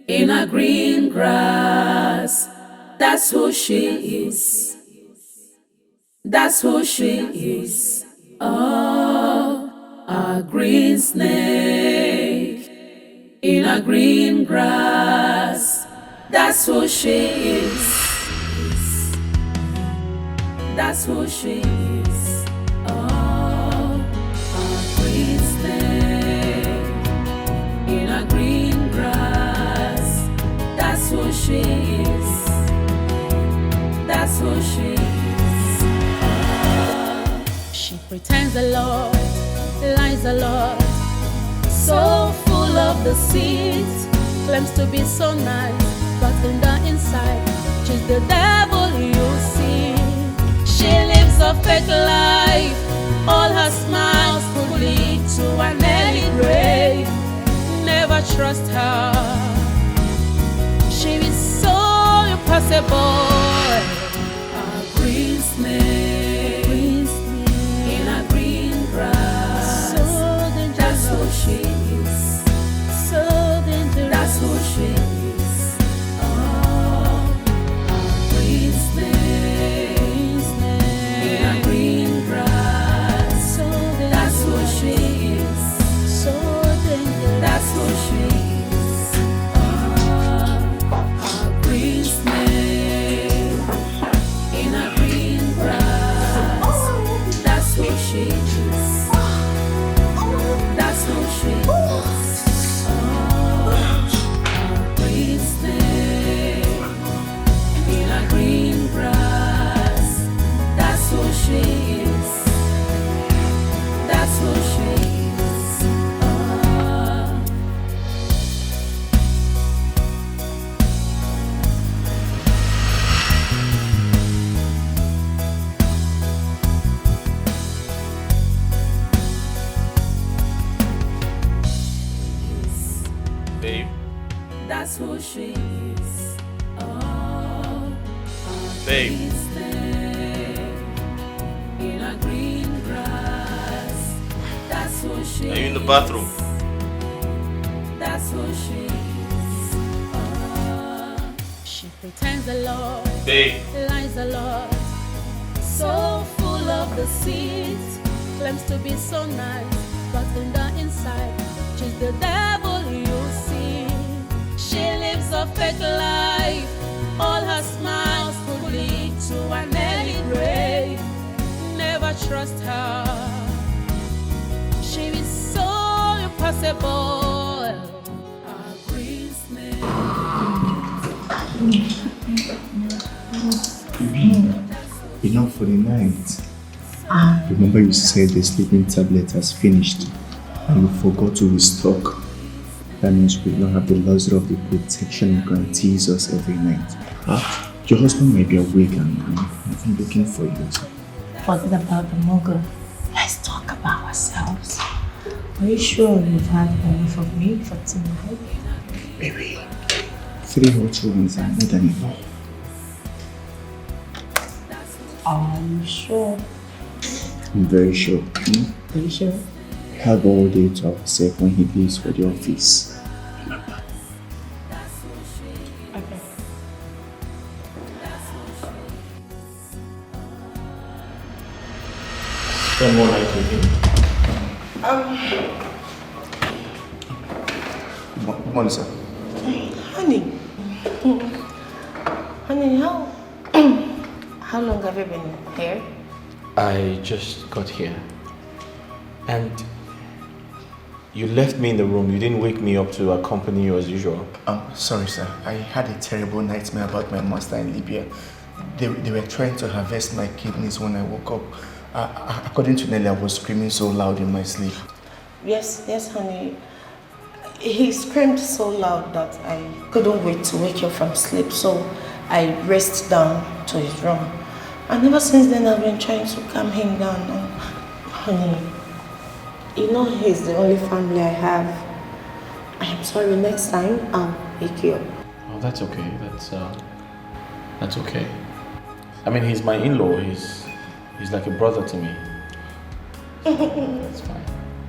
in a green grass. That's who she is. That's who she is. A green snake in a green grass. That's who she is. That's who she is. A green snake in a green grass. That's who she is. That's who she is. She pretends a lot, lies a lot, so full of deceit. Claims to be so nice, but in the inside, she's the devil you see. She lives a fake life. All her smiles could lead to an early grave. Never trust her. She is so impossible. A green snake in a green grass. So dangerous. That's who she is. So dangerous. That's who she is. A green snake in a green grass. So that's who she is. So dangerous. That's who she is. A green snake in a green grass. That's who she is. That's who she is. A green snake in a green grass. That's who she is. That's who she is. Babe, That's who she is. babe. In a green grass. That's who she Are you in the bathroom? That's who she is. She pretends a lot, Babe. lies a lot, so full of deceit. Claims to be so nice, but in the inside, she's the devil you see. She lives a fake life. All her smiles could lead to an early grave. Never trust her. She is so impossible. A green snake. Enough for the night. Remember you said the sleeping tablet has finished and you forgot to restock. That means we don't have the luxury of the protection it guarantees us every night. Your husband might be awake and I've been looking for you. Forget about the mogul. Let's talk about ourselves. Are you sure you've had enough of me for tonight? Baby, 3 hot ones are more than enough. Are you sure? I'm very sure. Are you sure? We have all day to ourselves when he leaves for the office. Okay. Spend more night with him. Good morning, sir. Honey. Honey, how long have you been here? I just got here. And you left me in the room. You didn't wake me up to accompany you as usual. Sorry, sir. I had a terrible nightmare about my master in Libya. They were trying to harvest my kidneys when I woke up. According to Nelly, I was screaming so loud in my sleep. Yes, honey. He screamed so loud that I couldn't wait to wake up from sleep, so I raced down to his room. And ever since then, I've been trying to calm him down. And honey, you know he's the only family I have. I am sorry, next time I'll wake you up. Oh, that's okay. That's okay. I mean, he's my in-law. He's like a brother to me. That's fine.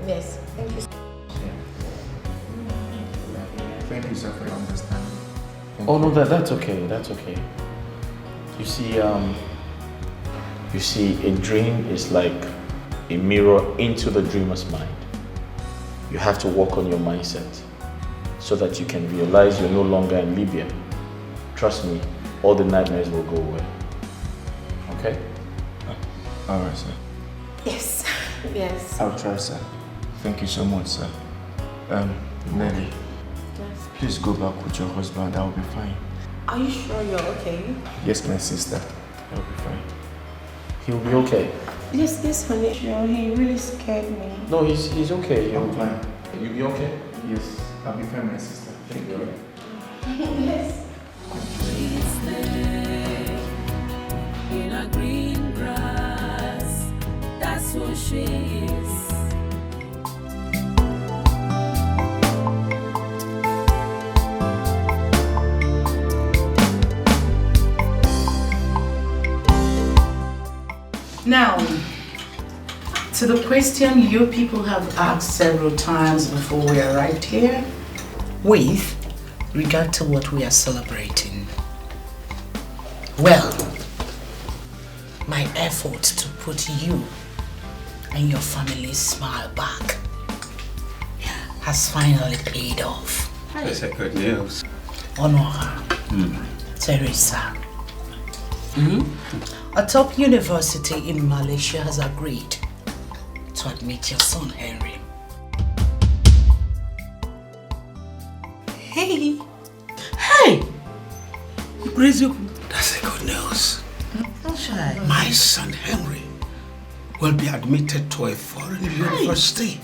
Yes, thank you. Thank you, sir, for your understanding. Oh no, that's okay. That's okay. You see, a dream is like a mirror into the dreamer's mind. You have to work on your mindset so that you can realize you're no longer in Libya. Trust me, all the nightmares will go away. Okay? All right, sir. Yes, yes. I'll try, sir. Thank you so much, sir. Nelly, please go back with your husband. I'll be fine. Are you sure you're okay? Yes, my sister. I'll be fine. He'll be okay. Yes, honey. Sure, he really scared me. No, he's okay. I'm fine. You'll be okay? Yes, I'll be fine, my sister. Thank you. Yes. In a green grass, that's who she is. Now, to the question you people have asked several times before we arrived here, with regard to what we are celebrating. Well, my effort to put you and your family's smile back has finally paid off. That's a good news. Honora, Teresa, a top university in Malaysia has agreed to admit your son Henry. Hey! That's a good news. My son Henry will be admitted to a foreign university.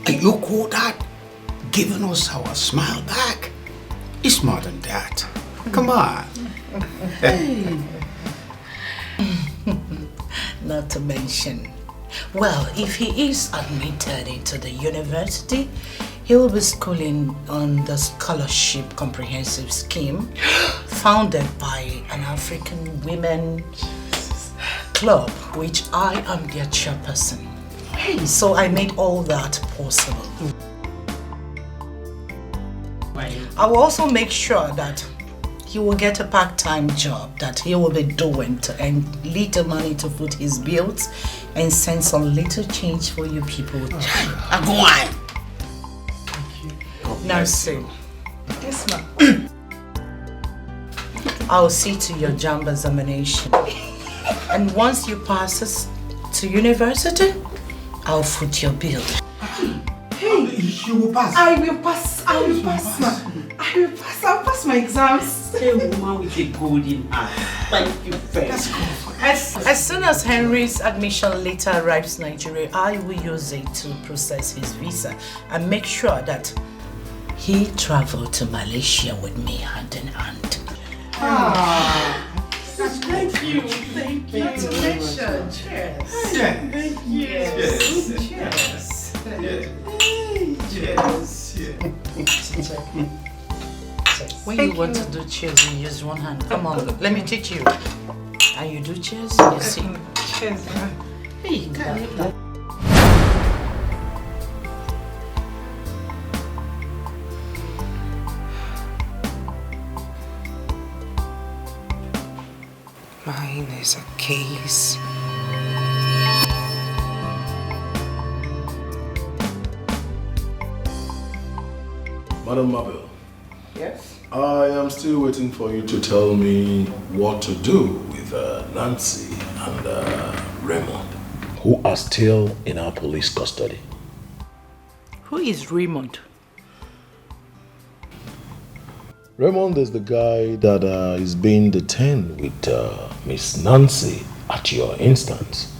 And you call that giving us our smile back? It's more than that. Come on. Not to mention, well, if he is admitted into the university, he will be schooling on the scholarship comprehensive scheme founded by an African women club, which I am their chairperson. So I made all that possible. I will also make sure that he will get a part-time job that he will be doing to earn little money to foot his bills and send some little change for you people. Go on. Now see. Yes, ma'am. I'll see to your JAMB examination. And once you pass us to university, I'll foot your bill. Hey, you will pass. I will pass, ma. I will pass, I'll pass my exams. A woman with a golden heart. Thank you very much. As soon as Henry's admission letter arrives in Nigeria, I will use it to process his visa and make sure that he traveled to Malaysia with me hand in hand. Thank you. Thank you. Congratulations. Cheers. Thank you. Yes. Cheers. When you want to do cheers, you use one hand. Come on, let me teach you. And you do cheers, you see. Cheers. Hey, God. Mine is a case. Madam Mabel. Yes? I am still waiting for you to tell me what to do with Nancy and Raymond, who are still in our police custody. Who is Raymond? Raymond is the guy that is being detained with Miss Nancy at your instance.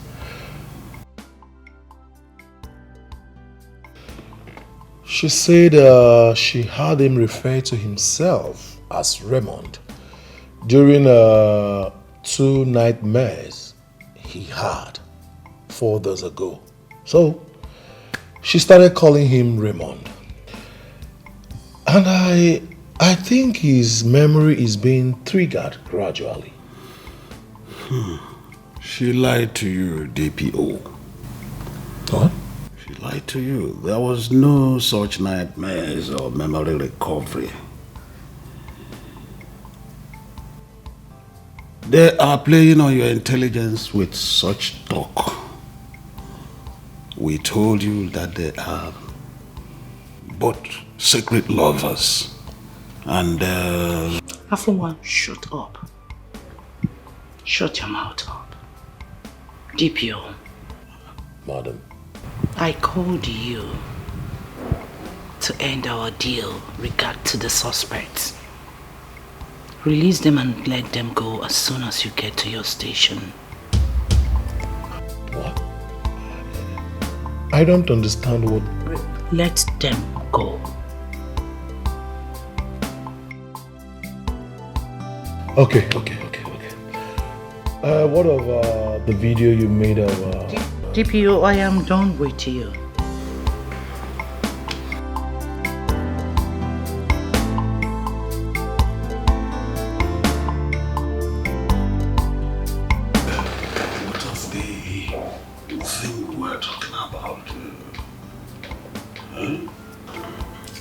She said she heard him refer to himself as Raymond during 2 nightmares he had 4 days ago. So she started calling him Raymond. And I think his memory is being triggered gradually. She lied to you, DPO. What? She lied to you. There was no such nightmares or memory recovery. They are playing on your intelligence with such talk. We told you that they are both secret lovers. And Afunwa, shut up. Shut your mouth up. DPO. Madam. I called you to end our deal regard to the suspects. Release them and let them go as soon as you get to your station. What? I don't understand what... Let them go. Okay. What of the video you made of... DPO, I am done with you. what of the thing we're talking about?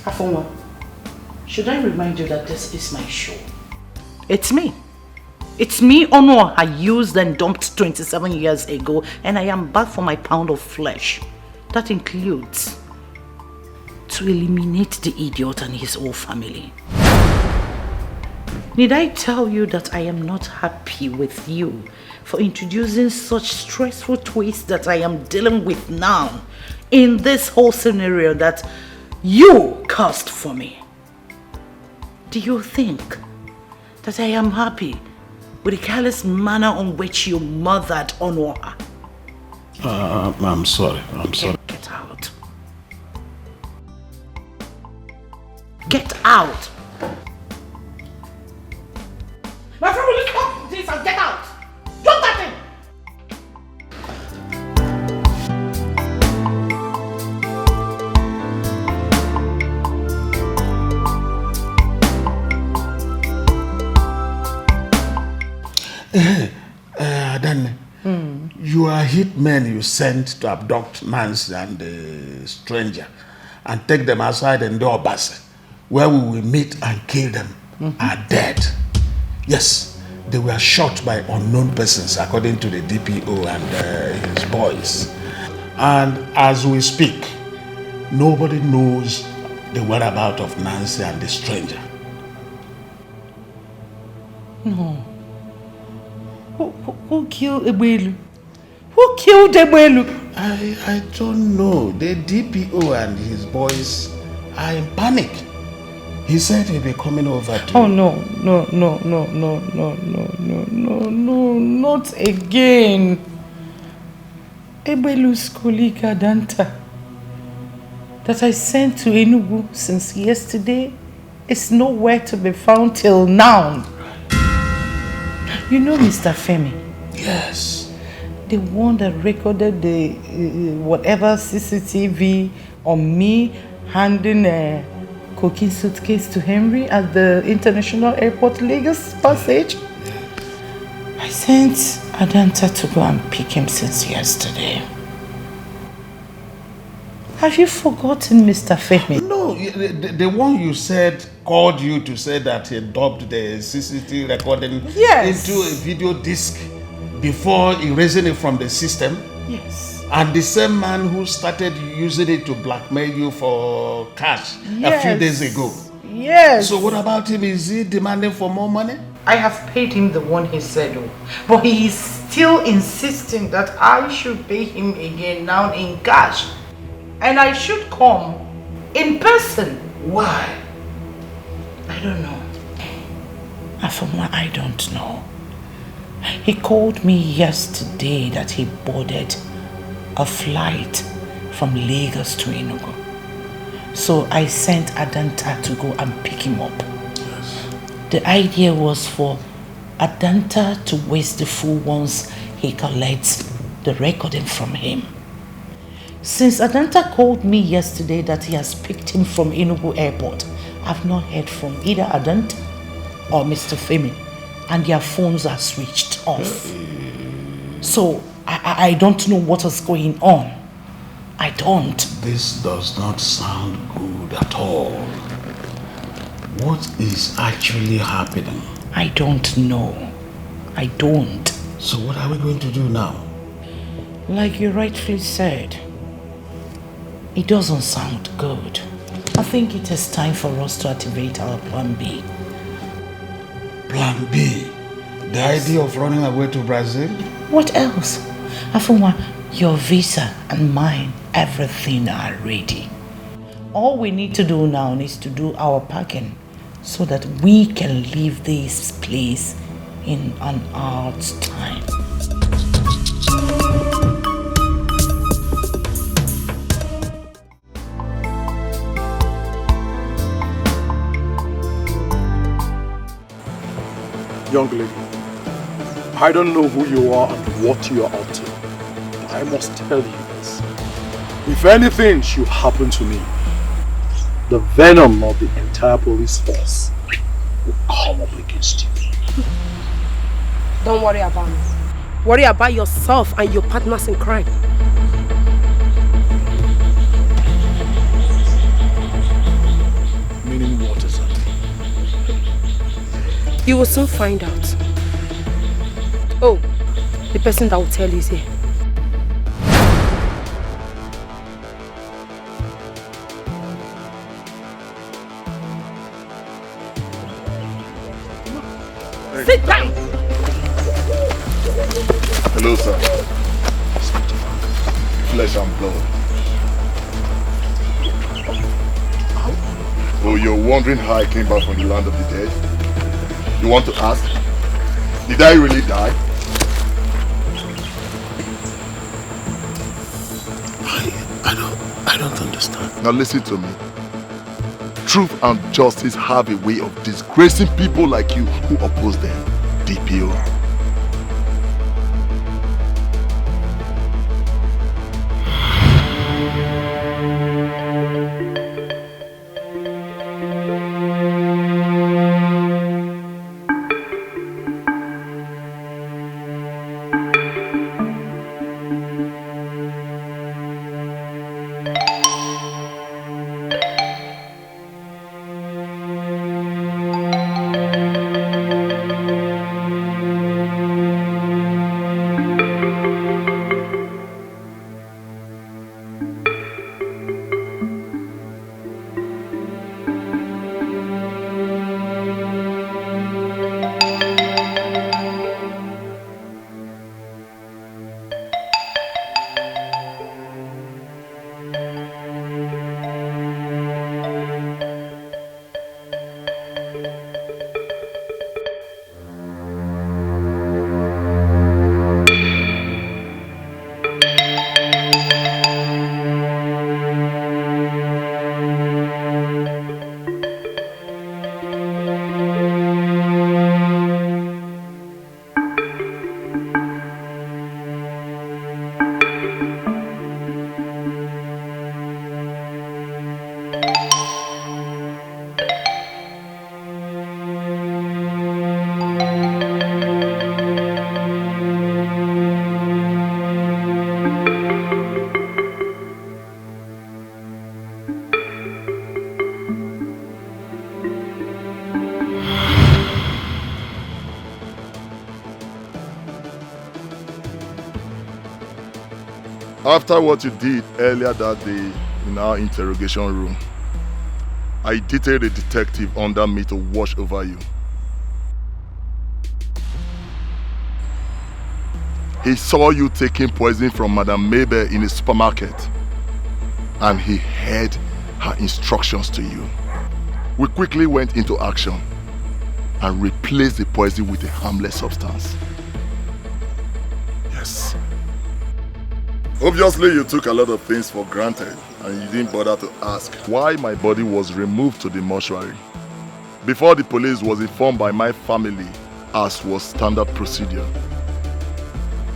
Afunwa, should I remind you that this is my show? It's me. It's me, Ono, I used and dumped 27 years ago, and I am back for my pound of flesh. That includes to eliminate the idiot and his whole family. Need I tell you that I am not happy with you for introducing such stressful twists that I am dealing with now in this whole scenario that you cast for me? Do you think that I am happy with the careless manner on which you mothered Onwa? I'm sorry. Get out. Get out. My friend, will you stop this and get out? Drop that thing. Then you are hitmen you sent to abduct Nancy and the stranger and take them outside and do Obasa, where we will meet and kill them, are dead. Yes, they were shot by unknown persons according to the DPO and his boys. And as we speak, nobody knows the whereabouts of Nancy and the stranger. No. Who killed Ebelu? Who killed Ebelu? I don't know. The DPO and his boys are in panic. He said he'll be coming over to... Oh no, not again. Ebelu's colleague Adanta that I sent to Enugu since yesterday is nowhere to be found till now. You know Mr. Femi? Yes. The one that recorded the whatever CCTV on me handing a cocaine suitcase to Henry at the International Airport Lagos Passage. I sent Adanta to go and pick him since yesterday. Have you forgotten Mr. Femi? No, the one you said called you to say that he dubbed the CCTV recording into a video disc before erasing it from the system. Yes. And the same man who started using it to blackmail you for cash a few days ago. Yes. So what about him? Is he demanding for more money? I have paid him the one he said, but he is still insisting that I should pay him again now in cash. And I should come in person. Why? I don't know. Afumwa, I don't know. He called me yesterday that he boarded a flight from Lagos to Enugu. So I sent Adanta to go and pick him up. Yes. The idea was for Adanta to waste the fool once he collects the recording from him. Since Adanta called me yesterday that he has picked him from Enugu Airport, I've not heard from either Adanta or Mr. Femi, and their phones are switched off. So I don't know what is going on. I don't. This does not sound good at all. What is actually happening? I don't know. I don't. So what are we going to do now? Like you rightfully said, it doesn't sound good. I think it is time for us to activate our plan B. Plan B? The idea of running away to Brazil? What else? Afuma, your visa and mine, everything are ready. All we need to do now is to do our packing so that we can leave this place in an hour's time. Young lady, I don't know who you are and what you are up to, but I must tell you this. If anything should happen to me, the venom of the entire police force will come up against you. Don't worry about me. Worry about yourself and your partners in crime. Meaning what is that? You will soon find out. Oh, the person that will tell you is here. Sit down! Hello, sir. Flesh and blood. Oh, you're wondering how I came back from the land of the dead? You want to ask? Did I really die? I don't understand. Now listen to me. Truth and justice have a way of disgracing people like you who oppose them. DPO. After what you did earlier that day in our interrogation room, I detailed a detective under me to watch over you. He saw you taking poison from Madame Mabel in a supermarket, and he heard her instructions to you. We quickly went into action and replaced the poison with a harmless substance. Yes. Obviously, you took a lot of things for granted. and you didn't bother to ask why my body was removed to the mortuary before the police was informed by my family, as was standard procedure.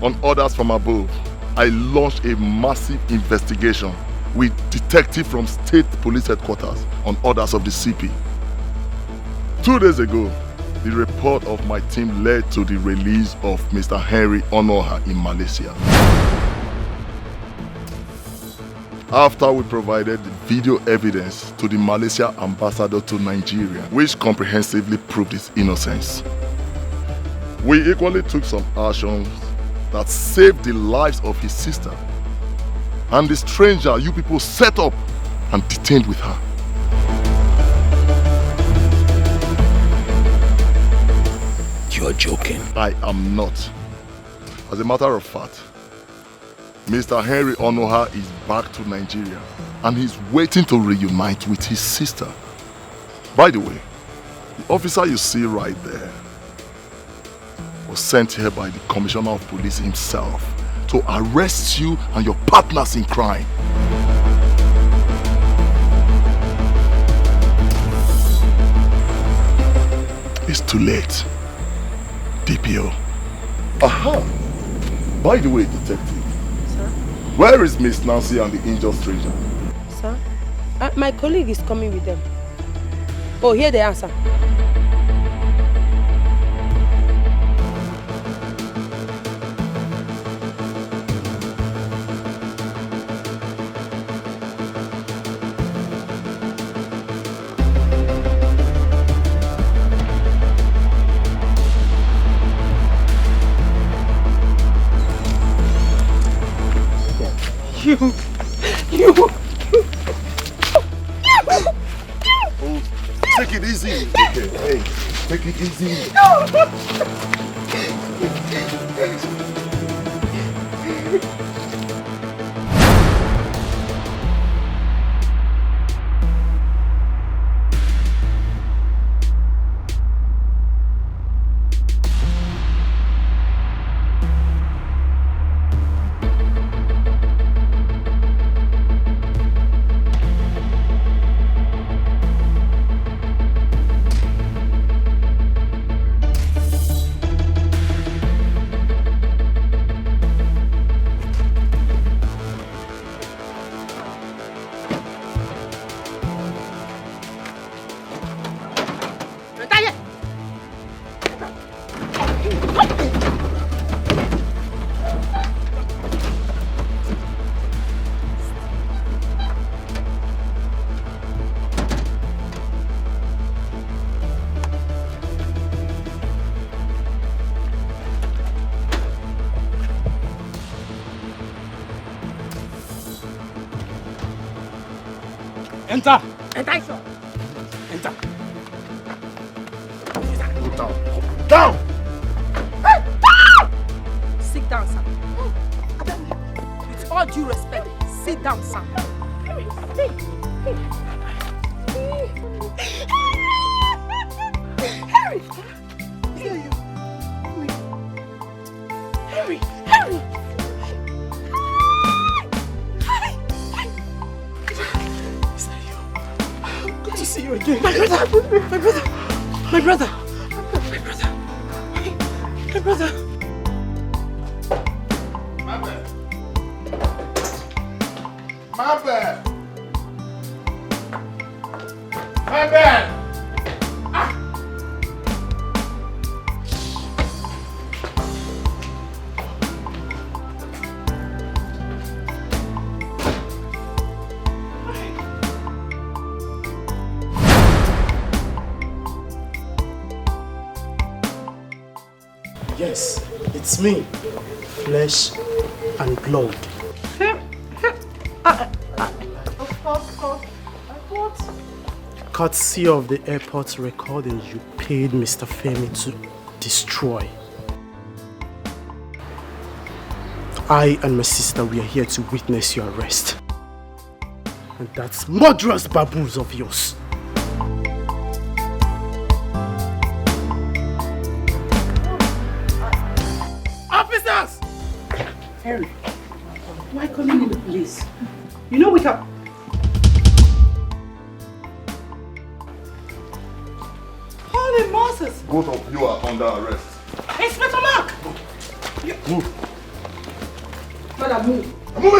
On orders from above, I launched a massive investigation with detectives from State Police Headquarters on orders of the CP. 2 days ago, the report of my team led to the release of Mr. Henry Onoha in Malaysia. After we provided video evidence to the Malaysia ambassador to Nigeria, which comprehensively proved his innocence, we equally took some actions that saved the lives of his sister and the stranger you people set up and detained with her. You're joking. I am not. As a matter of fact, Mr. Henry Onoha is back to Nigeria and he's waiting to reunite with his sister. By the way, the officer you see right there was sent here by the Commissioner of Police himself to arrest you and your partners in crime. It's too late, DPO. Aha! By the way, detective, Sir? where is Miss Nancy and the injured stranger? Sir? My colleague is coming with them. Oh, here they are, sir. Oh, take it easy. Okay, hey, take it easy. Enter! Enter, sir. Enter! Go down. Down! Sit down, sir. With all due respect, sit down, sir. Harry! Harry! Harry! Good to see you again. My brother! My brother! My brother! My brother! My brother! My bad. My bad. Yes, it's me. Flesh and blood. Of course. What? Courtesy of the airport recording you paid Mr. Femi to destroy. I and my sister, we are here to witness your arrest. And that's murderous baboons of yours. Officers! Harry, why calling in the police? You know we can... me, Moses. Both of you are under arrest. Inspector Mark! Move. Madam, move. Move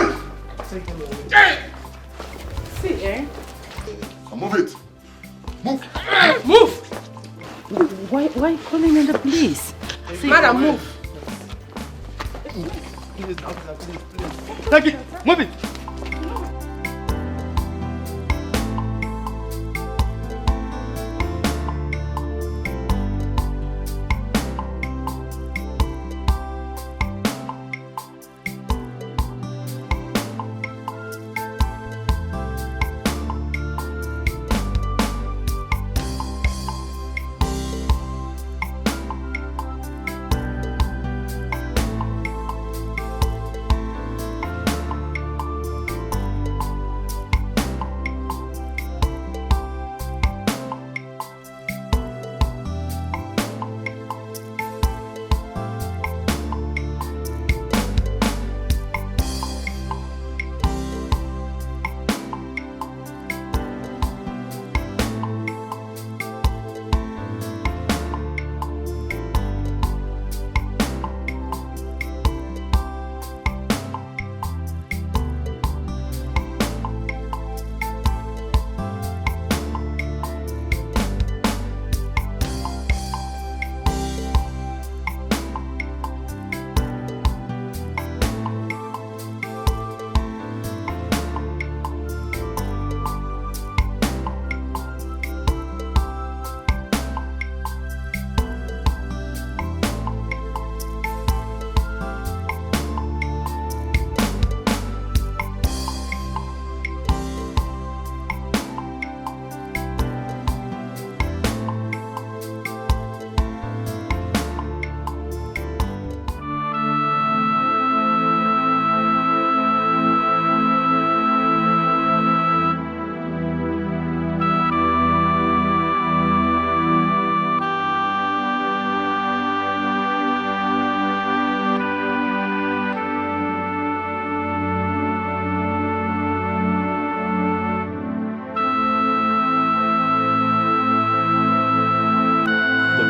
it! Hey! See, eh? Move it. Move. Move! Why are you calling in the police? Madam, move. Please, take it. Move it.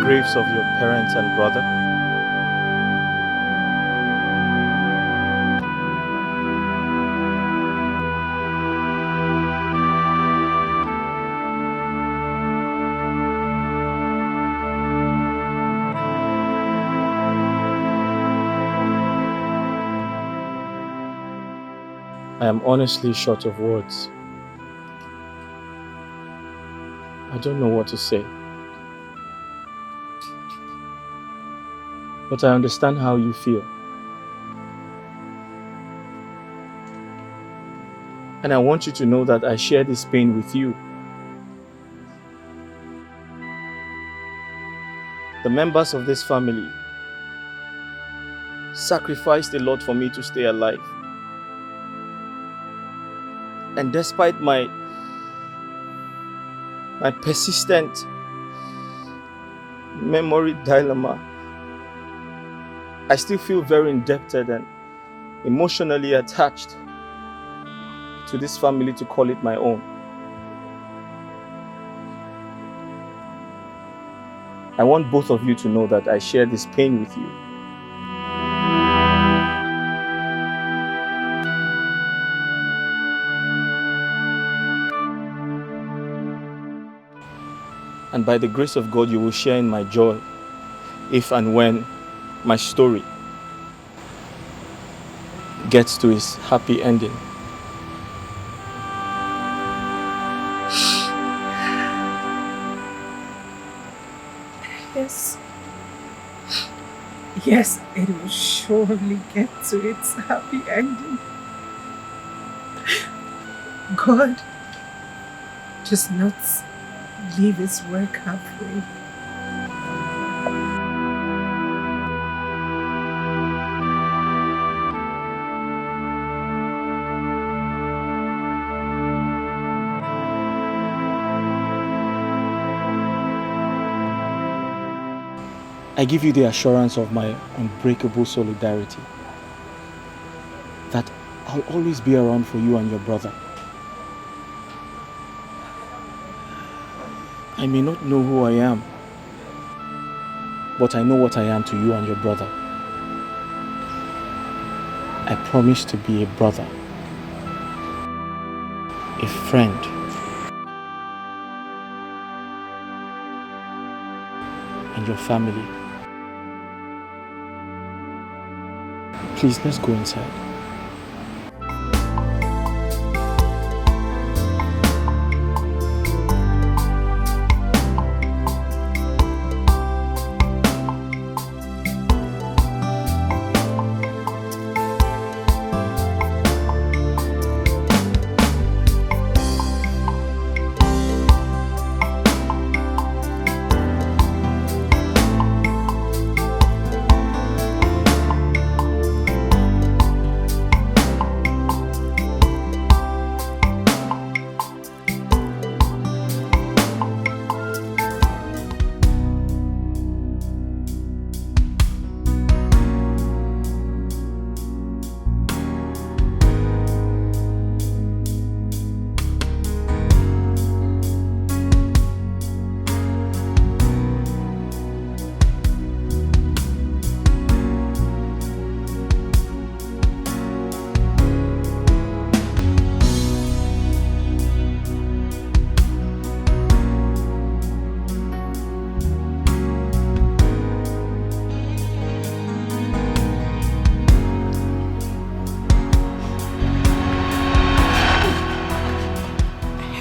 Graves of your parents and brother. I am honestly short of words. I don't know what to say. But I understand how you feel. And I want you to know that I share this pain with you. The members of this family sacrificed a lot for me to stay alive. And despite my persistent memory dilemma, I still feel very indebted and emotionally attached to this family to call it my own. I want both of you to know that I share this pain with you. And by the grace of God, you will share in my joy if and when my story gets to its happy ending. Yes. Yes, it will surely get to its happy ending. God does not leave his work halfway. I give you the assurance of my unbreakable solidarity that I'll always be around for you and your brother. I may not know who I am, but I know what I am to you and your brother. I promise to be a brother, a friend, and your family. Please, let's go inside.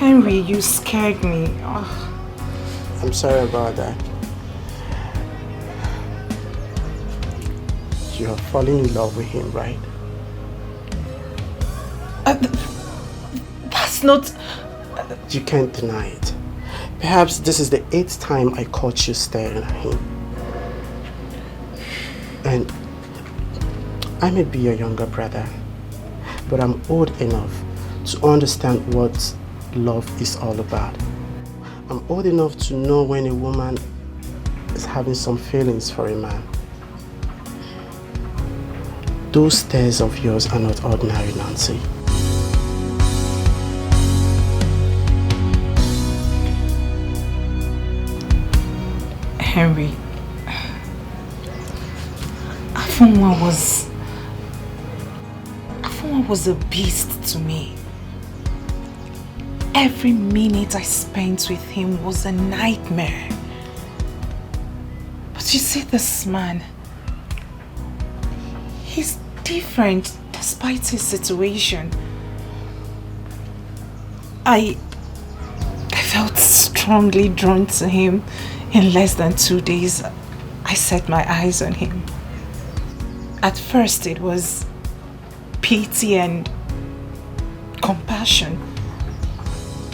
Henry, you scared me. Oh. I'm sorry about that. You are falling in love with him, right? That's not... You can't deny it. Perhaps this is the 8th time I caught you staring at him. And I may be your younger brother, but I'm old enough to understand what love is all about. I'm old enough to know when a woman is having some feelings for a man. Those stares of yours are not ordinary, Nancy. Henry, Afunwa was a beast to me. Every minute I spent with him was a nightmare. But you see, this man, he's different despite his situation. I felt strongly drawn to him. In less than 2 days, I set my eyes on him. At first it was pity and compassion.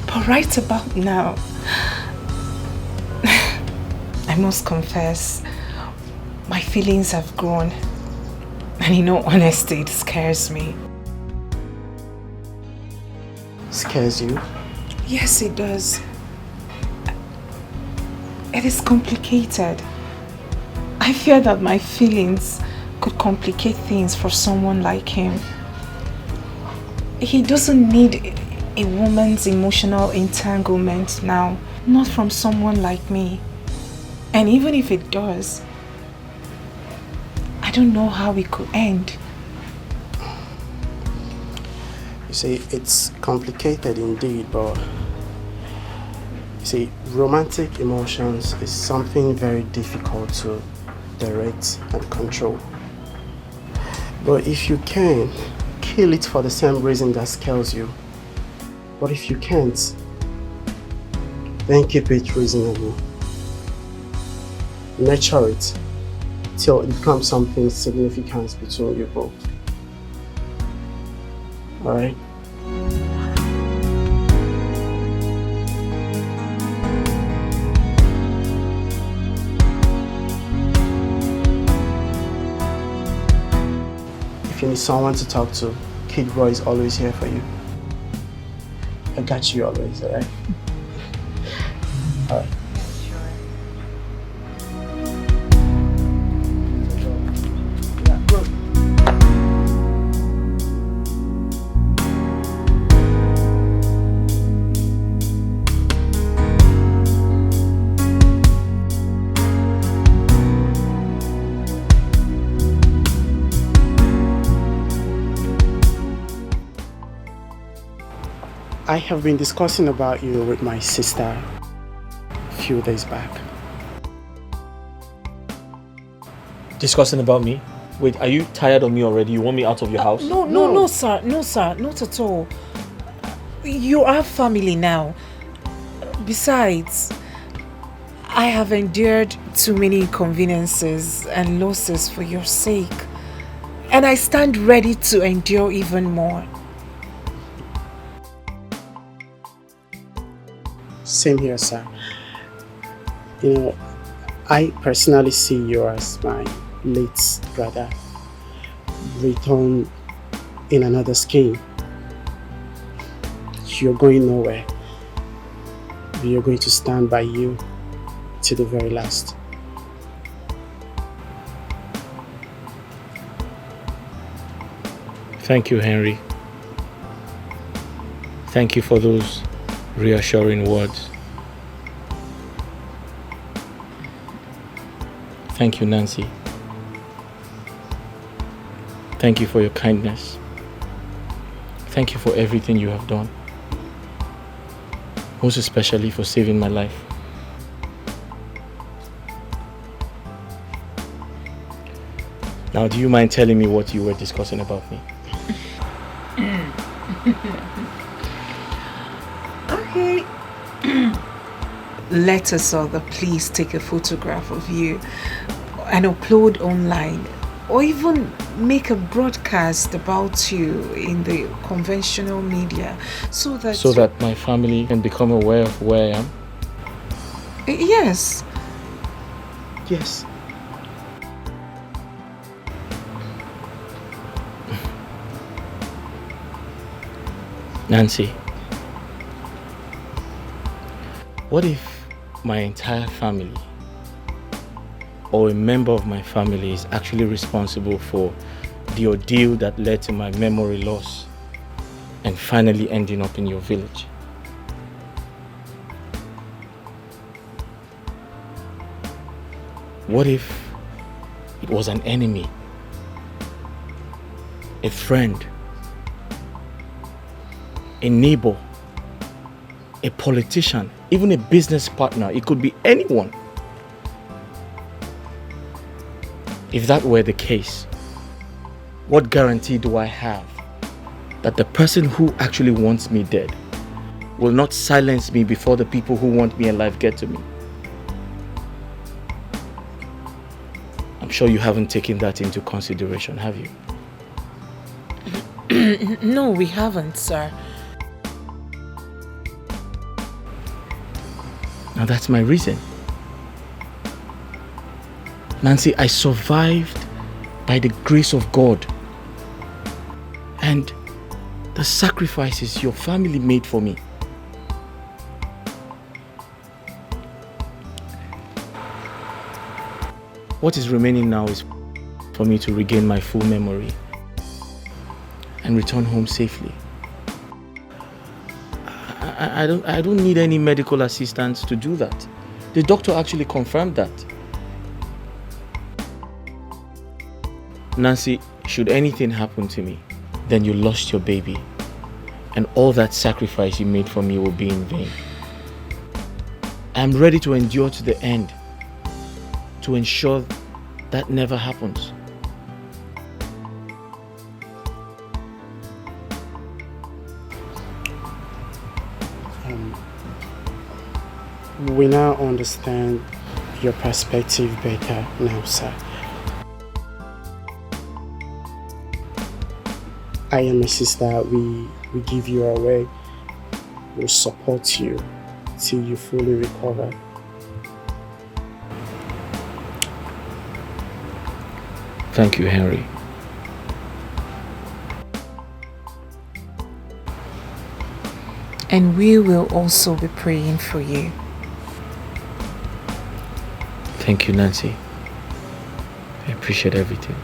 But right about now, I must confess, my feelings have grown. And in all honesty, it scares me. Scares you? Yes, it does. It is complicated. I fear that my feelings could complicate things for someone like him. He doesn't need a woman's emotional entanglement now, not from someone like me. And even if it does, I don't know how it could end. You see, it's complicated indeed, but you see, romantic emotions is something very difficult to direct and control. But if you can, kill it for the same reason that scares you. But if you can't, then keep it reasonable. Nurture it till it becomes something significant between you both. Alright? If you need someone to talk to, Kid Roy is always here for you. I got you always, alright? Alright. I have been discussing about you with my sister a few days back. Discussing about me? Wait, are you tired of me already? You want me out of your house? No, sir. No, sir. Not at all. You are family now. Besides, I have endured too many inconveniences and losses for your sake. And I stand ready to endure even more. Same here, sir. You know, I personally see you as my late brother, return in another scheme. You're going nowhere. We are going to stand by you to the very last. Thank you, Henry. Thank you for those reassuring words. Thank you, Nancy. Thank you for your kindness. Thank you for everything you have done. Most especially for saving my life. Now, do you mind telling me what you were discussing about me? Okay. Let us all please take a photograph of you and upload online, or even make a broadcast about you in the conventional media so that my family can become aware of where I am? Yes. Yes. Nancy, what if my entire family or a member of my family is actually responsible for the ordeal that led to my memory loss and finally ending up in your village? What if it was an enemy, a friend, a neighbor, a politician, even a business partner? It could be anyone. If that were the case, what guarantee do I have that the person who actually wants me dead will not silence me before the people who want me alive get to me? I'm sure you haven't taken that into consideration, have you? No, we haven't, sir. Now that's my reason. Nancy, I survived by the grace of God and the sacrifices your family made for me. What is remaining now is for me to regain my full memory and return home safely. I don't need any medical assistance to do that. The doctor actually confirmed that. Nancy, should anything happen to me, then you lost your baby, and all that sacrifice you made for me will be in vain. I'm ready to endure to the end to ensure that never happens. We now understand your perspective better now, sir. I and my sister, we give you our way. We'll support you till you fully recover. Thank you, Henry. And we will also be praying for you. Thank you, Nancy. I appreciate everything.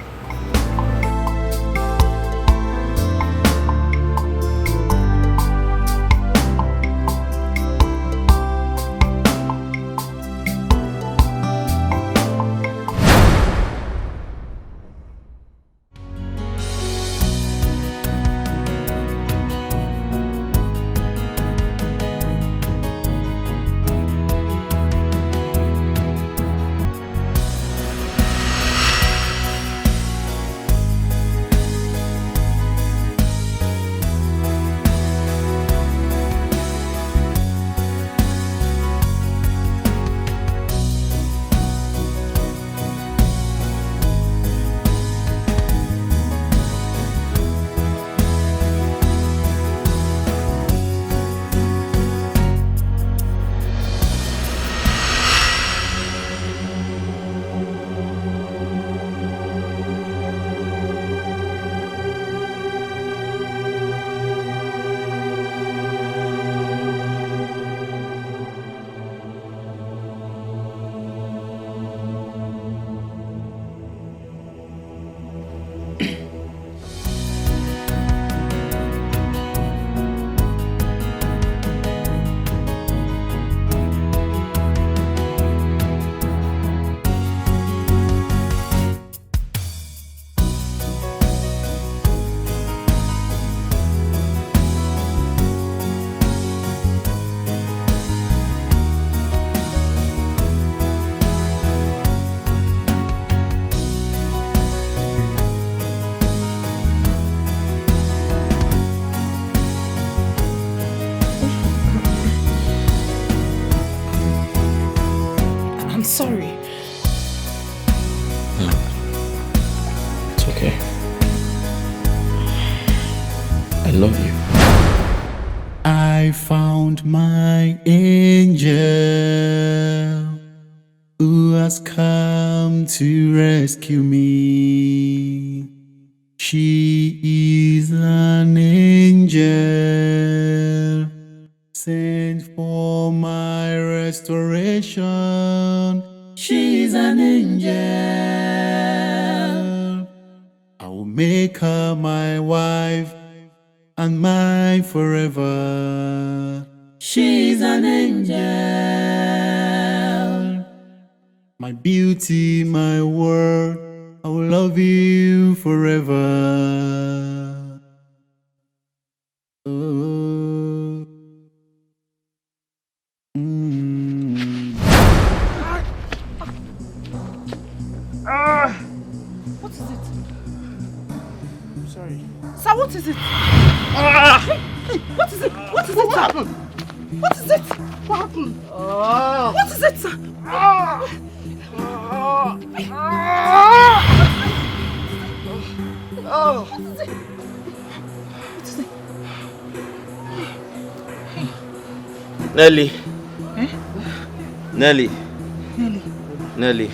sorry. It's okay. I love you. I found my angel who has come to rescue me. She is an angel sent for my restoration. She's an angel. I will make her my wife and mine forever. She's an angel. My beauty, my world, I will love you forever. Oh. What is it? I'm sorry. Sir, what is it? Hey, what is it? What is it, sir? What is it? What happened? What is it, sir? Nelly. Eh? Nelly. Nelly. Nelly.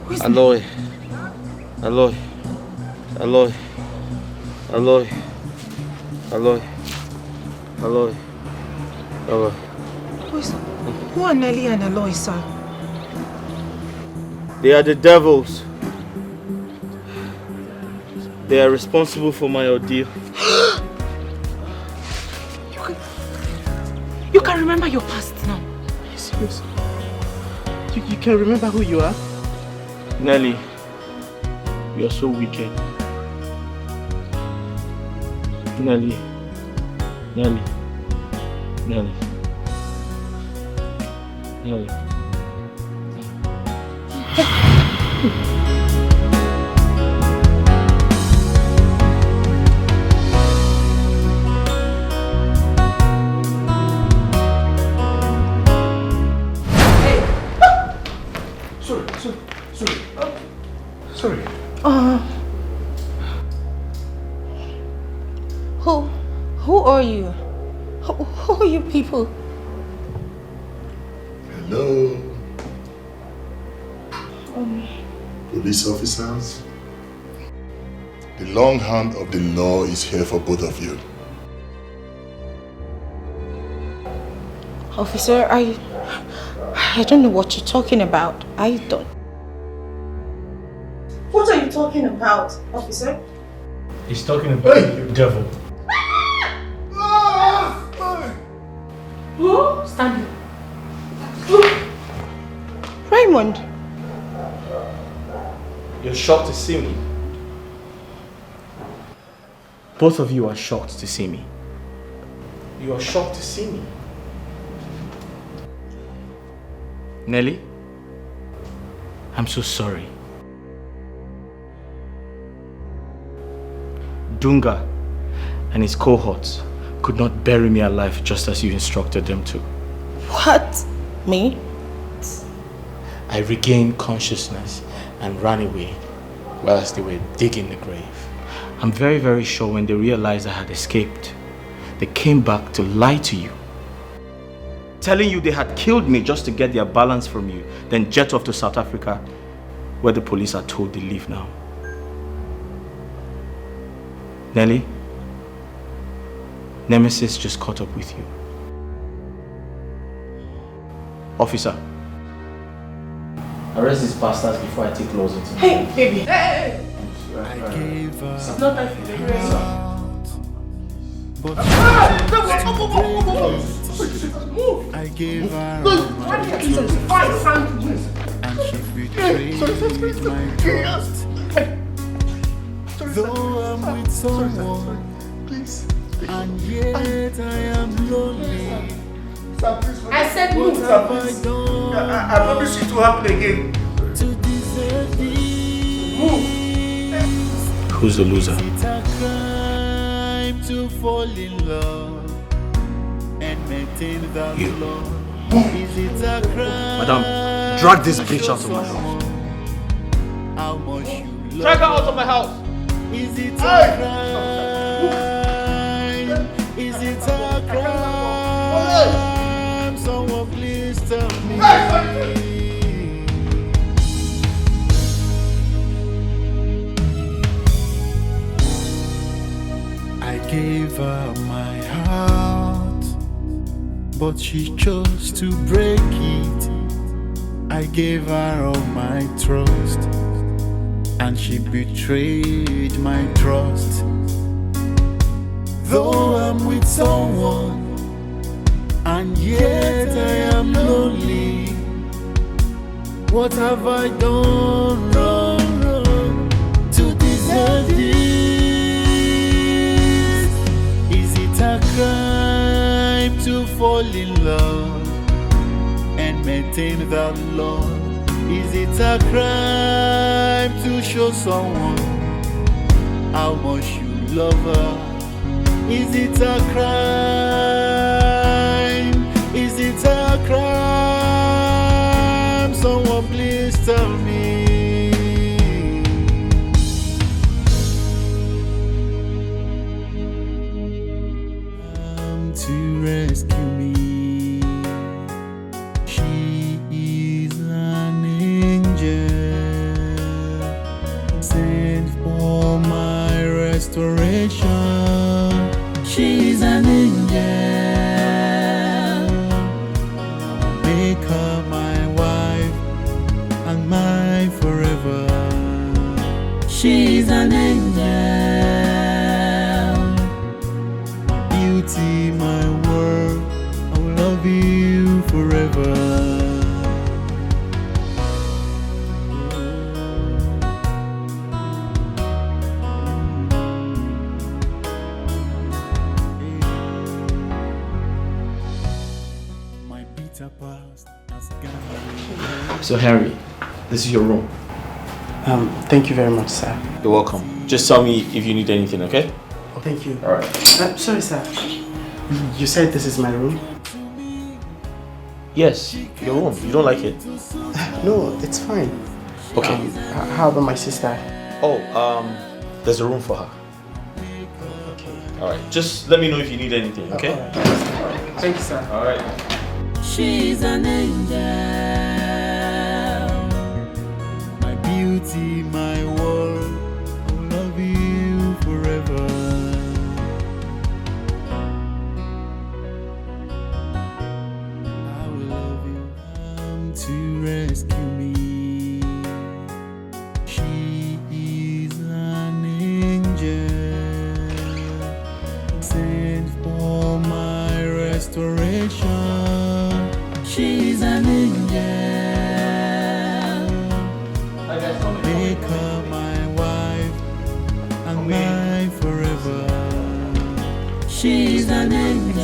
Who is Aloy. Aloy. Aloy. Aloy. Aloy. Aloy. Aloy. Who are Nelly and Aloy, sir? They are the devils. They are responsible for my ordeal. You can remember your past now. Are you serious? You can remember who you are? Nelly, you are so wicked. Nelly. Nelly. Nelly. Nelly. Sorry. Who are you? Who are you people? Hello, police officers. The long hand of the law is here for both of you. Officer, I don't know what you're talking about. I don't. What are you talking about, officer? He's talking about you, devil. Who? Stand here. Raymond. You're shocked to see me. Both of you are shocked to see me. You are shocked to see me. Nelly, I'm so sorry. Dunga and his cohorts could not bury me alive just as you instructed them to. What? Me? I regained consciousness and ran away whilst they were digging the grave. I'm very, very sure when they realized I had escaped, they came back to lie to you, telling you they had killed me just to get their balance from you, then jet off to South Africa, where the police are told they live now. Nelly, Nemesis just caught up with you. Officer, arrest these bastards before I take laws into my hands. Hey, baby. Hey! I gave her It's not that feeling, but I gave her and she betrayed my trust. Though I'm with someone, and yet I am lonely. I said move. What have I done? I promise it will happen again. To deserve this? Move. Who's the loser? Is it a crime to fall in love and maintain that love? Is it a crime? Madam, Drag this bitch out of my house. Drag her out of my house. Is it a crime? Is it a crime? Someone please tell me. I gave her my heart, but she chose to break it. I gave her all my trust, and she betrayed my trust. Though I'm with someone, and yet I am lonely. What have I done wrong to deserve this? Is it a crime to fall in love and maintain that love? Is it a crime to show someone how much you love her? Is it a crime? Is it a crime? Someone please tell me. Come to rescue me. She is an angel sent for my restoration. She's an angel. Make her my wife and mine forever. She's an angel. Beauty, my world. I will love you forever. So Henry, this is your room. Thank you very much, sir. You're welcome. Just tell me if you need anything, okay? Oh, thank you. Alright. Sorry, sir. You said this is my room? Yes, your room. You don't like it? No, it's fine. Okay. How about my sister? Oh, there's a room for her. Okay. Alright. Just let me know if you need anything, okay? Alright. Thank you, sir. Alright. She's an angel. My beauty, my world. I will love you forever. I will love you. Come to rescue me. She is an angel sent for my restoration. She's an angel. Make her my wife and mine forever. She's an angel.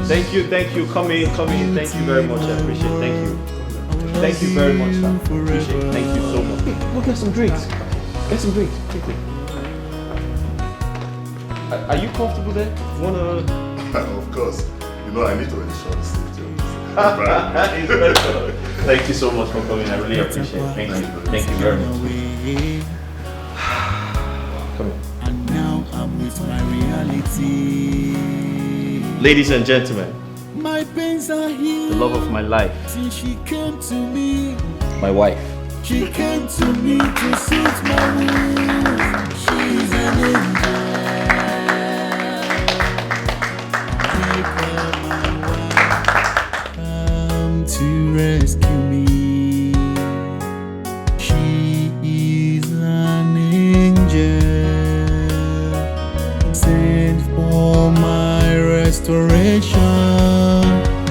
Thank you. Come in. Thank you very much. I appreciate it. Thank you. Thank you very much, sir. Appreciate it. Thank you so much. Go get some drinks. Get some drinks, quickly. Are you comfortable there? Of course. You know I need to ensure the safety of this. Thank you so much for coming. I really appreciate it. Thank you. Thank you very much. Come here. And now I'm with my reality. Ladies and gentlemen, My pains are healed. the love of my life, Since she came to me, my wife. she came to me to suit my wounds. She's an angel. Make her my wife. Come to rescue me. She is an angel sent for my restoration.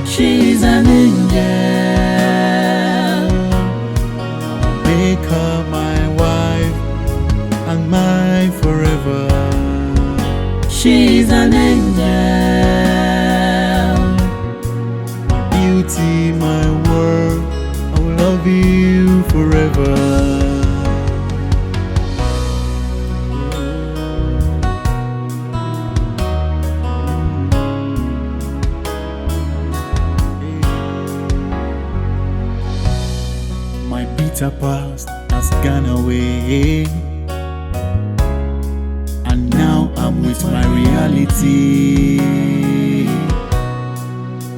She's an angel. Make her my wife and mine forever. She's an angel. Beauty, my world. I will love you forever. better past has gone away, and now I'm with my reality.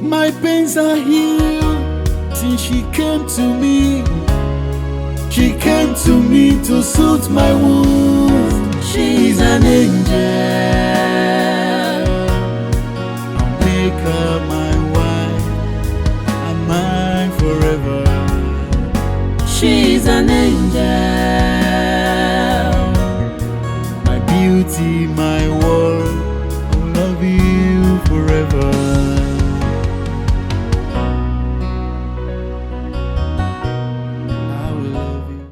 My pains are healed since she came to me. She came to me to soothe my wounds. She's an angel. I'll make her my wife and mine forever. She's an angel, my beauty, my